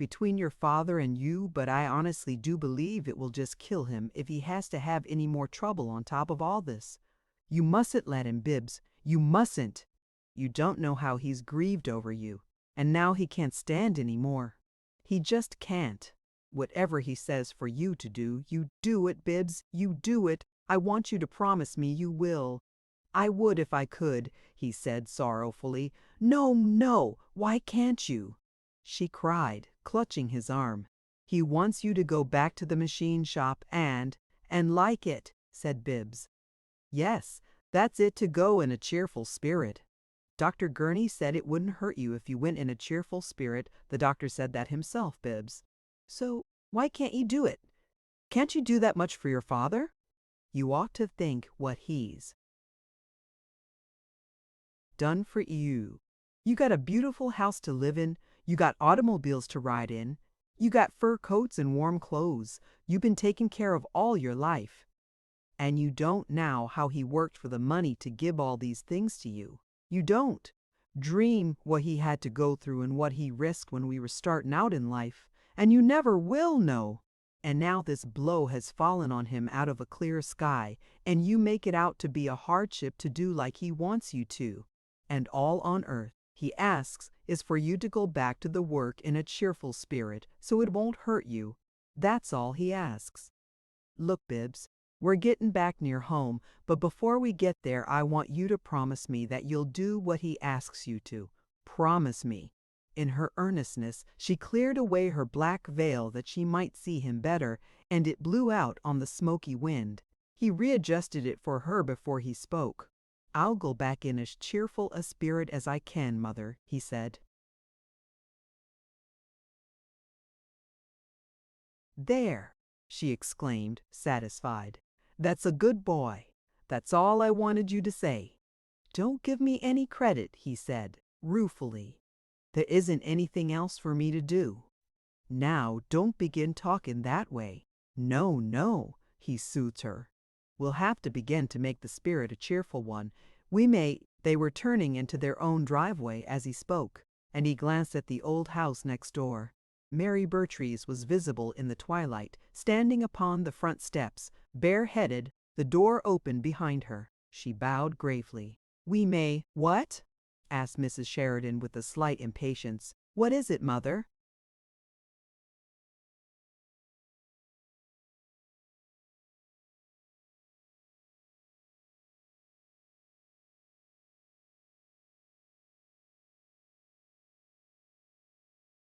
between your father and you, but I honestly do believe it will just kill him if he has to have any more trouble on top of all this. You mustn't let him, Bibbs. You mustn't. You don't know how he's grieved over you, and now he can't stand any more. He just can't. Whatever he says for you to do, you do it, Bibbs. You do it. I want you to promise me you will. I would if I could, he said sorrowfully. No, no, why can't you? She cried, clutching his arm. He wants you to go back to the machine shop and like it, said Bibbs. Yes, that's it, to go in a cheerful spirit. Dr. Gurney said it wouldn't hurt you if you went in a cheerful spirit. The doctor said that himself, Bibbs. So why can't you do it? Can't you do that much for your father? You ought to think what he's done for you. You got a beautiful house to live in. You got automobiles to ride in. You got fur coats and warm clothes. You've been taken care of all your life. And you don't now how he worked for the money to give all these things to you. You don't. Dream what he had to go through and what he risked when we were starting out in life. And you never will know. And now this blow has fallen on him out of a clear sky, and you make it out to be a hardship to do like he wants you to. And all on earth he asks is for you to go back to the work in a cheerful spirit so it won't hurt you. That's all he asks. Look, Bibbs, we're getting back near home, but before we get there I want you to promise me that you'll do what he asks you to. Promise me. In her earnestness, she cleared away her black veil that she might see him better, and it blew out on the smoky wind. He readjusted it for her before he spoke. I'll go back in as cheerful a spirit as I can, Mother, he said. There, she exclaimed, satisfied. That's a good boy. That's all I wanted you to say. Don't give me any credit, he said, ruefully. There isn't anything else for me to do. Now, don't begin talking that way. No, no, he soothed her. We'll have to begin to make the spirit a cheerful one. We may. They were turning into their own driveway as he spoke, and he glanced at the old house next door. Mary Bertrees was visible in the twilight, standing upon the front steps, bareheaded, the door open behind her. She bowed gravely. We may. What? Asked Mrs. Sheridan with a slight impatience. What is it, Mother?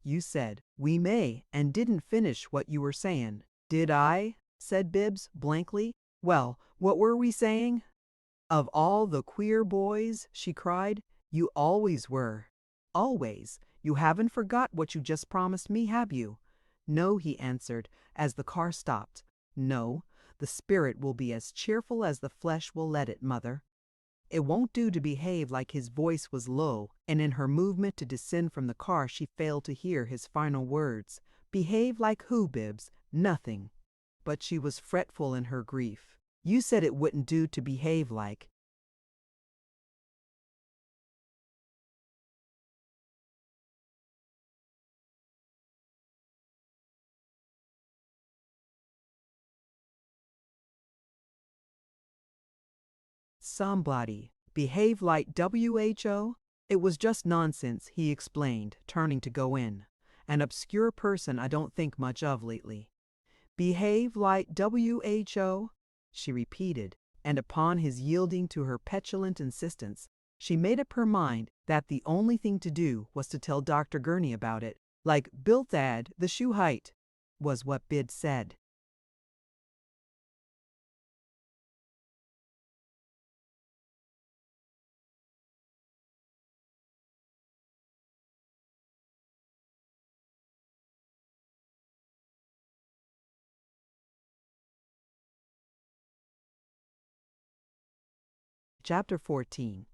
You said, we may, and didn't finish what you were saying. Did I? Said Bibbs, blankly. Well, what were we saying? Of all the queer boys, she cried, you always were. Always. You haven't forgot what you just promised me, have you? No, he answered, as the car stopped. No, the spirit will be as cheerful as the flesh will let it, Mother. It won't do to behave like. His voice was low, and in her movement to descend from the car she failed to hear his final words. Behave like who, Bibbs? Nothing. But she was fretful in her grief. You said it wouldn't do to behave like. Somebody. Behave like WHO? It was just nonsense, he explained, turning to go in. An obscure person I don't think much of lately. Behave like WHO? She repeated, and upon his yielding to her petulant insistence, she made up her mind that the only thing to do was to tell Dr. Gurney about it, like Bildad the Shuhite, was what Bid said. Chapter 14.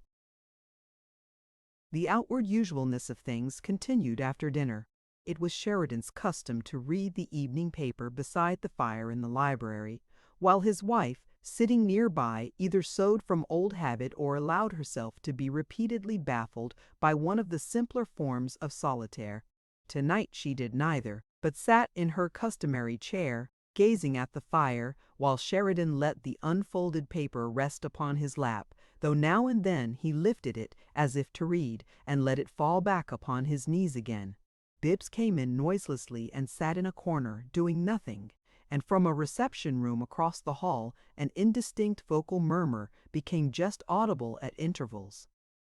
The outward usualness of things continued after dinner. It was Sheridan's custom to read the evening paper beside the fire in the library, while his wife, sitting nearby, either sewed from old habit or allowed herself to be repeatedly baffled by one of the simpler forms of solitaire. Tonight she did neither, but sat in her customary chair, gazing at the fire, while Sheridan let the unfolded paper rest upon his lap, though now and then he lifted it as if to read, and let it fall back upon his knees again. Bibbs came in noiselessly and sat in a corner, doing nothing, and from a reception room across the hall an indistinct vocal murmur became just audible at intervals.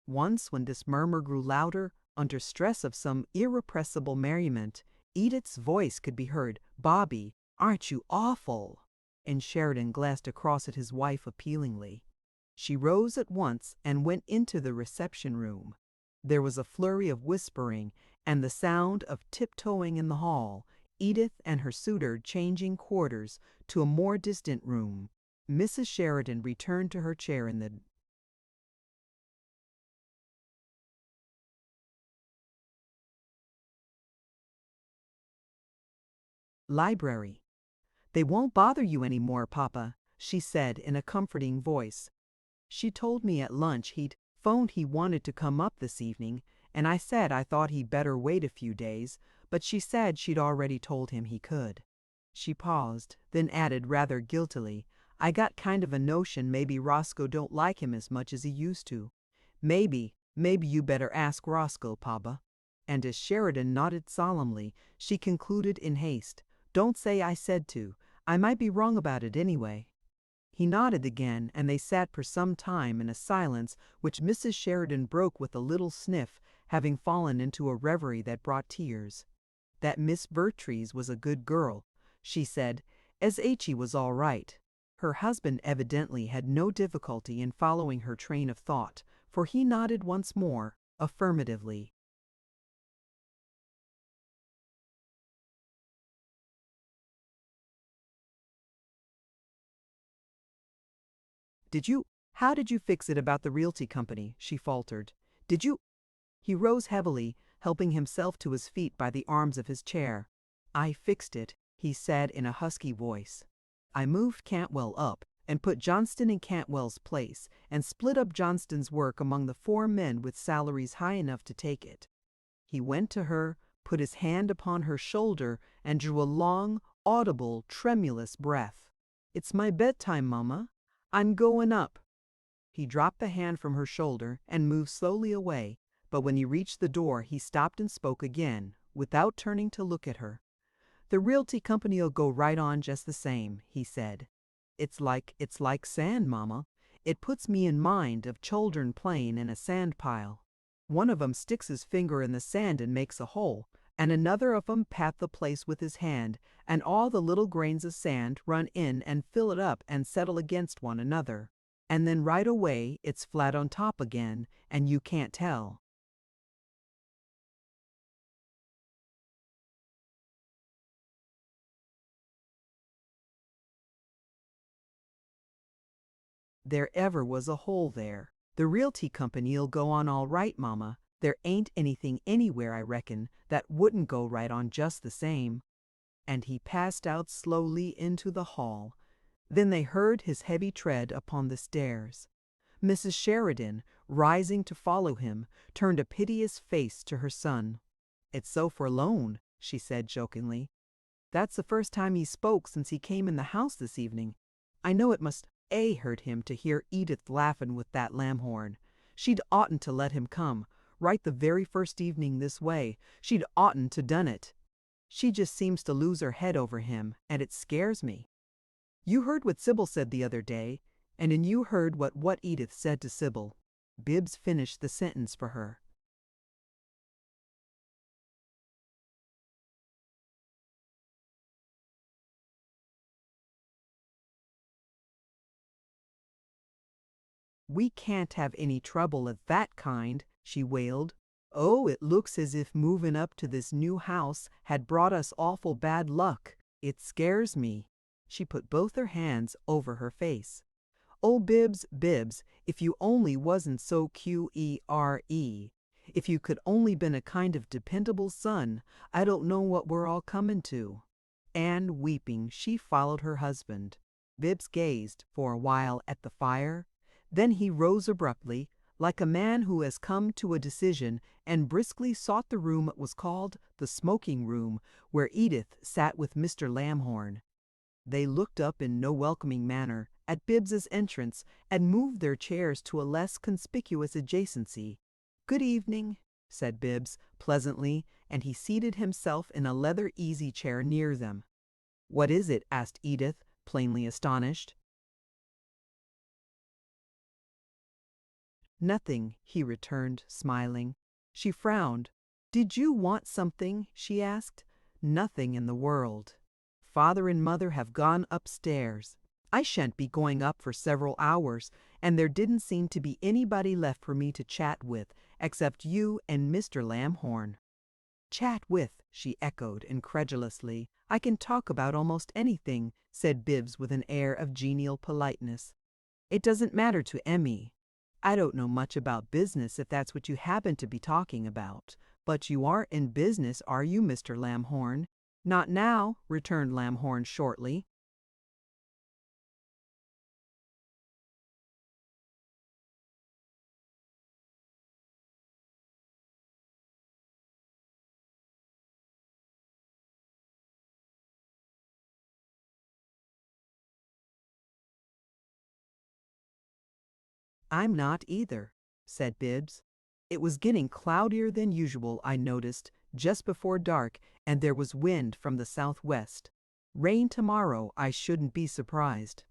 Once, when this murmur grew louder, under stress of some irrepressible merriment, Edith's voice could be heard. "Bobby, aren't you awful?" And Sheridan glanced across at his wife appealingly. She rose at once and went into the reception room. There was a flurry of whispering and the sound of tiptoeing in the hall, Edith and her suitor changing quarters to a more distant room. Mrs. Sheridan returned to her chair in the library. "They won't bother you any more, Papa," she said in a comforting voice. "She told me at lunch he'd phoned he wanted to come up this evening, and I said I thought he'd better wait a few days, but she said she'd already told him he could." She paused, then added rather guiltily, "I got kind of a notion maybe Roscoe don't like him as much as he used to. Maybe you better ask Roscoe, Papa." And as Sheridan nodded solemnly, she concluded in haste, "Don't say I said to. I might be wrong about it anyway." He nodded again, and they sat for some time in a silence which Mrs. Sheridan broke with a little sniff, having fallen into a reverie that brought tears. "That Miss Vertrees was a good girl," she said, "as H.E. was all right." Her husband evidently had no difficulty in following her train of thought, for he nodded once more, affirmatively. How did you fix it about the realty company?" she faltered. "Did you—" He rose heavily, helping himself to his feet by the arms of his chair. "I fixed it," he said in a husky voice. "I moved Cantwell up, and put Johnston in Cantwell's place, and split up Johnston's work among the 4 men with salaries high enough to take it." He went to her, put his hand upon her shoulder, and drew a long, audible, tremulous breath. "It's my bedtime, Mama. I'm going up." He dropped the hand from her shoulder and moved slowly away, but when he reached the door he stopped and spoke again, without turning to look at her. "The realty company'll go right on just the same," he said. It's like sand, Mama. It puts me in mind of children playing in a sand pile. One of 'em sticks his finger in the sand and makes a hole, and another of 'em pat the place with his hand, and all the little grains of sand run in and fill it up and settle against one another. And then right away it's flat on top again, and you can't tell." "There ever was a hole there. The realty company'll go on all right, Mama. There ain't anything anywhere, I reckon, that wouldn't go right on just the same." And he passed out slowly into the hall. Then they heard his heavy tread upon the stairs. Mrs. Sheridan, rising to follow him, turned a piteous face to her son. "It's so forlorn," she said jokingly. "That's the first time he spoke since he came in the house this evening. I know it must hurt him to hear Edith laughing with that Lamhorn. She'd oughtn't to let him come, right the very first evening this way. She'd oughtn't to done it. She just seems to lose her head over him, and it scares me. You heard what Sybil said the other day, and then you heard what Edith said to Sybil." Bibbs finished the sentence for her. "We can't have any trouble of that kind," she wailed. "Oh, it looks as if moving up to this new house had brought us awful bad luck. It scares me." She put both her hands over her face. "Oh, Bibbs, if you only wasn't so QERE. If you could only been a kind of dependable son, I don't know what we're all coming to." And weeping, she followed her husband. Bibbs gazed for a while at the fire. Then he rose abruptly, like a man who has come to a decision, and briskly sought the room that was called the smoking room, where Edith sat with Mr. Lamhorn. They looked up in no welcoming manner at Bibbs's entrance and moved their chairs to a less conspicuous adjacency. "Good evening," said Bibbs pleasantly, and he seated himself in a leather easy-chair near them. "What is it?" asked Edith, plainly astonished. "Nothing," he returned, smiling. She frowned. "Did you want something?" she asked. "Nothing in the world. Father and Mother have gone upstairs. I shan't be going up for several hours, and there didn't seem to be anybody left for me to chat with, except you and Mr. Lamhorn." "Chat with," she echoed incredulously. "I can talk about almost anything," said Bibbs with an air of genial politeness. "It doesn't matter to Emmy. I don't know much about business if that's what you happen to be talking about. But you aren't in business, are you, Mr. Lamhorn?" "Not now," returned Lamhorn shortly. "I'm not either," said Bibbs. "It was getting cloudier than usual, I noticed, just before dark, and there was wind from the southwest. Rain tomorrow, I shouldn't be surprised."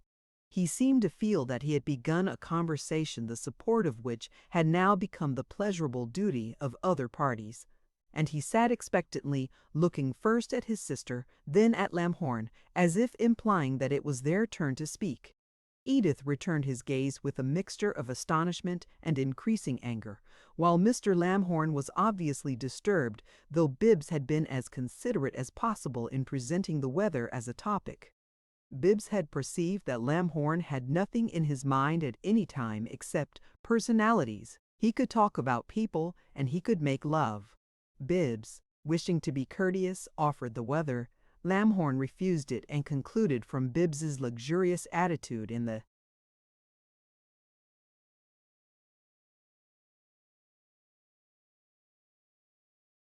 He seemed to feel that he had begun a conversation the support of which had now become the pleasurable duty of other parties, and he sat expectantly, looking first at his sister, then at Lamhorn, as if implying that it was their turn to speak. Edith returned his gaze with a mixture of astonishment and increasing anger, while Mr. Lamhorn was obviously disturbed, though Bibbs had been as considerate as possible in presenting the weather as a topic. Bibbs had perceived that Lamhorn had nothing in his mind at any time except personalities. He could talk about people, and he could make love. Bibbs, wishing to be courteous, offered the weather. Lamhorn refused it and concluded from Bibbs's luxurious attitude in the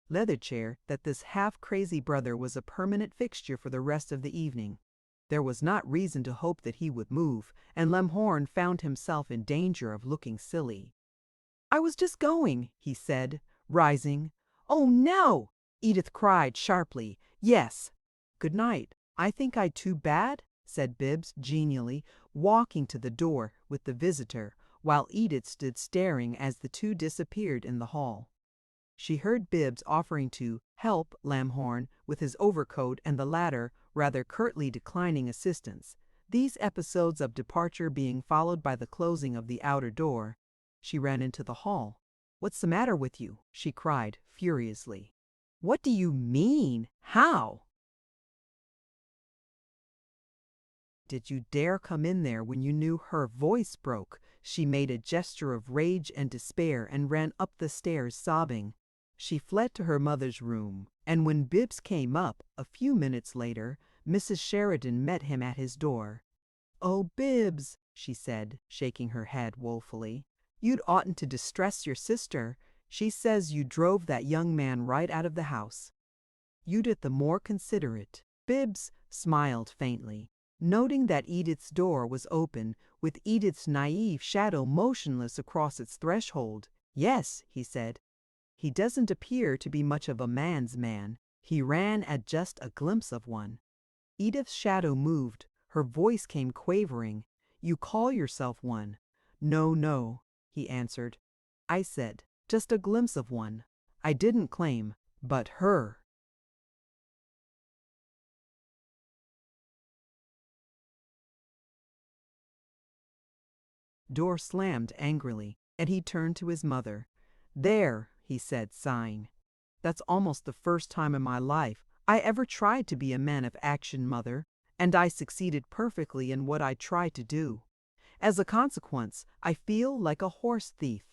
leather chair that this half-crazy brother was a permanent fixture for the rest of the evening. There was not reason to hope that he would move, and Lamhorn found himself in danger of looking silly. "I was just going," he said, rising. "Oh, no!" Edith cried sharply. "Yes. Good night. I think I'd too bad," said Bibbs genially, walking to the door with the visitor, while Edith stood staring as the two disappeared in the hall. She heard Bibbs offering to "help" Lamhorn with his overcoat, and the latter rather curtly declining assistance, these episodes of departure being followed by the closing of the outer door. She ran into the hall. "What's the matter with you?" she cried furiously. "What do you mean? How did you dare come in there when you knew?" Her voice broke. She made a gesture of rage and despair and ran up the stairs sobbing. She fled to her mother's room, and when Bibbs came up a few minutes later, Mrs. Sheridan met him at his door. "Oh, Bibbs," she said, shaking her head woefully, "you'd oughtn't to distress your sister. She says you drove that young man right out of the house." "You did the more considerate." Bibbs smiled faintly, noting that Edith's door was open, with Edith's naive shadow motionless across its threshold. "Yes," he said. "He doesn't appear to be much of a man's man. He ran at just a glimpse of one." Edith's shadow moved. Her voice came quavering. "You call yourself one." "No, no," he answered. "I said, just a glimpse of one. I didn't claim, but her." Door slammed angrily, and he turned to his mother. "There," he said, sighing. "That's almost the first time in my life I ever tried to be a man of action, Mother, and I succeeded perfectly in what I tried to do. As a consequence, I feel like a horse thief."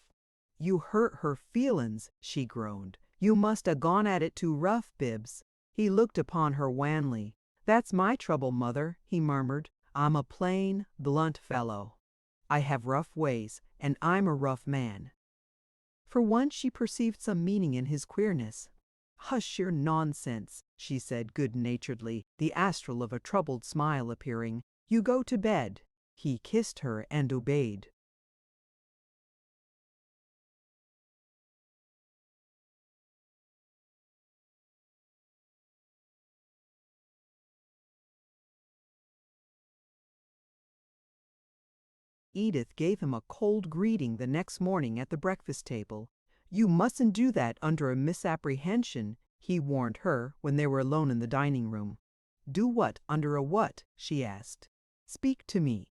"You hurt her feelin's," she groaned. "You must 'a' gone at it too rough, Bibbs." He looked upon her wanly. "That's my trouble, Mother," he murmured. "I'm a plain, blunt fellow. I have rough ways, and I'm a rough man." For once she perceived some meaning in his queerness. "Hush your nonsense," she said good-naturedly, the astral of a troubled smile appearing. "You go to bed." He kissed her and obeyed. Edith gave him a cold greeting the next morning at the breakfast table. "You mustn't do that under a misapprehension," he warned her when they were alone in the dining room. "Do what under a what?" she asked. "Speak to me."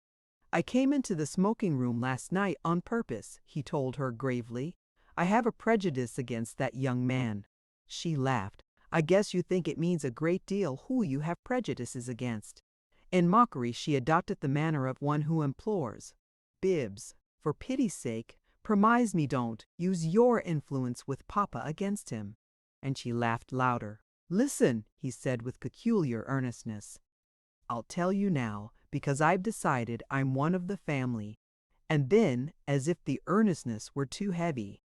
"I came into the smoking room last night on purpose," he told her gravely. "I have a prejudice against that young man." She laughed. "I guess you think it means a great deal who you have prejudices against." In mockery she adopted the manner of one who implores. "Bibbs, for pity's sake, promise me don't use your influence with Papa against him." And she laughed louder. "Listen," he said with peculiar earnestness. "I'll tell you now, because I've decided I'm one of the family." And then, as if the earnestness were too heavy,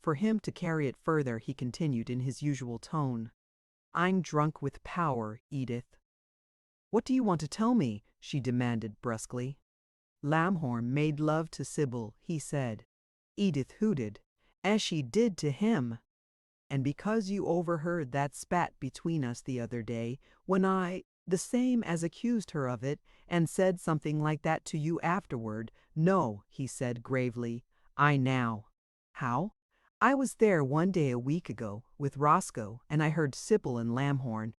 for him to carry it further, he continued in his usual tone. "I'm drunk with power, Edith." "What do you want to tell me?" she demanded brusquely. "Lamhorn made love to Sybil," he said. Edith hooted. "As she did to him." "And because you overheard that spat between us the other day, when I, the same as accused her of it, and said something like that to you afterward." "No," he said gravely. "I now." "How?" "I was there one day a week ago, with Roscoe, and I heard Sybil and Lamhorn."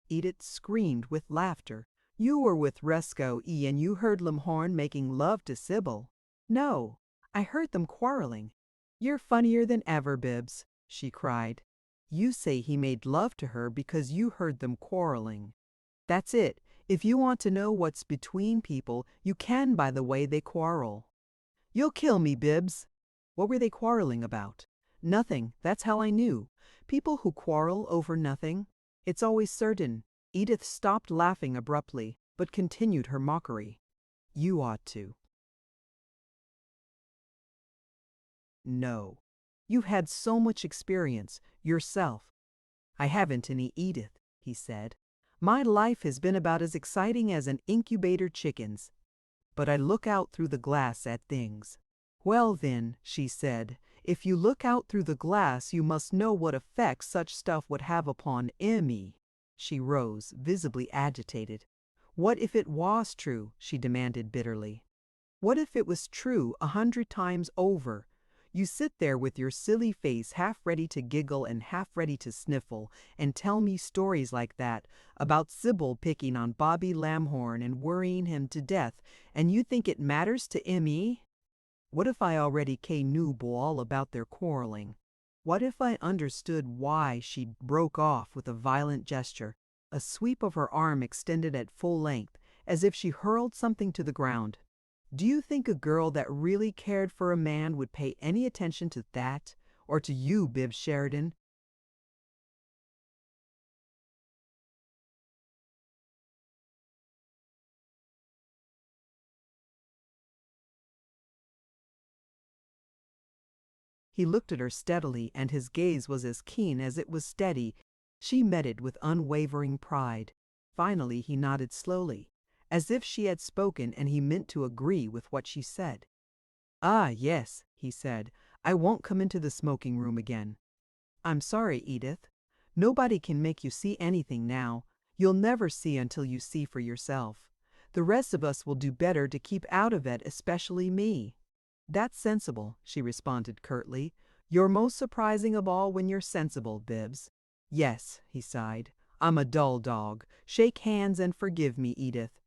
Edith screamed with laughter. "You were with Roscoe, and you heard Lamhorn making love to Sybil." "No, I heard them quarreling." "You're funnier than ever, Bibbs," she cried. "You say he made love to her because you heard them quarreling. That's it. If you want to know what's between people, you can by the way they quarrel." "You'll kill me, Bibbs." "What were they quarreling about?" "Nothing. That's how I knew. People who quarrel over nothing, it's always certain." Edith stopped laughing abruptly, but continued her mockery. "You ought to." "No. You've had so much experience, yourself." "I haven't any, Edith," he said. "My life has been about as exciting as an incubator chicken's. But I look out through the glass at things." "Well then," she said, "if you look out through the glass you must know what effect such stuff would have upon Emmy." She rose, visibly agitated. "What if it was true?" she demanded bitterly. "What if it was true 100 times over? You sit there with your silly face half ready to giggle and half ready to sniffle, and tell me stories like that, about Sybil picking on Bobby Lamhorn and worrying him to death, and you think it matters to Emmy? What if I already knew all about their quarreling? What if I understood why?" She broke off with a violent gesture, a sweep of her arm extended at full length, as if she hurled something to the ground. "Do you think a girl that really cared for a man would pay any attention to that, or to you, Bibbs Sheridan?" He looked at her steadily, and his gaze was as keen as it was steady. She met it with unwavering pride. Finally he nodded slowly, as if she had spoken and he meant to agree with what she said. "Ah, yes," he said, "I won't come into the smoking room again." "I'm sorry, Edith. Nobody can make you see anything now. You'll never see until you see for yourself. The rest of us will do better to keep out of it, especially me." "That's sensible," she responded curtly. "You're most surprising of all when you're sensible, Bibbs." "Yes," he sighed. "I'm a dull dog. Shake hands and forgive me, Edith."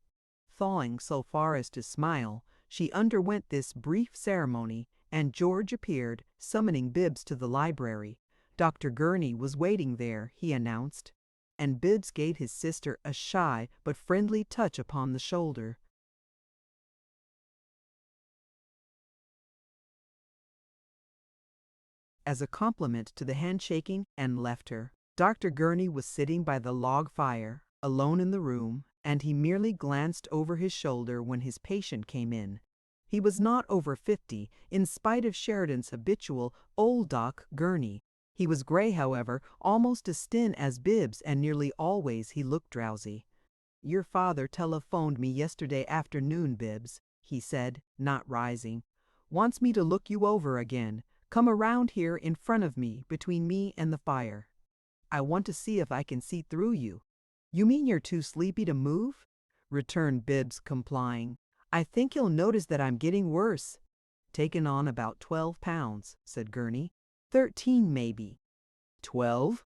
Thawing so far as to smile, she underwent this brief ceremony, and George appeared, summoning Bibbs to the library. Dr. Gurney was waiting there, he announced, and Bibbs gave his sister a shy but friendly touch upon the shoulder. as a compliment to the handshaking and left her. Dr. Gurney was sitting by the log fire, alone in the room, and he merely glanced over his shoulder when his patient came in. He was not over 50, in spite of Sheridan's habitual "Old Doc Gurney." He was gray, however, almost as thin as Bibbs, and nearly always he looked drowsy. "Your father telephoned me yesterday afternoon, Bibbs," he said, not rising. "Wants me to look you over again. Come around here in front of me, between me and the fire. I want to see if I can see through you." "You mean you're too sleepy to move?" returned Bibbs, complying. "I think you'll notice that I'm getting worse." "Taken on about 12 pounds," said Gurney. 13, maybe." 12?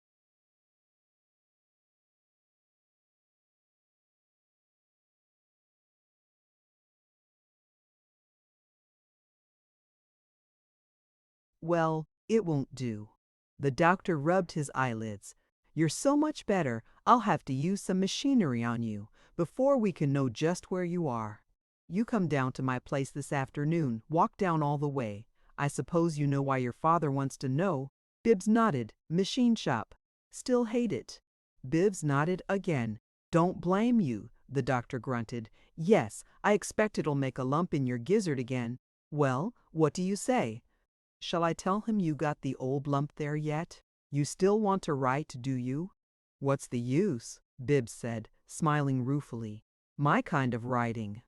"Well, it won't do." The doctor rubbed his eyelids. "You're so much better, I'll have to use some machinery on you before we can know just where you are. You come down to my place this afternoon, walk down all the way. I suppose you know why your father wants to know." Bibbs nodded. "Machine shop. Still hate it." Bibbs nodded again. "Don't blame you," the doctor grunted. "Yes, I expect it'll make a lump in your gizzard again. Well, what do you say? Shall I tell him you got the old lump there yet? You still want to write, do you?" "What's the use?" Bibbs said, smiling ruefully. "My kind of writing."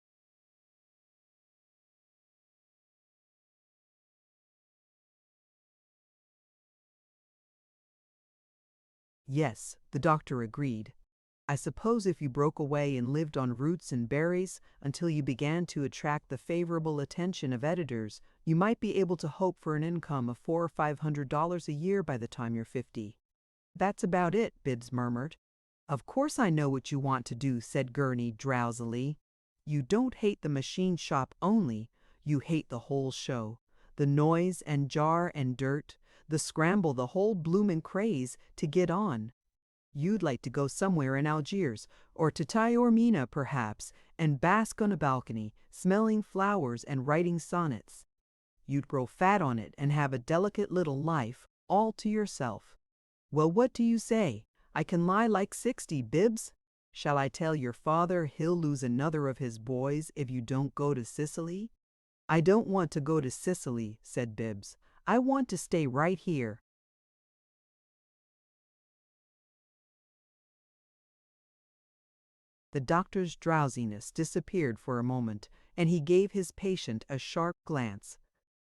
"Yes," the doctor agreed. "I suppose if you broke away and lived on roots and berries until you began to attract the favorable attention of editors, you might be able to hope for an income of $400 or $500 a year by the time you're 50. "That's about it," Bibbs murmured. "Of course I know what you want to do," said Gurney drowsily. "You don't hate the machine shop only, you hate the whole show. The noise and jar and dirt, the scramble, the whole bloomin' craze to get on. You'd like to go somewhere in Algiers, or to Taormina perhaps, and bask on a balcony, smelling flowers and writing sonnets. You'd grow fat on it and have a delicate little life, all to yourself. Well, what do you say? I can lie like 60, Bibbs. Shall I tell your father he'll lose another of his boys if you don't go to Sicily?" "I don't want to go to Sicily," said Bibbs. "I want to stay right here." The doctor's drowsiness disappeared for a moment, and he gave his patient a sharp glance.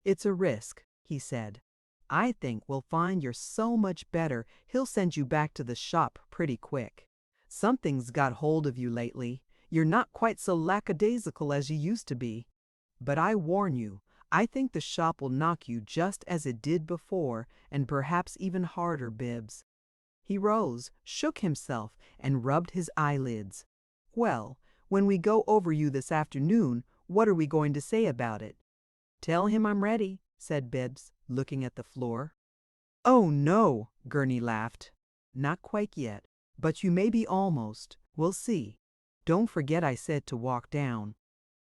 "It's a risk," he said. "I think we'll find you're so much better he'll send you back to the shop pretty quick. Something's got hold of you lately. You're not quite so lackadaisical as you used to be. But I warn you, I think the shop will knock you just as it did before, and perhaps even harder, Bibbs." He rose, shook himself, and rubbed his eyelids. "Well, when we go over you this afternoon, what are we going to say about it?" "Tell him I'm ready," said Bibbs, looking at the floor. "Oh, no," Gurney laughed. "Not quite yet, but you may be almost. We'll see. Don't forget I said to walk down."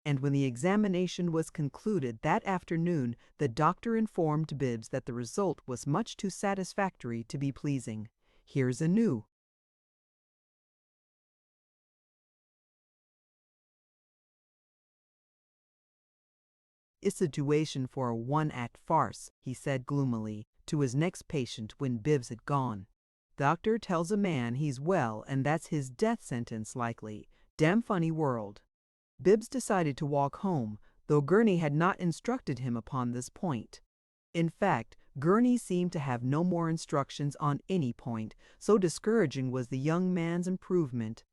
And when the examination was concluded that afternoon, the doctor informed Bibbs that the result was much too satisfactory to be pleasing. Here's a new. "A situation for a one-act farce," he said gloomily to his next patient when Bibbs had gone. "Doctor tells a man he's well and that's his death sentence likely. Damn funny world." Bibbs decided to walk home, though Gurney had not instructed him upon this point. In fact, Gurney seemed to have no more instructions on any point, so discouraging was the young man's improvement.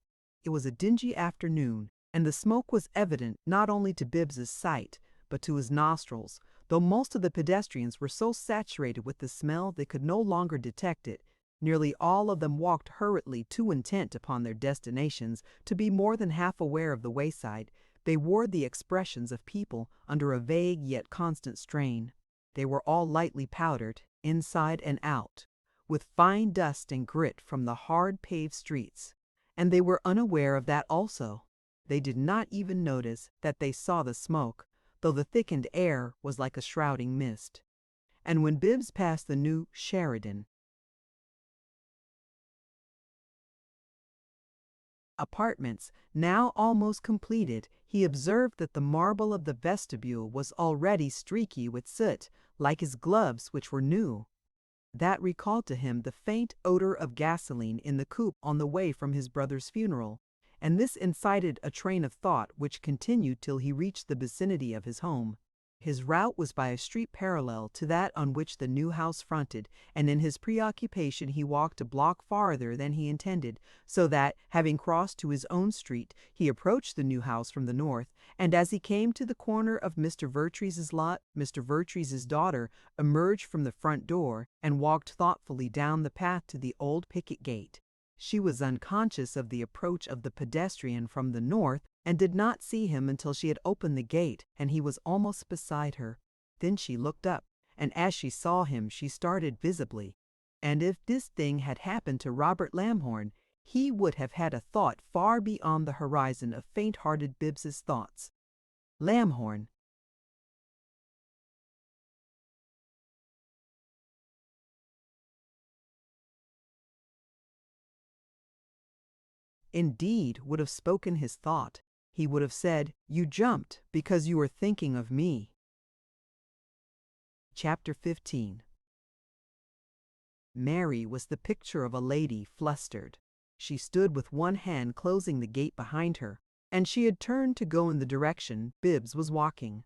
It was a dingy afternoon, and the smoke was evident not only to Bibbs's sight, but to his nostrils, though most of the pedestrians were so saturated with the smell they could no longer detect it. Nearly all of them walked hurriedly, too intent upon their destinations to be more than half aware of the wayside. They wore the expressions of people under a vague yet constant strain. They were all lightly powdered, inside and out, with fine dust and grit from the hard paved streets. And they were unaware of that also. They did not even notice that they saw the smoke, though the thickened air was like a shrouding mist. and when Bibbs passed the new Sheridan apartments, now almost completed, he observed that the marble of the vestibule was already streaky with soot, like his gloves, which were new. That recalled to him the faint odor of gasoline in the coupe on the way from his brother's funeral, and this incited a train of thought which continued till he reached the vicinity of his home. His route was by a street parallel to that on which the new house fronted, and in his preoccupation he walked a block farther than he intended, so that, having crossed to his own street, he approached the new house from the north, and as he came to the corner of Mr. Vertrees's lot, Mr. Vertrees's daughter emerged from the front door and walked thoughtfully down the path to the old picket gate. She was unconscious of the approach of the pedestrian from the north, and did not see him until she had opened the gate and he was almost beside her. Then she looked up, and as she saw him she started visibly. And if this thing had happened to Robert Lamhorn, he would have had a thought far beyond the horizon of faint-hearted Bibbs's thoughts. Lamhorn, indeed, would have spoken his thought. He would have said, "You jumped because you were thinking of me." Chapter 15. Mary was the picture of a lady flustered. She stood with one hand closing the gate behind her, and she had turned to go in the direction Bibbs was walking.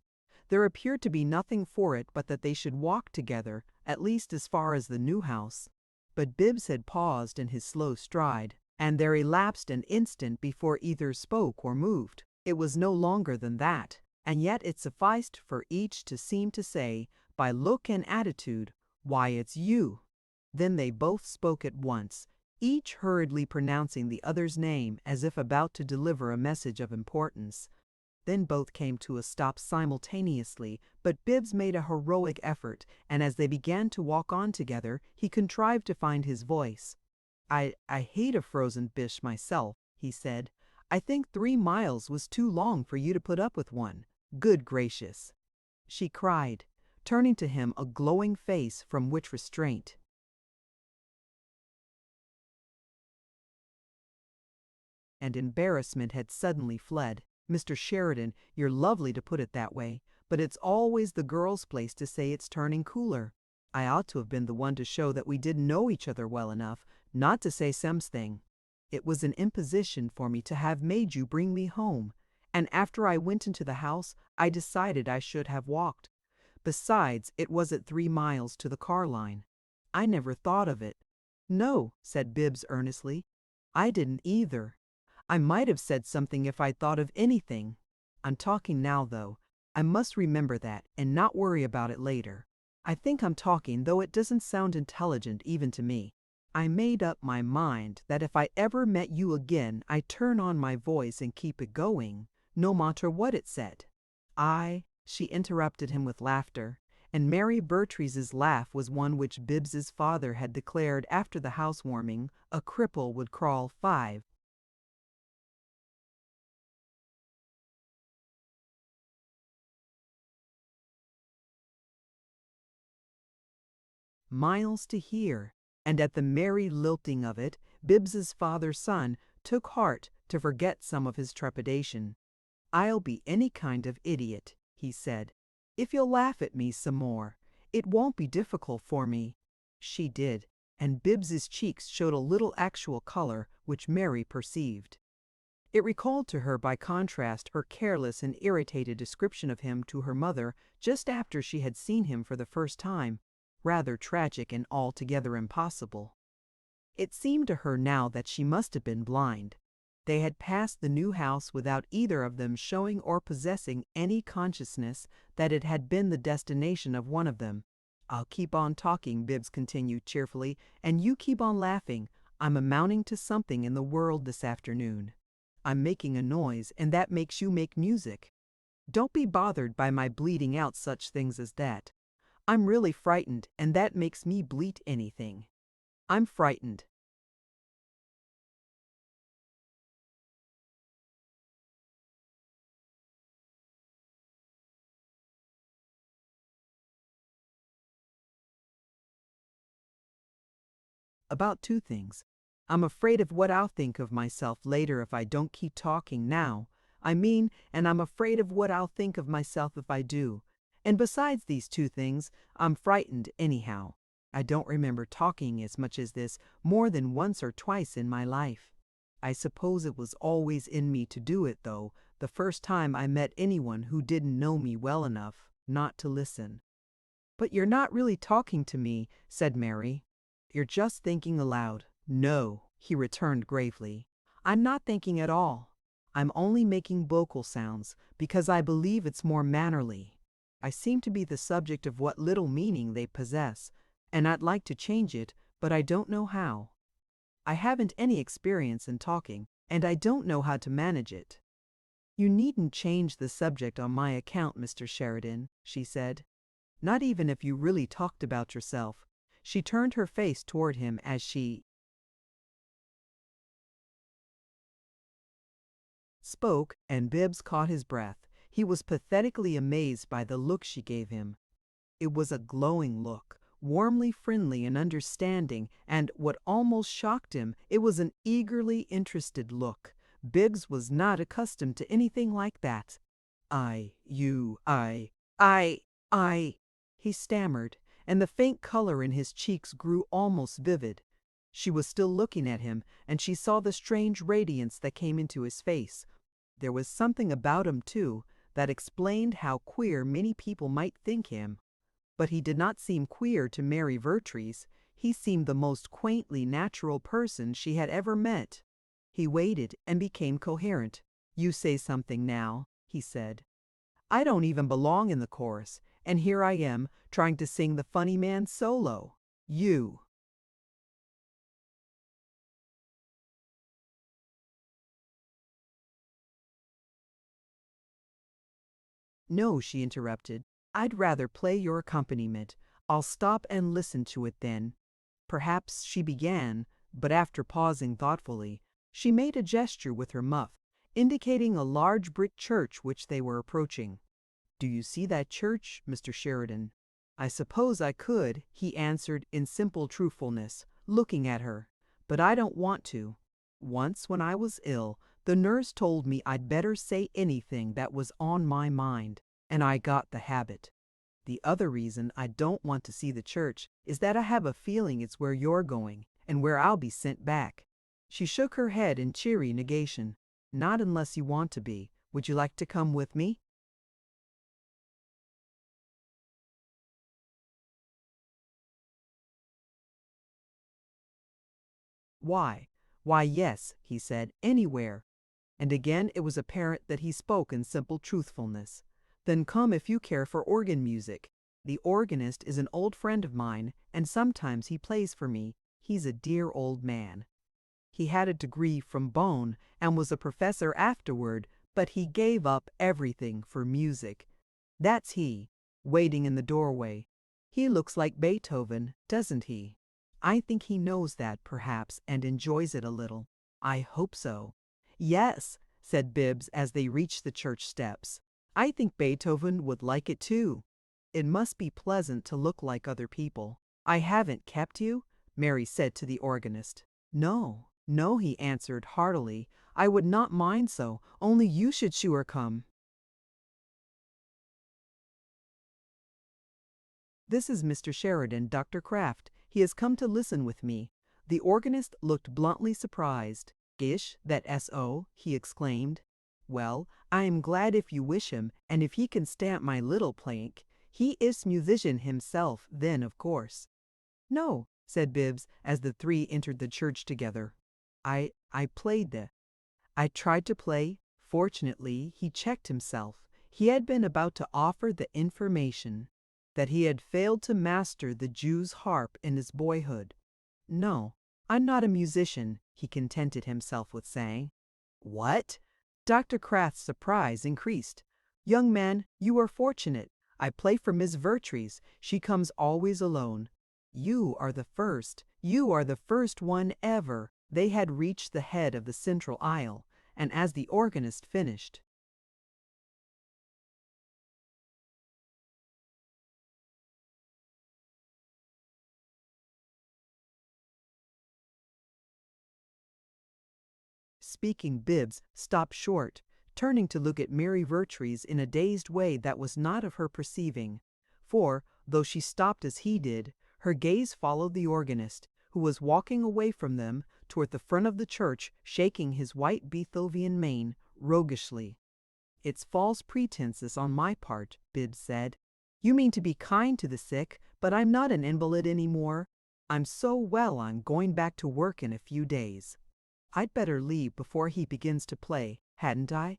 There appeared to be nothing for it but that they should walk together, at least as far as the new house. But Bibbs had paused in his slow stride, and there elapsed an instant before either spoke or moved. It was no longer than that, and yet it sufficed for each to seem to say, by look and attitude, "Why, it's you." Then they both spoke at once, each hurriedly pronouncing the other's name as if about to deliver a message of importance. Then both came to a stop simultaneously, but Bibbs made a heroic effort, and as they began to walk on together, he contrived to find his voice. I hate a frozen fish myself," he said. "I think 3 miles was too long for you to put up with one. Good gracious!" she cried, turning to him a glowing face from which restraint and embarrassment had suddenly fled. "Mr. Sheridan, you're lovely to put it that way, but it's always the girl's place to say it's turning cooler. I ought to have been the one to show that we didn't know each other well enough, not to say something. It was an imposition for me to have made you bring me home, and after I went into the house, I decided I should have walked. Besides, it was at 3 miles to the car line. I never thought of it." "No," said Bibbs earnestly. "I didn't either. I might have said something if I'd thought of anything. I'm talking now, though. I must remember that and not worry about it later. I think I'm talking, though it doesn't sound intelligent even to me. I made up my mind that if I ever met you again I'd turn on my voice and keep it going, no matter what it said." She interrupted him with laughter, and Mary Vertrees's laugh was one which Bibbs's father had declared after the housewarming a cripple would crawl 5 miles to hear, and at the merry lilting of it, Bibbs's father's son took heart to forget some of his trepidation. "I'll be any kind of idiot," he said, "if you'll laugh at me some more. It won't be difficult for me." She did, and Bibbs's cheeks showed a little actual color, which Mary perceived. It recalled to her by contrast her careless and irritated description of him to her mother just after she had seen him for the first time, rather tragic and altogether impossible. It seemed to her now that she must have been blind. They had passed the new house without either of them showing or possessing any consciousness that it had been the destination of one of them. "I'll keep on talking," Bibbs continued cheerfully, "and you keep on laughing. I'm amounting to something in the world this afternoon. I'm making a noise, and that makes you make music. Don't be bothered by my bleating out such things as that. I'm really frightened, and that makes me bleat anything. I'm frightened." About two things. I'm afraid of what I'll think of myself later if I don't keep talking now. And I'm afraid of what I'll think of myself if I do. And besides these two things, I'm frightened anyhow. I don't remember talking as much as this more than once or twice in my life. I suppose it was always in me to do it, though, the first time I met anyone who didn't know me well enough not to listen. But you're not really talking to me, said Mary. You're just thinking aloud. No, he returned gravely. I'm not thinking at all. I'm only making vocal sounds because I believe it's more mannerly. I seem to be the subject of what little meaning they possess, and I'd like to change it, but I don't know how. I haven't any experience in talking, and I don't know how to manage it. You needn't change the subject on my account, Mr. Sheridan, she said. Not even if you really talked about yourself. She turned her face toward him as she spoke, and Bibbs caught his breath. He was pathetically amazed by the look she gave him. It was a glowing look, warmly friendly and understanding, and what almost shocked him, it was an eagerly interested look. Bibbs was not accustomed to anything like that. I, he stammered, and the faint color in his cheeks grew almost vivid. She was still looking at him, and she saw the strange radiance that came into his face. There was something about him, too, that explained how queer many people might think him. But he did not seem queer to Mary Vertrees. He seemed the most quaintly natural person she had ever met. He waited and became coherent. You say something now, he said. I don't even belong in the chorus, and here I am, trying to sing the funny man solo. You. No, she interrupted. I'd rather play your accompaniment. I'll stop and listen to it then. Perhaps she began, but after pausing thoughtfully, she made a gesture with her muff, indicating a large brick church which they were approaching. Do you see that church, Mr. Sheridan? I suppose I could, he answered in simple truthfulness, looking at her. But I don't want to. Once, when I was ill, the nurse told me I'd better say anything that was on my mind, and I got the habit. The other reason I don't want to see the church is that I have a feeling it's where you're going, and where I'll be sent back. She shook her head in cheery negation. Not unless you want to be. Would you like to come with me? Why? Why, yes, he said, anywhere. And again it was apparent that he spoke in simple truthfulness. Then come if you care for organ music. The organist is an old friend of mine, and sometimes he plays for me. He's a dear old man. He had a degree from Bonn and was a professor afterward, but he gave up everything for music. That's he, waiting in the doorway. He looks like Beethoven, doesn't he? I think he knows that, perhaps, and enjoys it a little. I hope so. Yes, said Bibbs as they reached the church steps. I think Beethoven would like it too. It must be pleasant to look like other people. I haven't kept you? Mary said to the organist. No, no, he answered heartily. I would not mind so, only you should sure come. This is Mr. Sheridan, Dr. Kraft. He has come to listen with me. The organist looked bluntly surprised. Gish, that S.O., he exclaimed. Well, I am glad if you wish him, and if he can stamp my little plank. He is musician himself, then, of course. No, said Bibbs, as the three entered the church together. I played the... I tried to play. Fortunately, he checked himself. He had been about to offer the information that he had failed to master the Jew's harp in his boyhood. No, I'm not a musician, he contented himself with saying. What? Dr. Kraft's surprise increased. Young man, you are fortunate. I play for Miss Vertrees. She comes always alone. You are the first one ever. They had reached the head of the central aisle, and as the organist finished, speaking. Bibbs stopped short, turning to look at Mary Vertrees in a dazed way that was not of her perceiving. For, though she stopped as he did, her gaze followed the organist, who was walking away from them toward the front of the church, shaking his white Beethovenian mane roguishly. "It's false pretenses on my part," Bibbs said. "You mean to be kind to the sick, but I'm not an invalid any more. I'm so well I'm going back to work in a few days. I'd better leave before he begins to play, hadn't I?"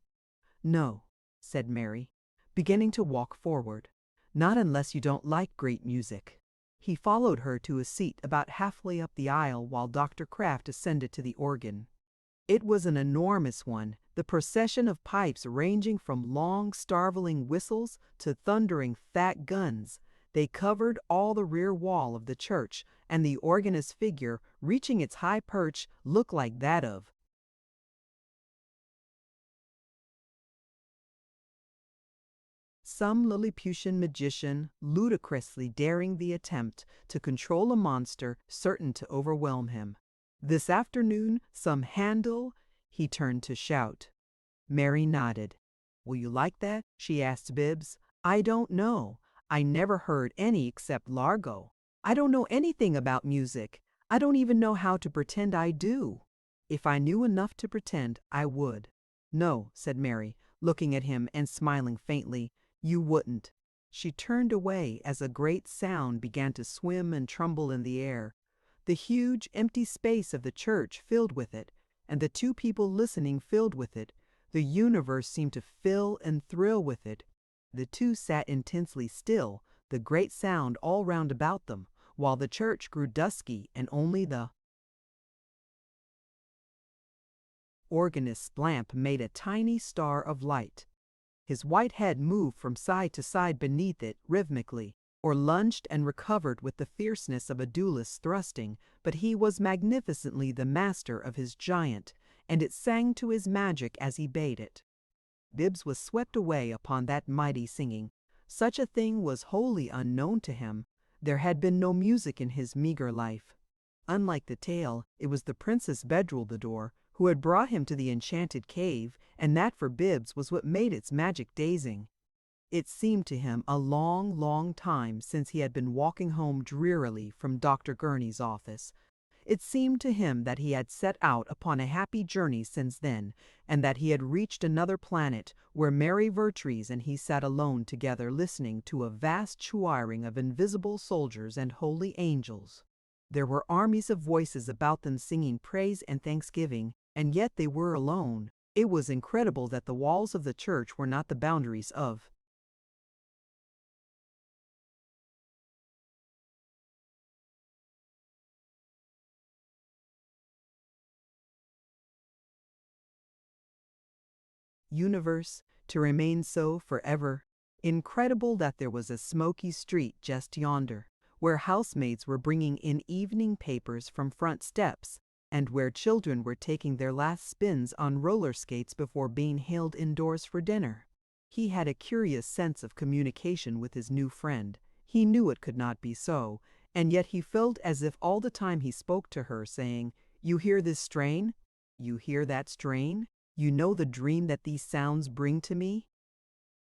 "No," said Mary, beginning to walk forward. "Not unless you don't like great music." He followed her to a seat about halfway up the aisle while Dr. Kraft ascended to the organ. It was an enormous one, the procession of pipes ranging from long, starveling whistles to thundering fat guns. They covered all the rear wall of the church, and the organist's figure, reaching its high perch, looked like that of some Lilliputian magician ludicrously daring the attempt to control a monster certain to overwhelm him. "This afternoon, some Handel," he turned to shout. Mary nodded. "Will you like that?" she asked Bibbs. "I don't know. I never heard any except Largo. I don't know anything about music. I don't even know how to pretend I do. If I knew enough to pretend, I would." "No," said Mary, looking at him and smiling faintly. "You wouldn't." She turned away as a great sound began to swim and tremble in the air. The huge, empty space of the church filled with it, and the two people listening filled with it. The universe seemed to fill and thrill with it. The two sat intensely still, the great sound all round about them, while the church grew dusky and only the organist's lamp made a tiny star of light. His white head moved from side to side beneath it rhythmically, or lunged and recovered with the fierceness of a duelist thrusting, but he was magnificently the master of his giant, and it sang to his magic as he bade it. Bibbs was swept away upon that mighty singing. Such a thing was wholly unknown to him. There had been no music in his meager life. Unlike the tale, it was the Princess Bedrulbudour who had brought him to the enchanted cave, and that for Bibbs was what made its magic dazing. It seemed to him a long, long time since he had been walking home drearily from Dr. Gurney's office. It seemed to him that he had set out upon a happy journey since then, and that he had reached another planet where Mary Vertrees and he sat alone together listening to a vast choiring of invisible soldiers and holy angels. There were armies of voices about them singing praise and thanksgiving, and yet they were alone. It was incredible that the walls of the church were not the boundaries of universe, to remain so forever. Incredible that there was a smoky street just yonder, where housemaids were bringing in evening papers from front steps, and where children were taking their last spins on roller skates before being hailed indoors for dinner. He had a curious sense of communication with his new friend. He knew it could not be so, and yet he felt as if all the time he spoke to her, saying, "You hear this strain? You hear that strain? You know the dream that these sounds bring to me?"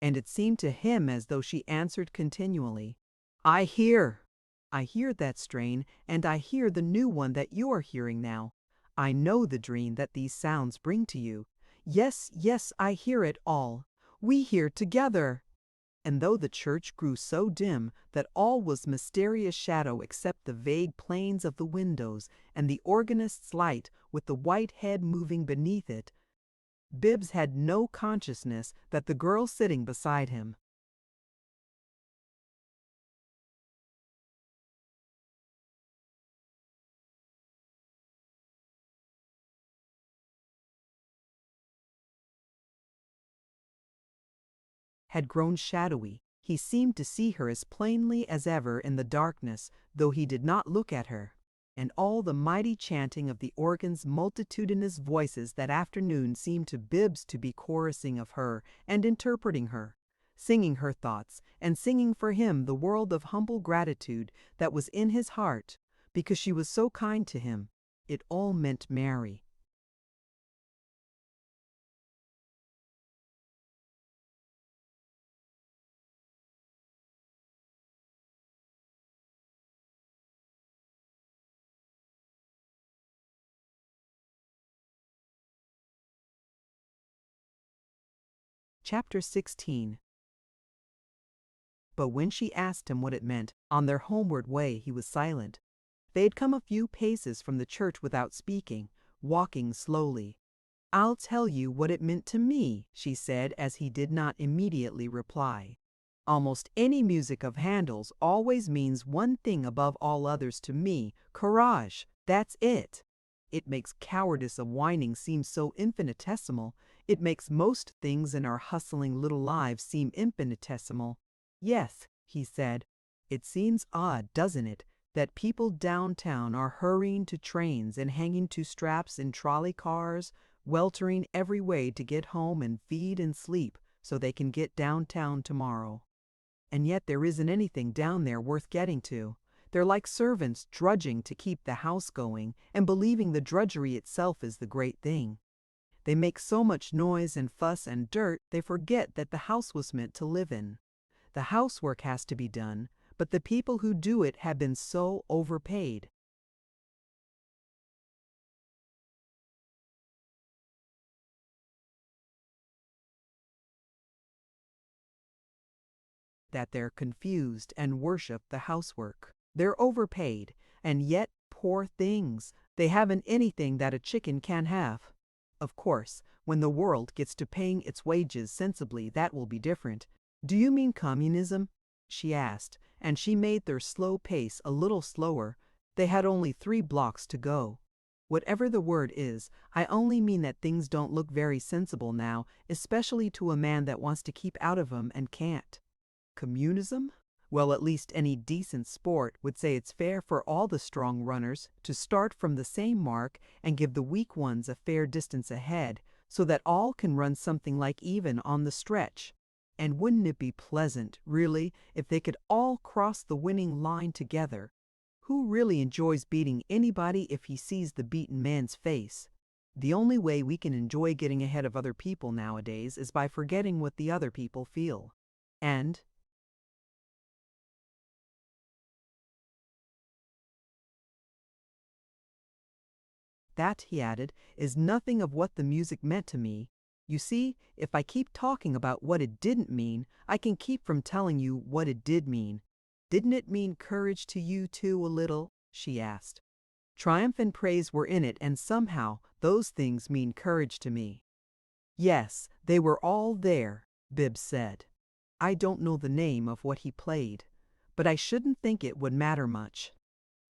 And it seemed to him as though she answered continually, "I hear. I hear that strain, and I hear the new one that you're hearing now. I know the dream that these sounds bring to you. Yes, yes, I hear it all. We hear together." And though the church grew so dim that all was mysterious shadow except the vague planes of the windows and the organist's light with the white head moving beneath it, Bibbs had no consciousness that the girl sitting beside him had grown shadowy. He seemed to see her as plainly as ever in the darkness, though he did not look at her. And all the mighty chanting of the organ's multitudinous voices that afternoon seemed to Bibbs to be chorusing of her and interpreting her, singing her thoughts, and singing for him the world of humble gratitude that was in his heart, because she was so kind to him. It all meant Mary. Chapter 16. But when she asked him what it meant, on their homeward way he was silent. They had come a few paces from the church without speaking, walking slowly. "I'll tell you what it meant to me," she said, as he did not immediately reply. "Almost any music of Handel's always means one thing above all others to me: courage. That's it. It makes cowardice of whining seem so infinitesimal. It makes most things in our hustling little lives seem infinitesimal." "Yes," he said. "It seems odd, doesn't it, that people downtown are hurrying to trains and hanging to straps in trolley cars, weltering every way to get home and feed and sleep so they can get downtown tomorrow. And yet there isn't anything down there worth getting to. They're like servants drudging to keep the house going and believing the drudgery itself is the great thing. They make so much noise and fuss and dirt they forget that the house was meant to live in. The housework has to be done, but the people who do it have been so overpaid. That they're confused and worship the housework. They're overpaid, and yet, poor things, they haven't anything that a chicken can have. Of course, when the world gets to paying its wages sensibly, that will be different. Do you mean communism?" she asked, and she made their slow pace a little slower. They had only 3 blocks to go. "Whatever the word is, I only mean that things don't look very sensible now, especially to a man that wants to keep out of 'em and can't." Communism? Well, at least any decent sport would say it's fair for all the strong runners to start from the same mark and give the weak ones a fair distance ahead, so that all can run something like even on the stretch. And wouldn't it be pleasant, really, if they could all cross the winning line together? Who really enjoys beating anybody if he sees the beaten man's face? The only way we can enjoy getting ahead of other people nowadays is by forgetting what the other people feel. And that," he added, "is nothing of what the music meant to me. You see, if I keep talking about what it didn't mean, I can keep from telling you what it did mean." "Didn't it mean courage to you too, a little?" she asked. "Triumph and praise were in it, and somehow those things mean courage to me." "Yes, they were all there," Bibbs said. "I don't know the name of what he played, but I shouldn't think it would matter much.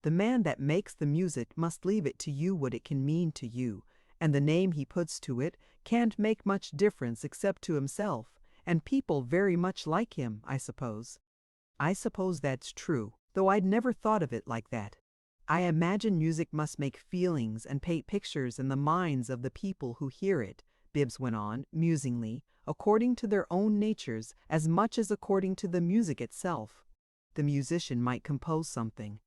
The man that makes the music must leave it to you what it can mean to you, and the name he puts to it can't make much difference except to himself, and people very much like him, I suppose." "I suppose that's true, though I'd never thought of it like that. I imagine music must make feelings and paint pictures in the minds of the people who hear it," Bibbs went on, musingly, "according to their own natures as much as according to the music itself. The musician might compose something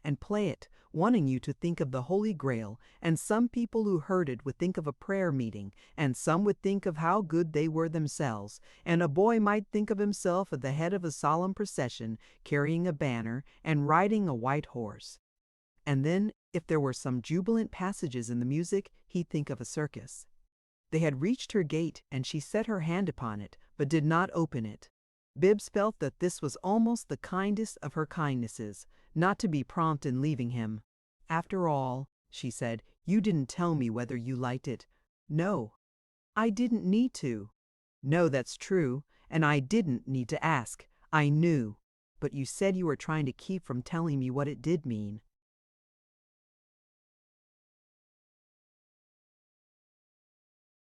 and play it, wanting you to think of the Holy Grail, and some people who heard it would think of a prayer meeting, and some would think of how good they were themselves, and a boy might think of himself at the head of a solemn procession, carrying a banner, and riding a white horse. And then, if there were some jubilant passages in the music, he'd think of a circus." They had reached her gate, and she set her hand upon it, but did not open it. Bibbs felt that this was almost the kindest of her kindnesses, not to be prompt in leaving him. "After all," she said, "you didn't tell me whether you liked it." "No, I didn't need to." "No, that's true, and I didn't need to ask. I knew. But you said you were trying to keep from telling me what it did mean."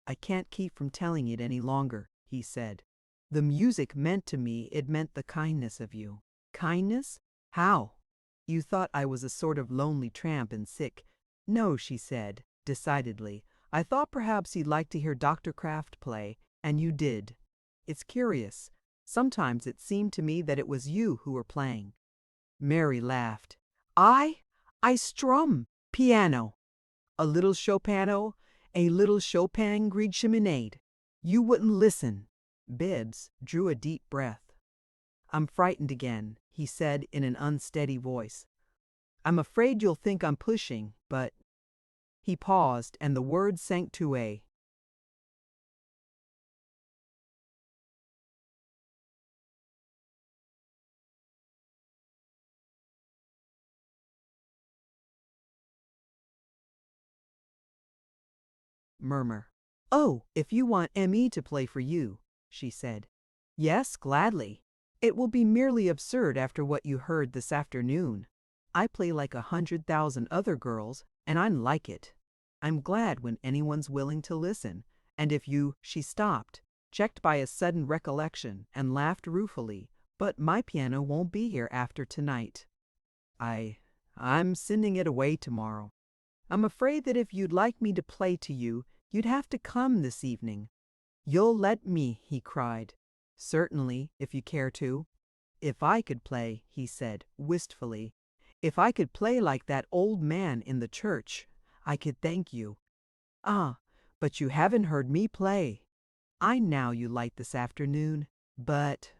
"I can't keep from telling it any longer," he said. "The music meant to me, it meant the kindness of you." "Kindness? How?" "You thought I was a sort of lonely tramp and sick." "No," she said, decidedly. "I thought perhaps you'd like to hear Dr. Kraft play, and you did. It's curious. Sometimes it seemed to me that it was you who were playing." Mary laughed. I strum piano. A little Chopino, a little Chopin Griegcheminade. You wouldn't listen." Bibbs drew a deep breath. "I'm frightened again," he said in an unsteady voice. I'm afraid you'll think I'm pushing, but—" He paused, and the words sank to a murmur. "Oh, if you want Me to play for you," she said. "Yes, gladly. It will be merely absurd after what you heard this afternoon. I play like 100,000 other girls, and I like it. I'm glad when anyone's willing to listen, and if you—" She stopped, checked by a sudden recollection, and laughed ruefully. "But my piano won't be here after tonight. I'm sending it away tomorrow. I'm afraid that if you'd like me to play to you, you'd have to come this evening." "You'll let me," he cried. "Certainly, if you care to." "If I could play," he said, wistfully, "if I could play like that old man in the church, I could thank you. Ah, but you haven't heard me play. I know you light this afternoon, but—"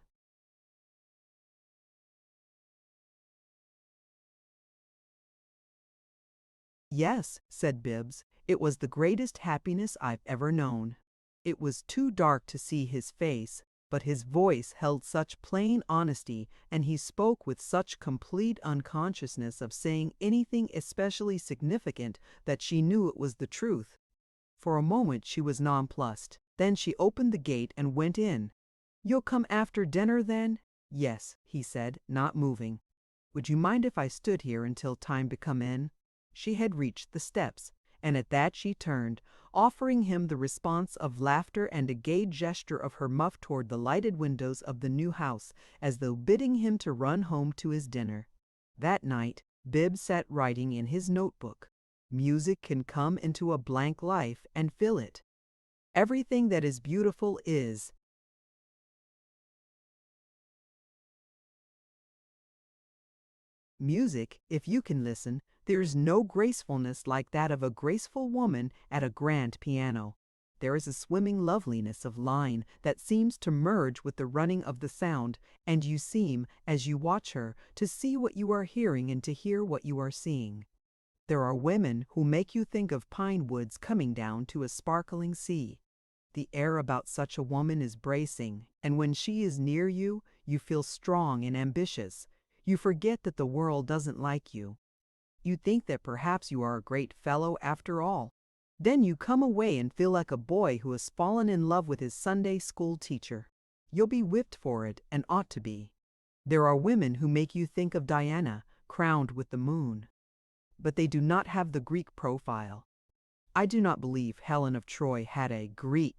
"Yes," said Bibbs, "it was the greatest happiness I've ever known." It was too dark to see his face, but his voice held such plain honesty, and he spoke with such complete unconsciousness of saying anything especially significant, that she knew it was the truth. For a moment she was nonplussed. Then she opened the gate and went in. "You'll come after dinner, then?" "Yes," he said, not moving. "Would you mind if I stood here until time to come in?" She had reached the steps, and at that she turned, offering him the response of laughter and a gay gesture of her muff toward the lighted windows of the new house, as though bidding him to run home to his dinner. That night Bibbs sat writing in his notebook. Music can come into a blank life and fill it. Everything that is beautiful is. Music, if you can listen, there is no gracefulness like that of a graceful woman at a grand piano. There is a swimming loveliness of line that seems to merge with the running of the sound, and you seem, as you watch her, to see what you are hearing and to hear what you are seeing. There are women who make you think of pine woods coming down to a sparkling sea. The air about such a woman is bracing, and when she is near you, you feel strong and ambitious. You forget that the world doesn't like you. You think that perhaps you are a great fellow after all. Then you come away and feel like a boy who has fallen in love with his Sunday school teacher. You'll be whipped for it, and ought to be. There are women who make you think of Diana, crowned with the moon. But they do not have the Greek profile. I do not believe Helen of Troy had a Greek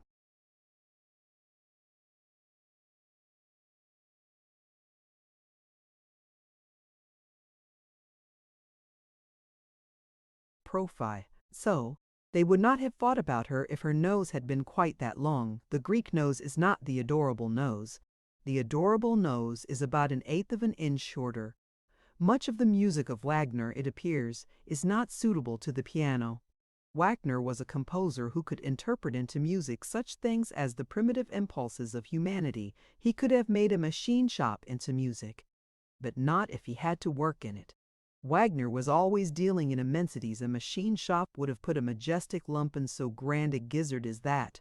profile. So, they would not have fought about her if her nose had been quite that long. The Greek nose is not the adorable nose. The adorable nose is about 1/8 of an inch shorter. Much of the music of Wagner, it appears, is not suitable to the piano. Wagner was a composer who could interpret into music such things as the primitive impulses of humanity. He could have made a machine shop into music, but not if he had to work in it. Wagner was always dealing in immensities. A machine shop would have put a majestic lump in so grand a gizzard as that.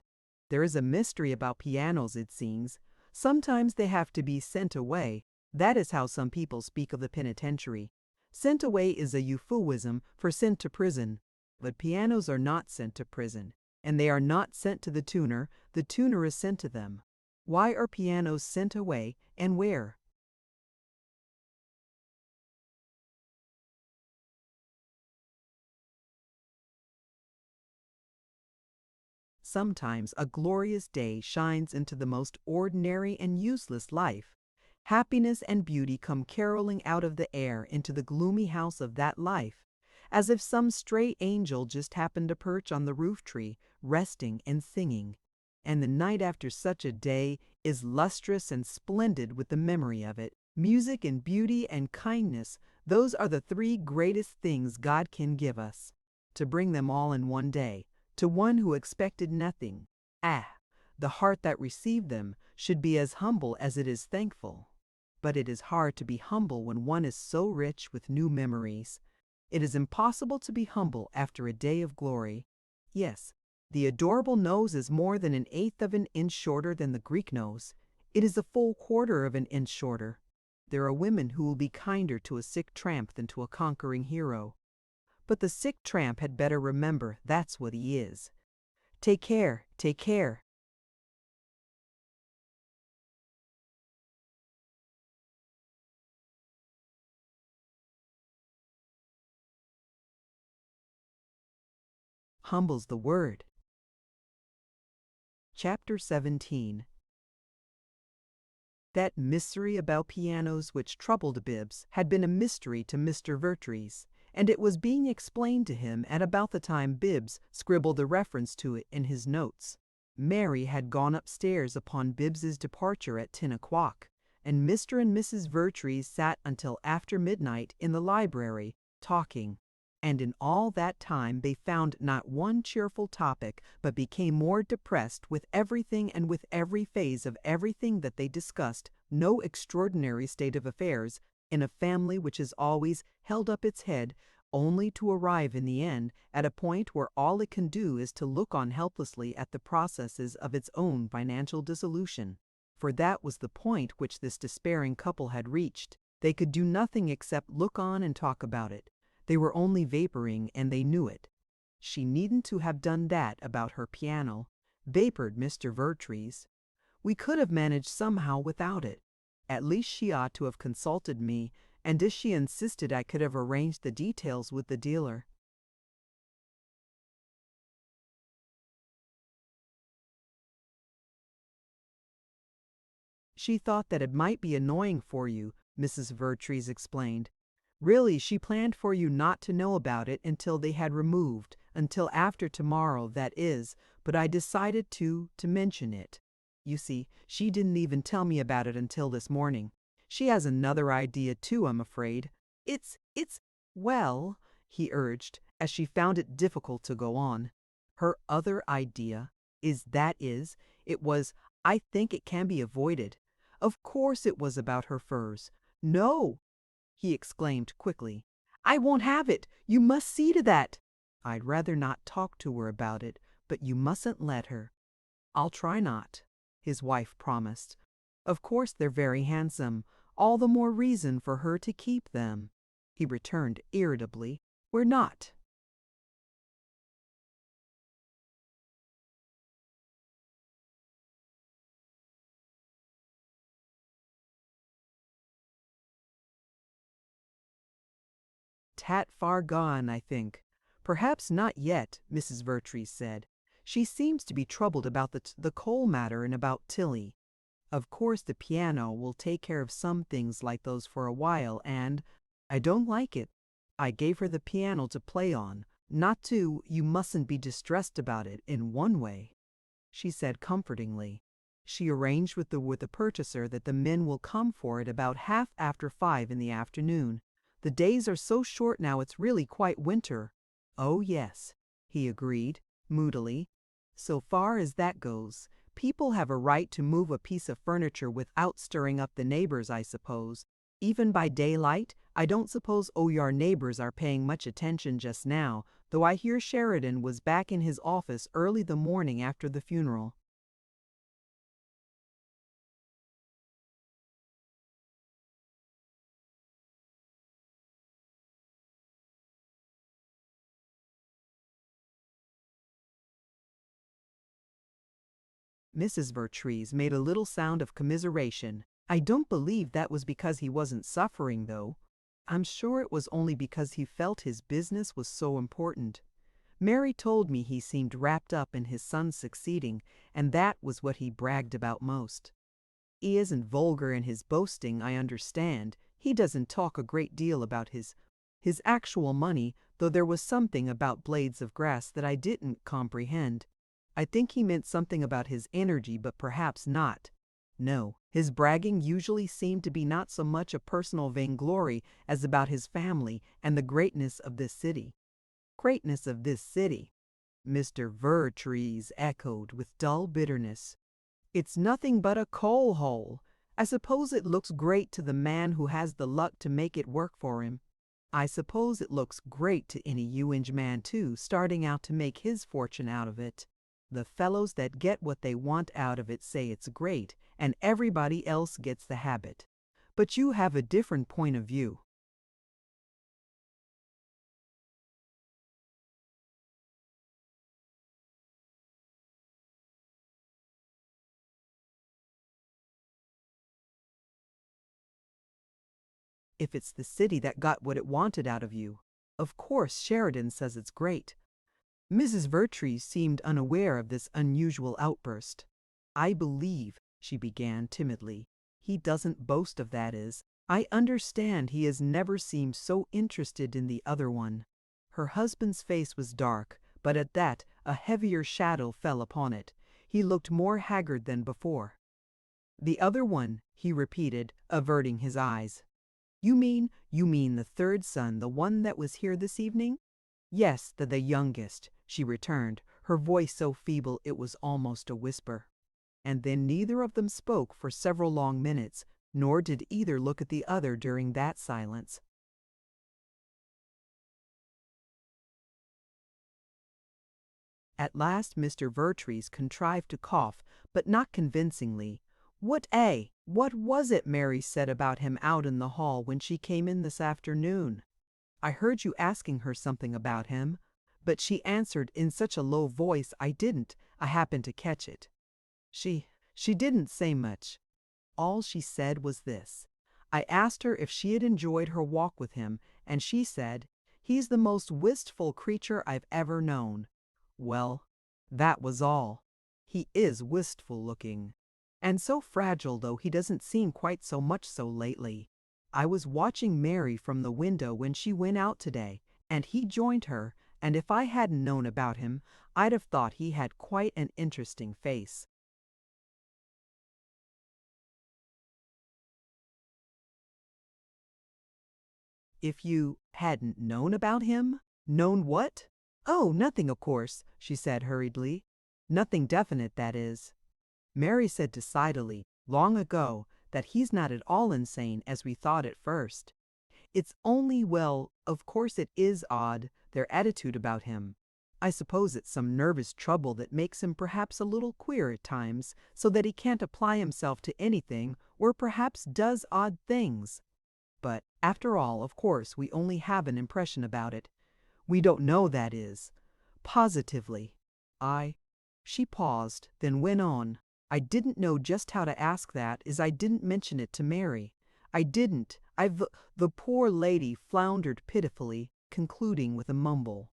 There is a mystery about pianos, it seems. Sometimes they have to be sent away. That is how some people speak of the penitentiary. Sent away is a euphuism for sent to prison. But pianos are not sent to prison, and they are not sent to the tuner is sent to them. Why are pianos sent away, and where? Sometimes a glorious day shines into the most ordinary and useless life. Happiness and beauty come caroling out of the air into the gloomy house of that life, as if some stray angel just happened to perch on the roof tree, resting and singing. And the night after such a day is lustrous and splendid with the memory of it. Music and beauty and kindness, those are the 3 greatest things God can give us. To bring them all in one day, to one who expected nothing. The heart that received them should be as humble as it is thankful. But it is hard to be humble when one is so rich with new memories. It is impossible to be humble after a day of glory. Yes, the adorable nose is more than 1/8 of an inch shorter than the Greek nose. It is a full 1/4 of an inch shorter. There are women who will be kinder to a sick tramp than to a conquering hero. But the sick tramp had better remember that's what he is. Take care, take care. Humble's the word. Chapter 17. That mystery about pianos which troubled Bibbs had been a mystery to Mr. Vertrees, and it was being explained to him at about the time Bibbs scribbled a reference to it in his notes. Mary had gone upstairs upon Bibbs's departure at 10 o'clock, and Mr. and Mrs. Vertrees sat until after midnight in the library, talking. And in all that time they found not one cheerful topic, but became more depressed with everything and with every phase of everything that they discussed. No extraordinary state of affairs in a family which has always held up its head, only to arrive in the end at a point where all it can do is to look on helplessly at the processes of its own financial dissolution. For that was the point which this despairing couple had reached. They could do nothing except look on and talk about it. They were only vaporing, and they knew it. She needn't to have done that about her piano, vapored Mr. Vertrees. We could have managed somehow without it. At least she ought to have consulted me, and if she insisted I could have arranged the details with the dealer. She thought that it might be annoying for you, Mrs. Vertrees explained. Really, she planned for you not to know about it until they had removed, until after tomorrow, that is, but I decided to mention it. You see, she didn't even tell me about it until this morning. She has another idea too, I'm afraid. Well, he urged, as she found it difficult to go on. Her other idea it was, I think it can be avoided. Of course it was about her furs. No, he exclaimed quickly. I won't have it. You must see to that. I'd rather not talk to her about it, but you mustn't let her. I'll try not, his wife promised. Of course they're very handsome. All the more reason for her to keep them. He returned irritably. We're not. Tat far gone, I think. Perhaps not yet, Mrs. Vertrees said. She seems to be troubled about the coal matter and about Tilly. Of course the piano will take care of some things like those for a while, and I don't like it. I gave her the piano to play on, not to, you mustn't be distressed about it, in one way, she said comfortingly. She arranged with the purchaser that the men will come for it about 5:30 in the afternoon. The days are so short now it's really quite winter. Oh yes, he agreed, moodily. So far as that goes, people have a right to move a piece of furniture without stirring up the neighbors, I suppose. Even by daylight, I don't suppose your neighbors are paying much attention just now, though I hear Sheridan was back in his office early the morning after the funeral. Mrs. Vertrees made a little sound of commiseration. I don't believe that was because he wasn't suffering, though. I'm sure it was only because he felt his business was so important. Mary told me he seemed wrapped up in his son's succeeding, and that was what he bragged about most. He isn't vulgar in his boasting, I understand. He doesn't talk a great deal about his actual money, though there was something about blades of grass that I didn't comprehend. I think he meant something about his energy, but perhaps not. No, his bragging usually seemed to be not so much a personal vainglory as about his family and the greatness of this city. Greatness of this city, Mr. Vertrees echoed with dull bitterness. It's nothing but a coal hole. I suppose it looks great to the man who has the luck to make it work for him. I suppose it looks great to any Ewing man, too, starting out to make his fortune out of it. The fellows that get what they want out of it say it's great, and everybody else gets the habit. But you have a different point of view. If it's the city that got what it wanted out of you, of course Sheridan says it's great. Mrs. Vertrees seemed unaware of this unusual outburst. I believe, she began timidly, he doesn't boast of that is. I understand he has never seemed so interested in the other one. Her husband's face was dark, but at that a heavier shadow fell upon it. He looked more haggard than before. The other one, he repeated, averting his eyes. You mean the third son, the one that was here this evening? Yes, the youngest, she returned, her voice so feeble it was almost a whisper. And then neither of them spoke for several long minutes, nor did either look at the other during that silence. At last Mr. Vertrees contrived to cough, but not convincingly. What was it Mary said about him out in the hall when she came in this afternoon? I heard you asking her something about him, but she answered in such a low voice I happened to catch it. She didn't say much. All she said was this. I asked her if she had enjoyed her walk with him, and she said, "He's the most wistful creature I've ever known." Well, that was all. He is wistful looking. And so fragile, though he doesn't seem quite so much so lately. I was watching Mary from the window when she went out today, and he joined her, and if I hadn't known about him, I'd have thought he had quite an interesting face. If you hadn't known about him? Known what? Oh, nothing, of course, she said hurriedly. Nothing definite, that is. Mary said decidedly, long ago, that he's not at all insane as we thought at first. It's only, well, of course it is odd, their attitude about him. I suppose it's some nervous trouble that makes him perhaps a little queer at times, so that he can't apply himself to anything, or perhaps does odd things. But, after all, of course, we only have an impression about it. We don't know, that is. Positively. She paused, then went on. I didn't know just how to ask that, as I didn't mention it to Mary. I didn't. The poor lady floundered pitifully, concluding with a mumble.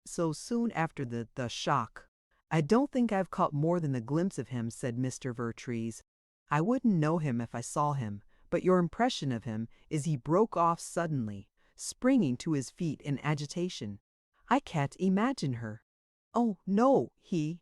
So soon after the shock. I don't think I've caught more than a glimpse of him, said Mr. Vertrees. I wouldn't know him if I saw him, but your impression of him is he broke off suddenly, springing to his feet in agitation. I can't imagine her. Oh, no, he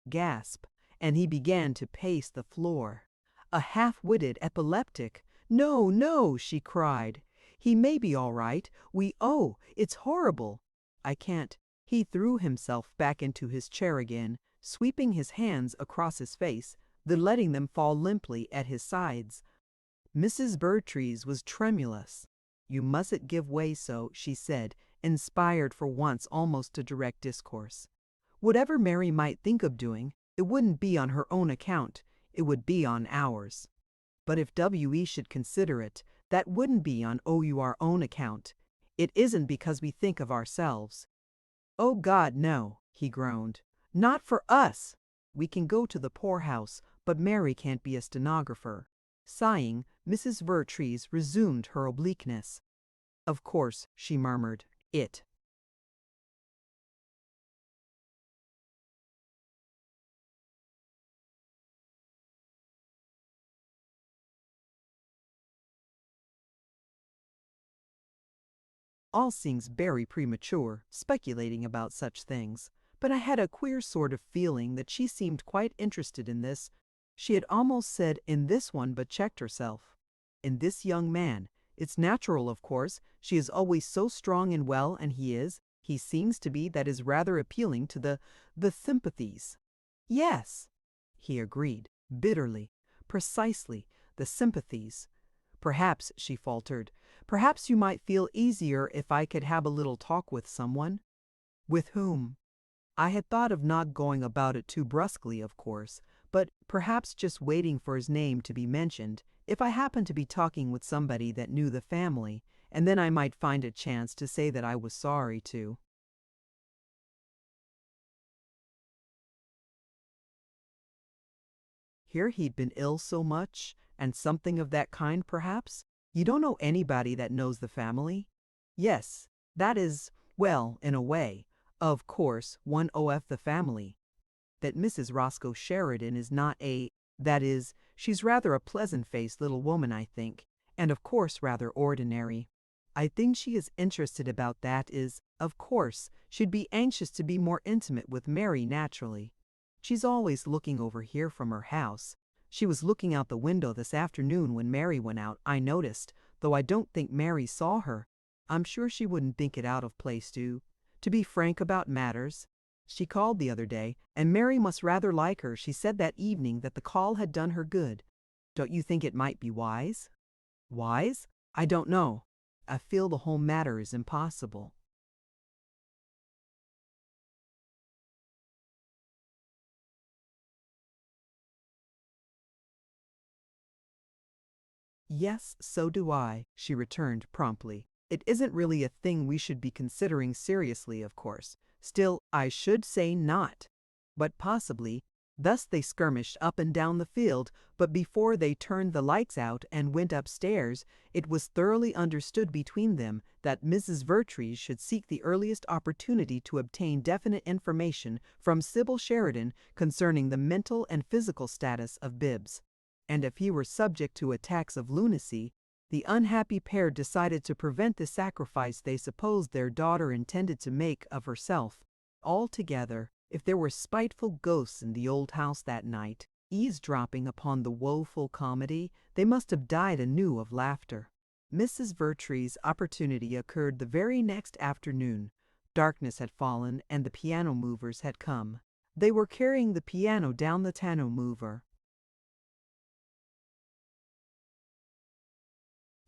gasped, and he began to pace the floor. A half-witted epileptic. No, no, she cried. He may be all right. It's horrible. I can't. He threw himself back into his chair again, sweeping his hands across his face, then letting them fall limply at his sides. Mrs. Vertrees was tremulous. You mustn't give way so, she said, inspired for once almost to direct discourse. Whatever Mary might think of doing, it wouldn't be on her own account, it would be on ours. But if W.E. should consider it, that wouldn't be on our own account. It isn't because we think of ourselves. Oh God, no, he groaned. Not for us! We can go to the poorhouse, but Mary can't be a stenographer. Sighing, Mrs. Vertrees resumed her obliqueness. Of course, she murmured, it. All seems very premature, speculating about such things, but I had a queer sort of feeling that she seemed quite interested in this. She had almost said in this one, but checked herself. In this young man. It's natural, of course. She is always so strong and well, and he seems to be, that is rather appealing to the sympathies. Yes, he agreed, bitterly. Precisely, the sympathies. Perhaps, she faltered, perhaps you might feel easier if I could have a little talk with someone. With whom? I had thought of not going about it too brusquely, of course, but perhaps just waiting for his name to be mentioned, if I happened to be talking with somebody that knew the family, and then I might find a chance to say that I was sorry to. Hear he'd been ill so much, and something of that kind, perhaps? You don't know anybody that knows the family? Yes, that is, well, in a way. Of course, one of the family. That Mrs. Roscoe Sheridan is not that is, she's rather a pleasant-faced little woman, I think, and of course rather ordinary. I think she is interested about that is, of course, she'd be anxious to be more intimate with Mary naturally. She's always looking over here from her house. She was looking out the window this afternoon when Mary went out, I noticed, though I don't think Mary saw her. I'm sure she wouldn't think it out of place to be frank about matters. She called the other day, and Mary must rather like her. She said that evening that the call had done her good. Don't you think it might be wise? Wise? I don't know. I feel the whole matter is impossible. Yes, so do I, she returned promptly. It isn't really a thing we should be considering seriously, of course. Still, I should say not. But possibly. Thus they skirmished up and down the field, but before they turned the lights out and went upstairs, it was thoroughly understood between them that Mrs. Vertrees should seek the earliest opportunity to obtain definite information from Sybil Sheridan concerning the mental and physical status of Bibbs. And if he were subject to attacks of lunacy, the unhappy pair decided to prevent the sacrifice they supposed their daughter intended to make of herself. Altogether, if there were spiteful ghosts in the old house that night, eavesdropping upon the woeful comedy, they must have died anew of laughter. Mrs. Vertrees' opportunity occurred the very next afternoon. Darkness had fallen and the piano movers had come. They were carrying the piano down the tonneau mover.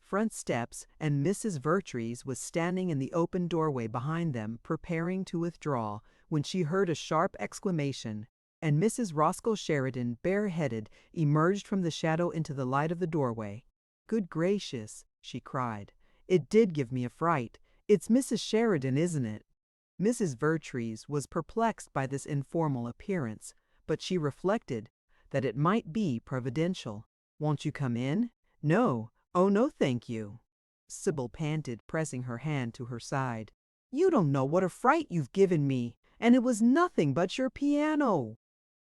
Front steps, and Mrs. Vertrees was standing in the open doorway behind them, preparing to withdraw, when she heard a sharp exclamation, and Mrs. Roscoe Sheridan, bareheaded, emerged from the shadow into the light of the doorway. "Good gracious," she cried. "It did give me a fright. It's Mrs. Sheridan, isn't it?" Mrs. Vertrees was perplexed by this informal appearance, but she reflected that it might be providential. "Won't you come in?" "No. Oh, no, thank you," Sybil panted, pressing her hand to her side. "You don't know what a fright you've given me, and it was nothing but your piano."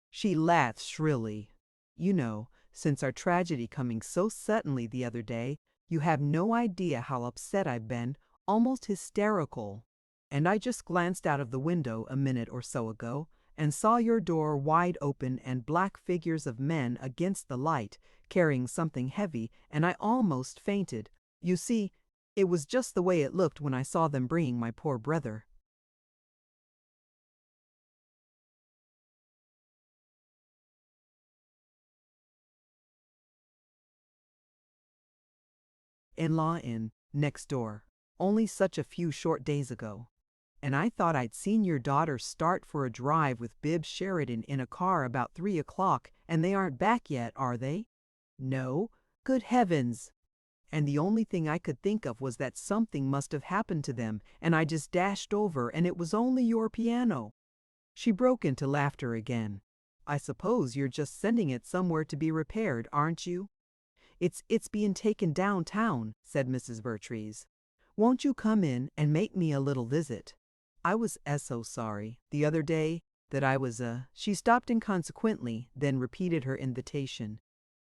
She laughed shrilly. "You know, since our tragedy coming so suddenly the other day, you have no idea how upset I've been, almost hysterical. And I just glanced out of the window a minute or so ago, and saw your door wide open and black figures of men against the light, carrying something heavy, and I almost fainted. You see, it was just the way it looked when I saw them bringing my poor brother." "In-law inn, next door. Only such a few short days ago. And I thought I'd seen your daughter start for a drive with Bibbs Sheridan in a car about 3 o'clock, and they aren't back yet, are they?" "No. Good heavens!" "And the only thing I could think of was that something must have happened to them, and I just dashed over, and it was only your piano." She broke into laughter again. "I suppose you're just sending it somewhere to be repaired, aren't you?" It's being taken downtown," said Mrs. Vertrees. "Won't you come in and make me a little visit? I was so sorry, the other day, that I was She stopped inconsequently, then repeated her invitation.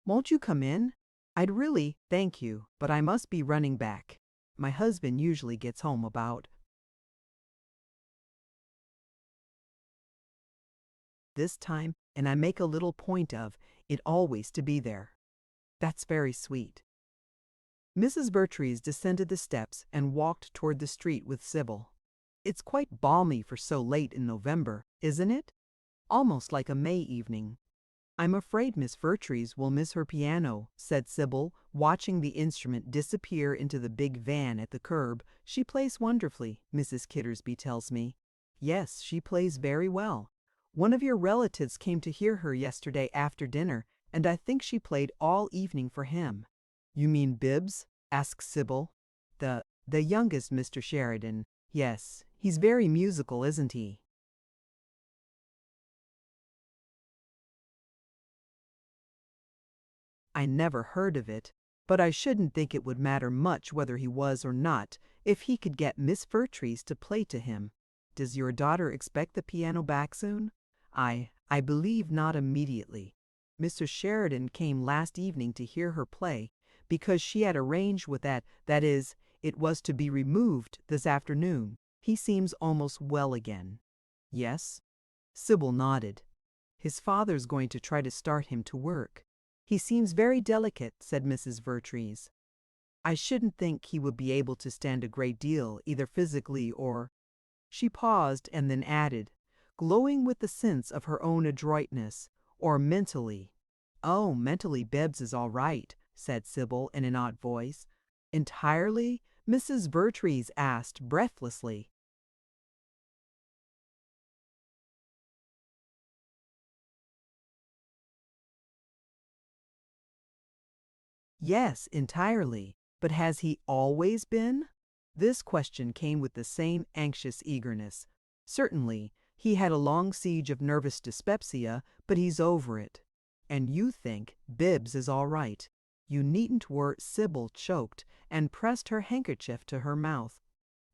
"Won't you come in? I'd really, thank you, but I must be running back. My husband usually gets home about this time, and I make a little point of it always to be there." "That's very sweet." Mrs. Vertrees descended the steps and walked toward the street with Sybil. "It's quite balmy for so late in November, isn't it? Almost like a May evening." I'm afraid Miss Vertrees will miss her piano, said Sybil, watching the instrument disappear into the big van at the curb. She plays wonderfully, Mrs. Kittersby tells me. Yes, she plays very well. One of your relatives came to hear her yesterday after dinner, and I think she played all evening for him. You mean Bibbs? Asked Sybil. The youngest Mr. Sheridan. Yes, he's very musical, isn't he? I never heard of it, but I shouldn't think it would matter much whether he was or not if he could get Miss Vertrees to play to him. Does your daughter expect the piano back soon? I believe not immediately. Mr. Sheridan came last evening to hear her play because she had arranged with that is, it was to be removed this afternoon. He seems almost well again. Yes? Sybil nodded. His father's going to try to start him to work. He seems very delicate, said Mrs. Vertrees. I shouldn't think he would be able to stand a great deal, either physically or— She paused and then added, glowing with the sense of her own adroitness, or mentally. Oh, mentally Bibbs is all right, said Sybil in an odd voice. Entirely? Mrs. Vertrees asked breathlessly. Yes, entirely. But has he always been? This question came with the same anxious eagerness. Certainly, he had a long siege of nervous dyspepsia, but he's over it. And you think Bibbs is all right. You needn't worry. Sybil choked and pressed her handkerchief to her mouth.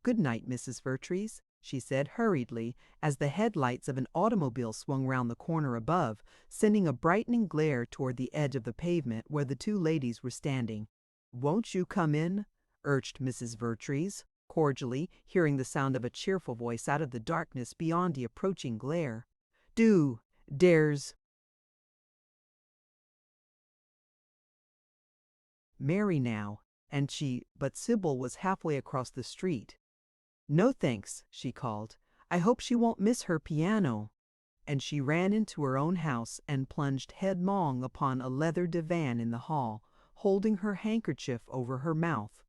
Good night, Mrs. Vertrees, she said hurriedly as the headlights of an automobile swung round the corner above, sending a brightening glare toward the edge of the pavement where the two ladies were standing. Won't you come in? Urged Mrs. Vertrees, cordially, hearing the sound of a cheerful voice out of the darkness beyond the approaching glare. Do, dares. Mary now, but Sybil was halfway across the street. No thanks, she called. I hope she won't miss her piano. And she ran into her own house and plunged headlong upon a leather divan in the hall, holding her handkerchief over her mouth.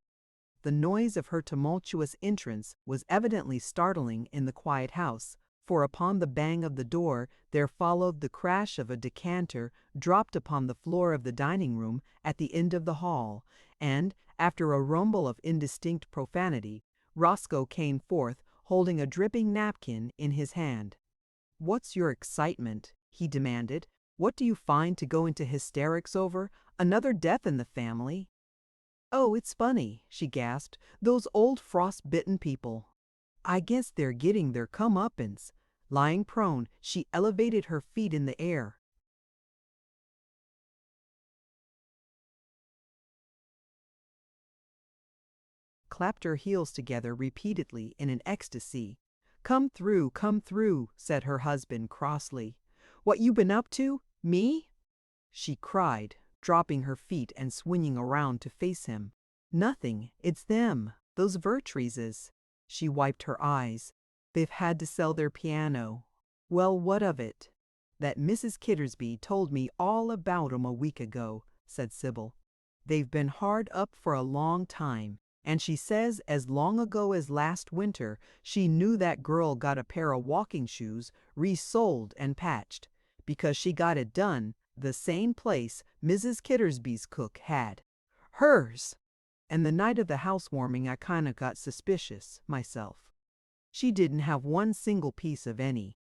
The noise of her tumultuous entrance was evidently startling in the quiet house, for upon the bang of the door there followed the crash of a decanter dropped upon the floor of the dining room at the end of the hall, and, after a rumble of indistinct profanity, Roscoe came forth holding a dripping napkin in his hand. "What's your excitement?" he demanded. "What do you find to go into hysterics over? Another death in the family?" "Oh, it's funny," she gasped. "Those old frost-bitten people. I guess they're getting their comeuppance." Lying prone, she elevated her feet in the air. Clapped her heels together repeatedly in an ecstasy. Come through," said her husband crossly. "What you been up to? Me?" she cried, dropping her feet and swinging around to face him. "Nothing. It's them, those Vertreeses." She wiped her eyes. "They've had to sell their piano." "Well, what of it?" "That Mrs. Kittersby told me all about 'em a week ago," said Sybil. "They've been hard up for a long time, and she says as long ago as last winter she knew that girl got a pair of walking shoes resoled and patched, because she got it done the same place Mrs. Kittersby's cook had. Hers! And the night of the housewarming I kinda got suspicious, myself. She didn't have one single piece of any."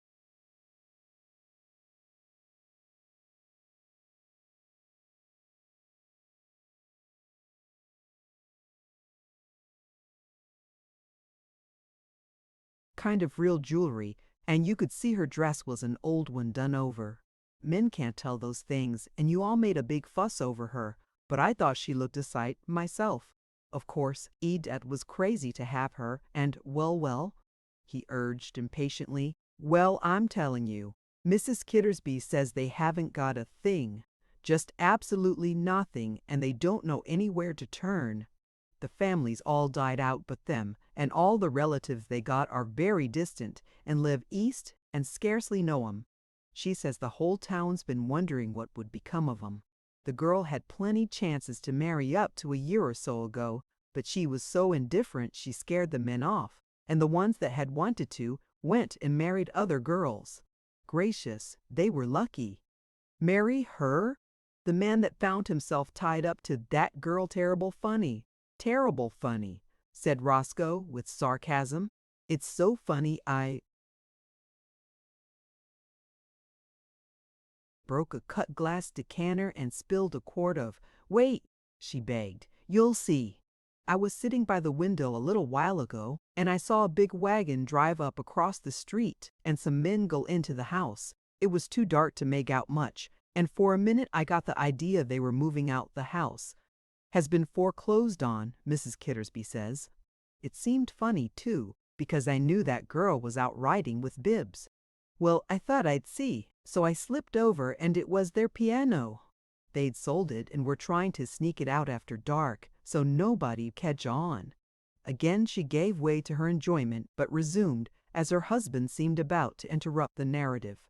Kind of real jewelry, and you could see her dress was an old one done over. Men can't tell those things, and you all made a big fuss over her, but I thought she looked a sight, myself. Of course, Edith was crazy to have her, and well, he urged impatiently. Well, I'm telling you, Mrs. Kittersby says they haven't got a thing, just absolutely nothing, and they don't know anywhere to turn. The family's all died out but them, and all the relatives they got are very distant and live east and scarcely know 'em. She says the whole town's been wondering what would become of 'em. The girl had plenty chances to marry up to a year or so ago, but she was so indifferent she scared the men off, and the ones that had wanted to went and married other girls. Gracious, they were lucky. Marry her? The man that found himself tied up to that girl? Terrible funny, said Roscoe with sarcasm. It's so funny I broke a cut glass decanter and spilled a quart of. Wait, she begged. You'll see. I was sitting by the window a little while ago, and I saw a big wagon drive up across the street and some men go into the house. It was too dark to make out much, and for a minute I got the idea they were moving out the house. Has been foreclosed on, Mrs. Kittersby says. It seemed funny, too, because I knew that girl was out riding with Bibbs. Well, I thought I'd see, so I slipped over and it was their piano. They'd sold it and were trying to sneak it out after dark, so nobody'd catch on. Again she gave way to her enjoyment, but resumed as her husband seemed about to interrupt the narrative.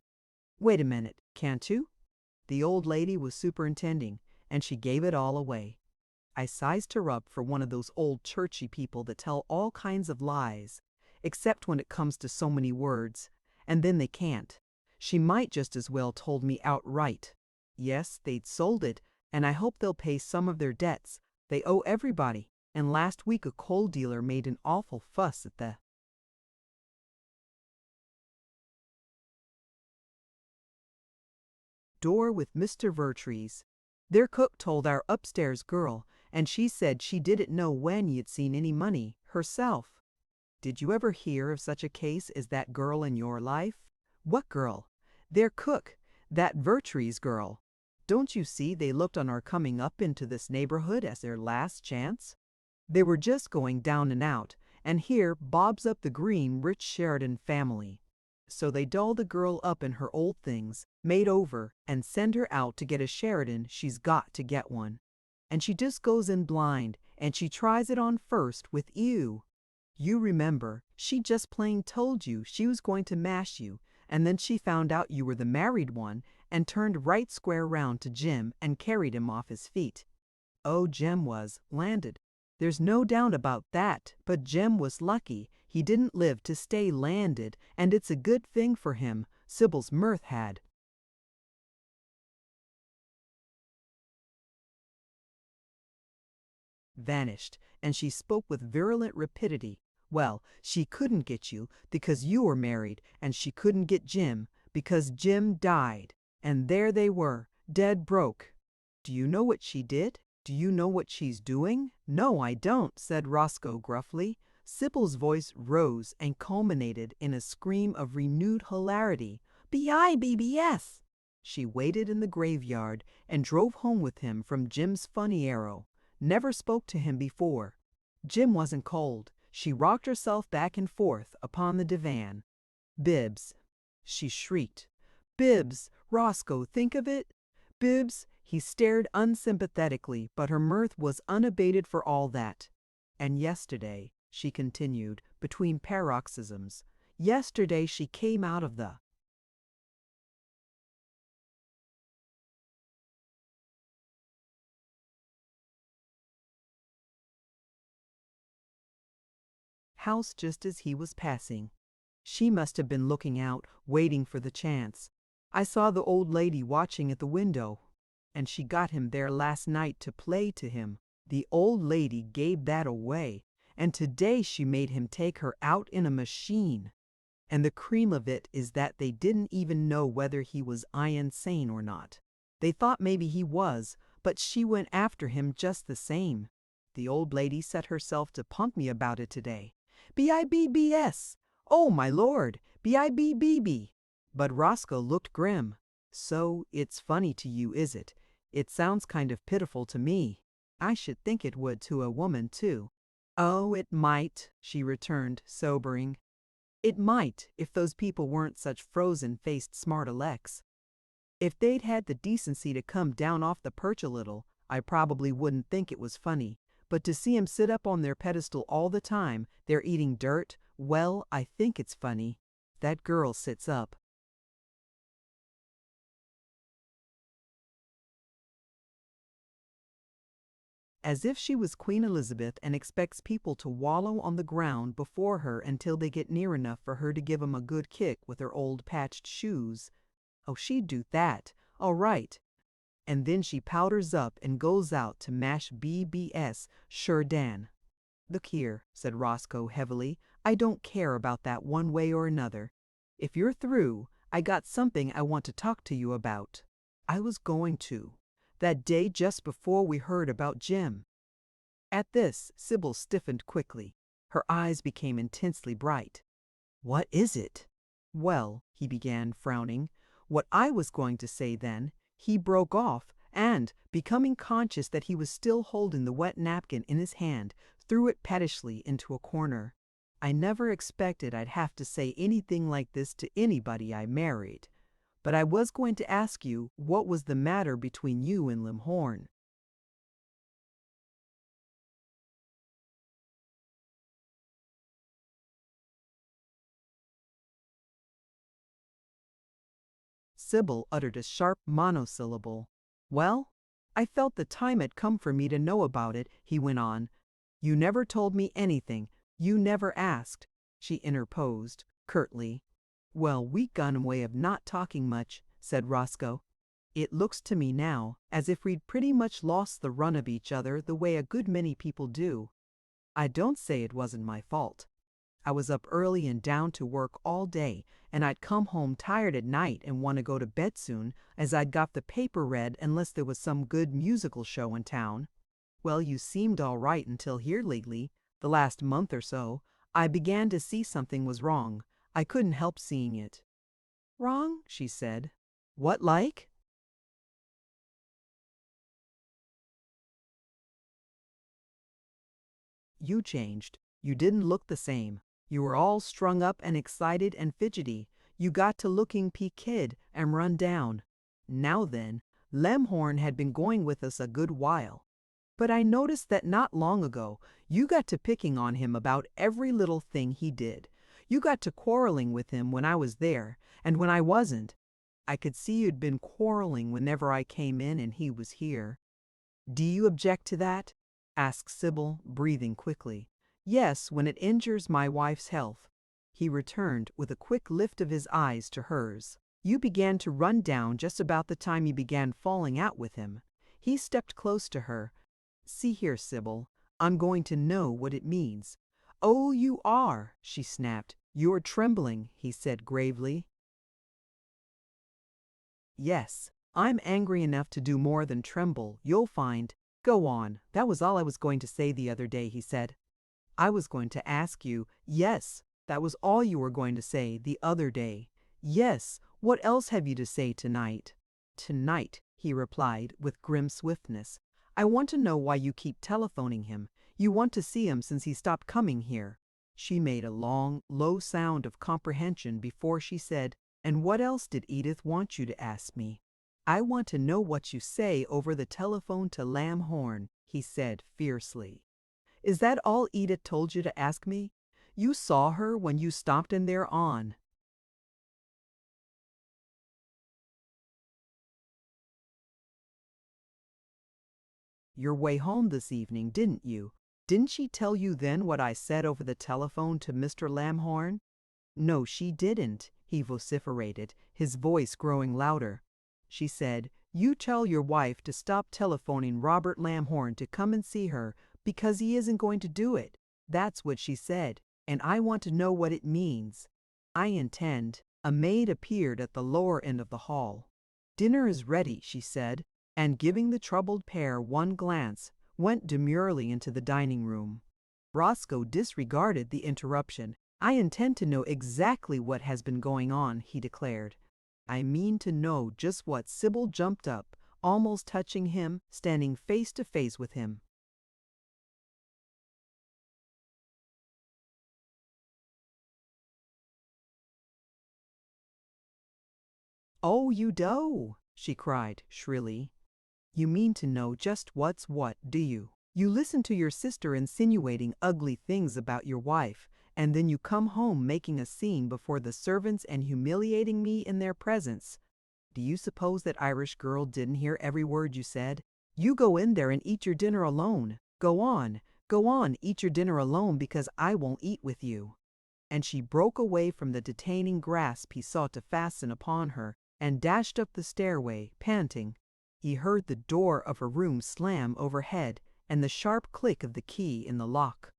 Wait a minute, can't you? The old lady was superintending, and she gave it all away. I sized her up for one of those old churchy people that tell all kinds of lies, except when it comes to so many words, and then they can't. She might just as well told me outright. Yes, they'd sold it, and I hope they'll pay some of their debts. They owe everybody, and last week a coal dealer made an awful fuss at the door with Mr. Vertrees. Their cook told our upstairs girl, and she said she didn't know when you'd seen any money herself. Did you ever hear of such a case as that girl in your life? What girl? Their cook, that Vertrees girl. Don't you see they looked on our coming up into this neighborhood as their last chance? They were just going down and out, and here bobs up the green rich Sheridan family. So they doll the girl up in her old things, made over, and send her out to get a Sheridan she's got to get one. And she just goes in blind, and she tries it on first with you. You remember, she just plain told you she was going to mash you, and then she found out you were the married one, and turned right square round to Jim and carried him off his feet. Oh, Jim was landed. There's no doubt about that, but Jim was lucky. He didn't live to stay landed, and it's a good thing for him. Sybil's mirth had vanished, and she spoke with virulent rapidity. Well, she couldn't get you because you were married, and she couldn't get Jim because Jim died. And there they were, dead broke. Do you know what she did? Do you know what she's doing? No, I don't, said Roscoe gruffly. Sybil's voice rose and culminated in a scream of renewed hilarity. BIBBS! She waited in the graveyard and drove home with him from Jim's funny arrow. Never spoke to him before. Jim wasn't cold. She rocked herself back and forth upon the divan. Bibbs, she shrieked. Bibbs, Roscoe, think of it. Bibbs, he stared unsympathetically, but her mirth was unabated for all that. And yesterday, she continued, between paroxysms, yesterday she came out of the house just as he was passing. She must have been looking out, waiting for the chance. I saw the old lady watching at the window, and she got him there last night to play to him. The old lady gave that away, and today she made him take her out in a machine. And the cream of it is that they didn't even know whether he was insane or not. They thought maybe he was, but she went after him just the same. The old lady set herself to pump me about it today. BIBBS! Oh, my lord! BIBBB! But Roscoe looked grim. So, it's funny to you, is it? It sounds kind of pitiful to me. I should think it would to a woman, too. Oh, it might, she returned, sobering. It might, if those people weren't such frozen-faced smart-alecks. If they'd had the decency to come down off the perch a little, I probably wouldn't think it was funny. But to see 'em sit up on their pedestal all the time, they're eating dirt, well, I think it's funny. That girl sits up. as if she was Queen Elizabeth and expects people to wallow on the ground before her until they get near enough for her to give 'em a good kick with her old patched shoes. Oh, she'd do that, all right. And then she powders up and goes out to mash BBS, sure Dan. Look here, said Roscoe heavily, I don't care about that one way or another. If you're through, I got something I want to talk to you about. I was going to. That day just before we heard about Jim. At this, Sybil stiffened quickly. Her eyes became intensely bright. What is it? Well, he began, frowning. What I was going to say then, he broke off, and, becoming conscious that he was still holding the wet napkin in his hand, threw it pettishly into a corner. I never expected I'd have to say anything like this to anybody I married. But I was going to ask you what was the matter between you and Limhorn. Sybil uttered a sharp monosyllable. Well, I felt the time had come for me to know about it, he went on. You never told me anything. You never asked, she interposed, curtly. Well, we got a way of not talking much, said Roscoe. It looks to me now as if we'd pretty much lost the run of each other the way a good many people do. I don't say it wasn't my fault. I was up early and down to work all day, and I'd come home tired at night and want to go to bed soon, as I'd got the paper read unless there was some good musical show in town. Well, you seemed all right until here lately, the last month or so. I began to see something was wrong. I couldn't help seeing it. Wrong? She said. What like? You changed. You didn't look the same. You were all strung up and excited and fidgety. You got to looking peaked and run down. Now then, Lemhorn had been going with us a good while. But I noticed that not long ago, you got to picking on him about every little thing he did. You got to quarreling with him when I was there, and when I wasn't. I could see you'd been quarreling whenever I came in and he was here. Do you object to that? Asked Sybil, breathing quickly. Yes, when it injures my wife's health. He returned with a quick lift of his eyes to hers. You began to run down just about the time you began falling out with him. He stepped close to her. See here, Sybil, I'm going to know what it means. Oh, you are, she snapped. You're trembling, he said gravely. Yes, I'm angry enough to do more than tremble, you'll find. Go on, that was all I was going to say the other day, he said. I was going to ask you, yes, that was all you were going to say the other day. Yes, what else have you to say tonight? Tonight, he replied with grim swiftness. I want to know why you keep telephoning him. You want to see him since he stopped coming here. She made a long, low sound of comprehension before she said, and what else did Edith want you to ask me? I want to know what you say over the telephone to Lamhorn, he said fiercely. Is that all Edith told you to ask me? You saw her when you stopped in there on your way home this evening, didn't you? Didn't she tell you then what I said over the telephone to Mr. Lamhorn? No, she didn't, he vociferated, his voice growing louder. She said, you tell your wife to stop telephoning Robert Lamhorn to come and see her because he isn't going to do it. That's what she said, and I want to know what it means. I intend. A maid appeared at the lower end of the hall. Dinner is ready, she said, and giving the troubled pair one glance, went demurely into the dining room. Roscoe disregarded the interruption. I intend to know exactly what has been going on, he declared. I mean to know just what. Sybil jumped up, almost touching him, standing face to face with him. Oh, you do, she cried shrilly. You mean to know just what's what, do you? You listen to your sister insinuating ugly things about your wife, and then you come home making a scene before the servants and humiliating me in their presence. Do you suppose that Irish girl didn't hear every word you said? You go in there and eat your dinner alone. Go on, eat your dinner alone because I won't eat with you." And she broke away from the detaining grasp he sought to fasten upon her and dashed up the stairway, panting. He heard the door of her room slam overhead and the sharp click of the key in the lock.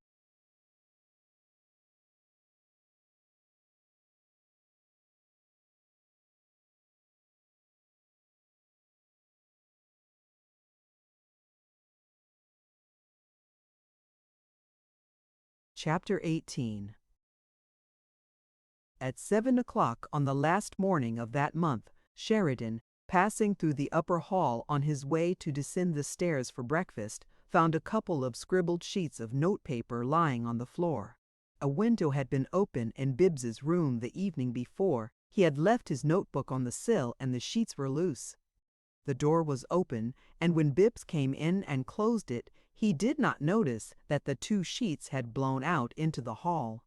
Chapter 18. At 7 o'clock on the last morning of that month, Sheridan, passing through the upper hall on his way to descend the stairs for breakfast, found a couple of scribbled sheets of notepaper lying on the floor. A window had been open in Bibbs's room the evening before. He had left his notebook on the sill and the sheets were loose. The door was open, and when Bibbs came in and closed it, he did not notice that the two sheets had blown out into the hall.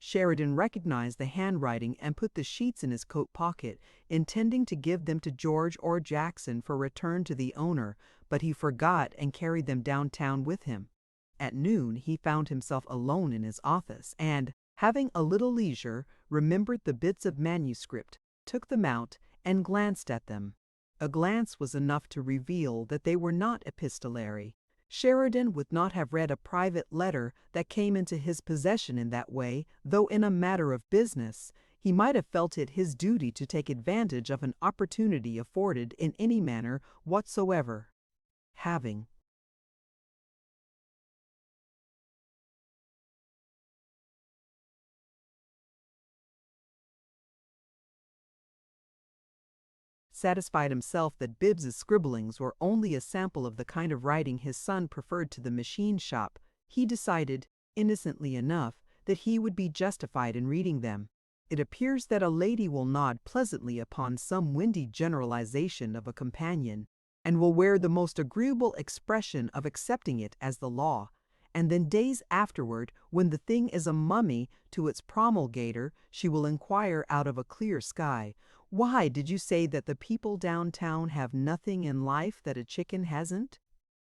Sheridan recognized the handwriting and put the sheets in his coat pocket, intending to give them to George or Jackson for return to the owner, but he forgot and carried them downtown with him. At noon he found himself alone in his office and, having a little leisure, remembered the bits of manuscript, took them out, and glanced at them. A glance was enough to reveal that they were not epistolary. Sheridan would not have read a private letter that came into his possession in that way, though in a matter of business he might have felt it his duty to take advantage of an opportunity afforded in any manner whatsoever. Having satisfied himself that Bibbs's scribblings were only a sample of the kind of writing his son preferred to the machine shop, he decided, innocently enough, that he would be justified in reading them. It appears that a lady will nod pleasantly upon some windy generalization of a companion, and will wear the most agreeable expression of accepting it as the law, and then days afterward, when the thing is a mummy to its promulgator, she will inquire out of a clear sky, "Why did you say that the people downtown have nothing in life that a chicken hasn't?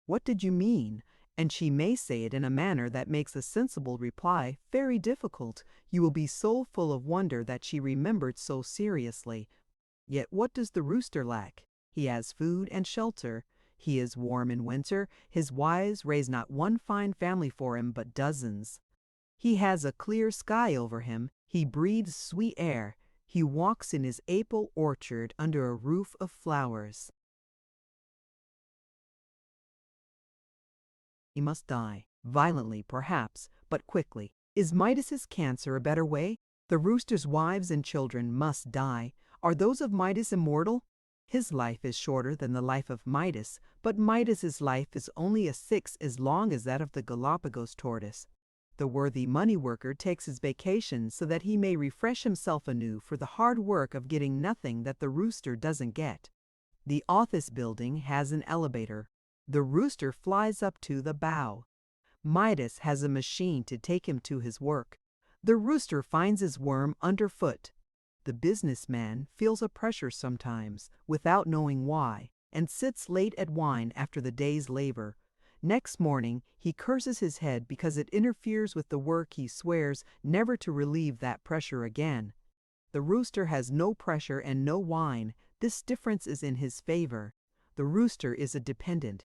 What did you mean?" And she may say it in a manner that makes a sensible reply very difficult. You will be so full of wonder that she remembered so seriously. Yet what does the rooster lack? He has food and shelter. He is warm in winter. His wives raise not one fine family for him, but dozens. He has a clear sky over him. He breathes sweet air. He walks in his apple orchard under a roof of flowers. He must die, violently perhaps, but quickly. Is Midas's cancer a better way? The rooster's wives and children must die. Are those of Midas immortal? His life is shorter than the life of Midas, but Midas's life is only a sixth as long as that of the Galapagos tortoise. The worthy money worker takes his vacation so that he may refresh himself anew for the hard work of getting nothing that the rooster doesn't get. The office building has an elevator. The rooster flies up to the bow. Midas has a machine to take him to his work. The rooster finds his worm underfoot. The businessman feels a pressure sometimes, without knowing why, and sits late at wine after the day's labor. Next morning, he curses his head because it interferes with the work he swears never to relieve that pressure again. The rooster has no pressure and no wine. This difference is in his favor. The rooster is a dependent.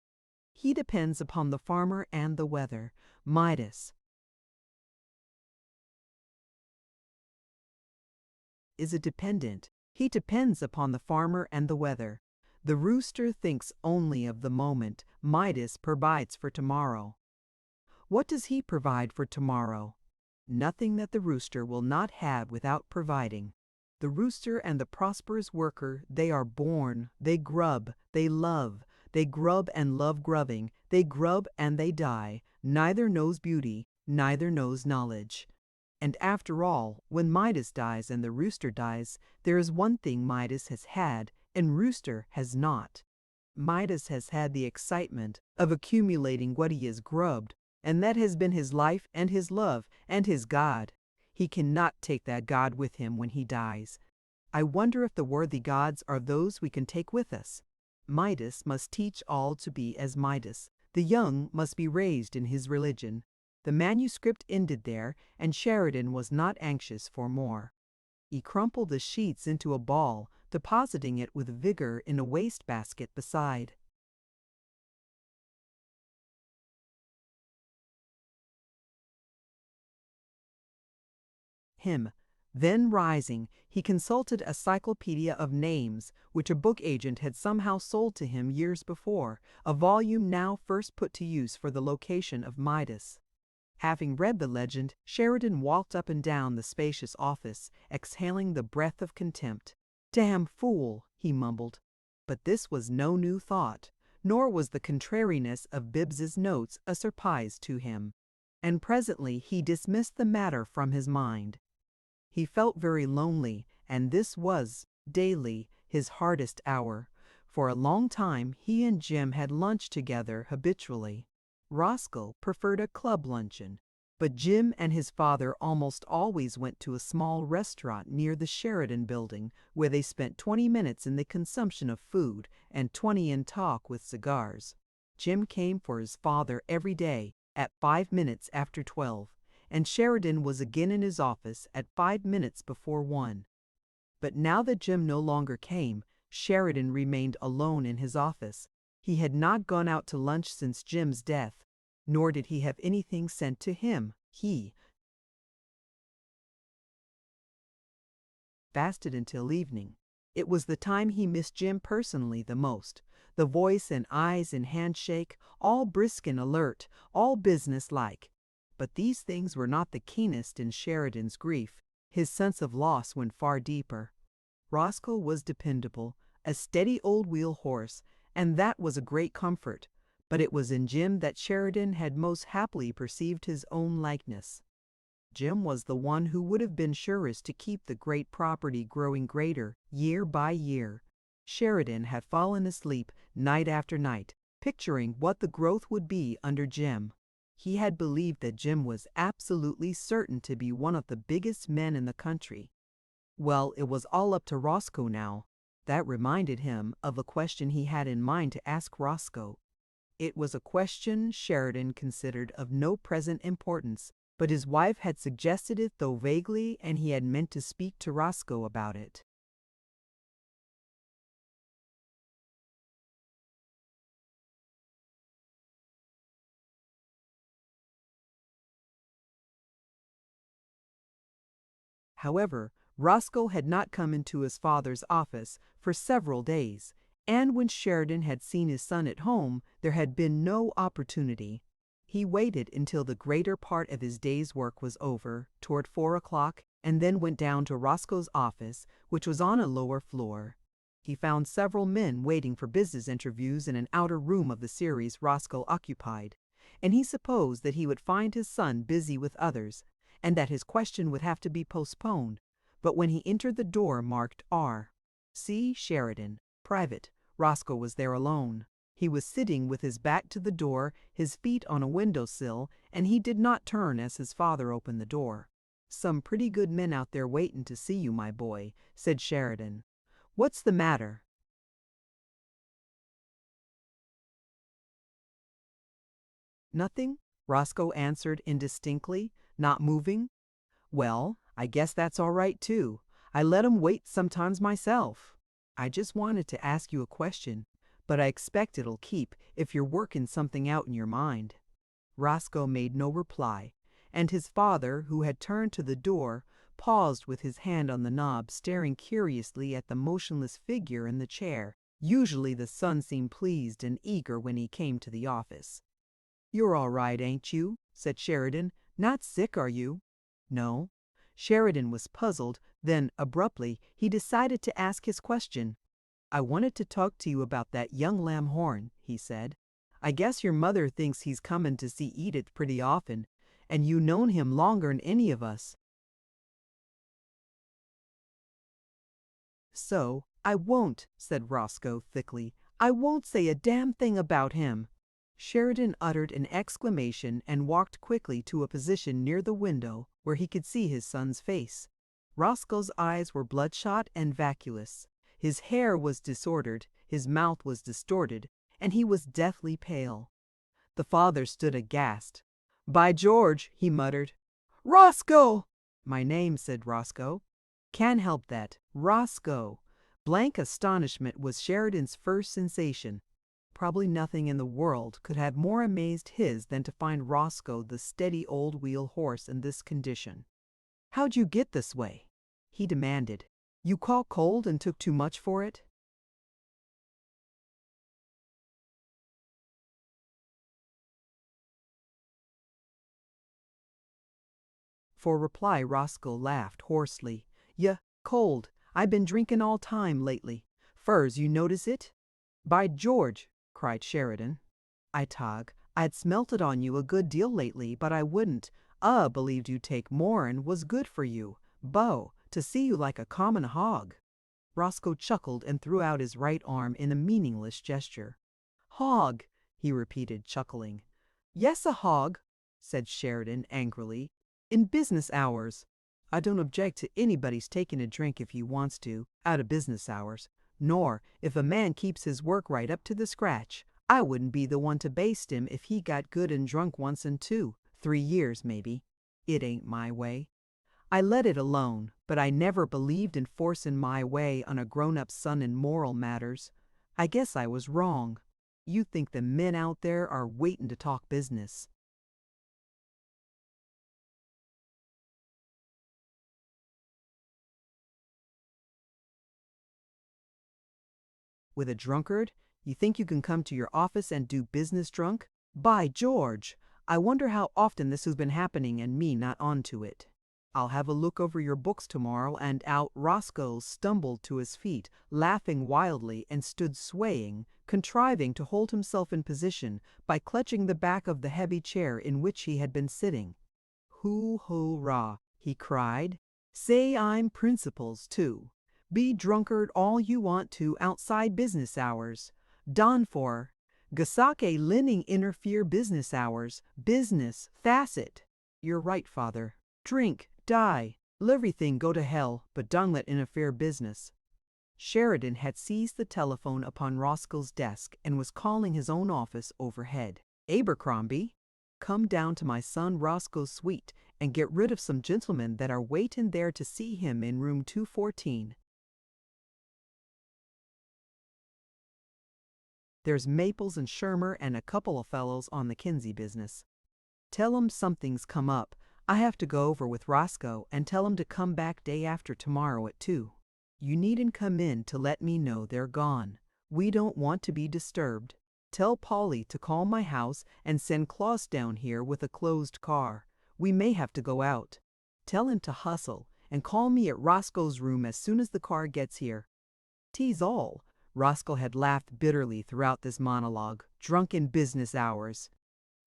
He depends upon the farmer and the weather. Midas is a dependent. He depends upon the farmer and the weather. The rooster thinks only of the moment. Midas provides for tomorrow. What does he provide for tomorrow? Nothing that the rooster will not have without providing. The rooster and the prosperous worker, they are born, they grub, they love, they grub and love grubbing, they grub and they die. Neither knows beauty, neither knows knowledge. And after all, when Midas dies and the rooster dies, there is one thing Midas has had, and rooster has not. Midas has had the excitement of accumulating what he has grubbed, and that has been his life and his love and his God. He cannot take that God with him when he dies. I wonder if the worthy gods are those we can take with us. Midas must teach all to be as Midas. The young must be raised in his religion. The manuscript ended there, and Sheridan was not anxious for more. He crumpled the sheets into a ball, depositing it with vigor in a wastebasket beside him. Then rising, he consulted a cyclopedia of names, which a book agent had somehow sold to him years before, a volume now first put to use for the location of Midas. Having read the legend, Sheridan walked up and down the spacious office, exhaling the breath of contempt. "Damn fool," he mumbled. But this was no new thought, nor was the contrariness of Bibbs's notes a surprise to him. And presently he dismissed the matter from his mind. He felt very lonely, and this was, daily, his hardest hour. For a long time he and Jim had lunched together habitually. Roscoe preferred a club luncheon, but Jim and his father almost always went to a small restaurant near the Sheridan Building, where they spent 20 minutes in the consumption of food and 20 in talk with cigars. Jim came for his father every day at 5 minutes after 12. And Sheridan was again in his office at 5 minutes before 1. But now that Jim no longer came, Sheridan remained alone in his office. He had not gone out to lunch since Jim's death, nor did he have anything sent to him. He fasted until evening. It was the time he missed Jim personally the most. The voice and eyes and handshake, all brisk and alert, all business-like. But these things were not the keenest in Sheridan's grief. His sense of loss went far deeper. Roscoe was dependable, a steady old wheel horse, and that was a great comfort. But it was in Jim that Sheridan had most happily perceived his own likeness. Jim was the one who would have been surest to keep the great property growing greater year by year. Sheridan had fallen asleep night after night, picturing what the growth would be under Jim. He had believed that Jim was absolutely certain to be one of the biggest men in the country. Well, it was all up to Roscoe now. That reminded him of a question he had in mind to ask Roscoe. It was a question Sheridan considered of no present importance, but his wife had suggested it though vaguely, and he had meant to speak to Roscoe about it. However, Roscoe had not come into his father's office for several days, and when Sheridan had seen his son at home, there had been no opportunity. He waited until the greater part of his day's work was over, toward 4 o'clock, and then went down to Roscoe's office, which was on a lower floor. He found several men waiting for business interviews in an outer room of the series Roscoe occupied, and he supposed that he would find his son busy with others, and that his question would have to be postponed. But when he entered the door marked R. C. Sheridan, private, Roscoe was there alone. He was sitting with his back to the door, his feet on a windowsill, and he did not turn as his father opened the door. "Some pretty good men out there waiting to see you, my boy," said Sheridan. "What's the matter?" "Nothing," Roscoe answered indistinctly, not moving. "Well, I guess that's all right, too. I let 'em wait sometimes myself. I just wanted to ask you a question, but I expect it'll keep if you're working something out in your mind." Roscoe made no reply, and his father, who had turned to the door, paused with his hand on the knob, staring curiously at the motionless figure in the chair. Usually the son seemed pleased and eager when he came to the office. "You're all right, ain't you?" said Sheridan. "Not sick, are you?" "No." Sheridan was puzzled, then, abruptly, he decided to ask his question. "I wanted to talk to you about that young Lamhorn," he said. "I guess your mother thinks he's comin' to see Edith pretty often, and you known him longer'n any of us. So, I won't," said Roscoe thickly. "I won't say a damn thing about him." Sheridan uttered an exclamation and walked quickly to a position near the window where he could see his son's face. Roscoe's eyes were bloodshot and vacuous. His hair was disordered, his mouth was distorted, and he was deathly pale. The father stood aghast. "By George," he muttered. "Roscoe!" "My name," said Roscoe. "Can't help that. Roscoe." Blank astonishment was Sheridan's first sensation. Probably nothing in the world could have more amazed his than to find Roscoe the steady old wheel horse in this condition. "How'd you get this way?" he demanded. "You caught cold and took too much for it?" For reply, Roscoe laughed hoarsely. "Yuh, cold. I been drinking all time lately. Furs, you notice it?" "By George!" cried Sheridan. I'd smelt it on you a good deal lately, but I wouldn't. Believed you'd take more'n was good for you. Bo, to see you like a common hog." Roscoe chuckled and threw out his right arm in a meaningless gesture. "Hog," he repeated, chuckling. "Yes, a hog," said Sheridan angrily. "In business hours. I don't object to anybody's taking a drink if he wants to, out of business hours. Nor, if a man keeps his work right up to the scratch, I wouldn't be the one to baste him if he got good and drunk once in 2-3 years, maybe. It ain't my way. I let it alone, but I never believed in forcing my way on a grown-up son in moral matters. I guess I was wrong. You think the men out there are waiting to talk business." "With a drunkard? You think you can come to your office and do business drunk? By George! I wonder how often this has been happening and me not onto it. I'll have a look over your books tomorrow and out." Roscoe stumbled to his feet, laughing wildly, and stood swaying, contriving to hold himself in position by clutching the back of the heavy chair in which he had been sitting. "Hoo-hoo-rah!" he cried. "Say I'm principles, too. Be drunkard all you want to outside business hours. Done for. Gasake Linning interfere business hours. Business, facet." "You're right, father. Drink, die, everything go to hell, but don't let interfere business." Sheridan had seized the telephone upon Roscoe's desk and was calling his own office overhead. "Abercrombie, come down to my son Roscoe's suite and get rid of some gentlemen that are waiting there to see him in room 214. There's Maples and Shermer and a couple of fellows on the Kinsey business. Tell 'em something's come up. I have to go over with Roscoe and tell him to come back day after tomorrow at 2. You needn't come in to let me know they're gone. We don't want to be disturbed. Tell Polly to call my house and send Claus down here with a closed car. We may have to go out. Tell him to hustle and call me at Roscoe's room as soon as the car gets here." "'Tis all." Roscoe had laughed bitterly throughout this monologue. "Drunken business hours.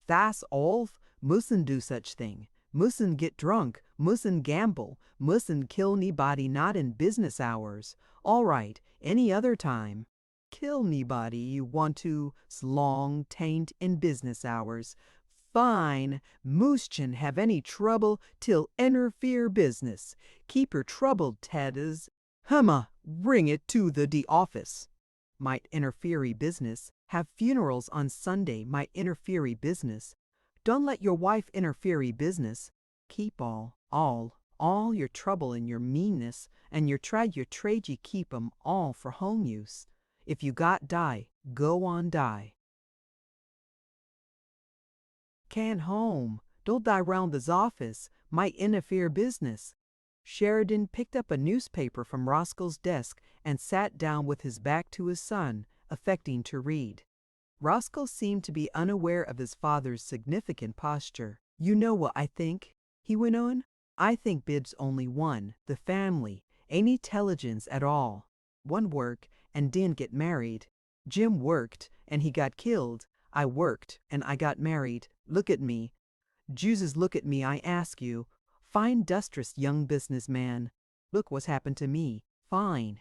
Tha's all. Mustn't do such thing. Mustn't get drunk. Mustn't gamble. Mustn't kill anybody not in business hours. All right, any other time. Kill anybody you want to, 'slong tain't in business hours. Fine. Moostchin have any trouble till interfere business. Keep your troubled tatters. Humma, bring it to the office. Might interfere business. Have funerals on Sunday. Might interfere business. Don't let your wife interfere business. Keep all your trouble and your meanness, and your trade you keep 'em all for home use. If you got die, go on die. Can't home. Don't die round this office. Might interfere business." Sheridan picked up a newspaper from Roscoe's desk and sat down with his back to his son, affecting to read. Roscoe seemed to be unaware of his father's significant posture. "You know what I think?" he went on. "I think Bib's only one, the family, ain't intelligence at all. One work and didn't get married. Jim worked and he got killed. I worked and I got married. Look at me. Juses, look at me, I ask you. Fine, industrious young businessman. Look what's happened to me. Fine."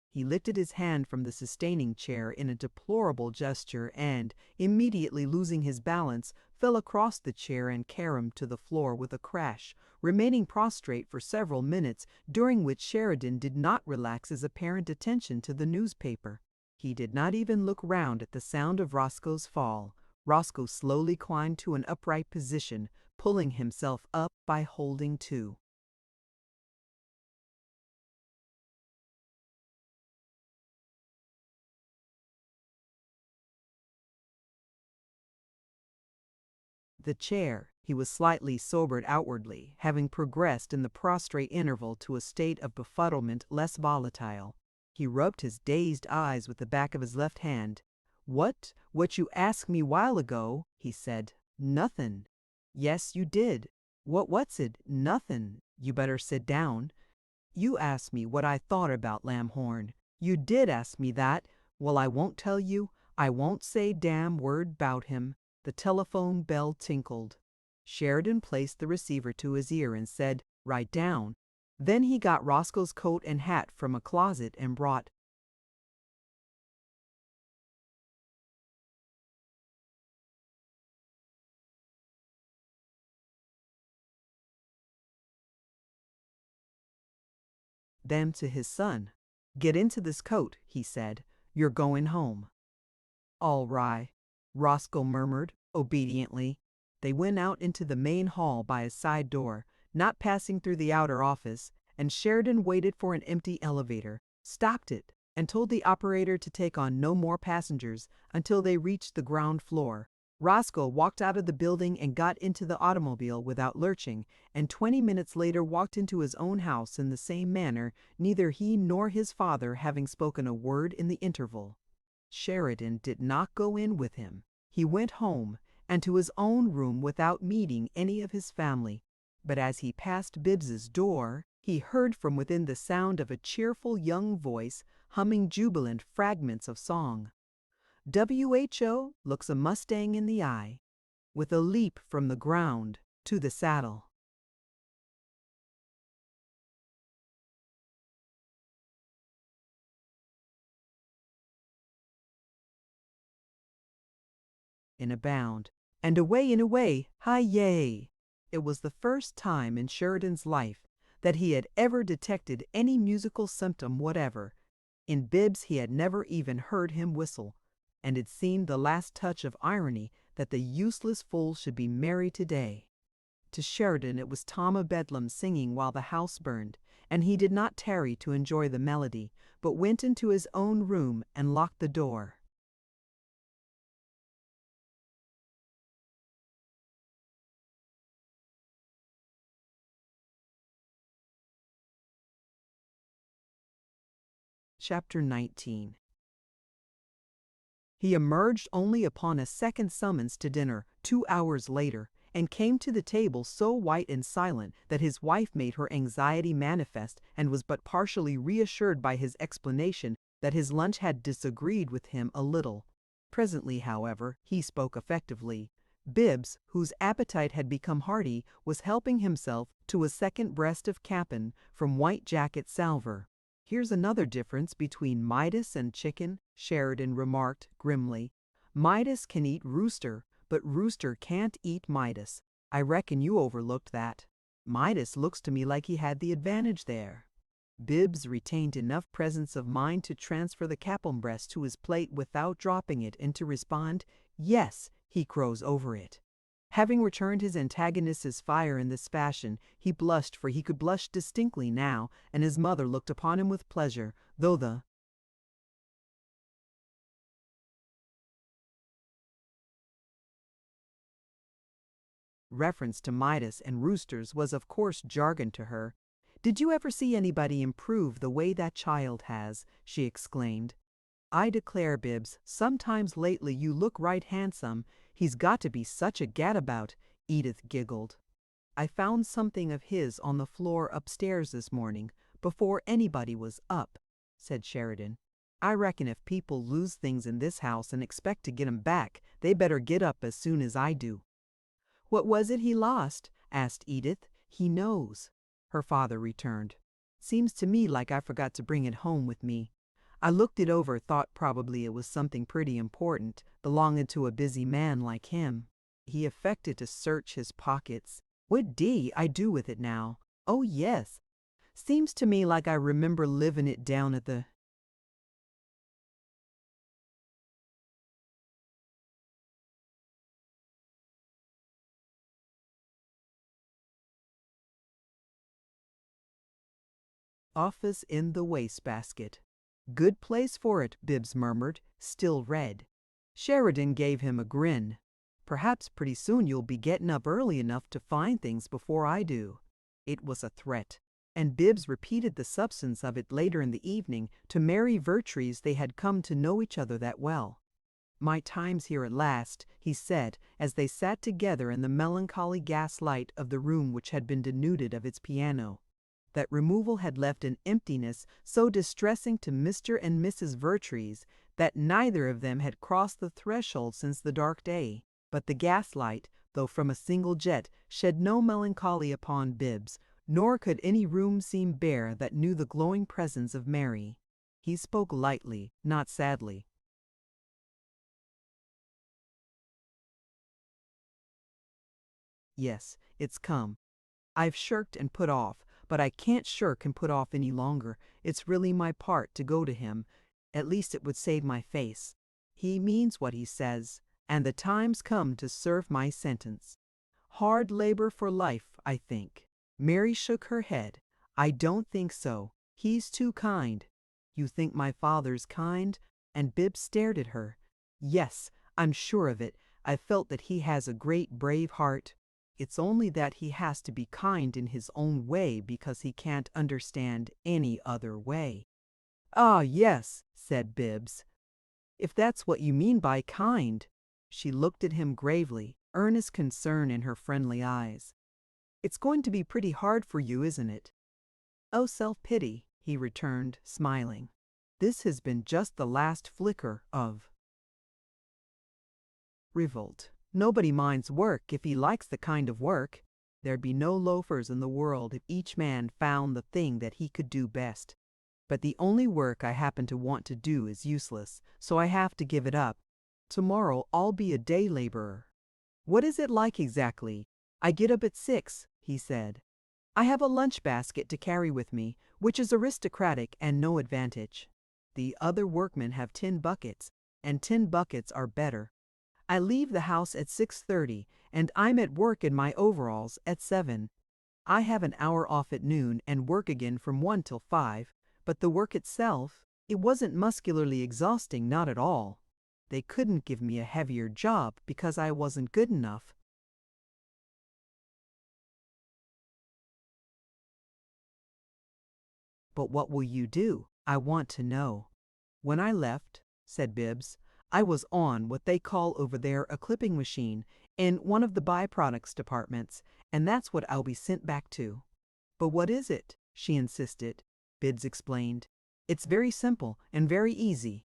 He lifted his hand from the sustaining chair in a deplorable gesture and, immediately losing his balance, fell across the chair and caromed to the floor with a crash, remaining prostrate for several minutes, during which Sheridan did not relax his apparent attention to the newspaper. He did not even look round at the sound of Roscoe's fall. Roscoe slowly climbed to an upright position, pulling himself up by holding to. The chair. He was slightly sobered outwardly, having progressed in the prostrate interval to a state of befuddlement less volatile. He rubbed his dazed eyes with the back of his left hand. What you asked me while ago," he said. "Nothin'." "Yes, you did." What's it?" "Nothin'. You better sit down." "You asked me what I thought about Lamhorn." "You did ask me that." "Well, I won't tell you. I won't say damn word 'bout him." The telephone bell tinkled. Sheridan placed the receiver to his ear and said, "Write down." Then he got Roscoe's coat and hat from a closet and brought them to his son. "Get into this coat," he said. "You're going home." "All right," Roscoe murmured, obediently. They went out into the main hall by a side door, not passing through the outer office, and Sheridan waited for an empty elevator, stopped it, and told the operator to take on no more passengers until they reached the ground floor. Roscoe walked out of the building and got into the automobile without lurching, and 20 minutes later walked into his own house in the same manner, neither he nor his father having spoken a word in the interval. Sheridan did not go in with him. He went home and to his own room without meeting any of his family. But as he passed Bibbs's door, he heard from within the sound of a cheerful young voice humming jubilant fragments of song. WHO looks a mustang in the eye, with a leap from the ground to the saddle. In a bound, and away and away, hi-yay! It was the first time in Sheridan's life that he had ever detected any musical symptom whatever. In Bibbs he had never even heard him whistle, and it seemed the last touch of irony that the useless fool should be merry today. To Sheridan it was Tom o' Bedlam singing while the house burned, and he did not tarry to enjoy the melody, but went into his own room and locked the door. Chapter 19. He emerged only upon a second summons to dinner, 2 hours later, and came to the table so white and silent that his wife made her anxiety manifest and was but partially reassured by his explanation that his lunch had disagreed with him a little. Presently, however, he spoke effectively. Bibbs, whose appetite had become hearty, was helping himself to a second breast of capon from White Jacket Salver. "Here's another difference between Midas and chicken," Sheridan remarked grimly. "Midas can eat Rooster, but Rooster can't eat Midas. I reckon you overlooked that. Midas looks to me like he had the advantage there." Bibbs retained enough presence of mind to transfer the capon breast to his plate without dropping it, and to respond, "Yes, he crows over it." Having returned his antagonist's fire in this fashion, he blushed, for he could blush distinctly now, and his mother looked upon him with pleasure, though the reference to Midas and roosters was of course jargon to her. "Did you ever see anybody improve the way that child has?" she exclaimed. "I declare, Bibbs, sometimes lately you look right handsome. He's got to be such a gadabout," Edith giggled. "I found something of his on the floor upstairs this morning, before anybody was up," said Sheridan. "I reckon if people lose things in this house and expect to get 'em back, they better get up as soon as I do." "What was it he lost?" asked Edith. "He knows," her father returned. "Seems to me like I forgot to bring it home with me. I looked it over, thought probably it was something pretty important, belonging to a busy man like him." He affected to search his pockets. "What d I do with it now? Oh, yes. Seems to me like I remember living it down at the office in the wastebasket. Good place for it, Bibbs murmured, still red. Sheridan gave him a grin. Perhaps pretty soon you'll be getting up early enough to find things before I do. It was a threat, and Bibbs repeated the substance of it later in the evening to Mary Vertrees. They had come to know each other that well. "My time's here at last," he said, as they sat together in the melancholy gaslight of the room which had been denuded of its piano. That removal had left an emptiness so distressing to Mr. and Mrs. Vertrees that neither of them had crossed the threshold since the dark day. But the gaslight, though from a single jet, shed no melancholy upon Bibbs, nor could any room seem bare that knew the glowing presence of Mary. He spoke lightly, not sadly. "Yes, it's come. I've shirked and put off, but I can't shirk and put off any longer. It's really my part to go to him. At least it would save my face. He means what he says, and the time's come to serve my sentence. Hard labor for life, I think." Mary shook her head. "I don't think so. He's too kind." "You think my father's kind?" And Bibbs stared at her. "Yes, I'm sure of it. I've felt that he has a great brave heart. It's only that he has to be kind in his own way because he can't understand any other way." "Ah, yes," said Bibbs. "If that's what you mean by kind." She looked at him gravely, earnest concern in her friendly eyes. "It's going to be pretty hard for you, isn't it?" "Oh, self-pity," he returned, smiling. "This has been just the last flicker of revolt. Nobody minds work if he likes the kind of work. There'd be no loafers in the world if each man found the thing that he could do best. But the only work I happen to want to do is useless, so I have to give it up. Tomorrow I'll be a day laborer." "What is it like exactly?" "I get up at 6, he said. "I have a lunch basket to carry with me, which is aristocratic and no advantage. The other workmen have tin buckets, and tin buckets are better. I leave the house at 6:30, and I'm at work in my overalls at 7. I have an hour off at noon and work again from 1 till 5, but the work itself, it wasn't muscularly exhausting, not at all. They couldn't give me a heavier job because I wasn't good enough." "But what will you do? I want to know." "When I left," said Bibbs, "I was on what they call over there a clipping machine in one of the byproducts departments, and that's what I'll be sent back to." "But what is it?" she insisted. Bibbs explained. "It's very simple and very easy.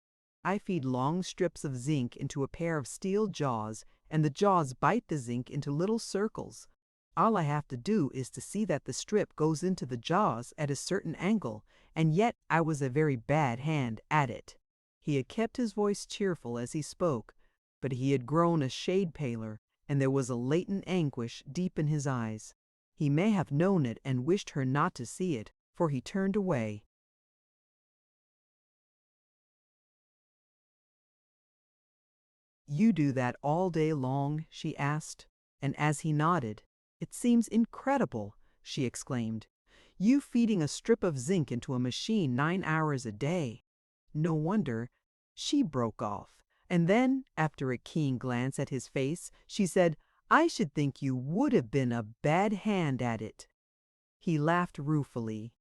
I feed long strips of zinc into a pair of steel jaws, and the jaws bite the zinc into little circles. All I have to do is to see that the strip goes into the jaws at a certain angle, and yet I was a very bad hand at it." He had kept his voice cheerful as he spoke, but he had grown a shade paler, and there was a latent anguish deep in his eyes. He may have known it and wished her not to see it, for he turned away. "You do that all day long?" she asked, and as he nodded, "It seems incredible," she exclaimed. "You feeding a strip of zinc into a machine 9 hours a day. No wonder—" She broke off, and then, after a keen glance at his face, she said, "I should think you would have been a bad hand at it." He laughed ruefully.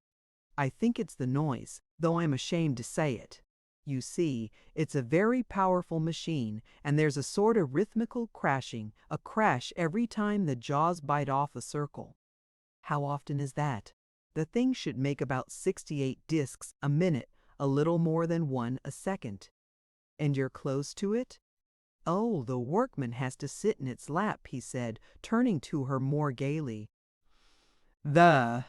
"I think it's the noise, though I'm ashamed to say it. You see, it's a very powerful machine, and there's a sort of rhythmical crashing, a crash every time the jaws bite off a circle." "How often is that?" "The thing should make about 68 discs a minute, a little more than 1 a second." "And you're close to it?" "Oh, the workman has to sit in its lap," he said, turning to her more gaily. "The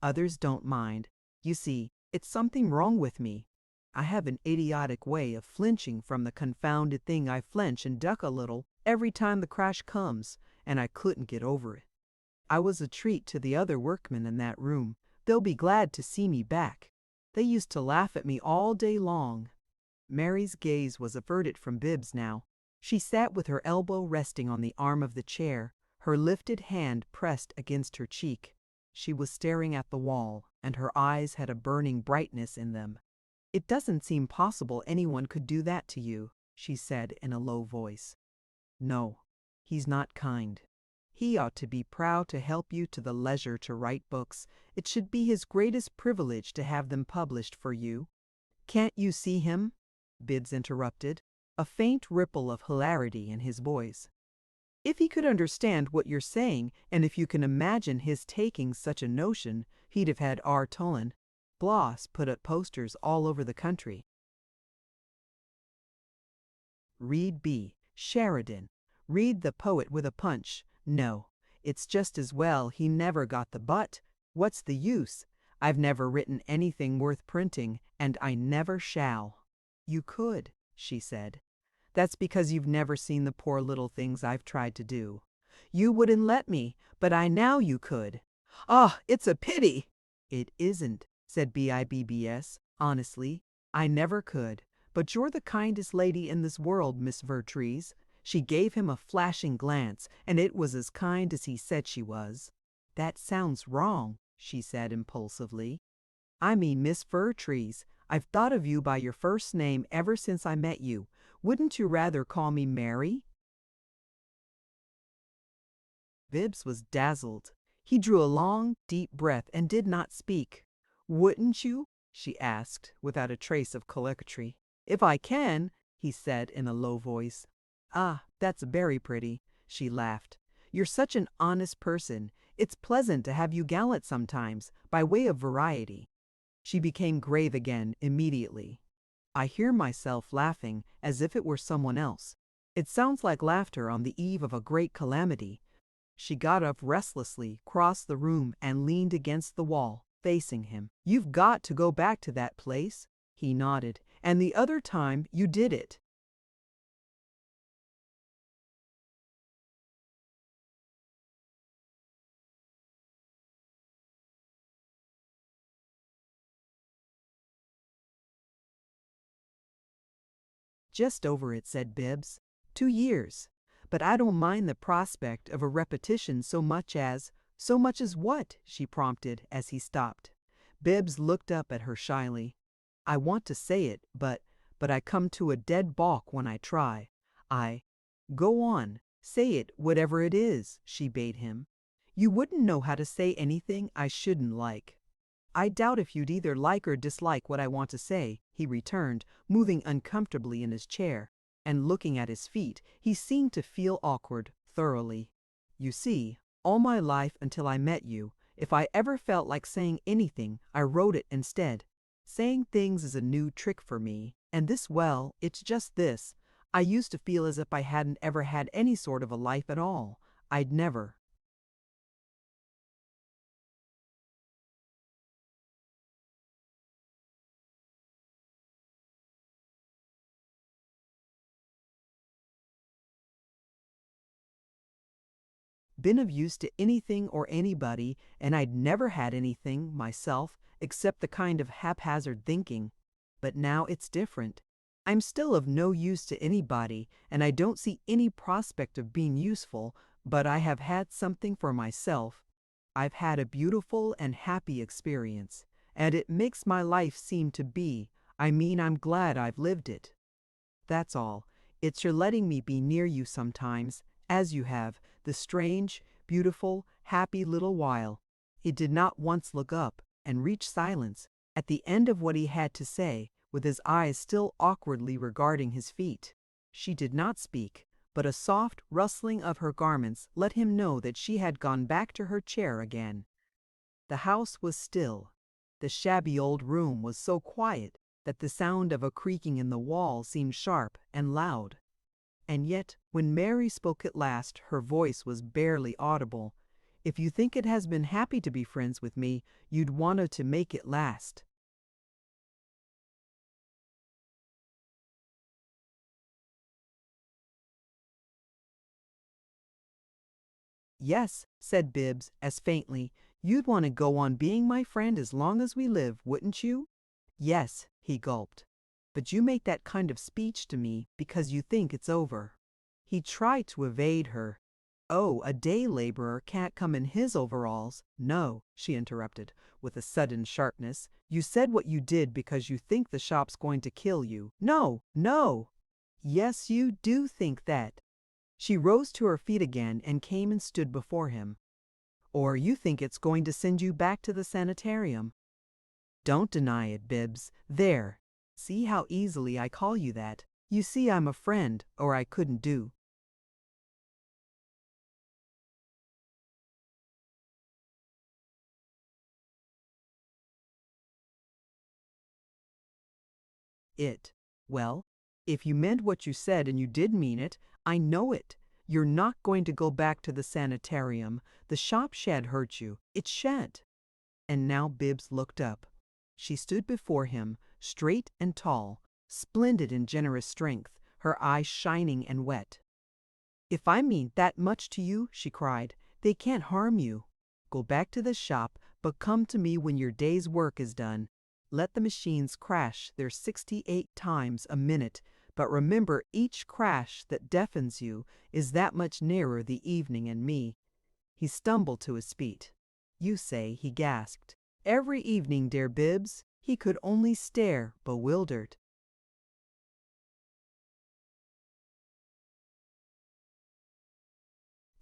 others don't mind. You see, it's something wrong with me. I have an idiotic way of flinching from the confounded thing. I flinch and duck a little every time the crash comes, and I couldn't get over it. I was a treat to the other workmen in that room. They'll be glad to see me back. They used to laugh at me all day long." Mary's gaze was averted from Bibbs now. She sat with her elbow resting on the arm of the chair, her lifted hand pressed against her cheek. She was staring at the wall, and her eyes had a burning brightness in them. "It doesn't seem possible anyone could do that to you," she said in a low voice. "No, he's not kind. He ought to be proud to help you to the leisure to write books. It should be his greatest privilege to have them published for you." "Can't you see him?" Bibbs interrupted, a faint ripple of hilarity in his voice. "If he could understand what you're saying, and if you can imagine his taking such a notion, he'd have had R. Tullen Bloss put up posters all over the country. Read B. Sheridan. Read the poet with a punch. No, it's just as well he never got the butt. What's the use? I've never written anything worth printing, and I never shall." "You could," she said. "That's because you've never seen the poor little things I've tried to do. You wouldn't let me, but I know you could." "Ah, it's a pity!" "It isn't," said Bibbs, honestly. "I never could. But you're the kindest lady in this world, Miss Vertrees." She gave him a flashing glance, and it was as kind as he said she was. "That sounds wrong," she said impulsively. "I mean Miss Vertrees. I've thought of you by your first name ever since I met you. Wouldn't you rather call me Mary?" Bibbs was dazzled. He drew a long, deep breath and did not speak. "Wouldn't you?" she asked, without a trace of coquetry. "If I can," he said in a low voice. "Ah, that's very pretty," she laughed. "You're such an honest person. It's pleasant to have you gallant sometimes, by way of variety." She became grave again immediately. "I hear myself laughing as if it were someone else. It sounds like laughter on the eve of a great calamity." She got up restlessly, crossed the room, and leaned against the wall, facing him. "You've got to go back to that place." He nodded. "And the other time you did it." "Just over it," said Bibbs. "2 years. But I don't mind the prospect of a repetition so much as—" "So much as what?" she prompted as he stopped. Bibbs looked up at her shyly. "I want to say it, but I come to a dead balk when I try. I—" "Go on, say it, whatever it is," she bade him. "You wouldn't know how to say anything I shouldn't like." "I doubt if you'd either like or dislike what I want to say," he returned, moving uncomfortably in his chair, and looking at his feet. He seemed to feel awkward, thoroughly. "You see, all my life until I met you, if I ever felt like saying anything, I wrote it instead. Saying things is a new trick for me, and it's just this. I used to feel as if I hadn't ever had any sort of a life at all. I'd never." "Been of use to anything or anybody, and I'd never had anything, myself, except the kind of haphazard thinking. But now it's different. I'm still of no use to anybody, and I don't see any prospect of being useful, but I have had something for myself. I've had a beautiful and happy experience, and it makes my life seem to be, I'm glad I've lived it. That's all. It's your letting me be near you sometimes, as you have, the strange, beautiful, happy little while." He did not once look up, and reached silence, at the end of what he had to say, with his eyes still awkwardly regarding his feet. She did not speak, but a soft rustling of her garments let him know that she had gone back to her chair again. The house was still. The shabby old room was so quiet that the sound of a creaking in the wall seemed sharp and loud. And yet, when Mary spoke at last, her voice was barely audible. "If you think it has been happy to be friends with me, you'd want to make it last." "Yes," said Bibbs, as faintly. "You'd want to go on being my friend as long as we live, wouldn't you?" "Yes," he gulped. "But you make that kind of speech to me because you think it's over." He tried to evade her. "Oh, a day laborer can't come in his overalls." "No," she interrupted, with a sudden sharpness. "You said what you did because you think the shop's going to kill you." "No, no!" "Yes, you do think that." She rose to her feet again and came and stood before him. "Or you think it's going to send you back to the sanitarium." "Don't deny it, Bibbs. There. See how easily I call you that. You see I'm a friend, or I couldn't do." It. Well, if you meant what you said and you did mean it, I know it. You're not going to go back to the sanitarium. The shop shan't hurt you. It shan't. And now Bibbs looked up. She stood before him, straight and tall, splendid in generous strength, her eyes shining and wet. "If I mean that much to you," she cried, "they can't harm you. Go back to the shop, but come to me when your day's work is done. Let the machines crash their 68 times a minute, but remember each crash that deafens you is that much nearer the evening and me." He stumbled to his feet. "You say," he gasped. "Every evening, dear Bibbs." He could only stare, bewildered.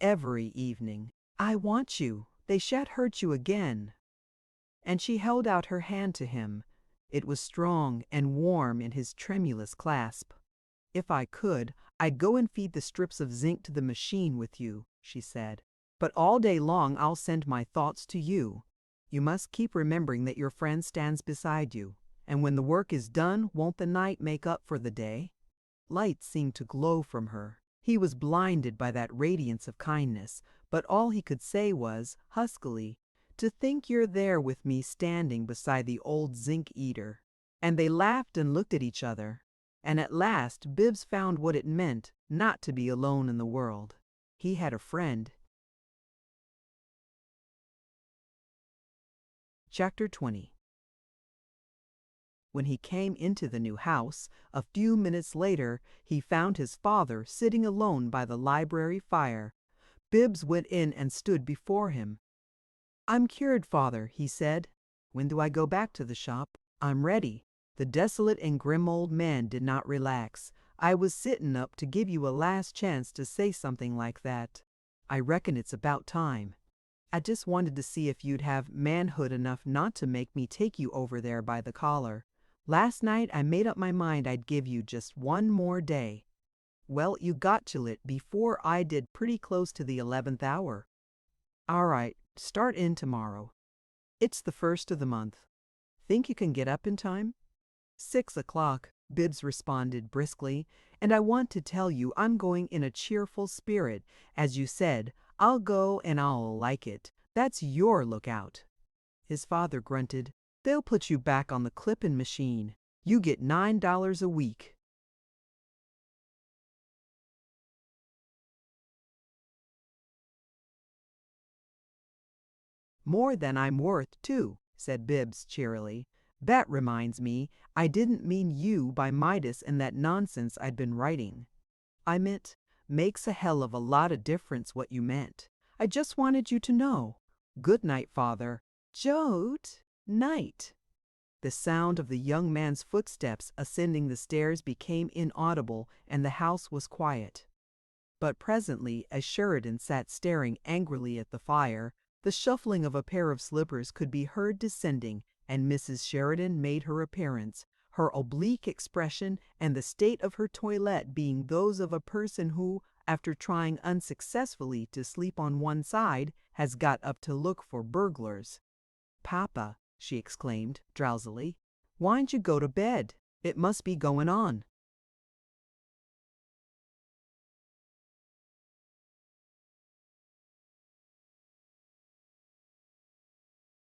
"Every evening. I want you. They shan't hurt you again." And she held out her hand to him. It was strong and warm in his tremulous clasp. "If I could, I'd go and feed the strips of zinc to the machine with you," she said. "But all day long I'll send my thoughts to you. You must keep remembering that your friend stands beside you. And when the work is done, won't the night make up for the day?" Light seemed to glow from her. He was blinded by that radiance of kindness, but all he could say was, huskily, "To think you're there with me standing beside the old zinc eater." And they laughed and looked at each other. And at last Bibbs found what it meant not to be alone in the world. He had a friend. Chapter 20. When he came into the new house, a few minutes later, he found his father sitting alone by the library fire. Bibbs went in and stood before him. "I'm cured, father," he said. "When do I go back to the shop?" "I'm ready." The desolate and grim old man did not relax. "I was sittin' up to give you a last chance to say something like that. I reckon it's about time. I just wanted to see if you'd have manhood enough not to make me take you over there by the collar. Last night I made up my mind I'd give you just one more day. Well, you got to it before I did pretty close to the 11th hour. All right, start in tomorrow. It's the 1st of the month. Think you can get up in time?" 6 o'clock, Bibbs responded briskly, "and I want to tell you I'm going in a cheerful spirit. As you said, I'll go and I'll like it. That's your lookout." His father grunted. "They'll put you back on the clipping machine. You get $9 a week." "More than I'm worth, too," said Bibbs cheerily. "That reminds me, I didn't mean you by Midas and that nonsense I'd been writing. I meant, makes a hell of a lot of difference what you meant. I just wanted you to know. Good night, father." "Jote, night." The sound of the young man's footsteps ascending the stairs became inaudible, and the house was quiet. But presently, as Sheridan sat staring angrily at the fire, the shuffling of a pair of slippers could be heard descending, and Mrs. Sheridan made her appearance, her oblique expression and the state of her toilette being those of a person who, after trying unsuccessfully to sleep on one side, has got up to look for burglars. "Papa," she exclaimed, drowsily, "why'n't you go to bed? It must be going on."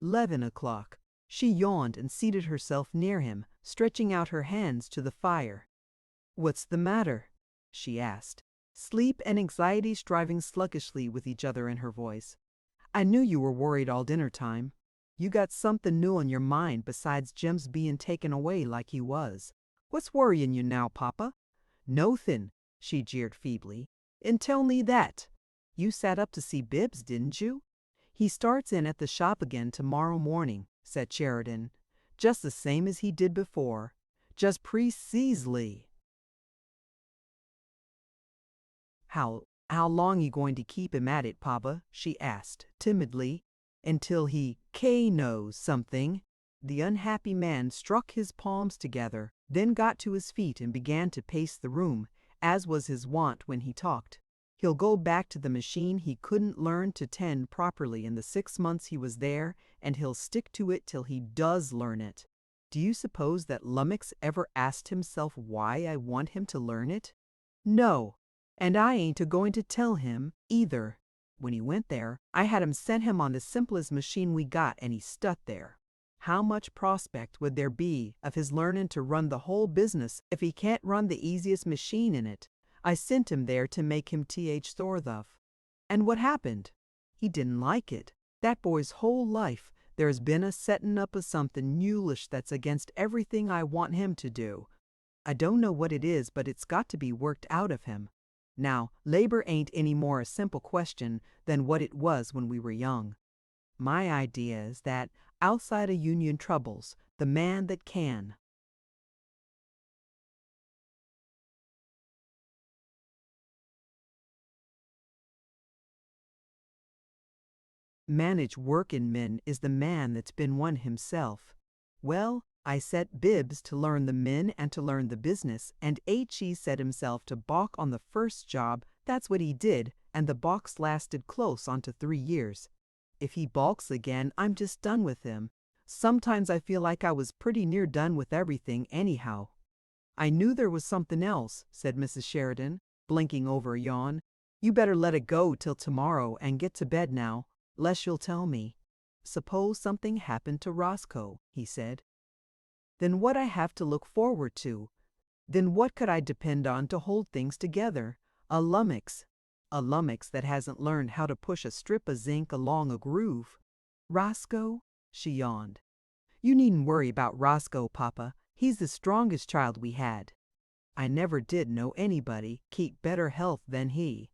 11 o'clock. She yawned and seated herself near him, stretching out her hands to the fire. "What's the matter?" she asked, sleep and anxiety striving sluggishly with each other in her voice. "I knew you were worried all dinner time. You got something new on your mind besides Jim's being taken away like he was. What's worrying you now, Papa?" "Nothin'," she jeered feebly. And tell me that. You sat up to see Bibbs, didn't you? He starts in at the shop again tomorrow morning, said Sheridan. Just the same as he did before. Just precisely. How long you going to keep him at it, Papa? She asked, timidly. Until he knows something. The unhappy man struck his palms together, then got to his feet and began to pace the room, as was his wont when he talked. He'll go back to the machine he couldn't learn to tend properly in the 6 months he was there, and he'll stick to it till he does learn it. Do you suppose that Lummox ever asked himself why I want him to learn it? No, and I ain't a-going to tell him, either. When he went there, I had him send him on the simplest machine we got, and he stud there. How much prospect would there be of his learning to run the whole business if he can't run the easiest machine in it? I sent him there to make him Th. Thorthuff. And what happened? He didn't like it. That boy's whole life there's been a settin' up of something mulish that's against everything I want him to do. I don't know what it is, but it's got to be worked out of him. Now, labor ain't any more a simple question than what it was when we were young. My idea is that, outside of union troubles, the man that can manage workin' men is the man that's been one himself. Well, I set Bibbs to learn the men and to learn the business, and H.E. set himself to balk on the first job. That's what he did, and the balks lasted close on to 3 years. If he balks again, I'm just done with him. Sometimes I feel like I was pretty near done with everything anyhow. I knew there was something else, said Mrs. Sheridan, blinking over a yawn. You better let it go till tomorrow and get to bed now, lest you'll tell me. Suppose something happened to Roscoe, he said. Then what I have to look forward to? Then what could I depend on to hold things together? A lummox. A lummox that hasn't learned how to push a strip of zinc along a groove. Roscoe? She yawned. You needn't worry about Roscoe, Papa. He's the strongest child we had. I never did know anybody keep better health than he.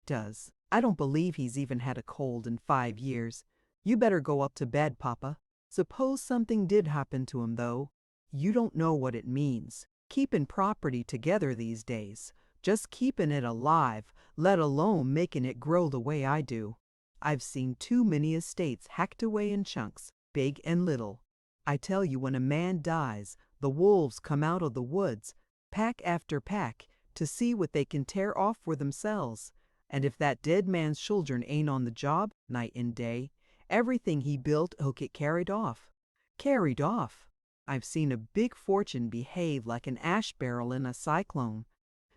Does. I don't believe he's even had a cold in 5 years. You better go up to bed, Papa. Suppose something did happen to him, though. You don't know what it means. Keeping property together these days. Just keeping it alive, let alone making it grow the way I do. I've seen too many estates hacked away in chunks, big and little. I tell you, when a man dies, the wolves come out of the woods, pack after pack, to see what they can tear off for themselves. And if that dead man's children ain't on the job, night and day, everything he built'll get carried off. Carried off. I've seen a big fortune behave like an ash barrel in a cyclone.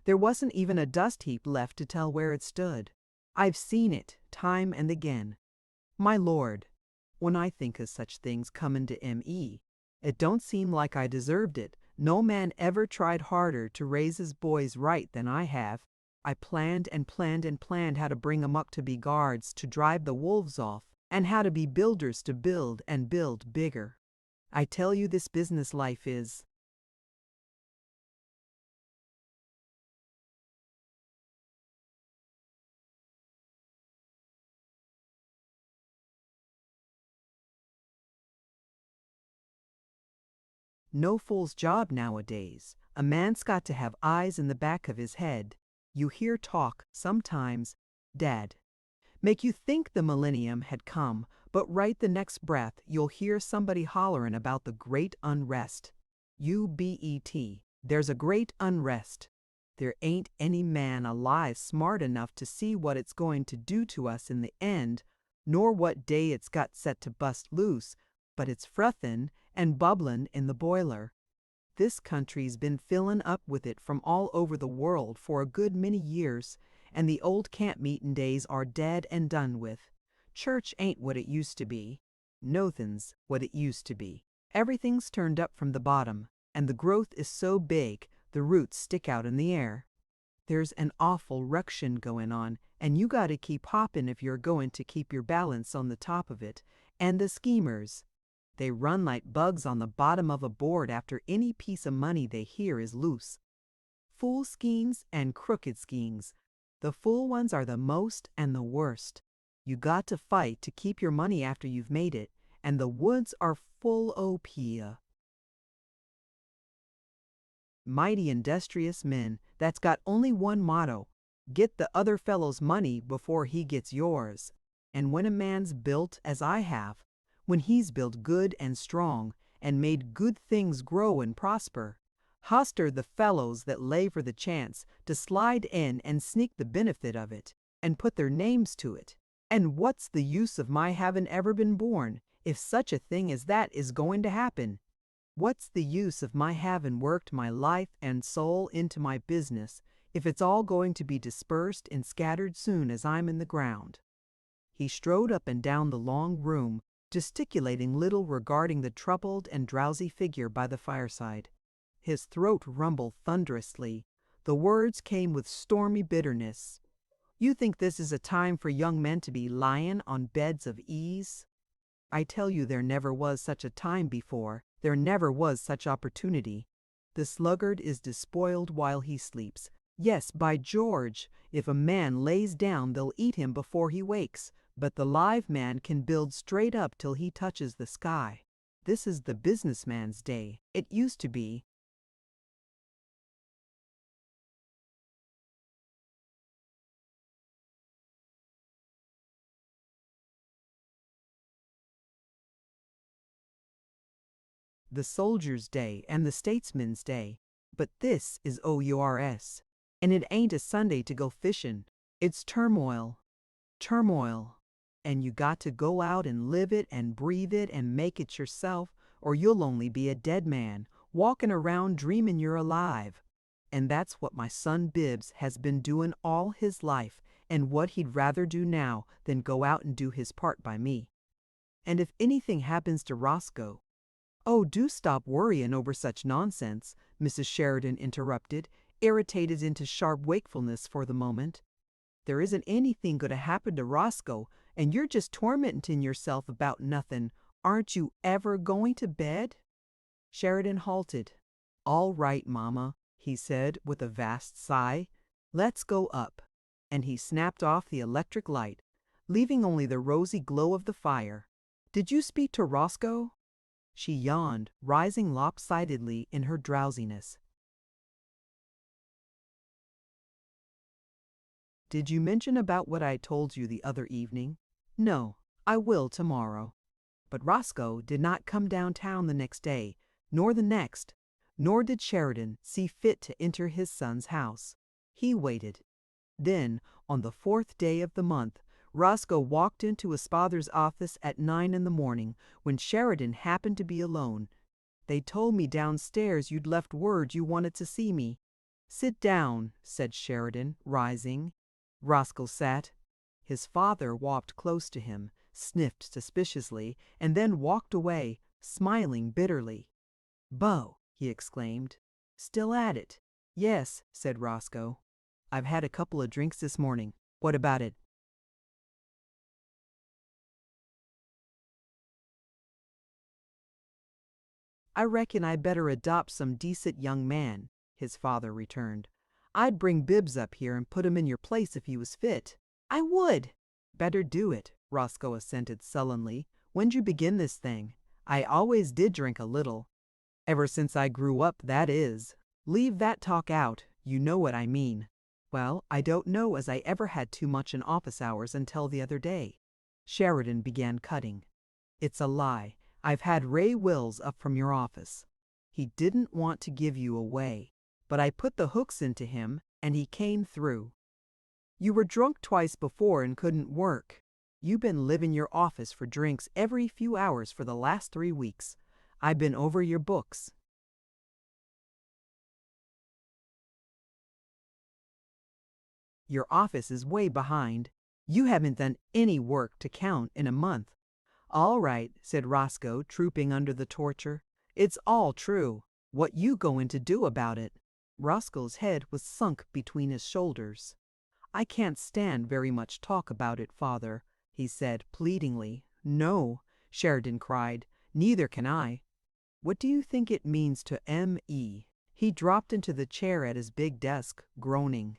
There wasn't even a dust heap left to tell where it stood. I've seen it, time and again. My lord, when I think of such things comin' to M.E., it don't seem like I deserved it. No man ever tried harder to raise his boys right than I have. I planned and planned and planned how to bring 'em up to be guards to drive the wolves off, and how to be builders to build and build bigger. I tell you, this business life is no fool's job nowadays. A man's got to have eyes in the back of his head. You hear talk, sometimes, Dad, make you think the millennium had come, but right the next breath you'll hear somebody hollerin' about the great unrest. U-B-E-T. There's a great unrest. There ain't any man alive smart enough to see what it's going to do to us in the end, nor what day it's got set to bust loose, but it's frothin' and bubblin' in the boiler. This country's been fillin' up with it from all over the world for a good many years, and the old camp meetin' days are dead and done with. Church ain't what it used to be. Nothin's what it used to be. Everything's turned up from the bottom, and the growth is so big the roots stick out in the air. There's an awful ruction goin' on, and you gotta keep hoppin' if you're goin' to keep your balance on the top of it. And the schemers, They run like bugs on the bottom of a board after any piece of money they hear is loose. Fool schemes and crooked schemes. The fool ones are the most and the worst. You got to fight to keep your money after you've made it, and the woods are full o' pia. Mighty industrious men that's got only one motto: get the other fellow's money before he gets yours. And when a man's built as I have, when he's built good and strong, and made good things grow and prosper, huster the fellows that lay for the chance to slide in and sneak the benefit of it, and put their names to it. And what's the use of my having ever been born, if such a thing as that is going to happen? What's the use of my having worked my life and soul into my business, if it's all going to be dispersed and scattered soon as I'm in the ground? He strode up and down the long room, gesticulating little regarding the troubled and drowsy figure by the fireside. His throat rumbled thunderously. The words came with stormy bitterness. You think this is a time for young men to be lying on beds of ease? I tell you there never was such a time before. There never was such opportunity. The sluggard is despoiled while he sleeps. Yes, by George, if a man lays down they'll eat him before he wakes, but the live man can build straight up till he touches the sky. This is the businessman's day. It used to be. The soldier's day and the statesman's day, but this is OURS, and it ain't a Sunday to go fishing. It's turmoil, turmoil, and you got to go out and live it and breathe it and make it yourself, or you'll only be a dead man, walking around dreaming you're alive. And that's what my son Bibbs has been doing all his life, and what he'd rather do now than go out and do his part by me. And if anything happens to Roscoe— "Oh, do stop worrying over such nonsense," Mrs. Sheridan interrupted, irritated into sharp wakefulness for the moment. "There isn't anything going to happen to Roscoe, and you're just tormenting yourself about nothing. Aren't you ever going to bed?" Sheridan halted. "All right, Mama," he said with a vast sigh. "Let's go up." And he snapped off the electric light, leaving only the rosy glow of the fire. "Did you speak to Roscoe?" She yawned, rising lopsidedly in her drowsiness. "Did you mention about what I told you the other evening?" "No, I will tomorrow." But Roscoe did not come downtown the next day, nor the next, nor did Sheridan see fit to enter his son's house. He waited. Then, on the 4th day of the month, Roscoe walked into his father's office at 9 in the morning, when Sheridan happened to be alone. "They told me downstairs you'd left word you wanted to see me." "Sit down," said Sheridan, rising. Roscoe sat. His father walked close to him, sniffed suspiciously, and then walked away, smiling bitterly. "Bo!" he exclaimed. "Still at it?" "Yes," said Roscoe. "I've had a couple of drinks this morning. What about it?" "I reckon I better adopt some decent young man," his father returned. "I'd bring Bibbs up here and put him in your place if he was fit." "I would." "Better do it," Roscoe assented sullenly. "When'd you begin this thing?" "I always did drink a little." "Ever since I grew up, that is." "Leave that talk out. You know what I mean." "Well, I don't know as I ever had too much in office hours until the other day." Sheridan began cutting. "It's a lie. I've had Ray Wills up from your office. He didn't want to give you away, but I put the hooks into him, and he came through. You were drunk twice before and couldn't work. You've been living your office for drinks every few hours for the last 3 weeks. I've been over your books. Your office is way behind. You haven't done any work to count in a month." "All right," said Roscoe, trooping under the torture. "It's all true. What you going to do about it?" Roscoe's head was sunk between his shoulders. "I can't stand very much talk about it, Father," he said pleadingly. "No," Sheridan cried. Neither can I. What do you think it means to M.E.? He dropped into the chair at his big desk, groaning.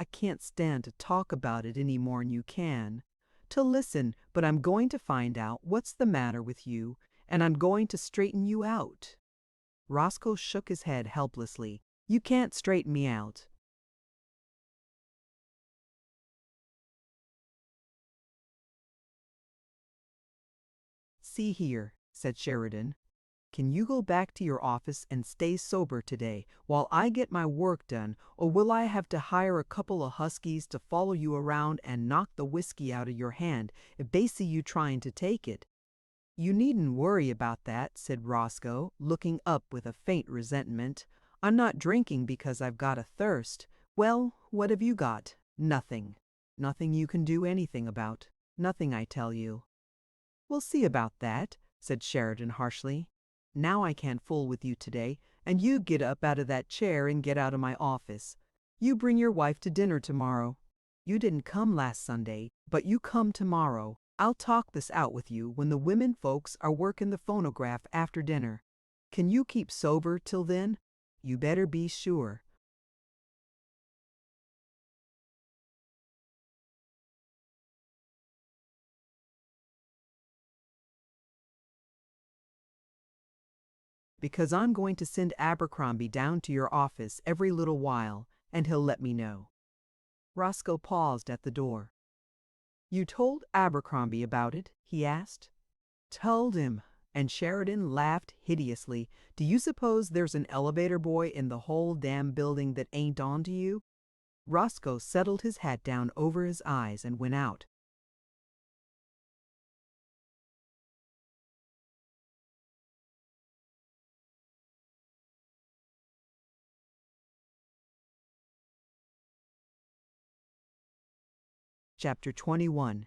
I can't stand to talk about it any more'n you can. To listen, but I'm going to find out what's the matter with you, and I'm going to straighten you out. Roscoe shook his head helplessly. You can't straighten me out. See here, said Sheridan. Can you go back to your office and stay sober today while I get my work done, or will I have to hire a couple of huskies to follow you around and knock the whiskey out of your hand if they see you trying to take it? You needn't worry about that, said Roscoe, looking up with a faint resentment. I'm not drinking because I've got a thirst. Well, what have you got? Nothing. Nothing you can do anything about. Nothing, I tell you. We'll see about that, said Sheridan harshly. Now I can't fool with you today, and you get up out of that chair and get out of my office. You bring your wife to dinner tomorrow. You didn't come last Sunday, but you come tomorrow. I'll talk this out with you when the women folks are working the phonograph after dinner. Can you keep sober till then? You better be sure. Because I'm going to send Abercrombie down to your office every little while, and he'll let me know. Roscoe paused at the door. You told Abercrombie about it? He asked. Told him, and Sheridan laughed hideously. Do you suppose there's an elevator boy in the whole damn building that ain't on to you? Roscoe settled his hat down over his eyes and went out. Chapter 21.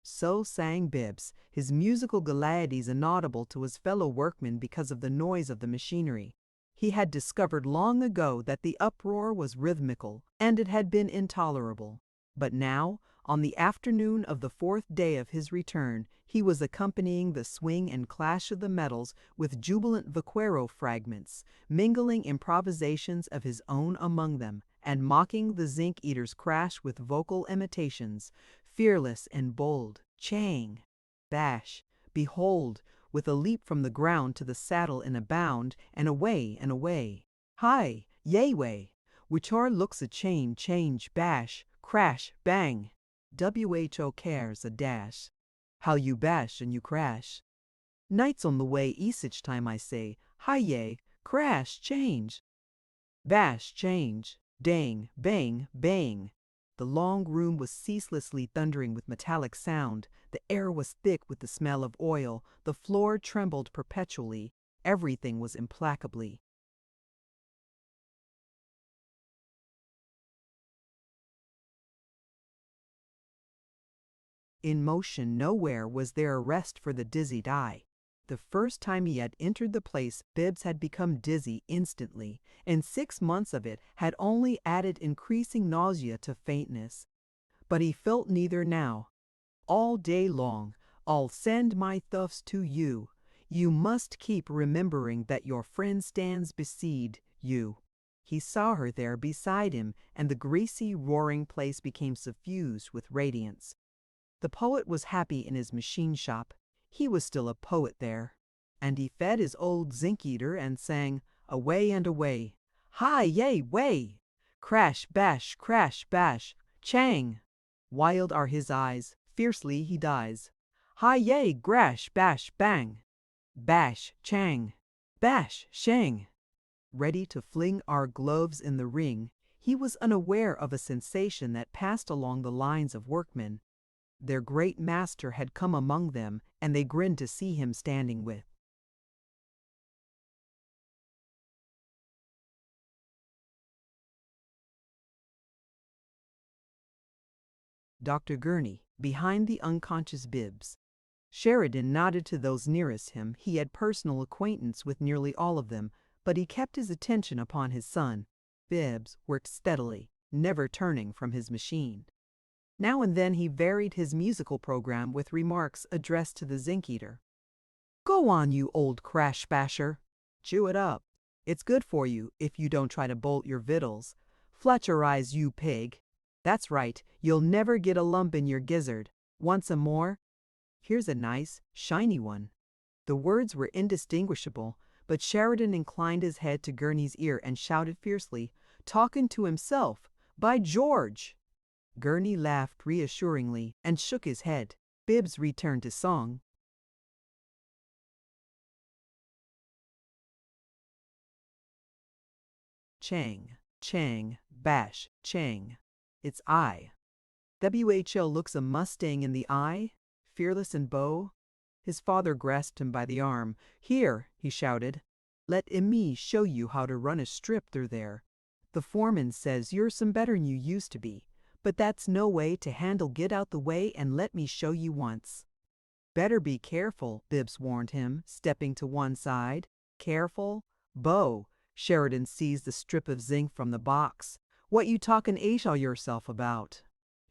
So sang Bibbs, his musical gaiety inaudible to his fellow workmen because of the noise of the machinery. He had discovered long ago that the uproar was rhythmical, and it had been intolerable. But now, on the afternoon of the fourth day of his return, he was accompanying the swing and clash of the metals with jubilant vaquero fragments, mingling improvisations of his own among them, and mocking the zinc eater's crash with vocal imitations, fearless and bold, chang, bash, behold, with a leap from the ground to the saddle in a bound, and away, hi, yay way, which our looks a chain, change, bash, crash, bang, who cares a dash, how you bash and you crash. Nights on the way each time I say, hi yay, crash, change, bash, change, dang, bang, bang. The long room was ceaselessly thundering with metallic sound. The air was thick with the smell of oil. The floor trembled perpetually. Everything was implacably. In motion nowhere was there a rest for the dizzied eye. The first time he had entered the place, Bibbs had become dizzy instantly, and 6 months of it had only added increasing nausea to faintness. But he felt neither now. All day long, I'll send my thoughts to you. You must keep remembering that your friend stands beside you. He saw her there beside him, and the greasy, roaring place became suffused with radiance. The poet was happy in his machine shop. He was still a poet there. And he fed his old zinc eater and sang, away and away. Hi, yay, way! Crash, bash, chang! Wild are his eyes, fiercely he dies. Hi, yay, grash, bash, bang! Bash, chang! Bash, shang! Ready to fling our gloves in the ring, he was unaware of a sensation that passed along the lines of workmen. Their great master had come among them, and they grinned to see him standing with. Dr. Gurney, behind the unconscious Bibbs. Sheridan nodded to those nearest him. He had personal acquaintance with nearly all of them, but he kept his attention upon his son. Bibbs worked steadily, never turning from his machine. Now and then he varied his musical program with remarks addressed to the zinc eater. Go on, you old crash basher. Chew it up. It's good for you if you don't try to bolt your victuals. Fletcherize, you pig. That's right, you'll never get a lump in your gizzard. Want some more? Here's a nice, shiny one. The words were indistinguishable, but Sheridan inclined his head to Gurney's ear and shouted fiercely, "Talkin' to himself! By George!" Gurney laughed reassuringly and shook his head. Bibbs returned to song. Chang, chang, bash, chang. It's I. WHL looks a Mustang in the eye, fearless and bow. His father grasped him by the arm. "Here," he shouted. "Let me show you how to run a strip through there. The foreman says you're some better'n you used to be, but that's no way to handle. Get out the way and let me show you once." "Better be careful," Bibbs warned him, stepping to one side. "Careful? Bo!" Sheridan seized the strip of zinc from the box. "What you talkin' all yourself about?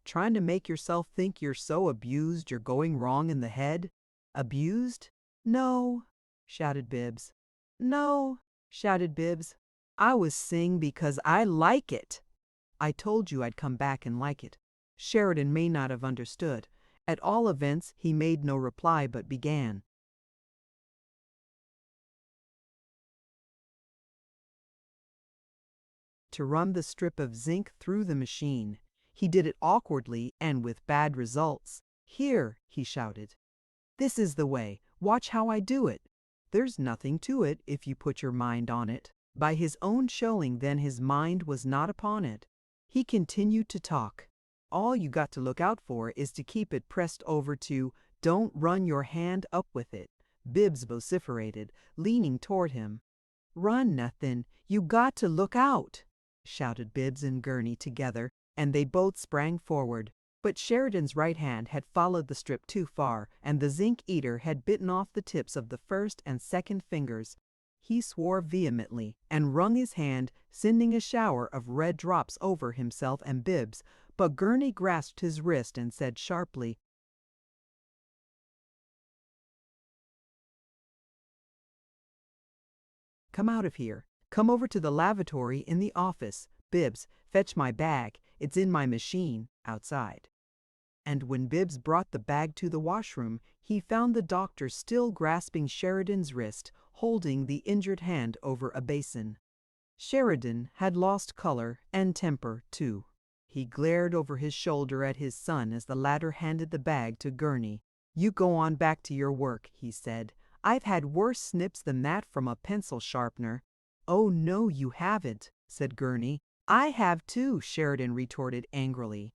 Trying to make yourself think you're so abused you're going wrong in the head? Abused? No," shouted Bibbs. "No," shouted Bibbs. "I was sing because I like it." "I told you I'd come back and like it." Sheridan may not have understood. At all events, he made no reply but began. To run the strip of zinc through the machine. He did it awkwardly and with bad results. "Here," he shouted. "This is the way. Watch how I do it. There's nothing to it if you put your mind on it." By his own showing then his mind was not upon it. He continued to talk. "All you got to look out for is to keep it pressed over to, don't run your hand up with it," Bibbs vociferated, leaning toward him. "Run nothin', you got to look out," shouted Bibbs and Gurney together, and they both sprang forward. But Sheridan's right hand had followed the strip too far, and the zinc eater had bitten off the tips of the first and second fingers. He swore vehemently and wrung his hand, sending a shower of red drops over himself and Bibbs, but Gurney grasped his wrist and said sharply, "Come out of here. Come over to the lavatory in the office. Bibbs, fetch my bag. It's in my machine, outside." And when Bibbs brought the bag to the washroom, he found the doctor still grasping Sheridan's wrist, holding the injured hand over a basin. Sheridan had lost color and temper, too. He glared over his shoulder at his son as the latter handed the bag to Gurney. "You go on back to your work," he said. "I've had worse snips than that from a pencil sharpener." "Oh, no, you haven't," said Gurney. "I have too," Sheridan retorted angrily.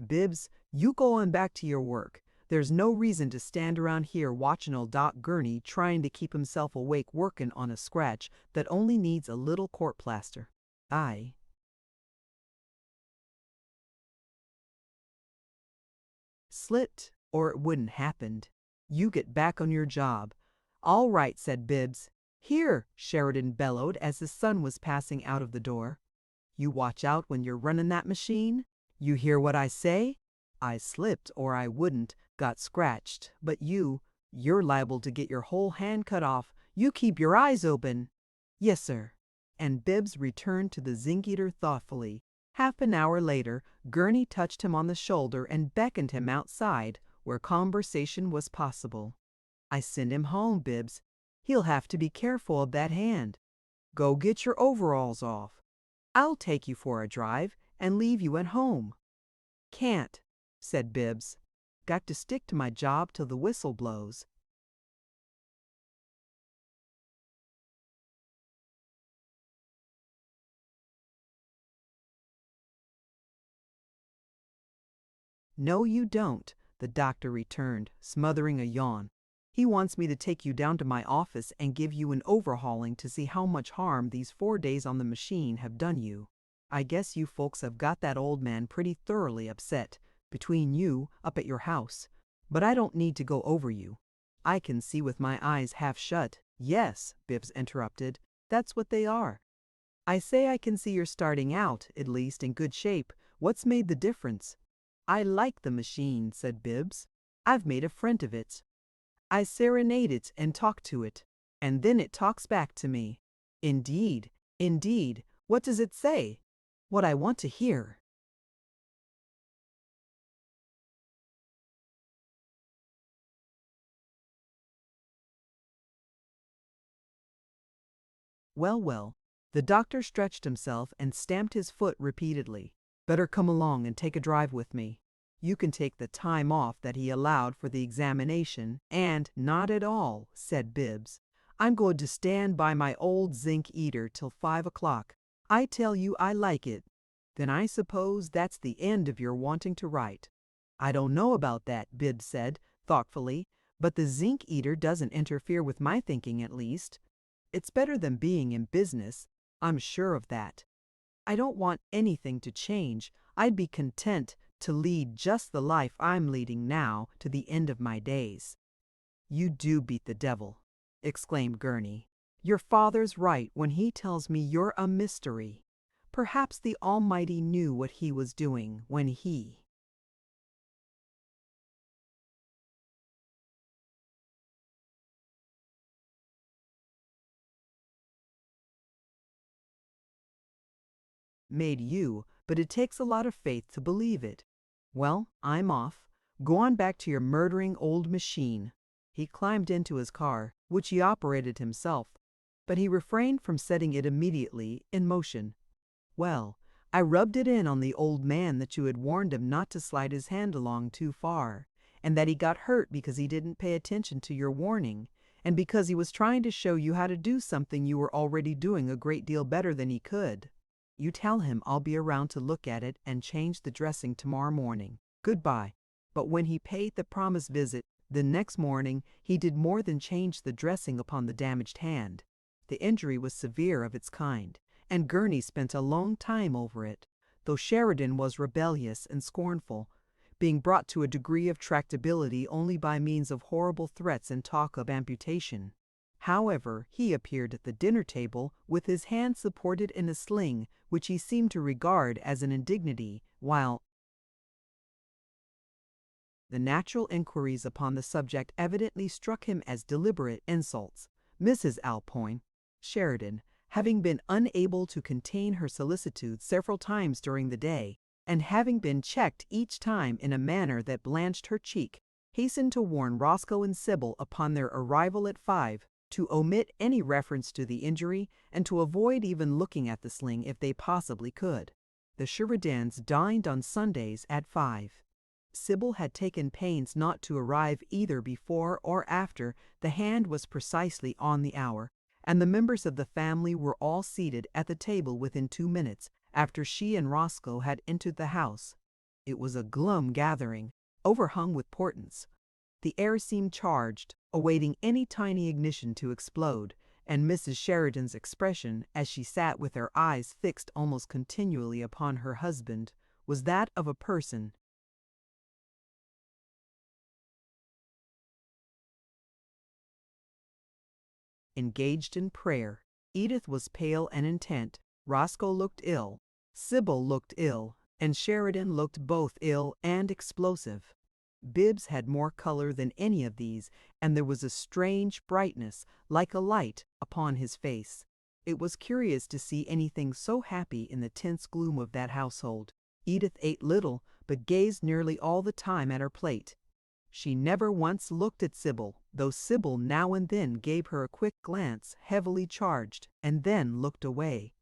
"Bibbs, you go on back to your work. There's no reason to stand around here watching old Doc Gurney trying to keep himself awake working on a scratch that only needs a little court plaster. I slipped, or it wouldn't happened. You get back on your job." "All right," said Bibbs. "Here," Sheridan bellowed as his son was passing out of the door. "You watch out when you're running that machine. You hear what I say? I slipped, or I wouldn't, got scratched, but you're liable to get your whole hand cut off. You keep your eyes open." "Yes, sir." And Bibbs returned to the zinc eater thoughtfully. Half an hour later, Gurney touched him on the shoulder and beckoned him outside, where conversation was possible. "I send him home, Bibbs. He'll have to be careful of that hand. Go get your overalls off. I'll take you for a drive and leave you at home." "Can't," said Bibbs. "Got to stick to my job till the whistle blows." "No, you don't," the doctor returned, smothering a yawn. "He wants me to take you down to my office and give you an overhauling to see how much harm these 4 days on the machine have done you. I guess you folks have got that old man pretty thoroughly upset, between you, up at your house. But I don't need to go over you. I can see with my eyes half shut." "Yes," Bibbs interrupted, "that's what they are." "I say I can see you're starting out, at least, in good shape. What's made the difference?" "I like the machine," said Bibbs. "I've made a friend of it." I serenade it and talk to it, and then it talks back to me. Indeed, indeed, what does it say? What I want to hear. Well, well. The doctor stretched himself and stamped his foot repeatedly. Better come along and take a drive with me. You can take the time off that he allowed for the examination, and not at all, said Bibbs. I'm going to stand by my old zinc eater till 5 o'clock. I tell you I like it. Then I suppose that's the end of your wanting to write. I don't know about that, Bibbs said, thoughtfully, but the zinc eater doesn't interfere with my thinking, at least. It's better than being in business, I'm sure of that. I don't want anything to change. I'd be content to lead just the life I'm leading now to the end of my days. You do beat the devil, exclaimed Gurney. Your father's right when he tells me you're a mystery. Perhaps the Almighty knew what he was doing when he made you, but it takes a lot of faith to believe it. Well, I'm off. Go on back to your murdering old machine. He climbed into his car, which he operated himself, but he refrained from setting it immediately in motion. Well, I rubbed it in on the old man that you had warned him not to slide his hand along too far, and that he got hurt because he didn't pay attention to your warning, and because he was trying to show you how to do something you were already doing a great deal better than he could. You tell him I'll be around to look at it and change the dressing tomorrow morning. Goodbye. But when he paid the promised visit, the next morning he did more than change the dressing upon the damaged hand. The injury was severe of its kind, and Gurney spent a long time over it, though Sheridan was rebellious and scornful, being brought to a degree of tractability only by means of horrible threats and talk of amputation. However, he appeared at the dinner table with his hand supported in a sling which he seemed to regard as an indignity, while the natural inquiries upon the subject evidently struck him as deliberate insults. Mrs. Alpoin, Sheridan, having been unable to contain her solicitude several times during the day, and having been checked each time in a manner that blanched her cheek, hastened to warn Roscoe and Sybil upon their arrival at 5 to omit any reference to the injury and to avoid even looking at the sling if they possibly could. The Sheridans dined on Sundays at 5. Sybil had taken pains not to arrive either before or after the hand was precisely on the hour, and the members of the family were all seated at the table within 2 minutes after she and Roscoe had entered the house. It was a glum gathering, overhung with portents. The air seemed charged, awaiting any tiny ignition to explode, and Mrs. Sheridan's expression, as she sat with her eyes fixed almost continually upon her husband, was that of a person engaged in prayer. Edith was pale and intent, Roscoe looked ill, Sybil looked ill, and Sheridan looked both ill and explosive. Bibbs had more color than any of these, and there was a strange brightness, like a light, upon his face. It was curious to see anything so happy in the tense gloom of that household. Edith ate little, but gazed nearly all the time at her plate. She never once looked at Sybil, though Sybil now and then gave her a quick glance, heavily charged, and then looked away.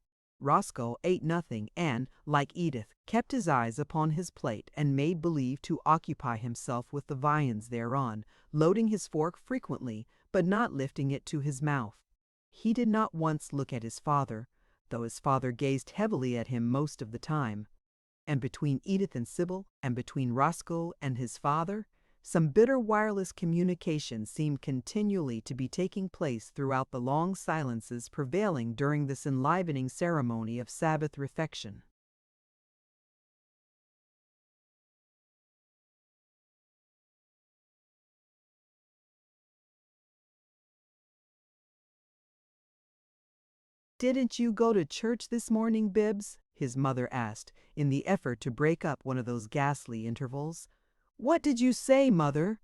Roscoe ate nothing and, like Edith, kept his eyes upon his plate and made believe to occupy himself with the viands thereon, loading his fork frequently, but not lifting it to his mouth. He did not once look at his father, though his father gazed heavily at him most of the time. And between Edith and Sybil, and between Roscoe and his father, some bitter wireless communication seemed continually to be taking place throughout the long silences prevailing during this enlivening ceremony of Sabbath refection. "Didn't you go to church this morning, Bibbs?" his mother asked, in the effort to break up one of those ghastly intervals. "What did you say, Mother?"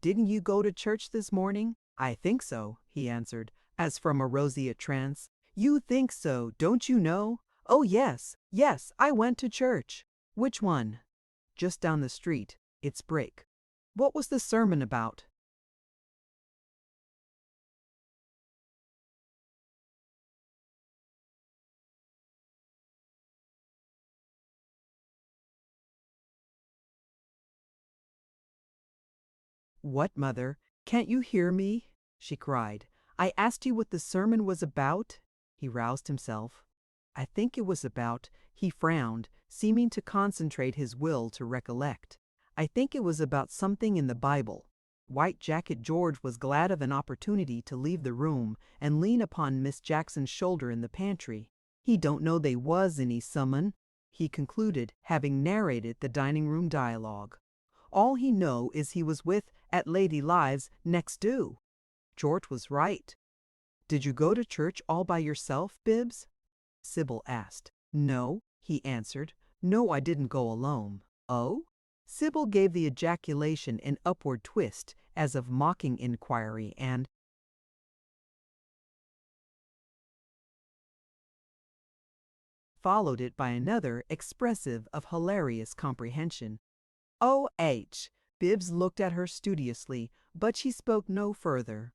"Didn't you go to church this morning?" "I think so," he answered, as from a roseate trance. "You think so, don't you know?" "Oh, yes, yes, I went to church." "Which one?" "Just down the street. It's brick." "What was the sermon about?" "What, mother? Can't you hear me?" she cried. "I asked you what the sermon was about?" He roused himself. "I think it was about," he frowned, seeming to concentrate his will to recollect. "I think it was about something in the Bible." White Jacket George was glad of an opportunity to leave the room and lean upon Miss Jackson's shoulder in the pantry. "He don't know they was any summon," he concluded, having narrated the dining room dialogue. "All he know is he was with at Lady Live's next do." George was right. "Did you go to church all by yourself, Bibbs?" Sybil asked. "No," he answered. "No, I didn't go alone." "Oh?" Sybil gave the ejaculation an upward twist, as of mocking inquiry, and followed it by another expressive of hilarious comprehension. "O.H." Bibbs looked at her studiously, but she spoke no further.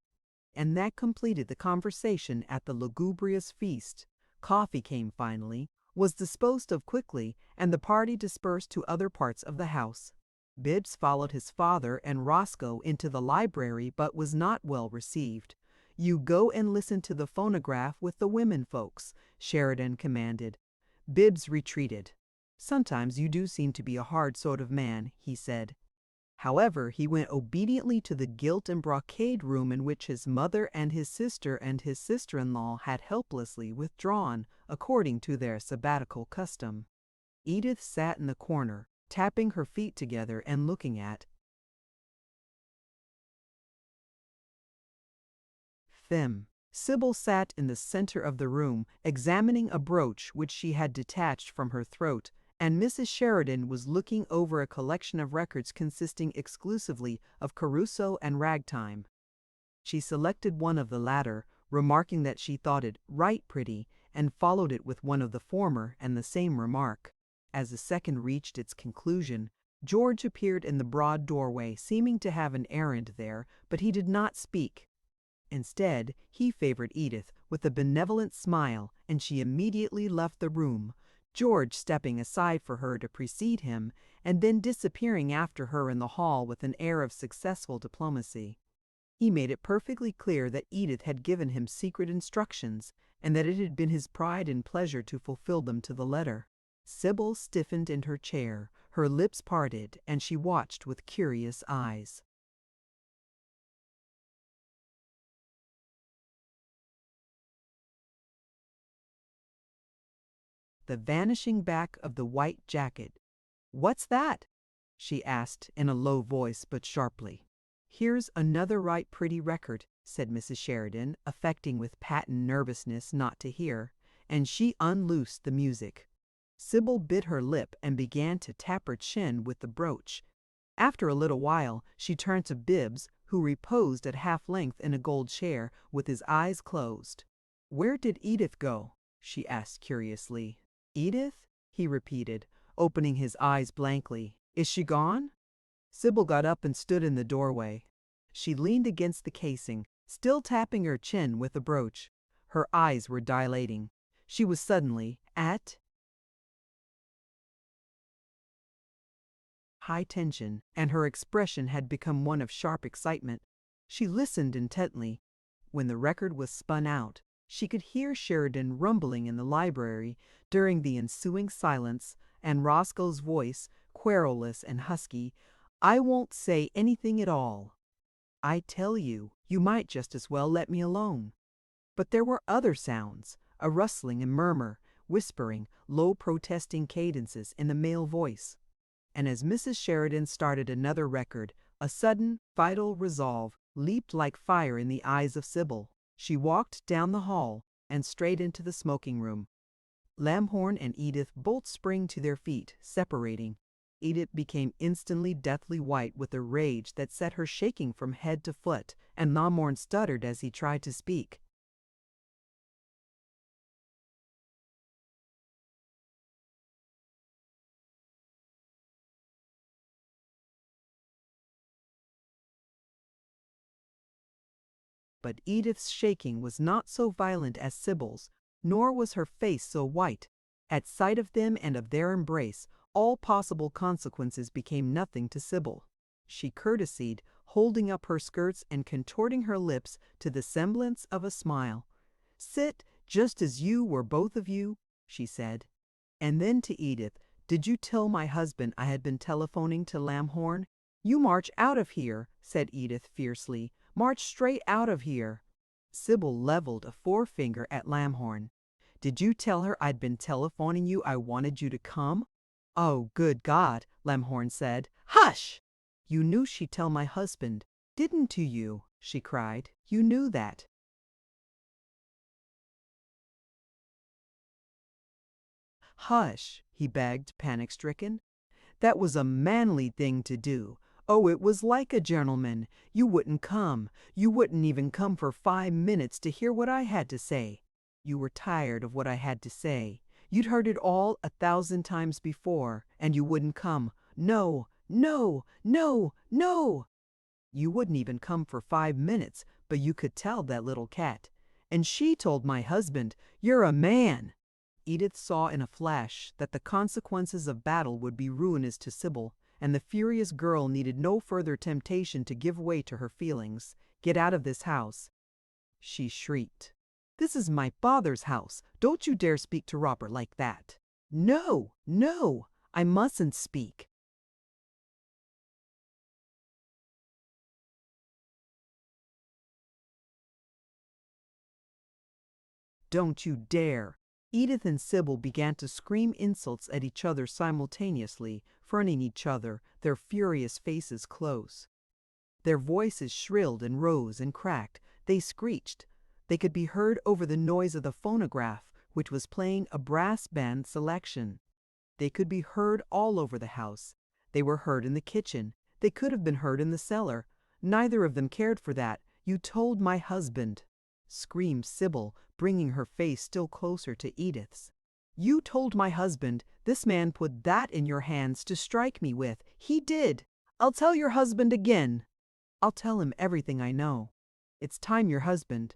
And that completed the conversation at the lugubrious feast. Coffee came finally, was disposed of quickly, and the party dispersed to other parts of the house. Bibbs followed his father and Roscoe into the library, but was not well received. "You go and listen to the phonograph with the women folks," Sheridan commanded. Bibbs retreated. "Sometimes you do seem to be a hard sort of man," he said. However, he went obediently to the gilt and brocade room in which his mother and his sister-in-law had helplessly withdrawn, according to their sabbatical custom. Edith sat in the corner, tapping her feet together and looking at them. Sybil sat in the center of the room, examining a brooch which she had detached from her throat, and Mrs. Sheridan was looking over a collection of records consisting exclusively of Caruso and ragtime. She selected one of the latter, remarking that she thought it right pretty, and followed it with one of the former and the same remark. As the second reached its conclusion, George appeared in the broad doorway, seeming to have an errand there, but he did not speak. Instead, he favored Edith with a benevolent smile, and she immediately left the room, George stepping aside for her to precede him, and then disappearing after her in the hall with an air of successful diplomacy. He made it perfectly clear that Edith had given him secret instructions, and that it had been his pride and pleasure to fulfill them to the letter. Sybil stiffened in her chair, her lips parted, and she watched with curious eyes. The vanishing back of the white jacket. "What's that?" she asked in a low voice but sharply. "Here's another right pretty record," said Mrs. Sheridan, affecting with patent nervousness not to hear, and she unloosed the music. Sybil bit her lip and began to tap her chin with the brooch. After a little while she turned to Bibbs, who reposed at half length in a gold chair with his eyes closed. "Where did Edith go?" she asked curiously. "Edith?" he repeated, opening his eyes blankly. "Is she gone?" Sybil got up and stood in the doorway. She leaned against the casing, still tapping her chin with the brooch. Her eyes were dilating. She was suddenly at high tension, and her expression had become one of sharp excitement. She listened intently. When the record was spun out, she could hear Sheridan rumbling in the library during the ensuing silence, and Roscoe's voice, querulous and husky, "I won't say anything at all. I tell you, you might just as well let me alone." But there were other sounds, a rustling and murmur, whispering, low protesting cadences in the male voice. And as Mrs. Sheridan started another record, a sudden, vital resolve leaped like fire in the eyes of Sybil. She walked down the hall and straight into the smoking room. Lamhorn and Edith both sprang to their feet, separating. Edith became instantly deathly white with a rage that set her shaking from head to foot, and Lamorne stuttered as he tried to speak. But Edith's shaking was not so violent as Sybil's, nor was her face so white. At sight of them and of their embrace, all possible consequences became nothing to Sybil. She courtesied, holding up her skirts and contorting her lips to the semblance of a smile. "Sit just as you were, both of you," she said. And then to Edith, "Did you tell my husband I had been telephoning to Lamhorn?" "You march out of here," said Edith fiercely. "March straight out of here." Sybil leveled a forefinger at Lamhorn. "Did you tell her I'd been telephoning you I wanted you to come?" "Oh, good God," Lamhorn said. "Hush!" "You knew she'd tell my husband, didn't you?" she cried. "You knew that." "Hush," he begged, panic-stricken. "That was a manly thing to do. Oh, it was like a gentleman. You wouldn't come. You wouldn't even come for 5 minutes to hear what I had to say. You were tired of what I had to say. You'd heard it all 1,000 times before, and you wouldn't come. No, no, no, no! You wouldn't even come for 5 minutes, but you could tell that little cat. And she told my husband, 'You're a man!'" Edith saw in a flash that the consequences of battle would be ruinous to Sybil, and the furious girl needed no further temptation to give way to her feelings. "Get out of this house," she shrieked. "This is my father's house. Don't you dare speak to Robert like that." "No, no, I mustn't speak." "Don't you dare." Edith and Sybil began to scream insults at each other simultaneously, fronting each other, their furious faces close. Their voices shrilled and rose and cracked. They screeched. They could be heard over the noise of the phonograph, which was playing a brass band selection. They could be heard all over the house. They were heard in the kitchen. They could have been heard in the cellar. Neither of them cared for that. "You told my husband," screamed Sybil, bringing her face still closer to Edith's. "You told my husband. This man put that in your hands to strike me with. He did. I'll tell your husband again. I'll tell him everything I know. It's time your husband—"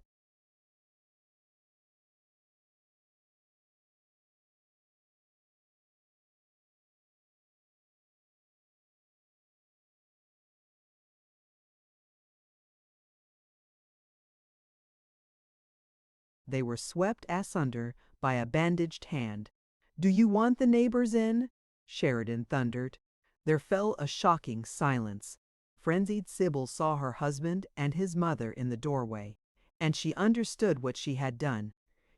They were swept asunder by a bandaged hand. "Do you want the neighbors in?" Sheridan thundered. There fell a shocking silence. Frenzied Sybil saw her husband and his mother in the doorway, and she understood what she had done.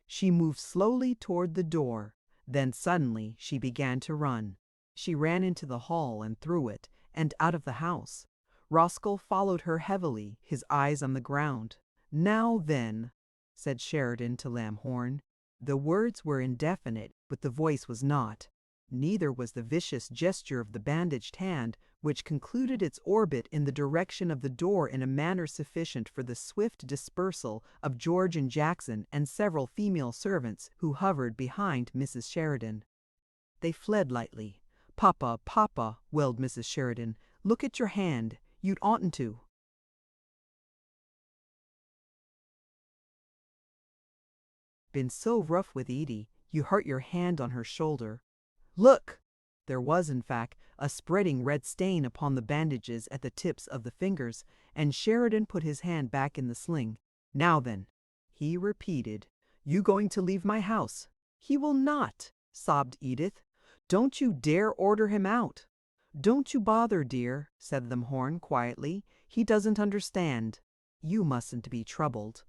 She moved slowly toward the door. Then suddenly she began to run. She ran into the hall and through it, and out of the house. Roscoe followed her heavily, his eyes on the ground. "Now then," said Sheridan to Lamhorn. The words were indefinite, but the voice was not. Neither was the vicious gesture of the bandaged hand, which concluded its orbit in the direction of the door in a manner sufficient for the swift dispersal of George and Jackson and several female servants who hovered behind Mrs. Sheridan. They fled lightly. "Papa, Papa," wailed Mrs. Sheridan, "look at your hand. You'd oughtn't to." "Been so rough with Edie, you hurt your hand on her shoulder. Look!" There was, in fact, a spreading red stain upon the bandages at the tips of the fingers, and Sheridan put his hand back in the sling. "Now then," he repeated, "you going to leave my house?" "He will not," sobbed Edith. "Don't you dare order him out." "Don't you bother, dear," said Lamhorn quietly. "He doesn't understand. You mustn't be troubled."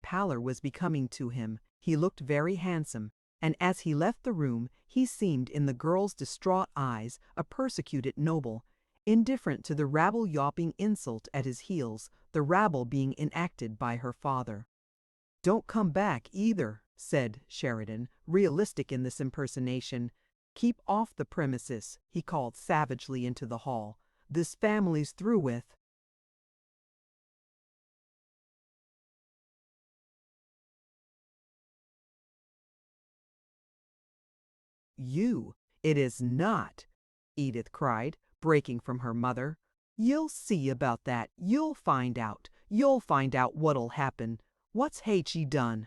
Pallor was becoming to him. He looked very handsome, and as he left the room he seemed in the girl's distraught eyes a persecuted noble, indifferent to the rabble-yawping insult at his heels, the rabble being enacted by her father. "Don't come back either," said Sheridan, realistic in this impersonation. "Keep off the premises," he called savagely into the hall. "This family's through with." "You! It is not!" Edith cried, breaking from her mother. "You'll see about that. You'll find out. You'll find out what'll happen. What's H.E. done?"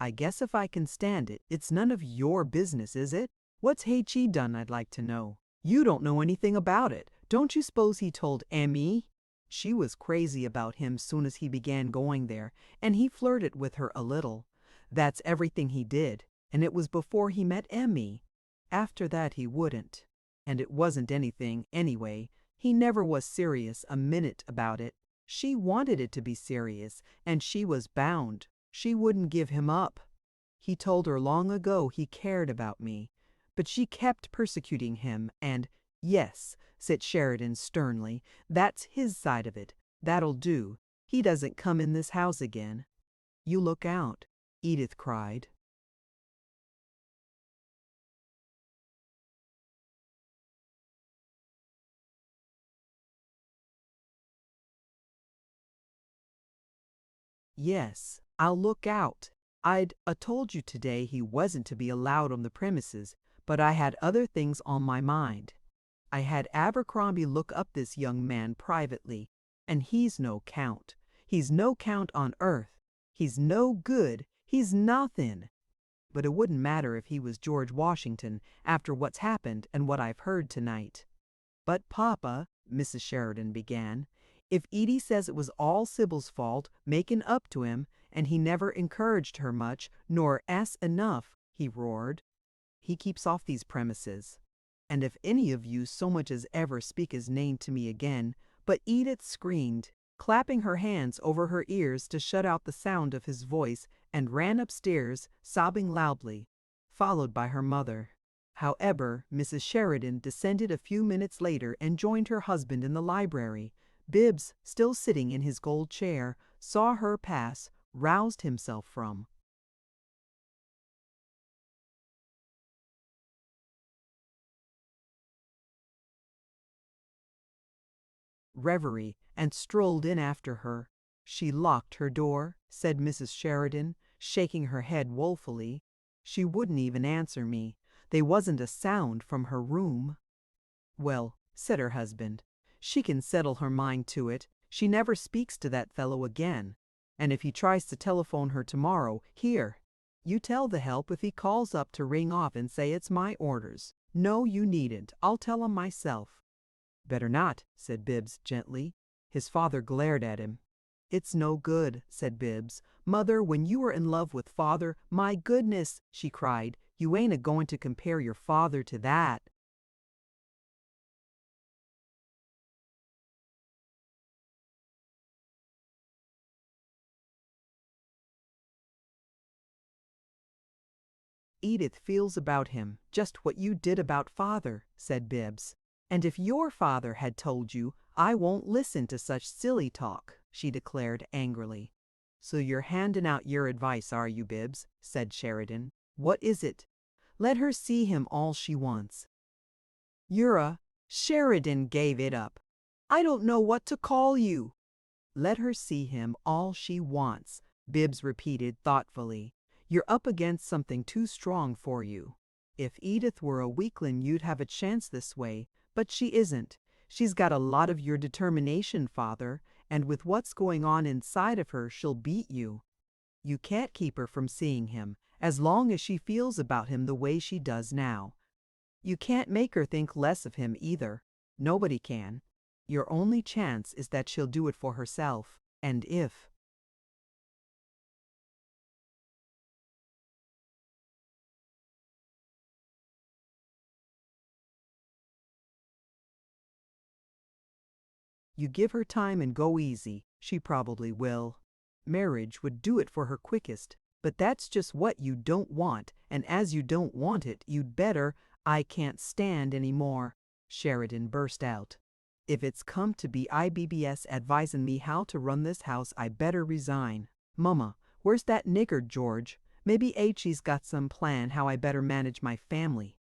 "I guess if I can stand it, it's none of your business, is it? What's H.E. done, I'd like to know? You don't know anything about it. Don't you suppose he told Emmy? She was crazy about him soon as he began going there, and he flirted with her a little. That's everything he did, and it was before he met Emmy. After that he wouldn't. And it wasn't anything, anyway. He never was serious a minute about it. She wanted it to be serious, and she was bound. She wouldn't give him up. He told her long ago he cared about me. But she kept persecuting him, and, yes, said Sheridan sternly, that's his side of it. That'll do. He doesn't come in this house again. You look out, Edith cried. Yes, I'll look out. I'd told you today he wasn't to be allowed on the premises, but I had other things on my mind. I had Abercrombie look up this young man privately, and he's no count. He's no count on earth. He's no good. He's nothing. But it wouldn't matter if he was George Washington after what's happened and what I've heard tonight. "But, Papa," Mrs. Sheridan began, "if Edie says it was all Sybil's fault, making up to him, and he never encouraged her much, nor asked enough," he roared, "he keeps off these premises. And if any of you so much as ever speak his name to me again—" But Edith screamed, clapping her hands over her ears to shut out the sound of his voice, and ran upstairs, sobbing loudly, followed by her mother. However, Mrs. Sheridan descended a few minutes later and joined her husband in the library. Bibbs, still sitting in his gold chair, saw her pass, roused himself from reverie, and strolled in after her. "She locked her door," said Mrs. Sheridan, shaking her head woefully. "She wouldn't even answer me. They wasn't a sound from her room." "Well," said her husband, "she can settle her mind to it. She never speaks to that fellow again. And if he tries to telephone her tomorrow, here, you tell the help if he calls up to ring off and say it's my orders. No, you needn't. I'll tell him myself." "Better not," said Bibbs gently. His father glared at him. "It's no good," said Bibbs. "Mother, when you were in love with father—" "My goodness," she cried, "you ain't a-going to compare your father to that." "Edith feels about him just what you did about father," said Bibbs. "And if your father had told you, I won't listen to such silly talk," she declared angrily. "So you're handing out your advice, are you, Bibbs?" said Sheridan. "What is it?" "Let her see him all she wants." "You're a—" Sheridan gave it up. "I don't know what to call you." "Let her see him all she wants," Bibbs repeated thoughtfully. "You're up against something too strong for you. If Edith were a weakling you'd have a chance this way, but she isn't. She's got a lot of your determination, father, and with what's going on inside of her she'll beat you. You can't keep her from seeing him, as long as she feels about him the way she does now. You can't make her think less of him either. Nobody can. Your only chance is that she'll do it for herself, and if—" "you give her time and go easy, she probably will. Marriage would do it for her quickest, but that's just what you don't want, and as you don't want it, you'd better—" "I can't stand any more," Sheridan burst out. "If it's come to be IBBS advising me how to run this house, I better resign. Mama, where's that nigger George? Maybe H.E.'s got some plan how I better manage my family."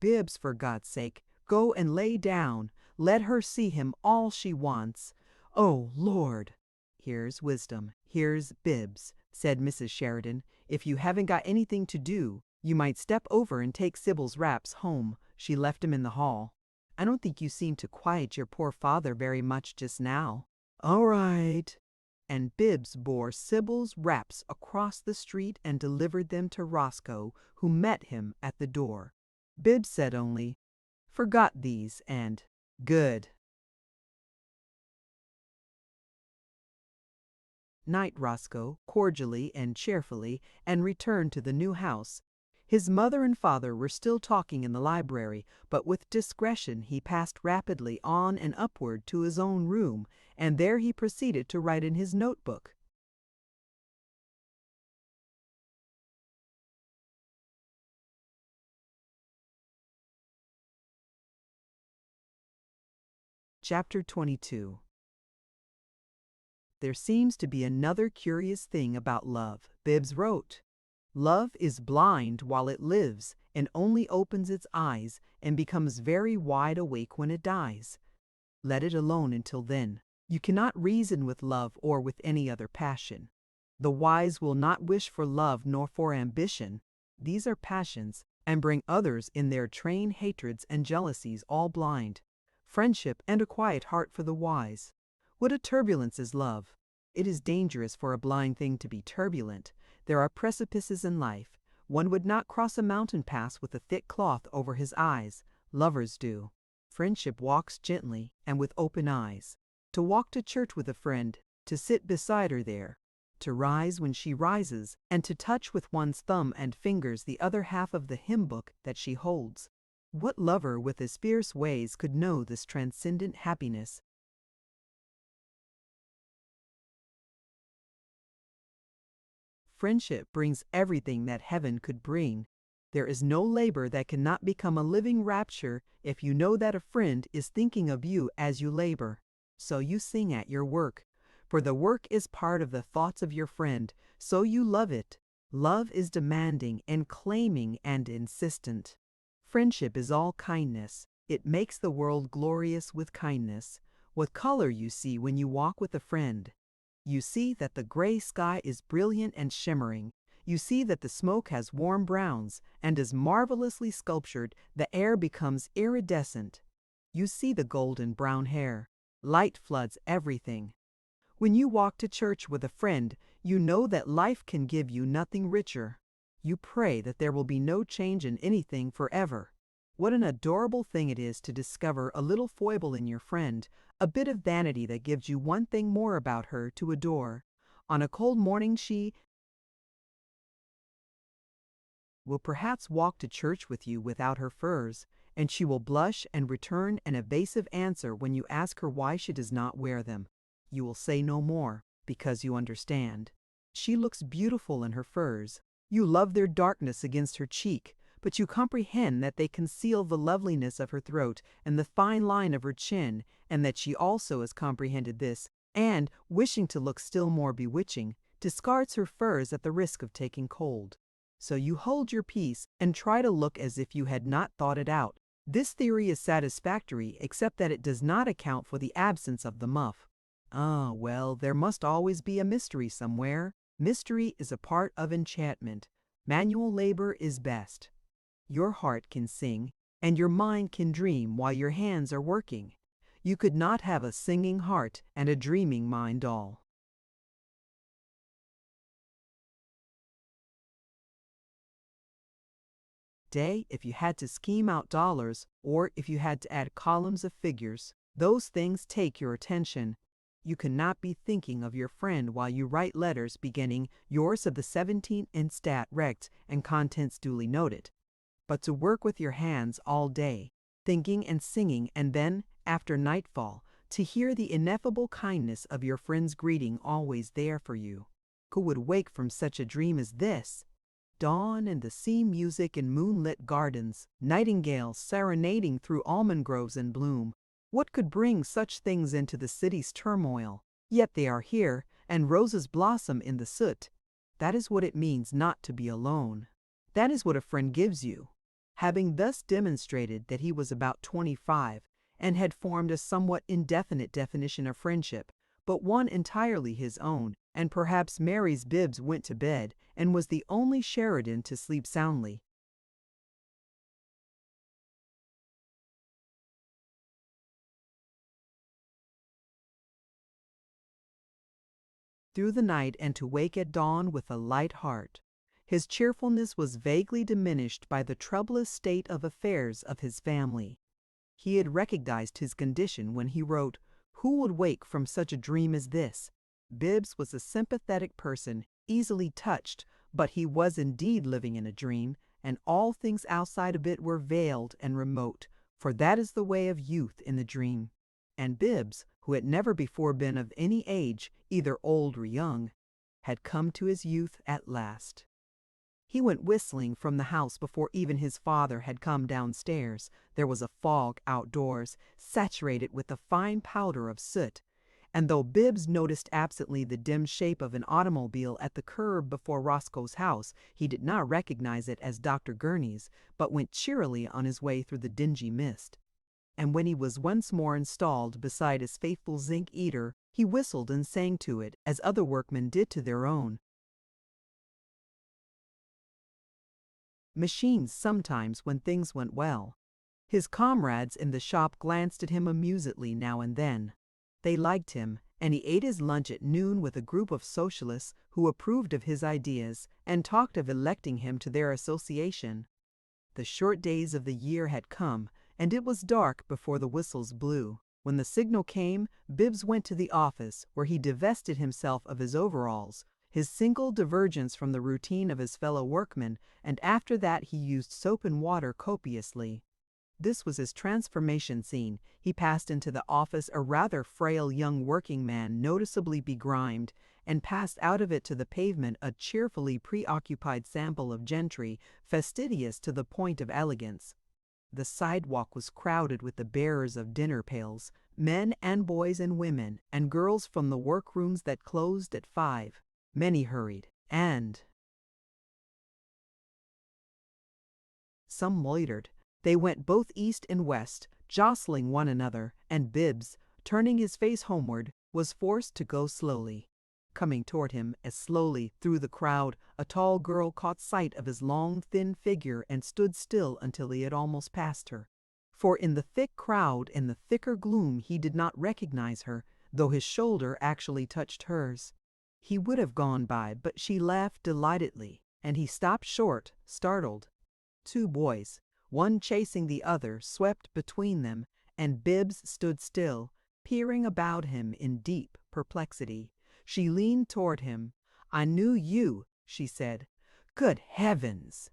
Bibbs, for God's sake, go and lay down. Let her see him all she wants. Oh, Lord! Here's wisdom. Here's Bibbs, said Mrs. Sheridan. If you haven't got anything to do, you might step over and take Sybil's wraps home. She left 'em in the hall. I don't think you seem to quiet your poor father very much just now. All right. And Bibbs bore Sybil's wraps across the street and delivered them to Roscoe, who met him at the door. Bibbs said only, "Forgot these," and "Good." Night, Roscoe, cordially and cheerfully, and returned to the new house. His mother and father were still talking in the library, but with discretion he passed rapidly on and upward to his own room, and there he proceeded to write in his notebook. Chapter 22. There seems to be another curious thing about love, Bibbs wrote. Love is blind while it lives, and only opens its eyes and becomes very wide awake when it dies. Let it alone until then. You cannot reason with love or with any other passion. The wise will not wish for love nor for ambition. These are passions, and bring others in their train hatreds and jealousies all blind. Friendship and a quiet heart for the wise. What a turbulence is love! It is dangerous for a blind thing to be turbulent. There are precipices in life. One would not cross a mountain pass with a thick cloth over his eyes. Lovers do. Friendship walks gently and with open eyes. To walk to church with a friend, to sit beside her there, to rise when she rises, and to touch with one's thumb and fingers the other half of the hymn book that she holds. What lover with his fierce ways could know this transcendent happiness? Friendship brings everything that heaven could bring. There is no labor that cannot become a living rapture if you know that a friend is thinking of you as you labor. So you sing at your work, for the work is part of the thoughts of your friend, so you love it. Love is demanding and claiming and insistent. Friendship is all kindness. It makes the world glorious with kindness. What color you see when you walk with a friend. You see that the gray sky is brilliant and shimmering. You see that the smoke has warm browns and is marvelously sculptured. The air becomes iridescent. You see the golden brown hair. Light floods everything. When you walk to church with a friend, you know that life can give you nothing richer. You pray that there will be no change in anything forever. What an adorable thing it is to discover a little foible in your friend, a bit of vanity that gives you one thing more about her to adore. On a cold morning she will perhaps walk to church with you without her furs, and she will blush and return an evasive answer when you ask her why she does not wear them. You will say no more, because you understand. She looks beautiful in her furs. You love their darkness against her cheek, but you comprehend that they conceal the loveliness of her throat and the fine line of her chin, and that she also has comprehended this, and, wishing to look still more bewitching, discards her furs at the risk of taking cold. So you hold your peace and try to look as if you had not thought it out. This theory is satisfactory, except that it does not account for the absence of the muff. Ah, well, there must always be a mystery somewhere. Mystery is a part of enchantment. Manual labor is best. Your heart can sing, and your mind can dream while your hands are working. You could not have a singing heart and a dreaming mind all. Day, if you had to scheme out dollars, or if you had to add columns of figures, those things take your attention. You cannot be thinking of your friend while you write letters beginning yours of the 17th instat rect and contents duly noted. But to work with your hands all day, thinking and singing, and then, after nightfall, to hear the ineffable kindness of your friend's greeting always there for you. Who would wake from such a dream as this? Dawn and the sea music in moonlit gardens, nightingales serenading through almond groves in bloom. What could bring such things into the city's turmoil? Yet they are here, and roses blossom in the soot. That is what it means not to be alone. That is what a friend gives you. having thus demonstrated that he was about 25 and had formed a somewhat indefinite definition of friendship, but one entirely his own, and perhaps Mary's Bibbs went to bed and was the only Sheridan to sleep soundly. Through the night and to wake at dawn with a light heart. His cheerfulness was vaguely diminished by the troublous state of affairs of his family. He had recognized his condition when he wrote, "Who would wake from such a dream as this?" Bibbs was a sympathetic person, easily touched, but he was indeed living in a dream, and all things outside of it were veiled and remote, for that is the way of youth in the dream. And Bibbs, who had never before been of any age, either old or young, had come to his youth at last. He went whistling from the house before even his father had come downstairs. There was a fog outdoors, saturated with a fine powder of soot, and though Bibbs noticed absently the dim shape of an automobile at the curb before Roscoe's house, he did not recognize it as Dr. Gurney's, but went cheerily on his way through the dingy mist. And when he was once more installed beside his faithful zinc eater, he whistled and sang to it, as other workmen did to their own machines sometimes when things went well. His comrades in the shop glanced at him amusedly now and then. They liked him, and he ate his lunch at noon with a group of socialists who approved of his ideas and talked of electing him to their association. The short days of the year had come, and it was dark before the whistles blew. When the signal came, Bibbs went to the office, where he divested himself of his overalls, his single divergence from the routine of his fellow workmen, and after that he used soap and water copiously. This was his transformation scene. He passed into the office a rather frail young working man, noticeably begrimed, and passed out of it to the pavement a cheerfully preoccupied sample of gentry, fastidious to the point of elegance. The sidewalk was crowded with the bearers of dinner pails, men and boys and women, and girls from the workrooms that closed at 5. Many hurried, and some loitered. They went both east and west, jostling one another, and Bibbs, turning his face homeward, was forced to go slowly. Coming toward him as slowly through the crowd, a tall girl caught sight of his long, thin figure and stood still until he had almost passed her. For in the thick crowd and the thicker gloom he did not recognize her, though his shoulder actually touched hers. He would have gone by, but she laughed delightedly, and he stopped short, startled. 2 boys, one chasing the other, swept between them, and Bibbs stood still, peering about him in deep perplexity. She leaned toward him. "I knew you," she said. "Good heavens!"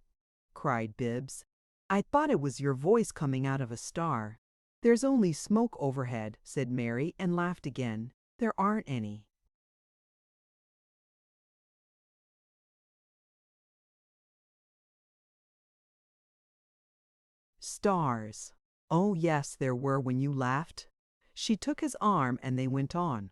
cried Bibbs. "I thought it was your voice coming out of a star." "There's only smoke overhead," said Mary, and laughed again. "There aren't any." Stars. Oh, yes, there were when you laughed. She took his arm and they went on.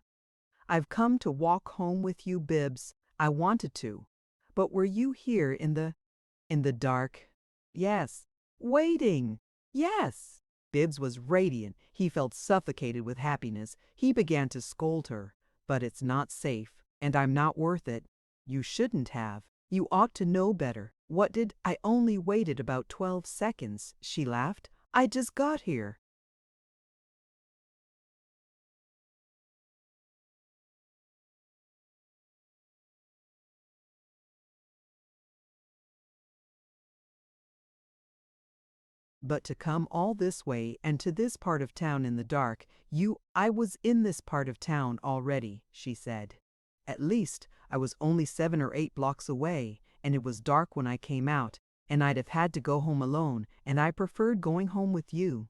"I've come to walk home with you, Bibbs. I wanted to. But were you here in the dark?" "Yes." "Waiting?" "Yes." Bibbs was radiant. He felt suffocated with happiness. He began to scold her. "But it's not safe, and I'm not worth it. You shouldn't have. You ought to know better. What did I only waited about 12 seconds," she laughed. "I just got here." "But to come all this way and to this part of town in the dark, I was in this part of town already," she said. "At least, I was only 7 or 8 blocks away, and it was dark when I came out, and I'd have had to go home alone, and I preferred going home with you."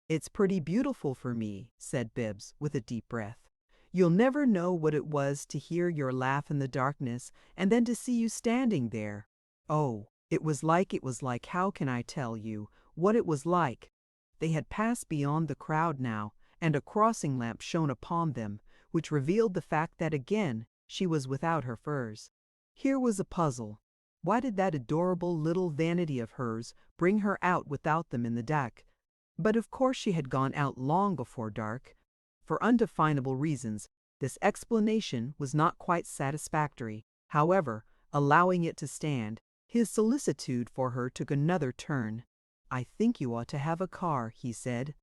"It's pretty beautiful for me," said Bibbs, with a deep breath. "You'll never know what it was to hear your laugh in the darkness, and then to see you standing there. Oh, it was like, how can I tell you what it was like?" They had passed beyond the crowd now, and a crossing lamp shone upon them, which revealed the fact that again she was without her furs. Here was a puzzle. Why did that adorable little vanity of hers bring her out without them in the deck? But of course she had gone out long before dark. For undefinable reasons, this explanation was not quite satisfactory. However, allowing it to stand, his solicitude for her took another turn. "I think you ought to have a car," he said.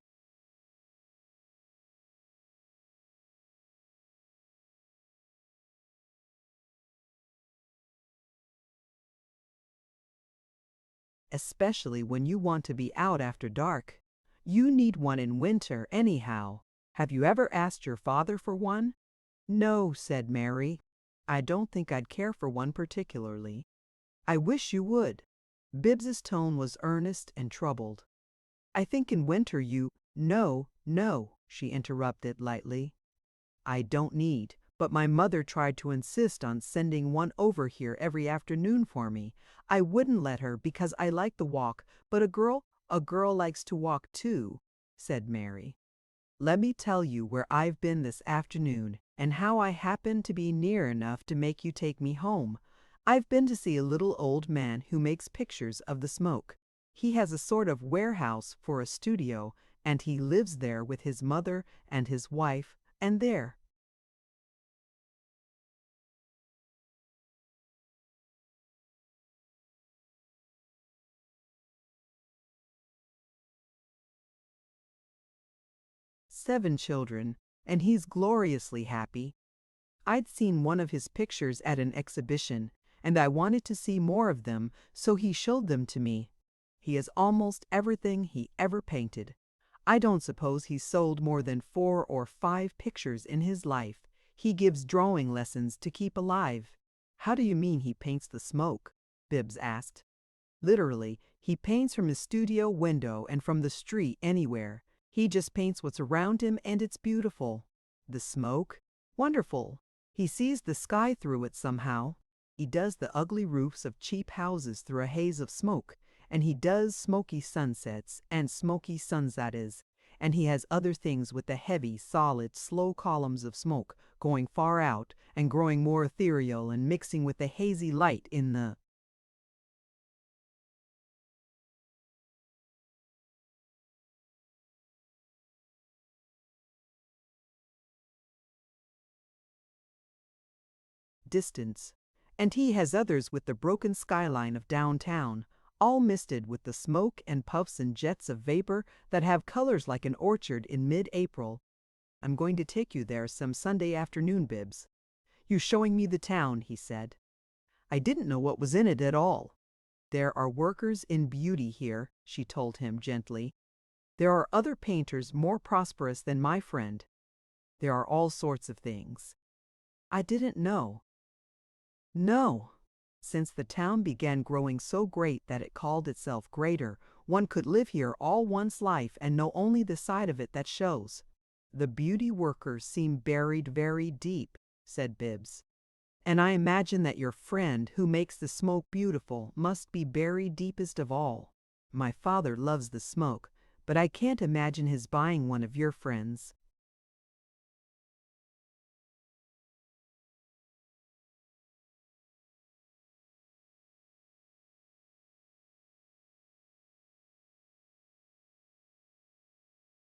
"Especially when you want to be out after dark. You need one in winter, anyhow. Have you ever asked your father for one?" "No," said Mary. "I don't think I'd care for one particularly." "I wish you would." Bibbs's tone was earnest and troubled. "I think in winter you—" "No, no," she interrupted lightly. "I don't need, but my mother tried to insist on sending one over here every afternoon for me. I wouldn't let her because I like the walk, but a girl likes to walk too," said Mary. "Let me tell you where I've been this afternoon and how I happened to be near enough to make you take me home. I've been to see a little old man who makes pictures of the smoke. He has a sort of warehouse for a studio, and he lives there with his mother and his wife, and there." "7 children, and he's gloriously happy. I'd seen one of his pictures at an exhibition, and I wanted to see more of them, so he showed them to me. He has almost everything he ever painted. I don't suppose he's sold more than 4 or 5 pictures in his life. He gives drawing lessons to keep alive." "How do you mean he paints the smoke?" Bibbs asked. "Literally, he paints from his studio window and from the street anywhere. He just paints what's around him, and it's beautiful." "The smoke? Wonderful. He sees the sky through it somehow. He does the ugly roofs of cheap houses through a haze of smoke, and he does smoky sunsets and smoky sunsets, and he has other things with the heavy, solid, slow columns of smoke going far out and growing more ethereal and mixing with the hazy light in the—" "distance. And he has others with the broken skyline of downtown, all misted with the smoke and puffs and jets of vapor that have colors like an orchard in mid-April. I'm going to take you there some Sunday afternoon, Bibbs. "You're showing me the town," he said. "I didn't know what was in it at all." "There are workers in beauty here," she told him gently. "There are other painters more prosperous than my friend. There are all sorts of things." "I didn't know." "No. Since the town began growing so great that it called itself greater, one could live here all one's life and know only the side of it that shows." "The beauty workers seem buried very deep," said Bibbs. "And I imagine that your friend who makes the smoke beautiful must be buried deepest of all. My father loves the smoke, but I can't imagine his buying one of your friends."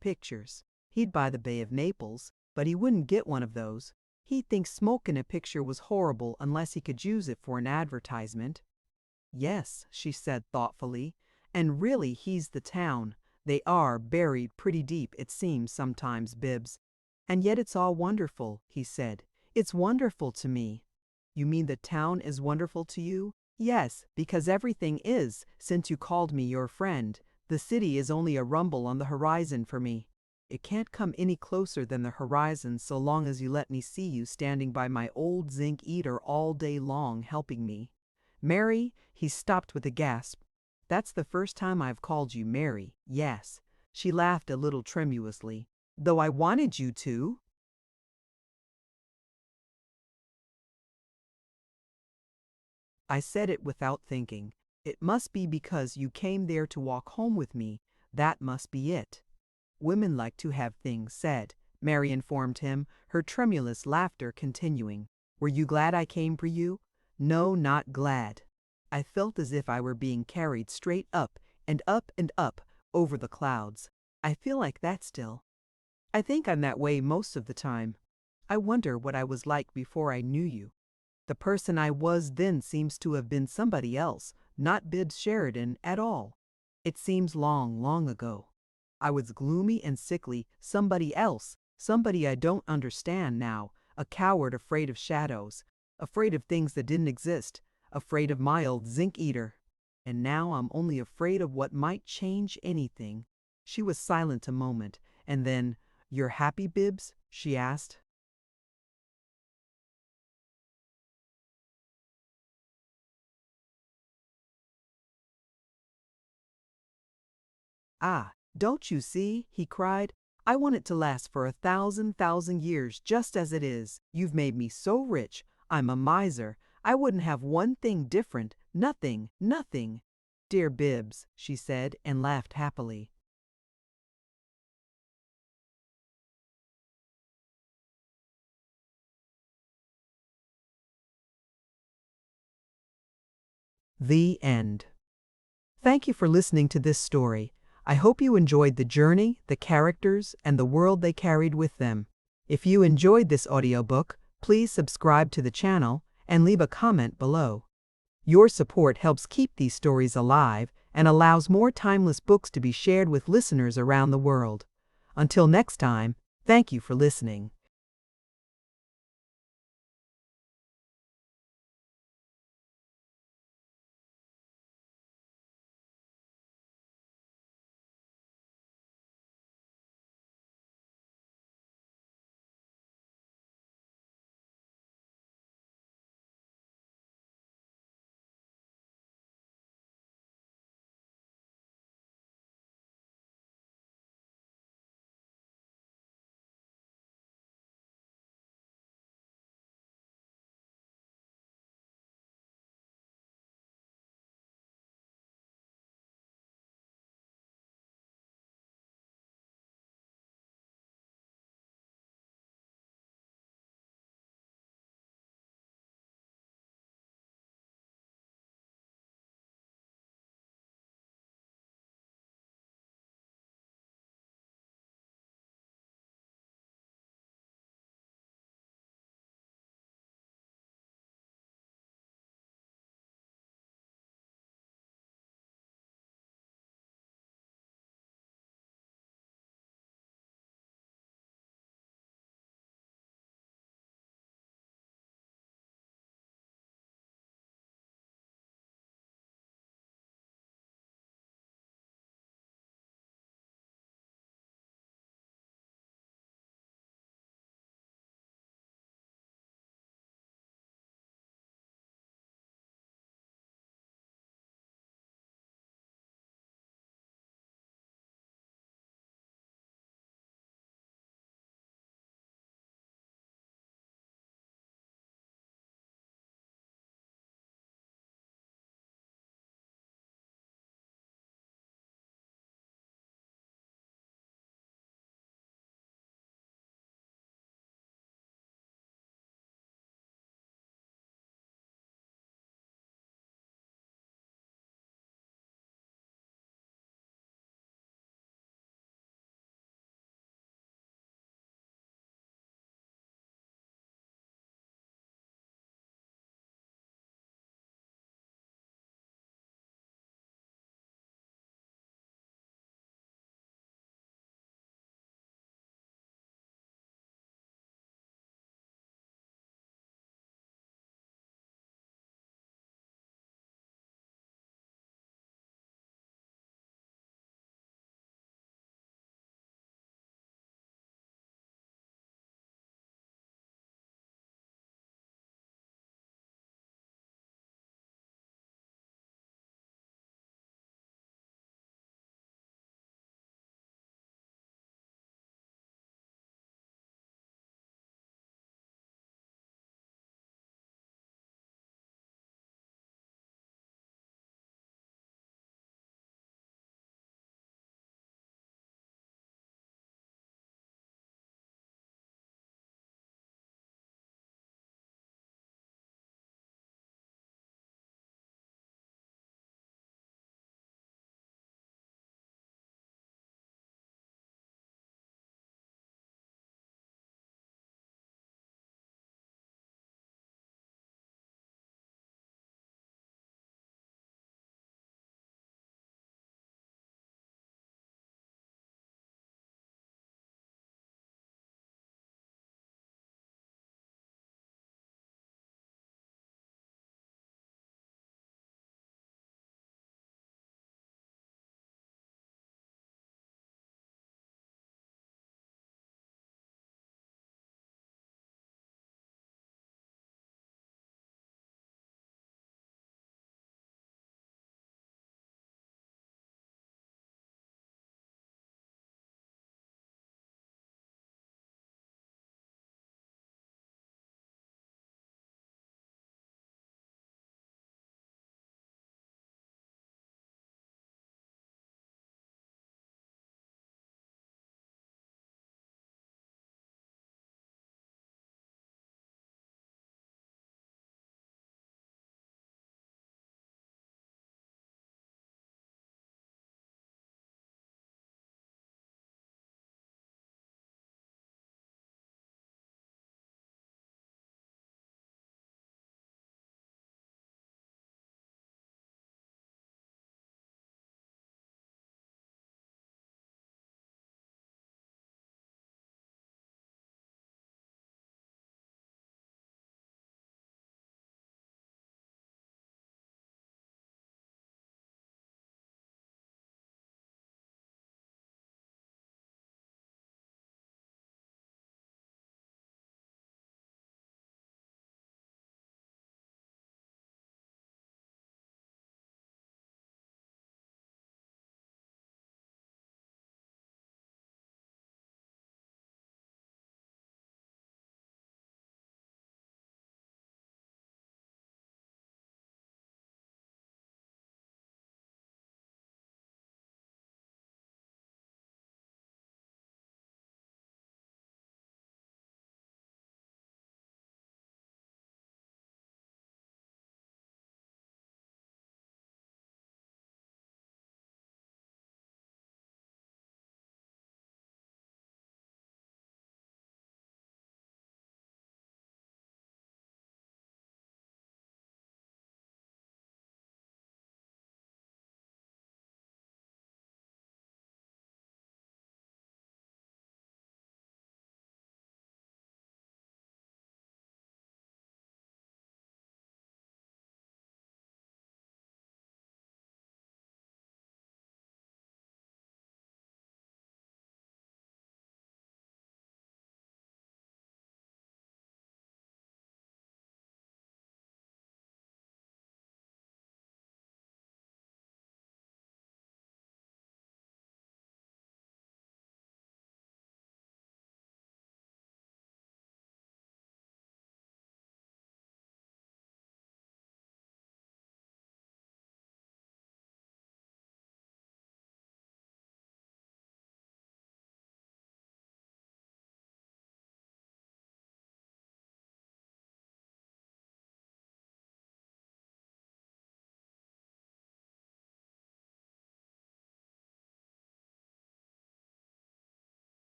"Pictures. He'd buy the Bay of Naples, but he wouldn't get one of those. He'd think smoke in a picture was horrible unless he could use it for an advertisement." "Yes," she said thoughtfully, "and really he's the town. They are buried pretty deep, it seems sometimes, Bibbs. And yet it's all wonderful," he said. "It's wonderful to me." "You mean the town is wonderful to you?" "Yes, because everything is, since you called me your friend. The city is only a rumble on the horizon for me." "It can't come any closer than the horizon so long as you let me see you standing by my old zinc eater all day long helping me." "Mary," he stopped with a gasp. "That's the first time I've called you Mary, yes." She laughed a little tremulously. "Though I wanted you to." "I said it without thinking. It must be because you came there to walk home with me. That must be it." "Women like to have things said," Mary informed him, her tremulous laughter continuing. "Were you glad I came for you?" "No, not glad." I felt as if I were being carried straight up and up over the clouds. I feel like that still. I think I'm that way most of the time. I wonder what I was like before I knew you. The person I was then seems to have been somebody else, not Bibbs Sheridan at all. It seems long, long ago. I was gloomy and sickly, somebody else, somebody I don't understand now, a coward afraid of shadows, afraid of things that didn't exist, afraid of my old zinc eater. And now I'm only afraid of what might change anything. She was silent a moment, and then, "You're happy, Bibbs?" she asked. "Ah, don't you see?" he cried. "I want it to last for 1,000 years just as it is. You've made me so rich. I'm a miser. I wouldn't have one thing different. Nothing, nothing." "Dear Bibbs," she said, and laughed happily. The end. Thank you for listening to this story. I hope you enjoyed the journey, the characters, and the world they carried with them. If you enjoyed this audiobook, please subscribe to the channel and leave a comment below. Your support helps keep these stories alive and allows more timeless books to be shared with listeners around the world. Until next time, thank you for listening.